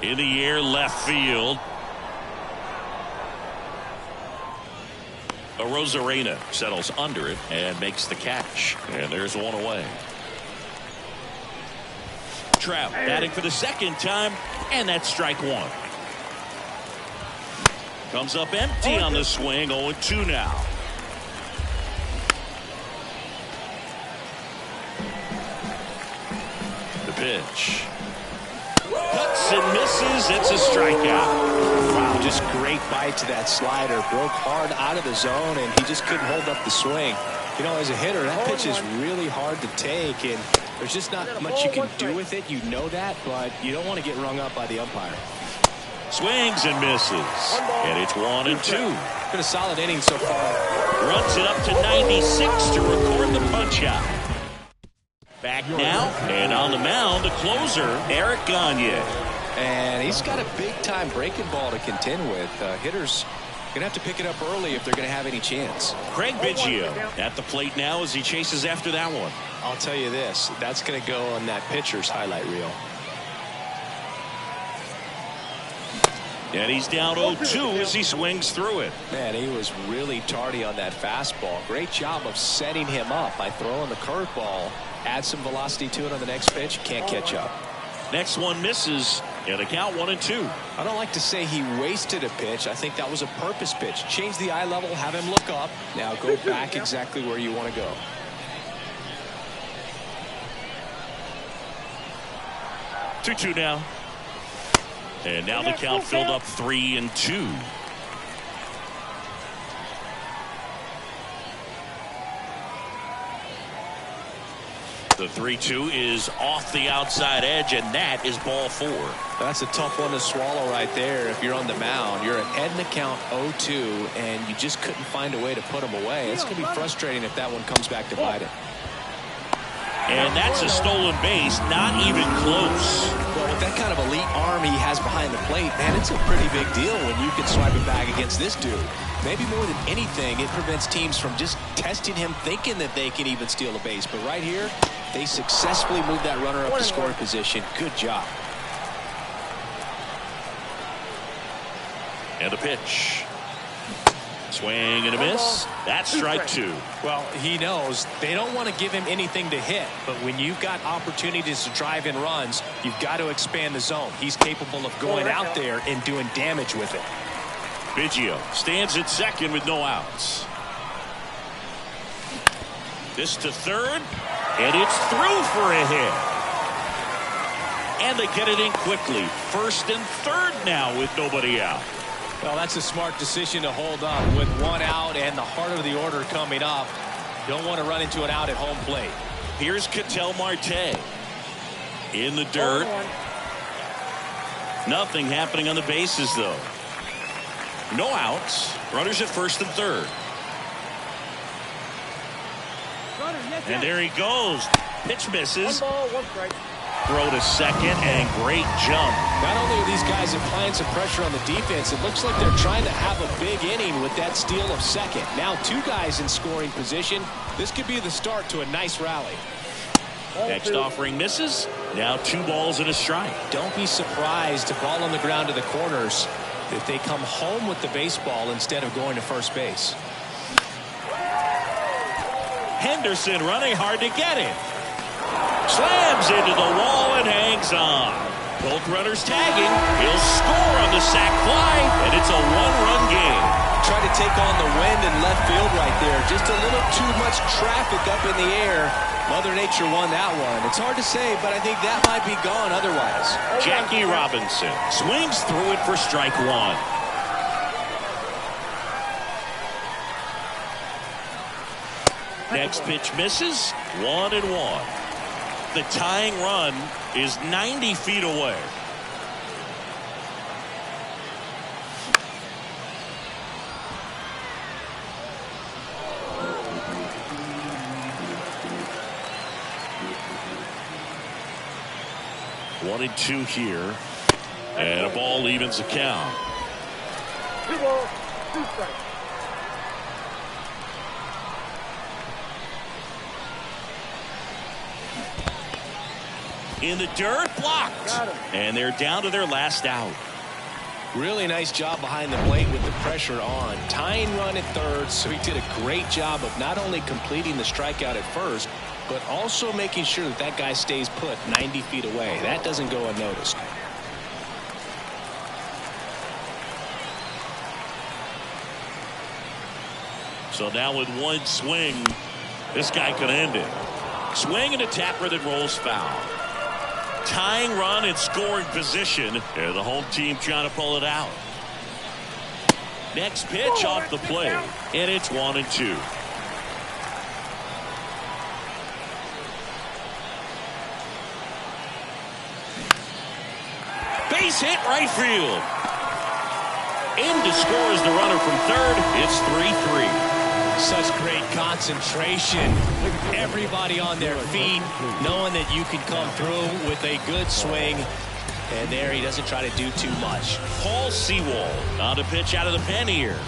In the air, left field. Arozarena settles under it and makes the catch. And there's one away. Trout batting for the second time, and that's strike one. Comes up empty on the swing, 0-2 now. The pitch. Cuts and misses. It's a strikeout. Wow, just great bite to that slider. Broke hard out of the zone, and he just couldn't hold up the swing. You know, as a hitter, that pitch is really hard to take, and there's just not much you can do with it. You know that, but you don't want to get rung up by the umpire. Swings and misses. And it's 1-2. Been a solid inning so far. Runs it up to 96 to record the punch out. Back now, and on the mound, the closer, Eric Gagne. And he's got a big-time breaking ball to contend with. Hitters going to have to pick it up early if they're going to have any chance. Craig Biggio at the plate now as he chases after that one. I'll tell you this, that's going to go on that pitcher's highlight reel. And he's down 0-2 as he swings through it. Man, he was really tardy on that fastball. Great job of setting him up by throwing the curveball. Add some velocity to it on the next pitch. Can't catch up. Next one misses. And a count 1-2. I don't like to say he wasted a pitch. I think that was a purpose pitch. Change the eye level, have him look up. Now go back exactly where you want to go. Two now. And now the count filled up 3-2. The 3-2 is off the outside edge, and that is ball 4. That's a tough one to swallow right there. If you're on the mound, you're ahead in the count 0-2, and you just couldn't find a way to put him away. It's going to be frustrating if that one comes back to bite it. And that's a stolen base, not even close. Well, with that kind of elite arm he has behind the plate, man, it's a pretty big deal when you can swipe it back against this dude. Maybe more than anything, it prevents teams from just testing him, thinking that they can even steal a base. But right here, they successfully moved that runner up to scoring position. Good job. And the pitch. Swing and a miss. That's strike 2. Well, he knows they don't want to give him anything to hit, but when you've got opportunities to drive in runs, you've got to expand the zone. He's capable of going out there and doing damage with it. Biggio stands at second with no outs. This to third, and it's through for a hit. And they get it in quickly. First and third now with nobody out. Well, that's a smart decision to hold up with one out and the heart of the order coming up. Don't want to run into an out at home plate. Here's Ketel Marte in the dirt. Nothing happening on the bases, though. No outs. Runners at first and third. And there he goes. Pitch misses. 1 ball, 1 strike. Throw to second, and great jump. Not only are these guys applying some pressure on the defense, it looks like they're trying to have a big inning with that steal of second. Now 2 guys in scoring position. This could be the start to a nice rally. Next offering misses. Now 2 balls and a strike. Don't be surprised to ball on the ground to the corners if they come home with the baseball instead of going to first base. Henderson running hard to get it. Slams into the wall and hangs on. Both runners tagging. He'll score on the sac fly, and it's a 1-run game. Try to take on the wind in left field right there. Just a little too much traffic up in the air. Mother Nature won that one. It's hard to say, but I think that might be gone otherwise. Jackie Robinson swings through it for strike 1. Next pitch misses. 1-1. The tying run is 90 feet away. One and 2 here, and a ball evens the count. 2 balls, 2 strikes. In the dirt, blocked. And they're down to their last out. Really nice job behind the plate with the pressure on. Tying run at third, so he did a great job of not only completing the strikeout at first, but also making sure that that guy stays put 90 feet away. That doesn't go unnoticed. So now with one swing, this guy could end it. Swing and a tapper that rolls foul. Tying run in scoring position, and the home team trying to pull it out. Next pitch off the plate, and it's 1-2. Base hit right field. In to score is the runner from third. It's 3-3. Such great concentration. Everybody on their feet, knowing that you can come through with a good swing. And there he doesn't try to do too much. Paul Sewald on to pitch out of the pen here.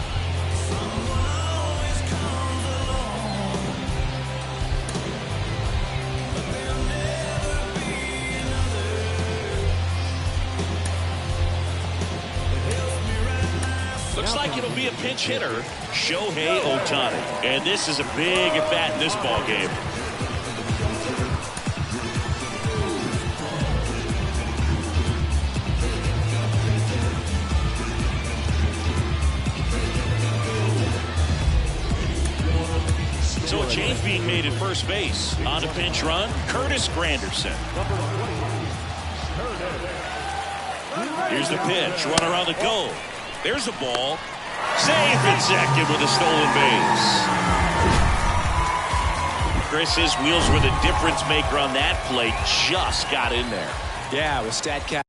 Looks like it'll be a pinch hitter, Shohei Ohtani. And this is a big at-bat in this ball game. So a change being made at first base. On a pinch run, Curtis Granderson. Here's the pitch, runner on the go. There's the ball. Safe at second with a stolen base. Chris, his wheels were the difference maker on that play. Just got in there. Yeah, with StatCast.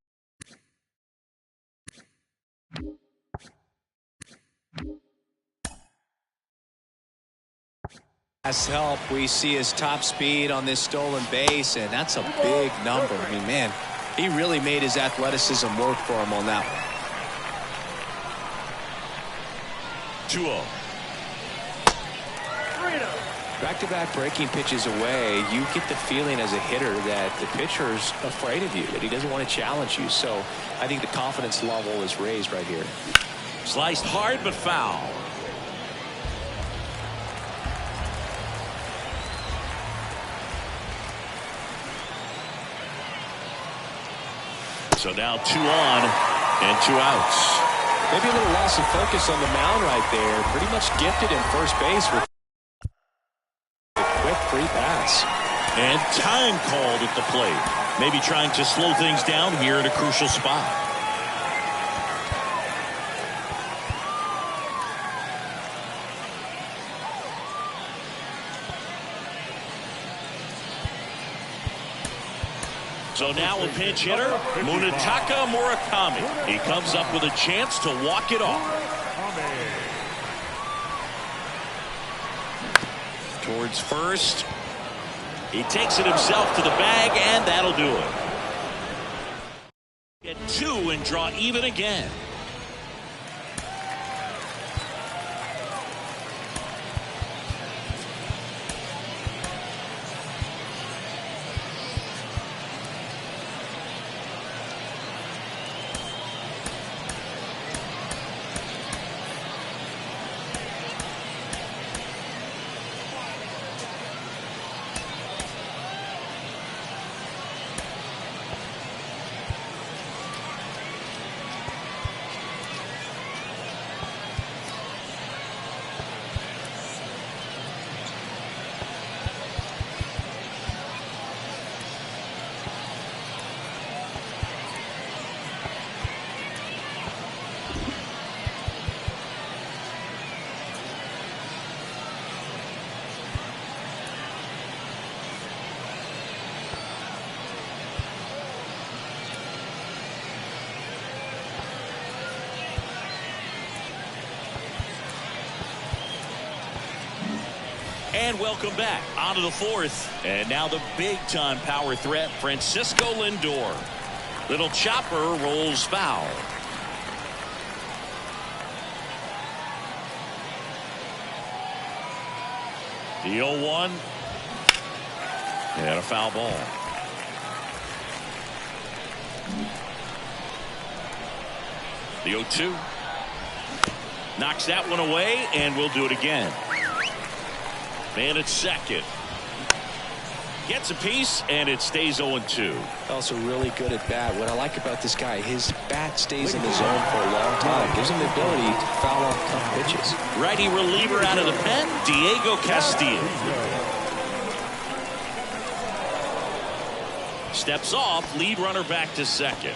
As help, we see his top speed on this stolen base, and that's a big number. I mean, man, he really made his athleticism work for him on that one. 2-0. Back-to-back breaking pitches away, you get the feeling as a hitter that the pitcher's afraid of you, that he doesn't want to challenge you. So I think the confidence level is raised right here. Sliced hard but foul. So now 2 on and 2 outs. Maybe a little loss of focus on the mound right there. Pretty much gifted in first base with a quick free pass. And time called at the plate. Maybe trying to slow things down here at a crucial spot. So now a pinch hitter, Munetaka Murakami. He comes up with a chance to walk it off. Towards first. He takes it himself to the bag, and that'll do it. Get 2 and draw even again. And welcome back onto the 4th. And now the big-time power threat, Francisco Lindor. Little chopper rolls foul. The 0-1. And a foul ball. The 0-2. Knocks that one away, and we'll do it again. Man at second. Gets a piece, and it stays 0-2. Also really good at bat. What I like about this guy, his bat stays in the zone for a long time. Gives him the ability to foul off tough pitches. Righty reliever out of the pen, Diego Castillo. Steps off, lead runner back to second.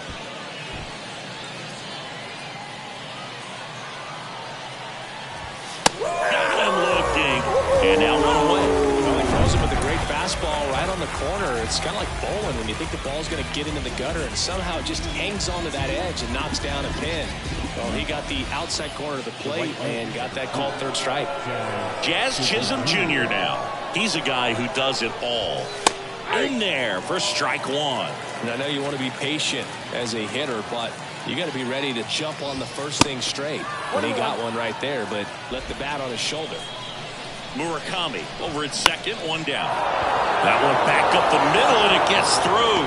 Got him looking, and now one away. Well, he throws him with a great fastball right on the corner. It's kind of like bowling when you think the ball's going to get into the gutter, and somehow it just hangs onto that edge and knocks down a pin. Well, he got the outside corner of the plate and got that called third strike. Jazz Chisholm Jr. now. He's a guy who does it all. In there for strike one. And I know you want to be patient as a hitter, but you got to be ready to jump on the first thing straight. And he got one right there, but let the bat on his shoulder. Murakami over at second, one down. That one back up the middle, and it gets through.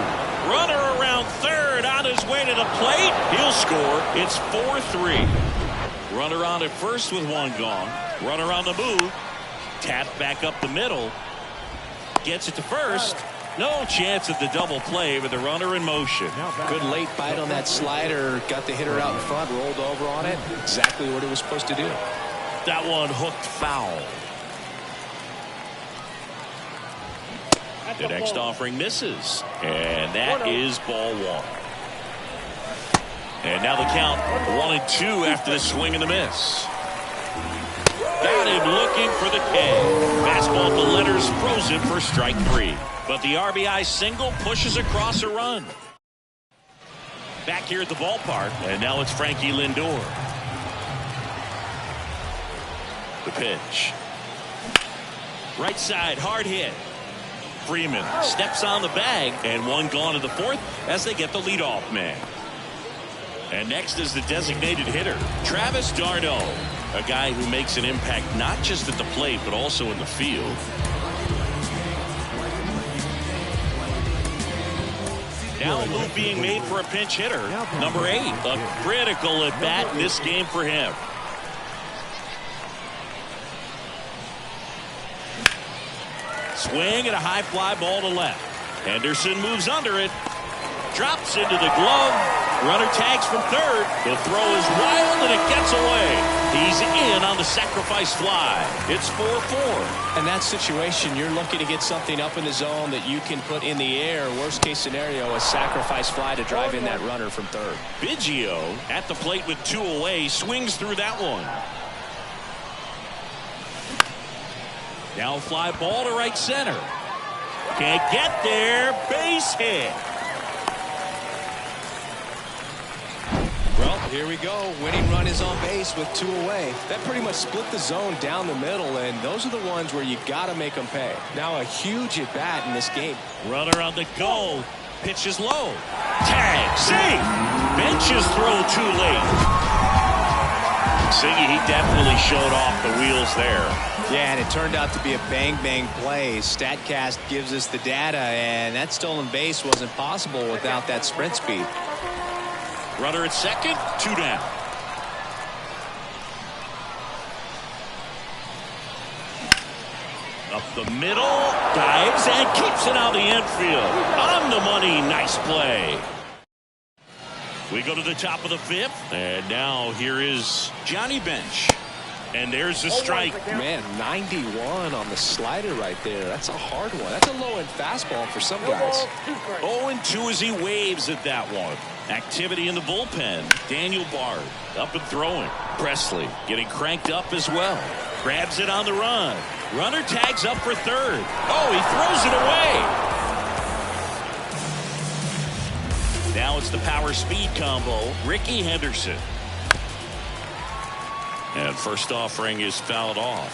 Runner around third on his way to the plate. He'll score. It's 4-3. Runner on at first with one gone. Runner on the move. Tap back up the middle. Gets it to first. No chance at the double play with the runner in motion. Good late bite on that slider. Got the hitter out in front, rolled over on it. Exactly what it was supposed to do. That one hooked foul. The next offering misses. And that is ball one. And now the count 1-2 after the swing and the miss. Got him looking for the K. Fastball to letters frozen for strike three. But the RBI single pushes across a run. Back here at the ballpark, and now it's Frankie Lindor. The pitch. Right side, hard hit. Freeman steps on the bag, and one gone in the fourth as they get the leadoff man. And next is the designated hitter, Travis d'Arnaud, a guy who makes an impact not just at the plate but also in the field. Now a move being made for a pinch hitter, number 8, a critical at bat in this game for him. Swing and a high fly ball to left. Henderson moves under it. Drops into the glove. Runner tags from third. The throw is wild and it gets away. He's in on the sacrifice fly. It's 4-4. In that situation, you're looking to get something up in the zone that you can put in the air. Worst case scenario, a sacrifice fly to drive in that runner from third. Biggio at the plate with 2 away. Swings through that one. Now fly ball to right center. Can't get there. Base hit. Well, here we go. Winning run is on base with 2 away. That pretty much split the zone down the middle, and those are the ones where you got to make them pay. Now a huge at bat in this game. Runner on the go. Pitch is low. Tag. Safe. Benches throw too late. Siggy, he definitely showed off the wheels there. Yeah, and it turned out to be a bang-bang play. StatCast gives us the data, and that stolen base wasn't possible without that sprint speed. Runner at second, 2 down. Up the middle, dives and keeps it out the infield. On the money, nice play. We go to the top of the 5th, and now here is Johnny Bench. And there's the strike. Man, 91 on the slider right there. That's a hard one. That's a low-end fastball for some guys. 0-2 as he waves at that one. Activity in the bullpen. Daniel Bard up and throwing. Presley getting cranked up as well. Grabs it on the run. Runner tags up for third. Oh, he throws it away. Now it's the power speed combo. Ricky Henderson. And first offering is fouled off.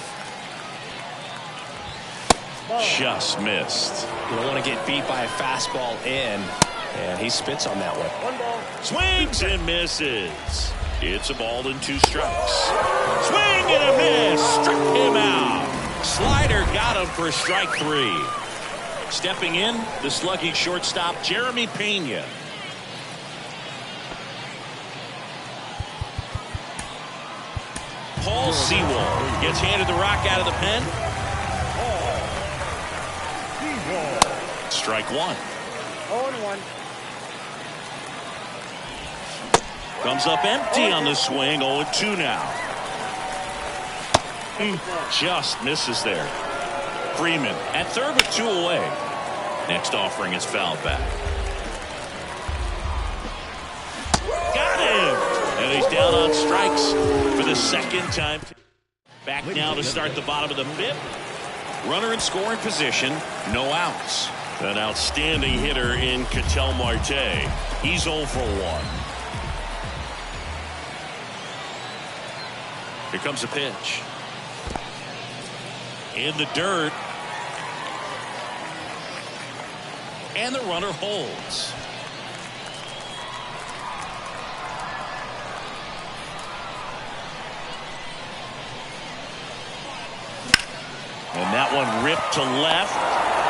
Just missed. You don't want to get beat by a fastball in. And he spits on that one. Swings and misses. It's a ball and 2 strikes. Swing and a miss. Struck him out. Slider got him for strike 3. Stepping in, the slugging shortstop, Jeremy Pena. Seawall gets handed the rock out of the pen. Strike one. 0-1. Comes up empty on the swing. 0-2 now. Just misses there. Freeman at third with 2 away. Next offering is fouled back. Got him! And he's down on strikes for the second time. Back now to start the bottom of the 5th. Runner in scoring position. No outs. An outstanding hitter in Ketel Marte. He's 0 for 1. Here comes a pitch. In the dirt. And the runner holds. And that one ripped to left.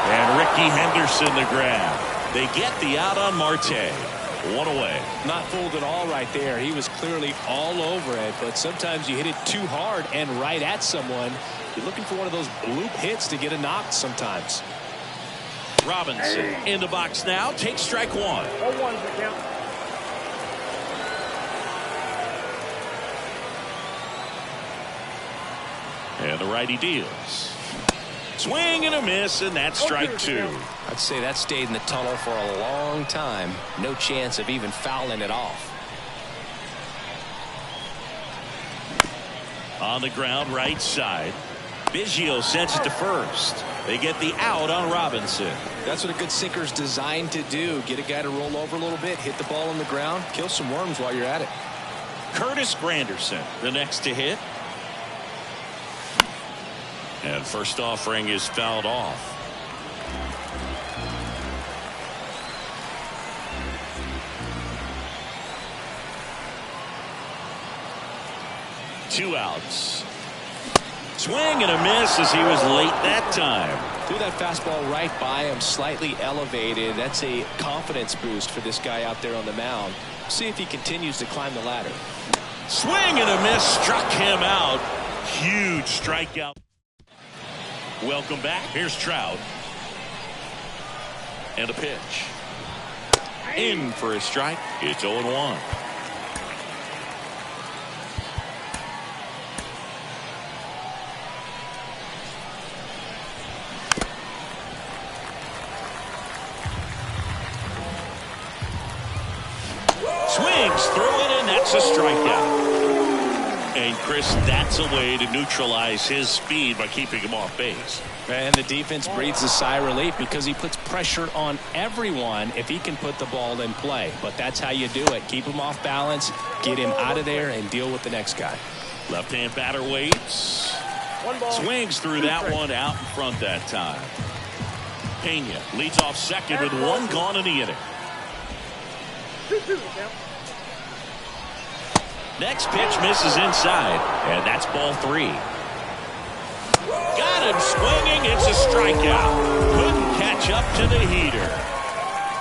And Ricky Henderson the grab. They get the out on Marte. 1 away. Not fooled at all right there. He was clearly all over it, but sometimes you hit it too hard and right at someone. You're looking for one of those bloop hits to get a knock sometimes. Robinson in the box now. Takes strike 1. 0-1 the count. And the righty deals. Swing and a miss, and that's strike 2. I'd say that stayed in the tunnel for a long time. No chance of even fouling it off. On the ground, right side. Biggio sends it to first. They get the out on Robinson. That's what a good sinker's designed to do. Get a guy to roll over a little bit, hit the ball on the ground, kill some worms while you're at it. Curtis Granderson, the next to hit. And first offering is fouled off. Two outs. Swing and a miss as he was late that time. Threw that fastball right by him, slightly elevated. That's a confidence boost for this guy out there on the mound. See if he continues to climb the ladder. Swing and a miss, struck him out. Huge strikeout. Welcome back. Here's Trout. And a pitch. In for a strike. It's 0-1. Swings through it, and that's a strikeout. And Chris, that's a way to neutralize his speed by keeping him off base. And the defense breathes a sigh of relief because he puts pressure on everyone if he can put the ball in play. But that's how you do it. Keep him off balance, get him out of there, and deal with the next guy. Left-hand batter waits. Swings through that one out in front that time. Pena leads off second with 1 gone in the inning. 2-2 the count. Next pitch misses inside, and that's ball 3. Got him swinging. It's a strikeout. Couldn't catch up to the heater.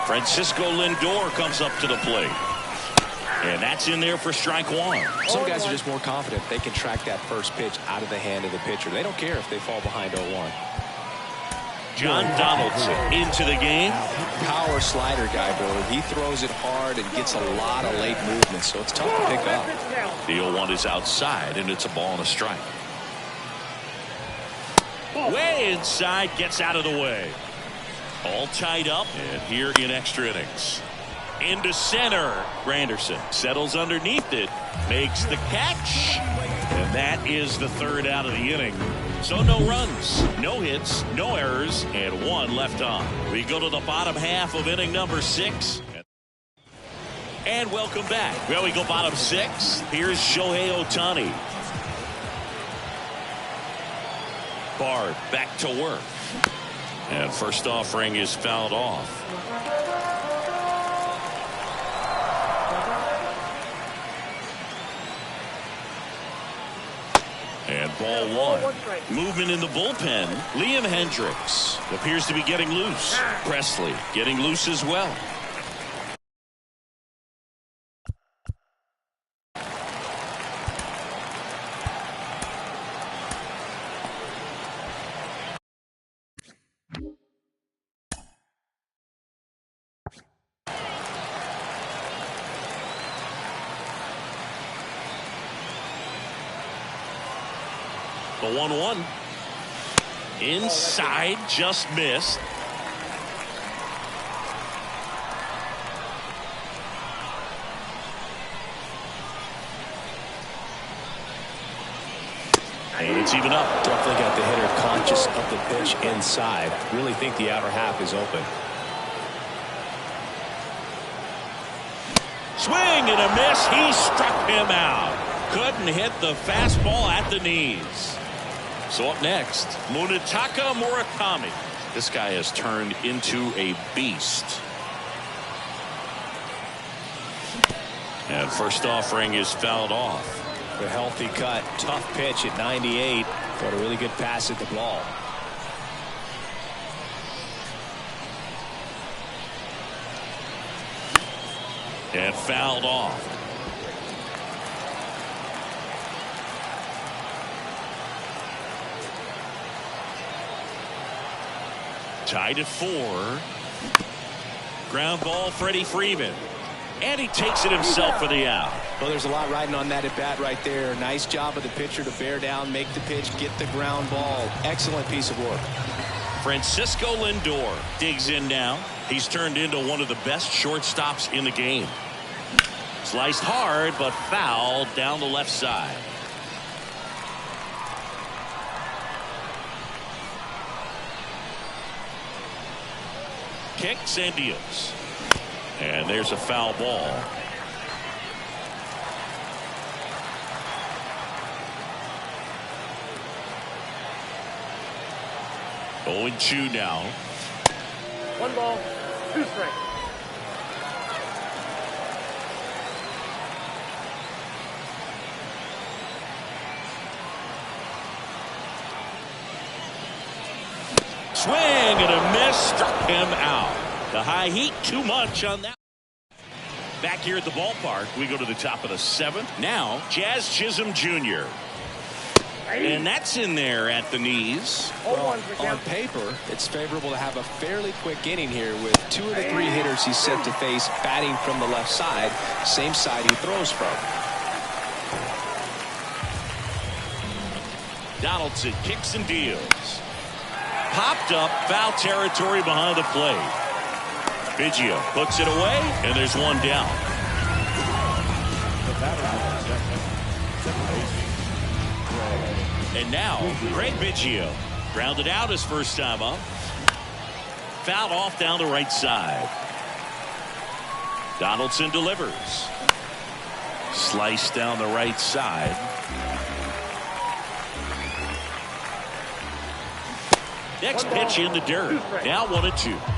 Francisco Lindor comes up to the plate. And that's in there for strike 1. Some guys are just more confident they can track that first pitch out of the hand of the pitcher. They don't care if they fall behind 0-1. John Donaldson into the game. Power slider guy, Bird. He throws it hard and gets a lot of late movement, so it's tough to pick up. The 0-1 is outside, and it's a ball and a strike. Way inside, gets out of the way. All tied up, and here in extra innings. Into center. Granderson settles underneath it, makes the catch, and that is the 3rd out of the inning. So no runs, no hits, no errors, and 1 left on. We go to the bottom half of inning number 6. And welcome back. Well, we go bottom 6. Here's Shohei Ohtani. Bard back to work. And first offering is fouled off. And ball 1. Movement in the bullpen. Liam Hendricks appears to be getting loose. Presley getting loose as well. The 1-1. Inside, just missed. And it's even up. Definitely got the hitter conscious of the pitch inside. Really think the outer half is open. Swing and a miss. He struck him out. Couldn't hit the fastball at the knees. So up next, Munetaka Murakami. This guy has turned into a beast. And first offering is fouled off. A healthy cut, tough pitch at 98, but a really good pass at the ball. And fouled off. Tied at 4. Ground ball, Freddie Freeman. And he takes it himself for the out. Well, there's a lot riding on that at bat right there. Nice job of the pitcher to bear down, make the pitch, get the ground ball. Excellent piece of work. Francisco Lindor digs in now. He's turned into one of the best shortstops in the game. Sliced hard, but fouled down the left side. Kicks and deals. And there's a foul ball. Oh, 0-2 now. 1 ball, 2 strikes. Swing and a miss, struck him out. The high heat, too much on that. Back here at the ballpark, we go to the top of the 7th. Now, Jazz Chisholm Jr. And that's in there at the knees. Well, on paper, it's favorable to have a fairly quick inning here with 2 of the 3 hitters he's set to face batting from the left side, same side he throws from. Donaldson kicks and deals. Popped up, foul territory behind the plate. Biggio puts it away, and there's one down. And now, Craig Biggio grounded out his first time up. Fouled off down the right side. Donaldson delivers. Sliced down the right side. Next pitch in the dirt. Now 1-2.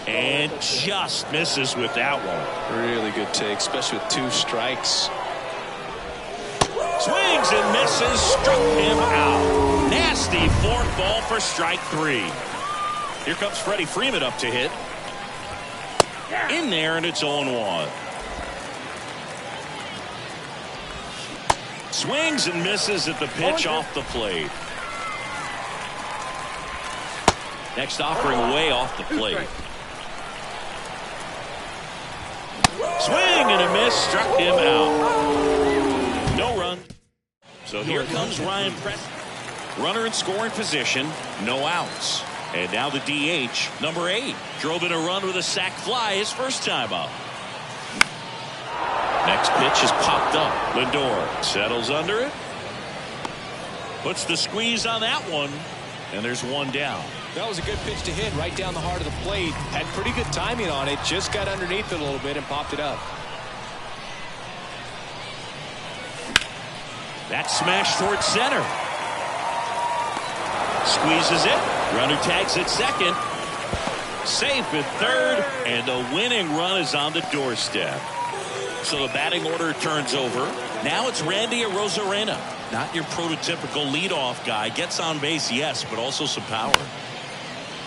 And just misses with that one. Really good take, especially with 2 strikes. Swings and misses, struck him out. Nasty 4th ball for strike 3. Here comes Freddie Freeman up to hit. In there, and it's 0-1. Swings and misses at the pitch off the plate. Next offering way off the plate. Swing and a miss, struck him out. No run. So here comes Ryan Preston. Runner in scoring position, no outs. And now the DH, number 8, drove in a run with a sac fly his first time up. Next pitch is popped up. Lindor settles under it. Puts the squeeze on that one. And there's one down. That was a good pitch to hit right down the heart of the plate. Had pretty good timing on it. Just got underneath it a little bit and popped it up. That smash towards center. Squeezes it. Runner tags at second. Safe at third. And the winning run is on the doorstep. So the batting order turns over. Now it's Randy Arozarena. Not your prototypical leadoff guy. Gets on base, yes, but also some power.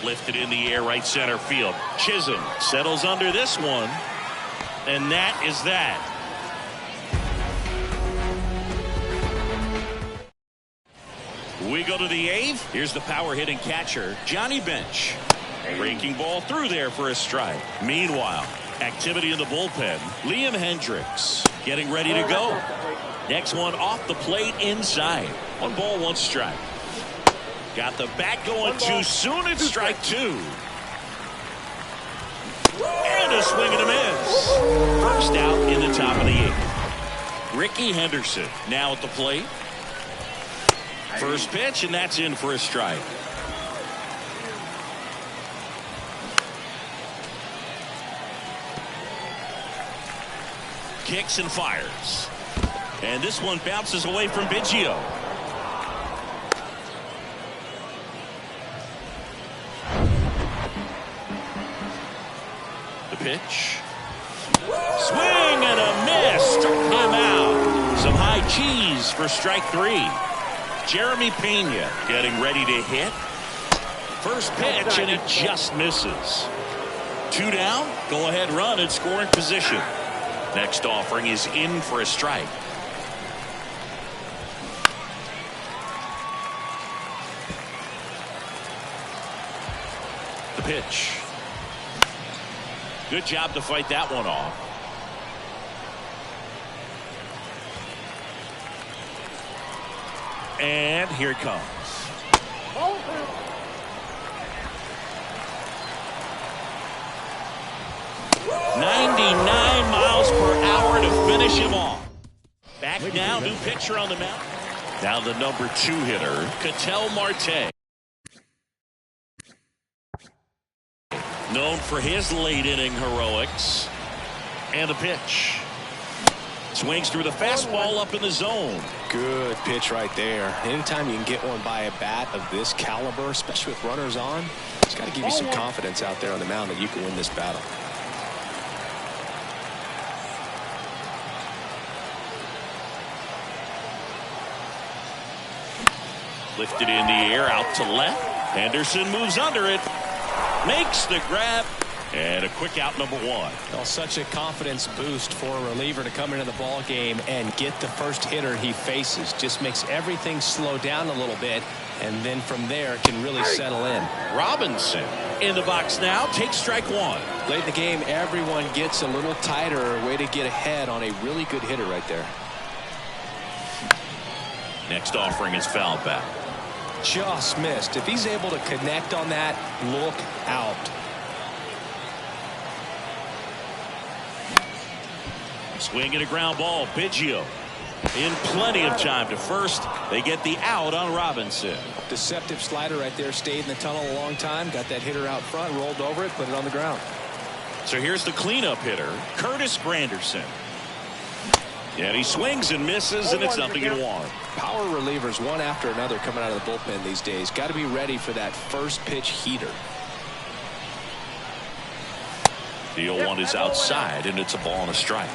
Lifted in the air, right center field. Chisholm settles under this one. And that is that. We go to the 8th. Here's the power hitting catcher, Johnny Bench. Breaking ball through there for a strike. Meanwhile, activity in the bullpen. Liam Hendricks getting ready to go. Next one off the plate inside. 1 ball, 1 strike. Got the bat going too soon. It's strike 2. And a swing and a miss. First out in the top of the 8th. Ricky Henderson now at the plate. First pitch, and that's in for a strike. Kicks and fires. And this one bounces away from Biggio. The pitch. Swing and a miss. Struck him out. Some high cheese for strike 3. Jeremy Pena getting ready to hit. First pitch, and it just misses. 2 down. Go ahead run in scoring position. Next offering is in for a strike. The pitch. Good job to fight that one off. And here it comes. 99 miles per hour to finish him off. Back now, new pitcher on the mound. Now the number 2 hitter, Ketel Marte. Known for his late inning heroics. And the pitch. Swings through the fastball up in the zone. Good pitch right there. Anytime you can get one by a bat of this caliber, especially with runners on, it's got to give you some confidence out there on the mound that you can win this battle. Lifted in the air, out to left. Henderson moves under it. Makes the grab. And a quick out, number 1. Well, such a confidence boost for a reliever to come into the ball game and get the first hitter he faces. Just makes everything slow down a little bit, and then from there can really settle in. Robinson in the box now. Takes strike 1. Late in the game, everyone gets a little tighter. Way to get ahead on a really good hitter right there. Next offering is fouled back. Just missed. If he's able to connect on that, look out. Swing and a ground ball. Biggio in plenty of time to first. They get the out on Robinson. Deceptive slider right there. Stayed in the tunnel a long time. Got that hitter out front. Rolled over it. Put it on the ground. So here's the cleanup hitter, Curtis Granderson. And he swings and misses, and it's 0-1. Power relievers one after another coming out of the bullpen these days. Got to be ready for that first pitch heater. The 0-1 is outside, and it's a ball and a strike.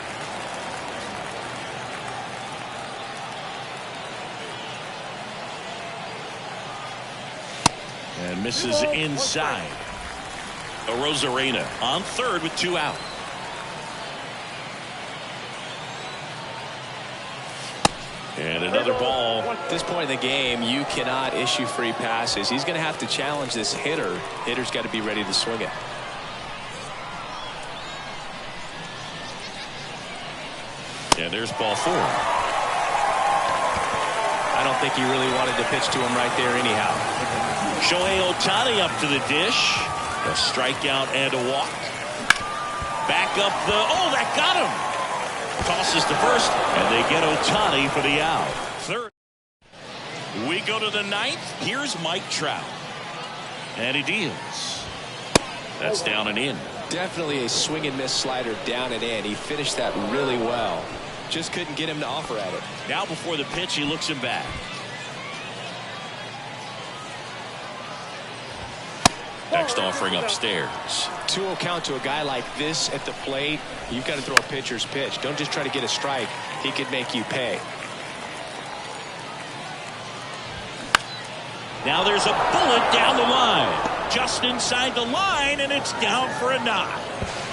And misses inside. Arozarena on third with 2 out. And another ball. At this point in the game, you cannot issue free passes. He's going to have to challenge this hitter. Hitter's got to be ready to swing it. And there's ball 4. I don't think he really wanted to pitch to him right there anyhow. Shohei Ohtani up to the dish. A strikeout and a walk. Back up the... Oh, that got him. Tosses to first, and they get Ohtani for the out. Third. We go to the 9th. Here's Mike Trout. And he deals. That's down and in. Definitely a swing and miss slider down and in. He finished that really well. Just couldn't get him to offer at it. Now before the pitch, he looks him back. Next offering upstairs. 2-0 count to a guy like this at the plate. You've got to throw a pitcher's pitch. Don't just try to get a strike. He could make you pay. Now there's a bullet down the line. Just inside the line, and it's down for a knock.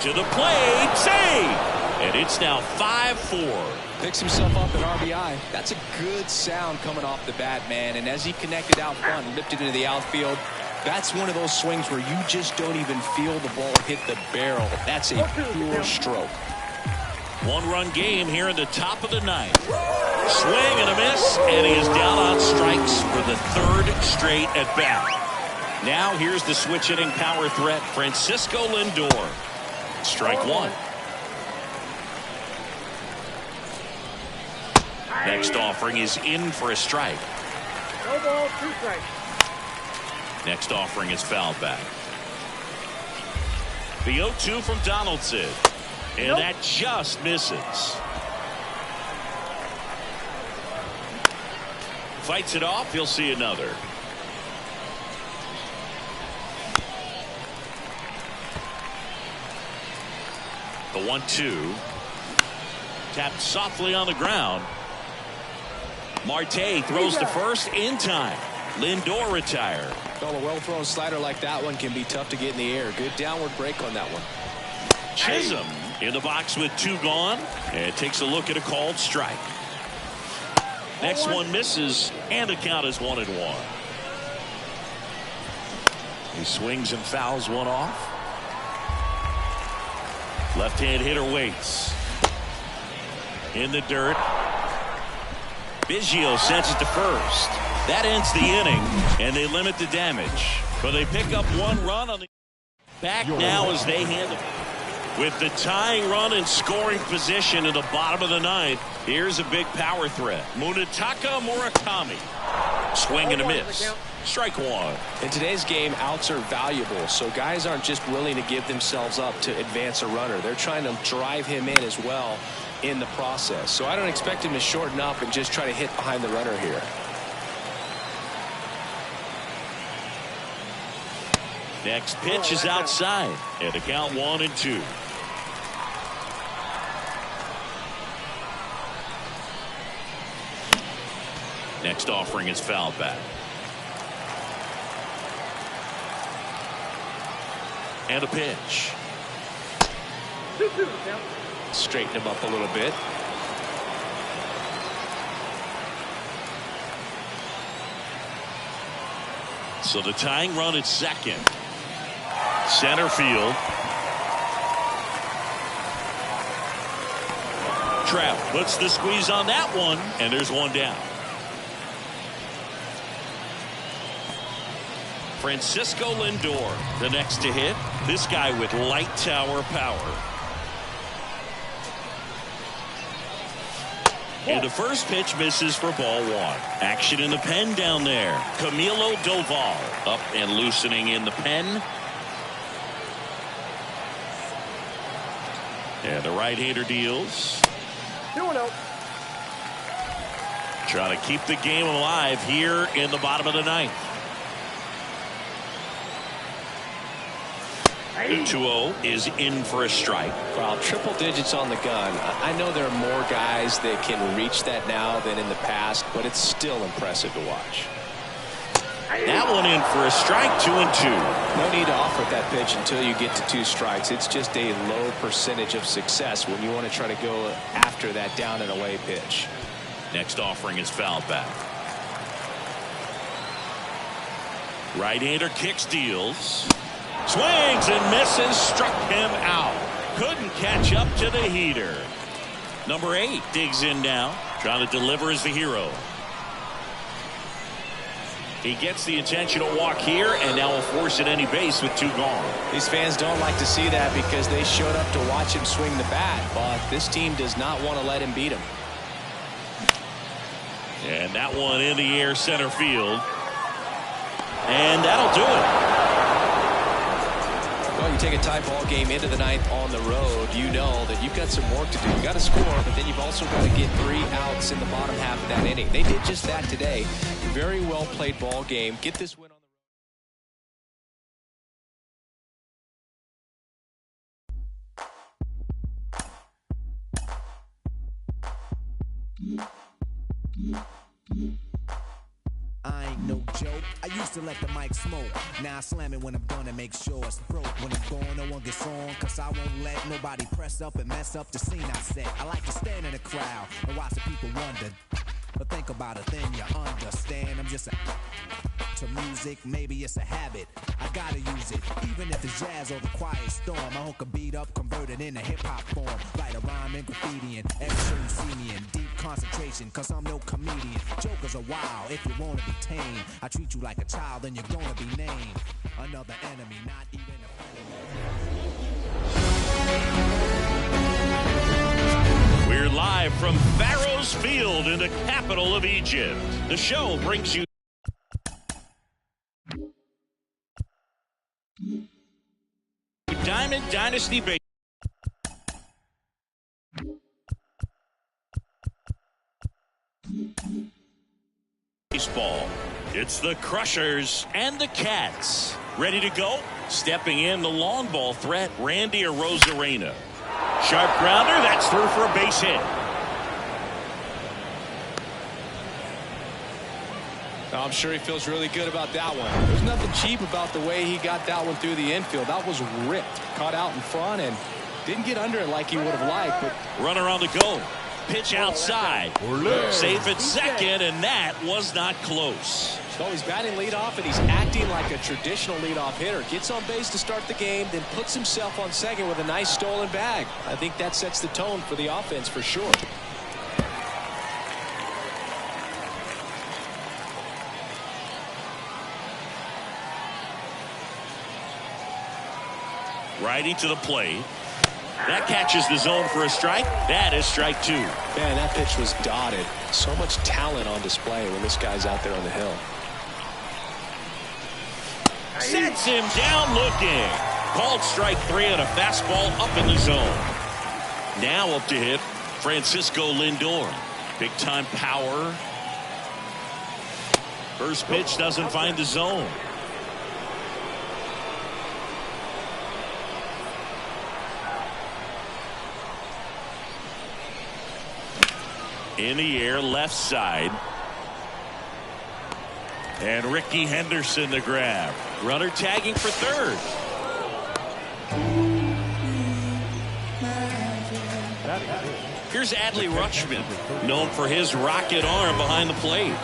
To the plate, save! And it's now 5-4. Picks himself up at RBI. That's a good sound coming off the bat, man. And as he connected out front and lifted into the outfield, that's one of those swings where you just don't even feel the ball hit the barrel. That's a pure stroke. 1-run game here in the top of the 9th. Swing and a miss, and he is down on strikes for the third straight at bat. Now here's the switch hitting power threat, Francisco Lindor. Strike one. Next offering is in for a strike. No ball, 2 strikes. Next offering is fouled back. The 0-2 from Donaldson. And that just misses. Fights it off. He'll see another. The 1-2. Tapped softly on the ground. Marte throws to first in time. Lindor retired. Well, a well-thrown slider like that one can be tough to get in the air. Good downward break on that one. Chisholm in the box with 2 gone, and takes a look at a called strike. Next one misses, and the count is 1-1. He swings and fouls one off. Left-hand hitter waits. In the dirt. Biggio sends it to first. That ends the inning, and they limit the damage. But they pick up 1 run on the back now as they handle it. With the tying run in scoring position in the bottom of the 9th, here's a big power threat. Munetaka Murakami. Swing and a miss. Strike one. In today's game, outs are valuable, so guys aren't just willing to give themselves up to advance a runner. They're trying to drive him in as well in the process. So I don't expect him to shorten up and just try to hit behind the runner here. Next pitch is outside, and the count 1-2. Next offering is fouled back. And a pitch. Straighten him up a little bit. So the tying run at second. Center field. Trout puts the squeeze on that one, and there's one down. Francisco Lindor, the next to hit. This guy with light tower power. And the first pitch misses for ball 1. Action in the pen down there. Camilo Doval up and loosening in the pen. And the right-hander deals. 2-0. Trying to keep the game alive here in the bottom of the 9th. The 2-0 is in for a strike. Well, triple digits on the gun. I know there are more guys that can reach that now than in the past, but it's still impressive to watch. That one in for a strike, 2-2. No need to offer that pitch until you get to 2 strikes. It's just a low percentage of success when you want to try to go after that down and away pitch. Next offering is fouled back. Right-hander kicks, deals. Swings and misses, struck him out. Couldn't catch up to the heater. Number 8 digs in now, trying to deliver as the hero. He gets the intentional walk here, and now will force at any base with 2 gone. These fans don't like to see that because they showed up to watch him swing the bat, but this team does not want to let him beat him. And that one in the air, center field. And that'll do it. Well, you take a tie ball game into the 9th on the road, you know that you've got some work to do. You've got to score, but then you've also got to get 3 outs in the bottom half of that inning. They did just that today. Very well played ball game. Get this win on I ain't no joke. I used to let the mic smoke. Now I slam it when I'm done and make sure it's broke. When I'm gone, no one gets on, cause I won't let nobody press up and mess up the scene I set. I like to stand in the crowd and watch the people wonder. But think about it, then you understand. I'm just to music, maybe it's a habit. I gotta use it, even if it's jazz or the quiet storm. I hook a beat up, convert it into hip-hop form. Write a rhyme and graffiti and every show you see me in deep concentration, cause I'm no comedian. Jokers are wild if you wanna be tame. I treat you like a child, then you're gonna be named another enemy, not even a We're live from Pharaoh's Field in the capital of Egypt. The show brings you Diamond Dynasty Baseball. It's the Crushers and the Cats. Ready to go? Stepping in, the long ball threat, Randy Arozarena. Sharp grounder, that's through for a base hit. I'm sure he feels really good about that one. There's nothing cheap about the way he got that one through the infield. That was ripped. Caught out in front and didn't get under it like he would have liked. But runner on the go. Pitch outside. Safe at second, and that was not close. So he's batting leadoff, and he's acting like a traditional leadoff hitter. Gets on base to start the game, then puts himself on second with a nice stolen bag. I think that sets the tone for the offense for sure. Righty to the plate. That catches the zone for a strike. That is strike two. Man, that pitch was dotted. So much talent on display when this guy's out there on the hill. Sets him down looking. Called strike three on a fastball up in the zone. Now up to hit Francisco Lindor. Big time power. First pitch doesn't find the zone. In the air, left side. And Ricky Henderson the grab. Runner tagging for third. Here's Adley Rutschman, known for his rocket arm behind the plate.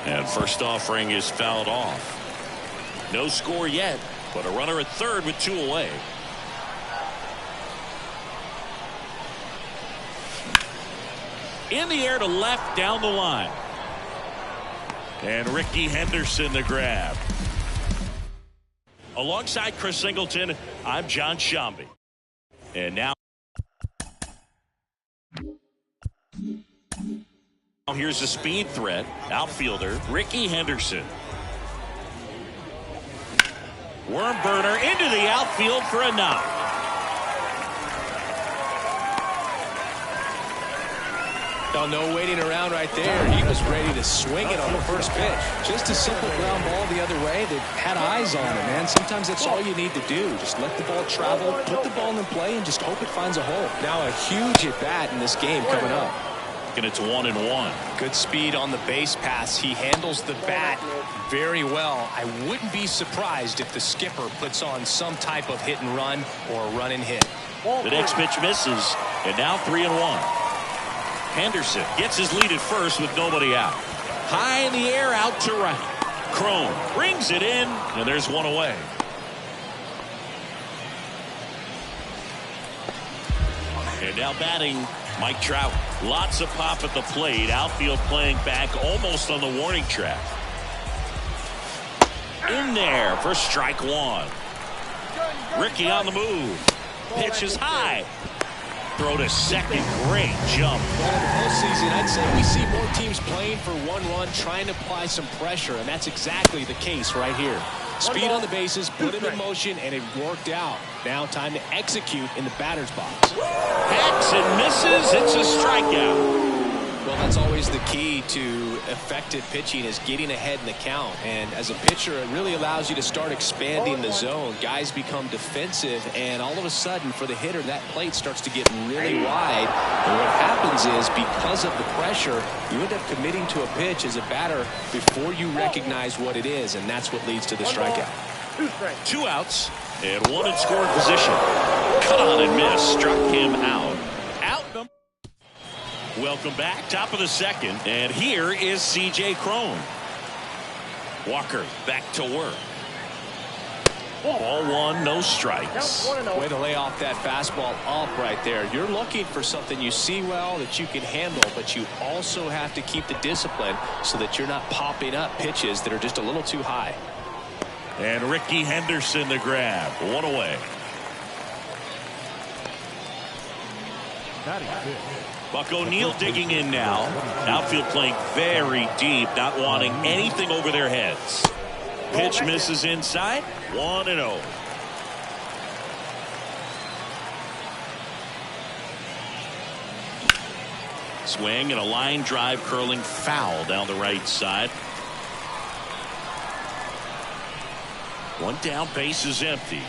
And first offering is fouled off. No score yet. But a runner at third with two away. In the air to left down the line. And Ricky Henderson the grab. Alongside Chris Singleton, I'm John Shambi. And now here's a speed threat. Outfielder Ricky Henderson. Worm burner into the outfield for a knock. Oh, no waiting around right there. He was ready to swing it on the first pitch. Just a simple ground ball the other way that had eyes on it, man. Sometimes that's all you need to do. Just let the ball travel, put the ball in play, and just hope it finds a hole. Now a huge at-bat in this game coming up. And it's 1-1. Good speed on the base pass. He handles the bat very well. I wouldn't be surprised if the skipper puts on some type of hit and run or run and hit. The next pitch misses, and now 3-1. Henderson gets his lead at first with nobody out. High in the air, out to right. Crone brings it in, and there's one away. And now batting Mike Trout. Lots of pop at the plate. Outfield playing back almost on the warning track. In there for strike one. Ricky on the move. Pitch is high. Throw to second. Great jump. Well, in the postseason, I'd say we see more teams playing for one run, trying to apply some pressure, and that's exactly the case right here. Speed on the bases, put him in motion, and it worked out. Now time to execute in the batter's box. Hacks and misses. It's a strikeout. Well, that's always the key to effective pitching, is getting ahead in the count. And as a pitcher, it really allows you to start expanding the zone. Guys become defensive, and all of a sudden, for the hitter, that plate starts to get really wide. And what happens is, because of the pressure, you end up committing to a pitch as a batter before you recognize what it is, and that's what leads to the strikeout. Two outs and one in scoring position. Cut on and miss. Struck him out. Out number. Welcome back. Top of the second. And here is C.J. Crone. Walker back to work. Ball one, no strikes. Way to lay off that fastball up right there. You're looking for something you see well that you can handle, but you also have to keep the discipline so that you're not popping up pitches that are just a little too high. And Ricky Henderson the grab. One away. Buck O'Neil digging in now. Outfield playing very deep, not wanting anything over their heads. Pitch misses inside. 1-0. Swing and a line drive curling foul down the right side. One down, base is empty.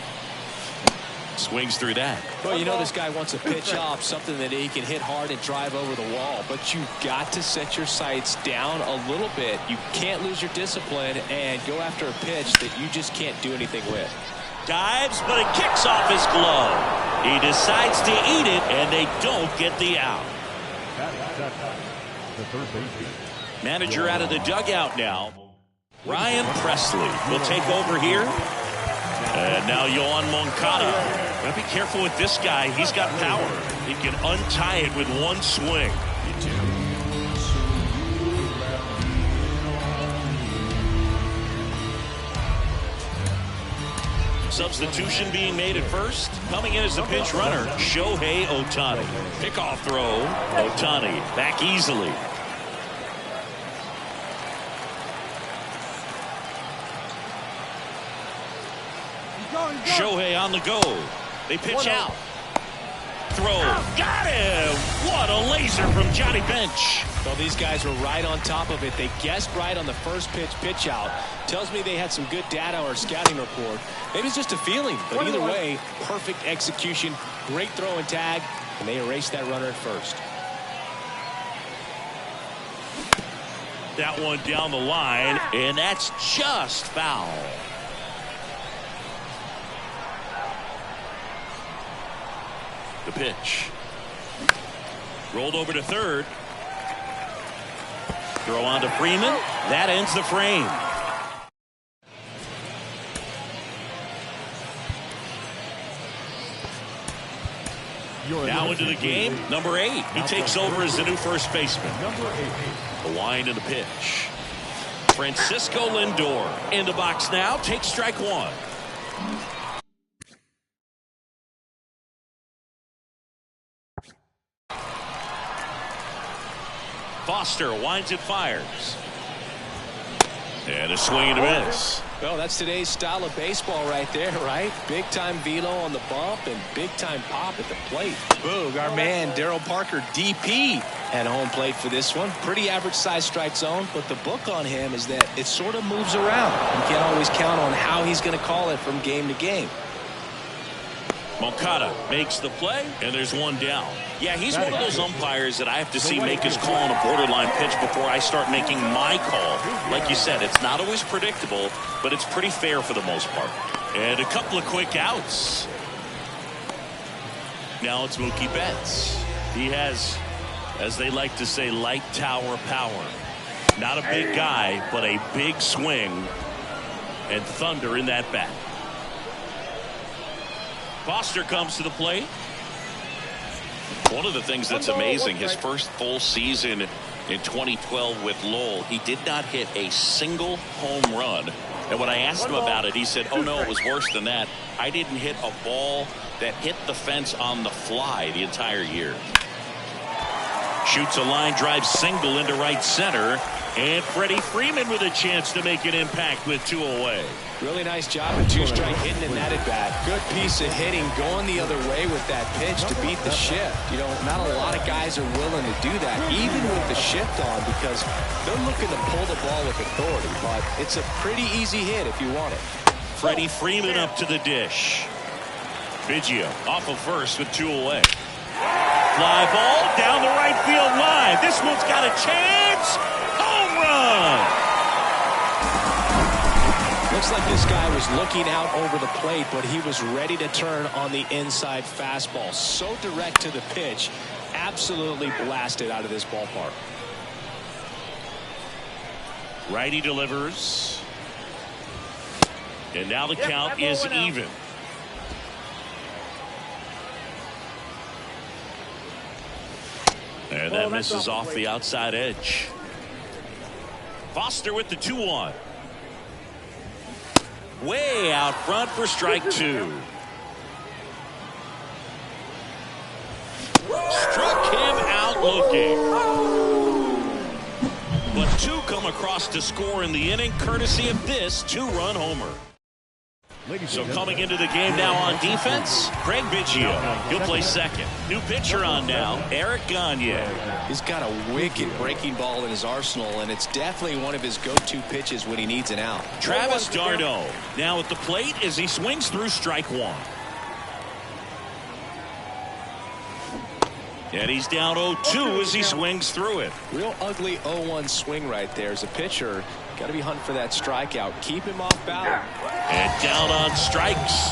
Swings through that. Well, you know this guy wants a pitch off, something that he can hit hard and drive over the wall. But you've got to set your sights down a little bit. You can't lose your discipline and go after a pitch that you just can't do anything with. Dives, but it kicks off his glove. He decides to eat it, and they don't get the out. Manager out of the dugout now. Ryan Presley will take over here. And now Yoan Moncada. Gotta be careful with this guy. He's got power. He can untie it with one swing. Substitution being made at first. Coming in as the pinch runner, Shohei Ohtani. Pickoff throw. Ohtani back easily. Shohei on the go. They pitch out. Throw. Got him. What a laser from Johnny Bench. Well, these guys were right on top of it. They guessed right on the first pitch out. Tells me they had some good data or scouting report. Maybe it's just a feeling, but either way, perfect execution, great throw and tag, and they erased that runner at first. That one down the line, and that's just foul. The pitch. Rolled over to third. Throw on to Freeman. That ends the frame. Now into the game, number 8. He takes over as the new first baseman. The wind and the pitch. Francisco Lindor in the box now. Takes strike one. Foster winds and fires. And a swing and a miss. Well, that's today's style of baseball right there, right? Big time velo on the bump and big time pop at the plate. Boog, our man Daryl Parker, DP, at home plate for this one. Pretty average size strike zone, but the book on him is that it sort of moves around. You can't always count on how he's going to call it from game to game. Moncada makes the play, and there's one down. Yeah, he's one of those umpires that I have to see make his call on a borderline pitch before I start making my call. Like you said, it's not always predictable, but it's pretty fair for the most part. And a couple of quick outs. Now it's Mookie Betts. He has, as they like to say, light tower power. Not a big guy, but a big swing and thunder in that bat. Foster comes to the plate. One of the things that's amazing, his first full season in 2012 with Lowell, he did not hit a single home run. And when I asked him about it, he said, oh no, it was worse than that. I didn't hit a ball that hit the fence on the fly the entire year. Shoots a line drive single into right center. And Freddie Freeman with a chance to make an impact with 2 away. Really nice job with 2-strike hitting in that at bat. Good piece of hitting going the other way with that pitch to beat the shift. You know, not a lot of guys are willing to do that, even with the shift on, because they're looking to pull the ball with authority. But it's a pretty easy hit if you want it. Freddie Freeman up to the dish. Biggio off of first with 2 away. Fly ball down the right field line. This one's got a chance. Home run! Looks like this guy was looking out over the plate, but he was ready to turn on the inside fastball. So direct to the pitch. Absolutely blasted out of this ballpark. Righty delivers. And now the count is even. And that misses off the outside edge. Foster with the 2-1. Way out front for strike 2. Struck him out looking. But 2 come across to score in the inning, courtesy of this 2-run homer. So coming into the game now on defense, Craig Biggio. He'll play second. New pitcher on now, Eric Gagne. He's got a wicked breaking ball in his arsenal, and it's definitely one of his go-to pitches when he needs an out. Travis d'Arnaud now at the plate as he swings through strike 1. And he's down 0-2 as he swings through it. Real ugly 0-1 swing right there. As a pitcher, got to be hunting for that strikeout. Keep him off balance. And down on strikes.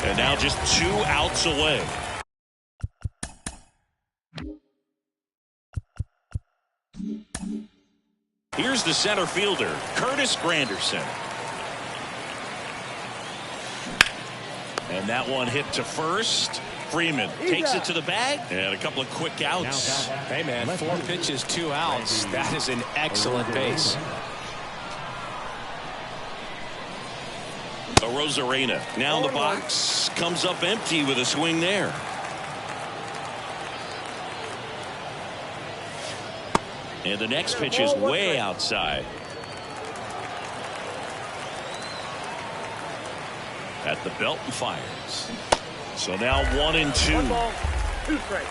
And now just 2 outs away. Here's the center fielder, Curtis Granderson. And that one hit to first. Freeman takes it to the bag, and a couple of quick outs. Hey, man, 4 pitches, 2 outs. That is an excellent base. Arozarena now in the box, comes up empty with a swing there. And the next pitch is way outside. At the belt and fires. So now 1-2. 1 ball, 2 strikes.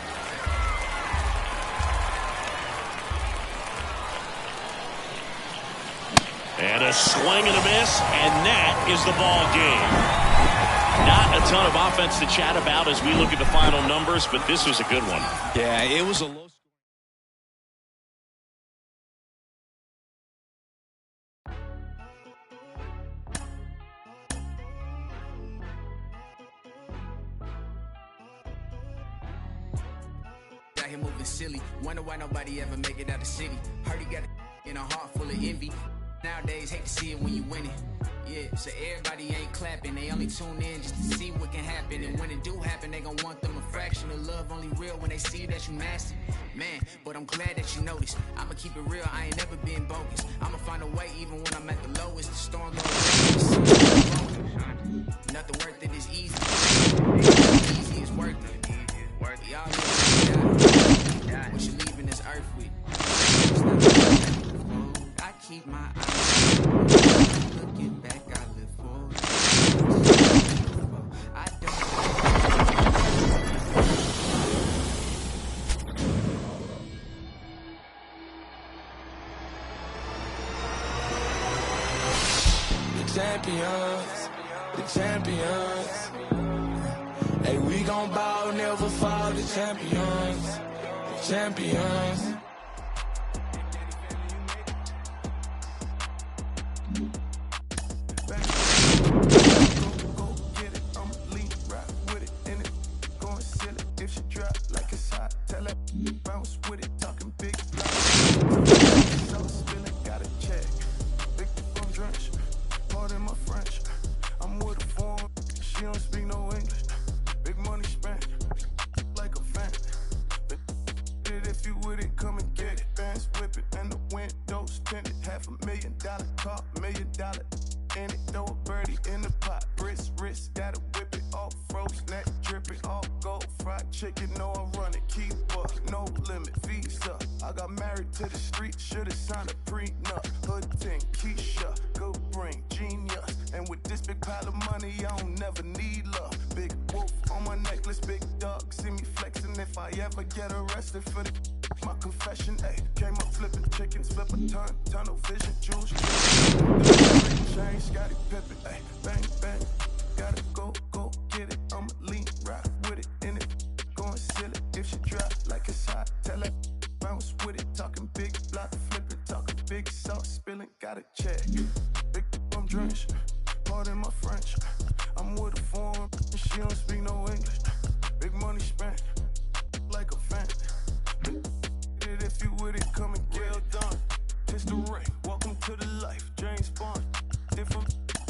And a swing and a miss, and that is the ball game. Not a ton of offense to chat about as we look at the final numbers, but this was a good one. Yeah, it was a low. Out here moving silly. Wonder why nobody ever make it out the city. Heard he got in a heart full of envy. Nowadays, hate to see it when you win it. Yeah, so everybody ain't clapping. They only tune in just to see what can happen. And when it do happen, they gon' want them a fraction of love. Only real when they see that you nasty. Man, but I'm glad that you noticed. I'ma keep it real, I ain't never been bogus. I'ma find a way even when I'm at the lowest. The storm goes. Nothing worth it is easy. Easy is worth it. Y'all live what you leaving this earth with. I keep my eyes looking back, I live forward. I don't. The champions. Hey, we gon' bow, never fall. The champions.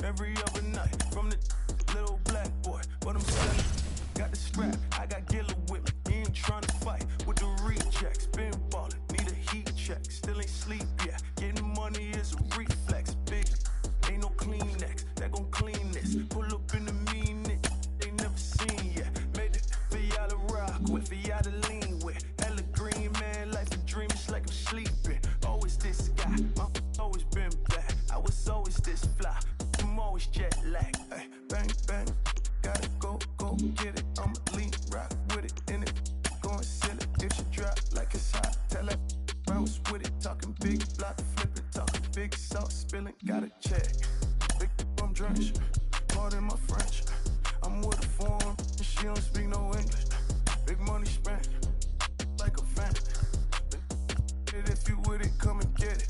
every other night. From the little black boy, but I'm selling. Got the scrap, I got Gilla with me. He ain't trying to fight with the rejects. Been ballin', need a heat check. Still ain't sleep yet. Getting money is a reflex. Big, ain't no Kleenex that gon' clean this. Pull up in the mean it, they never seen yet. Made it for y'all to rock with, for y'all to lean with. Hella green, man, life a dream, it's like I'm sleeping. Always this guy, my always been bad. I was always this fly, I'm always jet lag. Ay, bang, bang, gotta go get it. I'ma lean, rock with it, in it. Going silly, if you drop like it's hot, tell that bounce with it. Talking big block, flipping, talking big sauce, spilling, gotta check. Big I'm drenched, pardon my French. I'm with a foreign, and she don't speak no English. Big money spent, like a fan. If you with it, come and get it.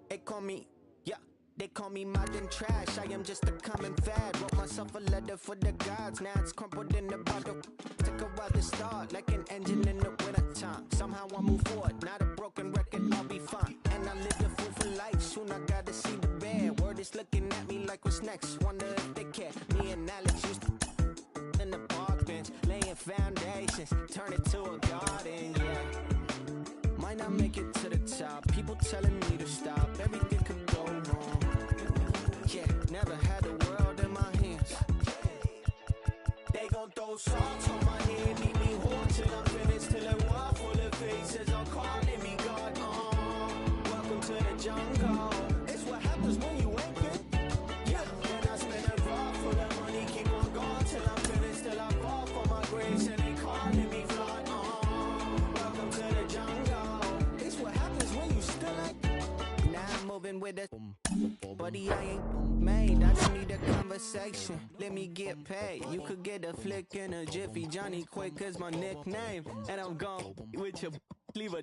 They call me, yeah, they call me modern trash. I am just a common fad. Wrote myself a letter for the gods. Now it's crumpled in the bottle. Took a while to start, like an engine in the winter time. Somehow I move forward, not a broken record, I'll be fine. And I live the fool for life. Soon I gotta see the bad. Word is looking at me like what's next. Wonder if they care. Me and Alex used to in the park bench, laying foundations, turn it to a garden, yeah. Might not make it to the top. People telling me to stop. Everything could go wrong. Yeah, never had the world in my hands. They gon' throw salt on my head, leave me haunted. I'm finished till a wall full of faces are calling me God. Welcome to the jungle. It's what happens when you ain't good. Yeah, then I spend a raw full of money, keep on going till I'm finished, till I fall for my grace and they calling me flawed. Welcome to the jungle. It's what happens when you still ain't. Now I'm moving with a buddy, I ain't made. I don't need a conversation. Let me get paid. You could get a flick in a jiffy. Johnny Quick is my nickname, and I'm gone with your leave a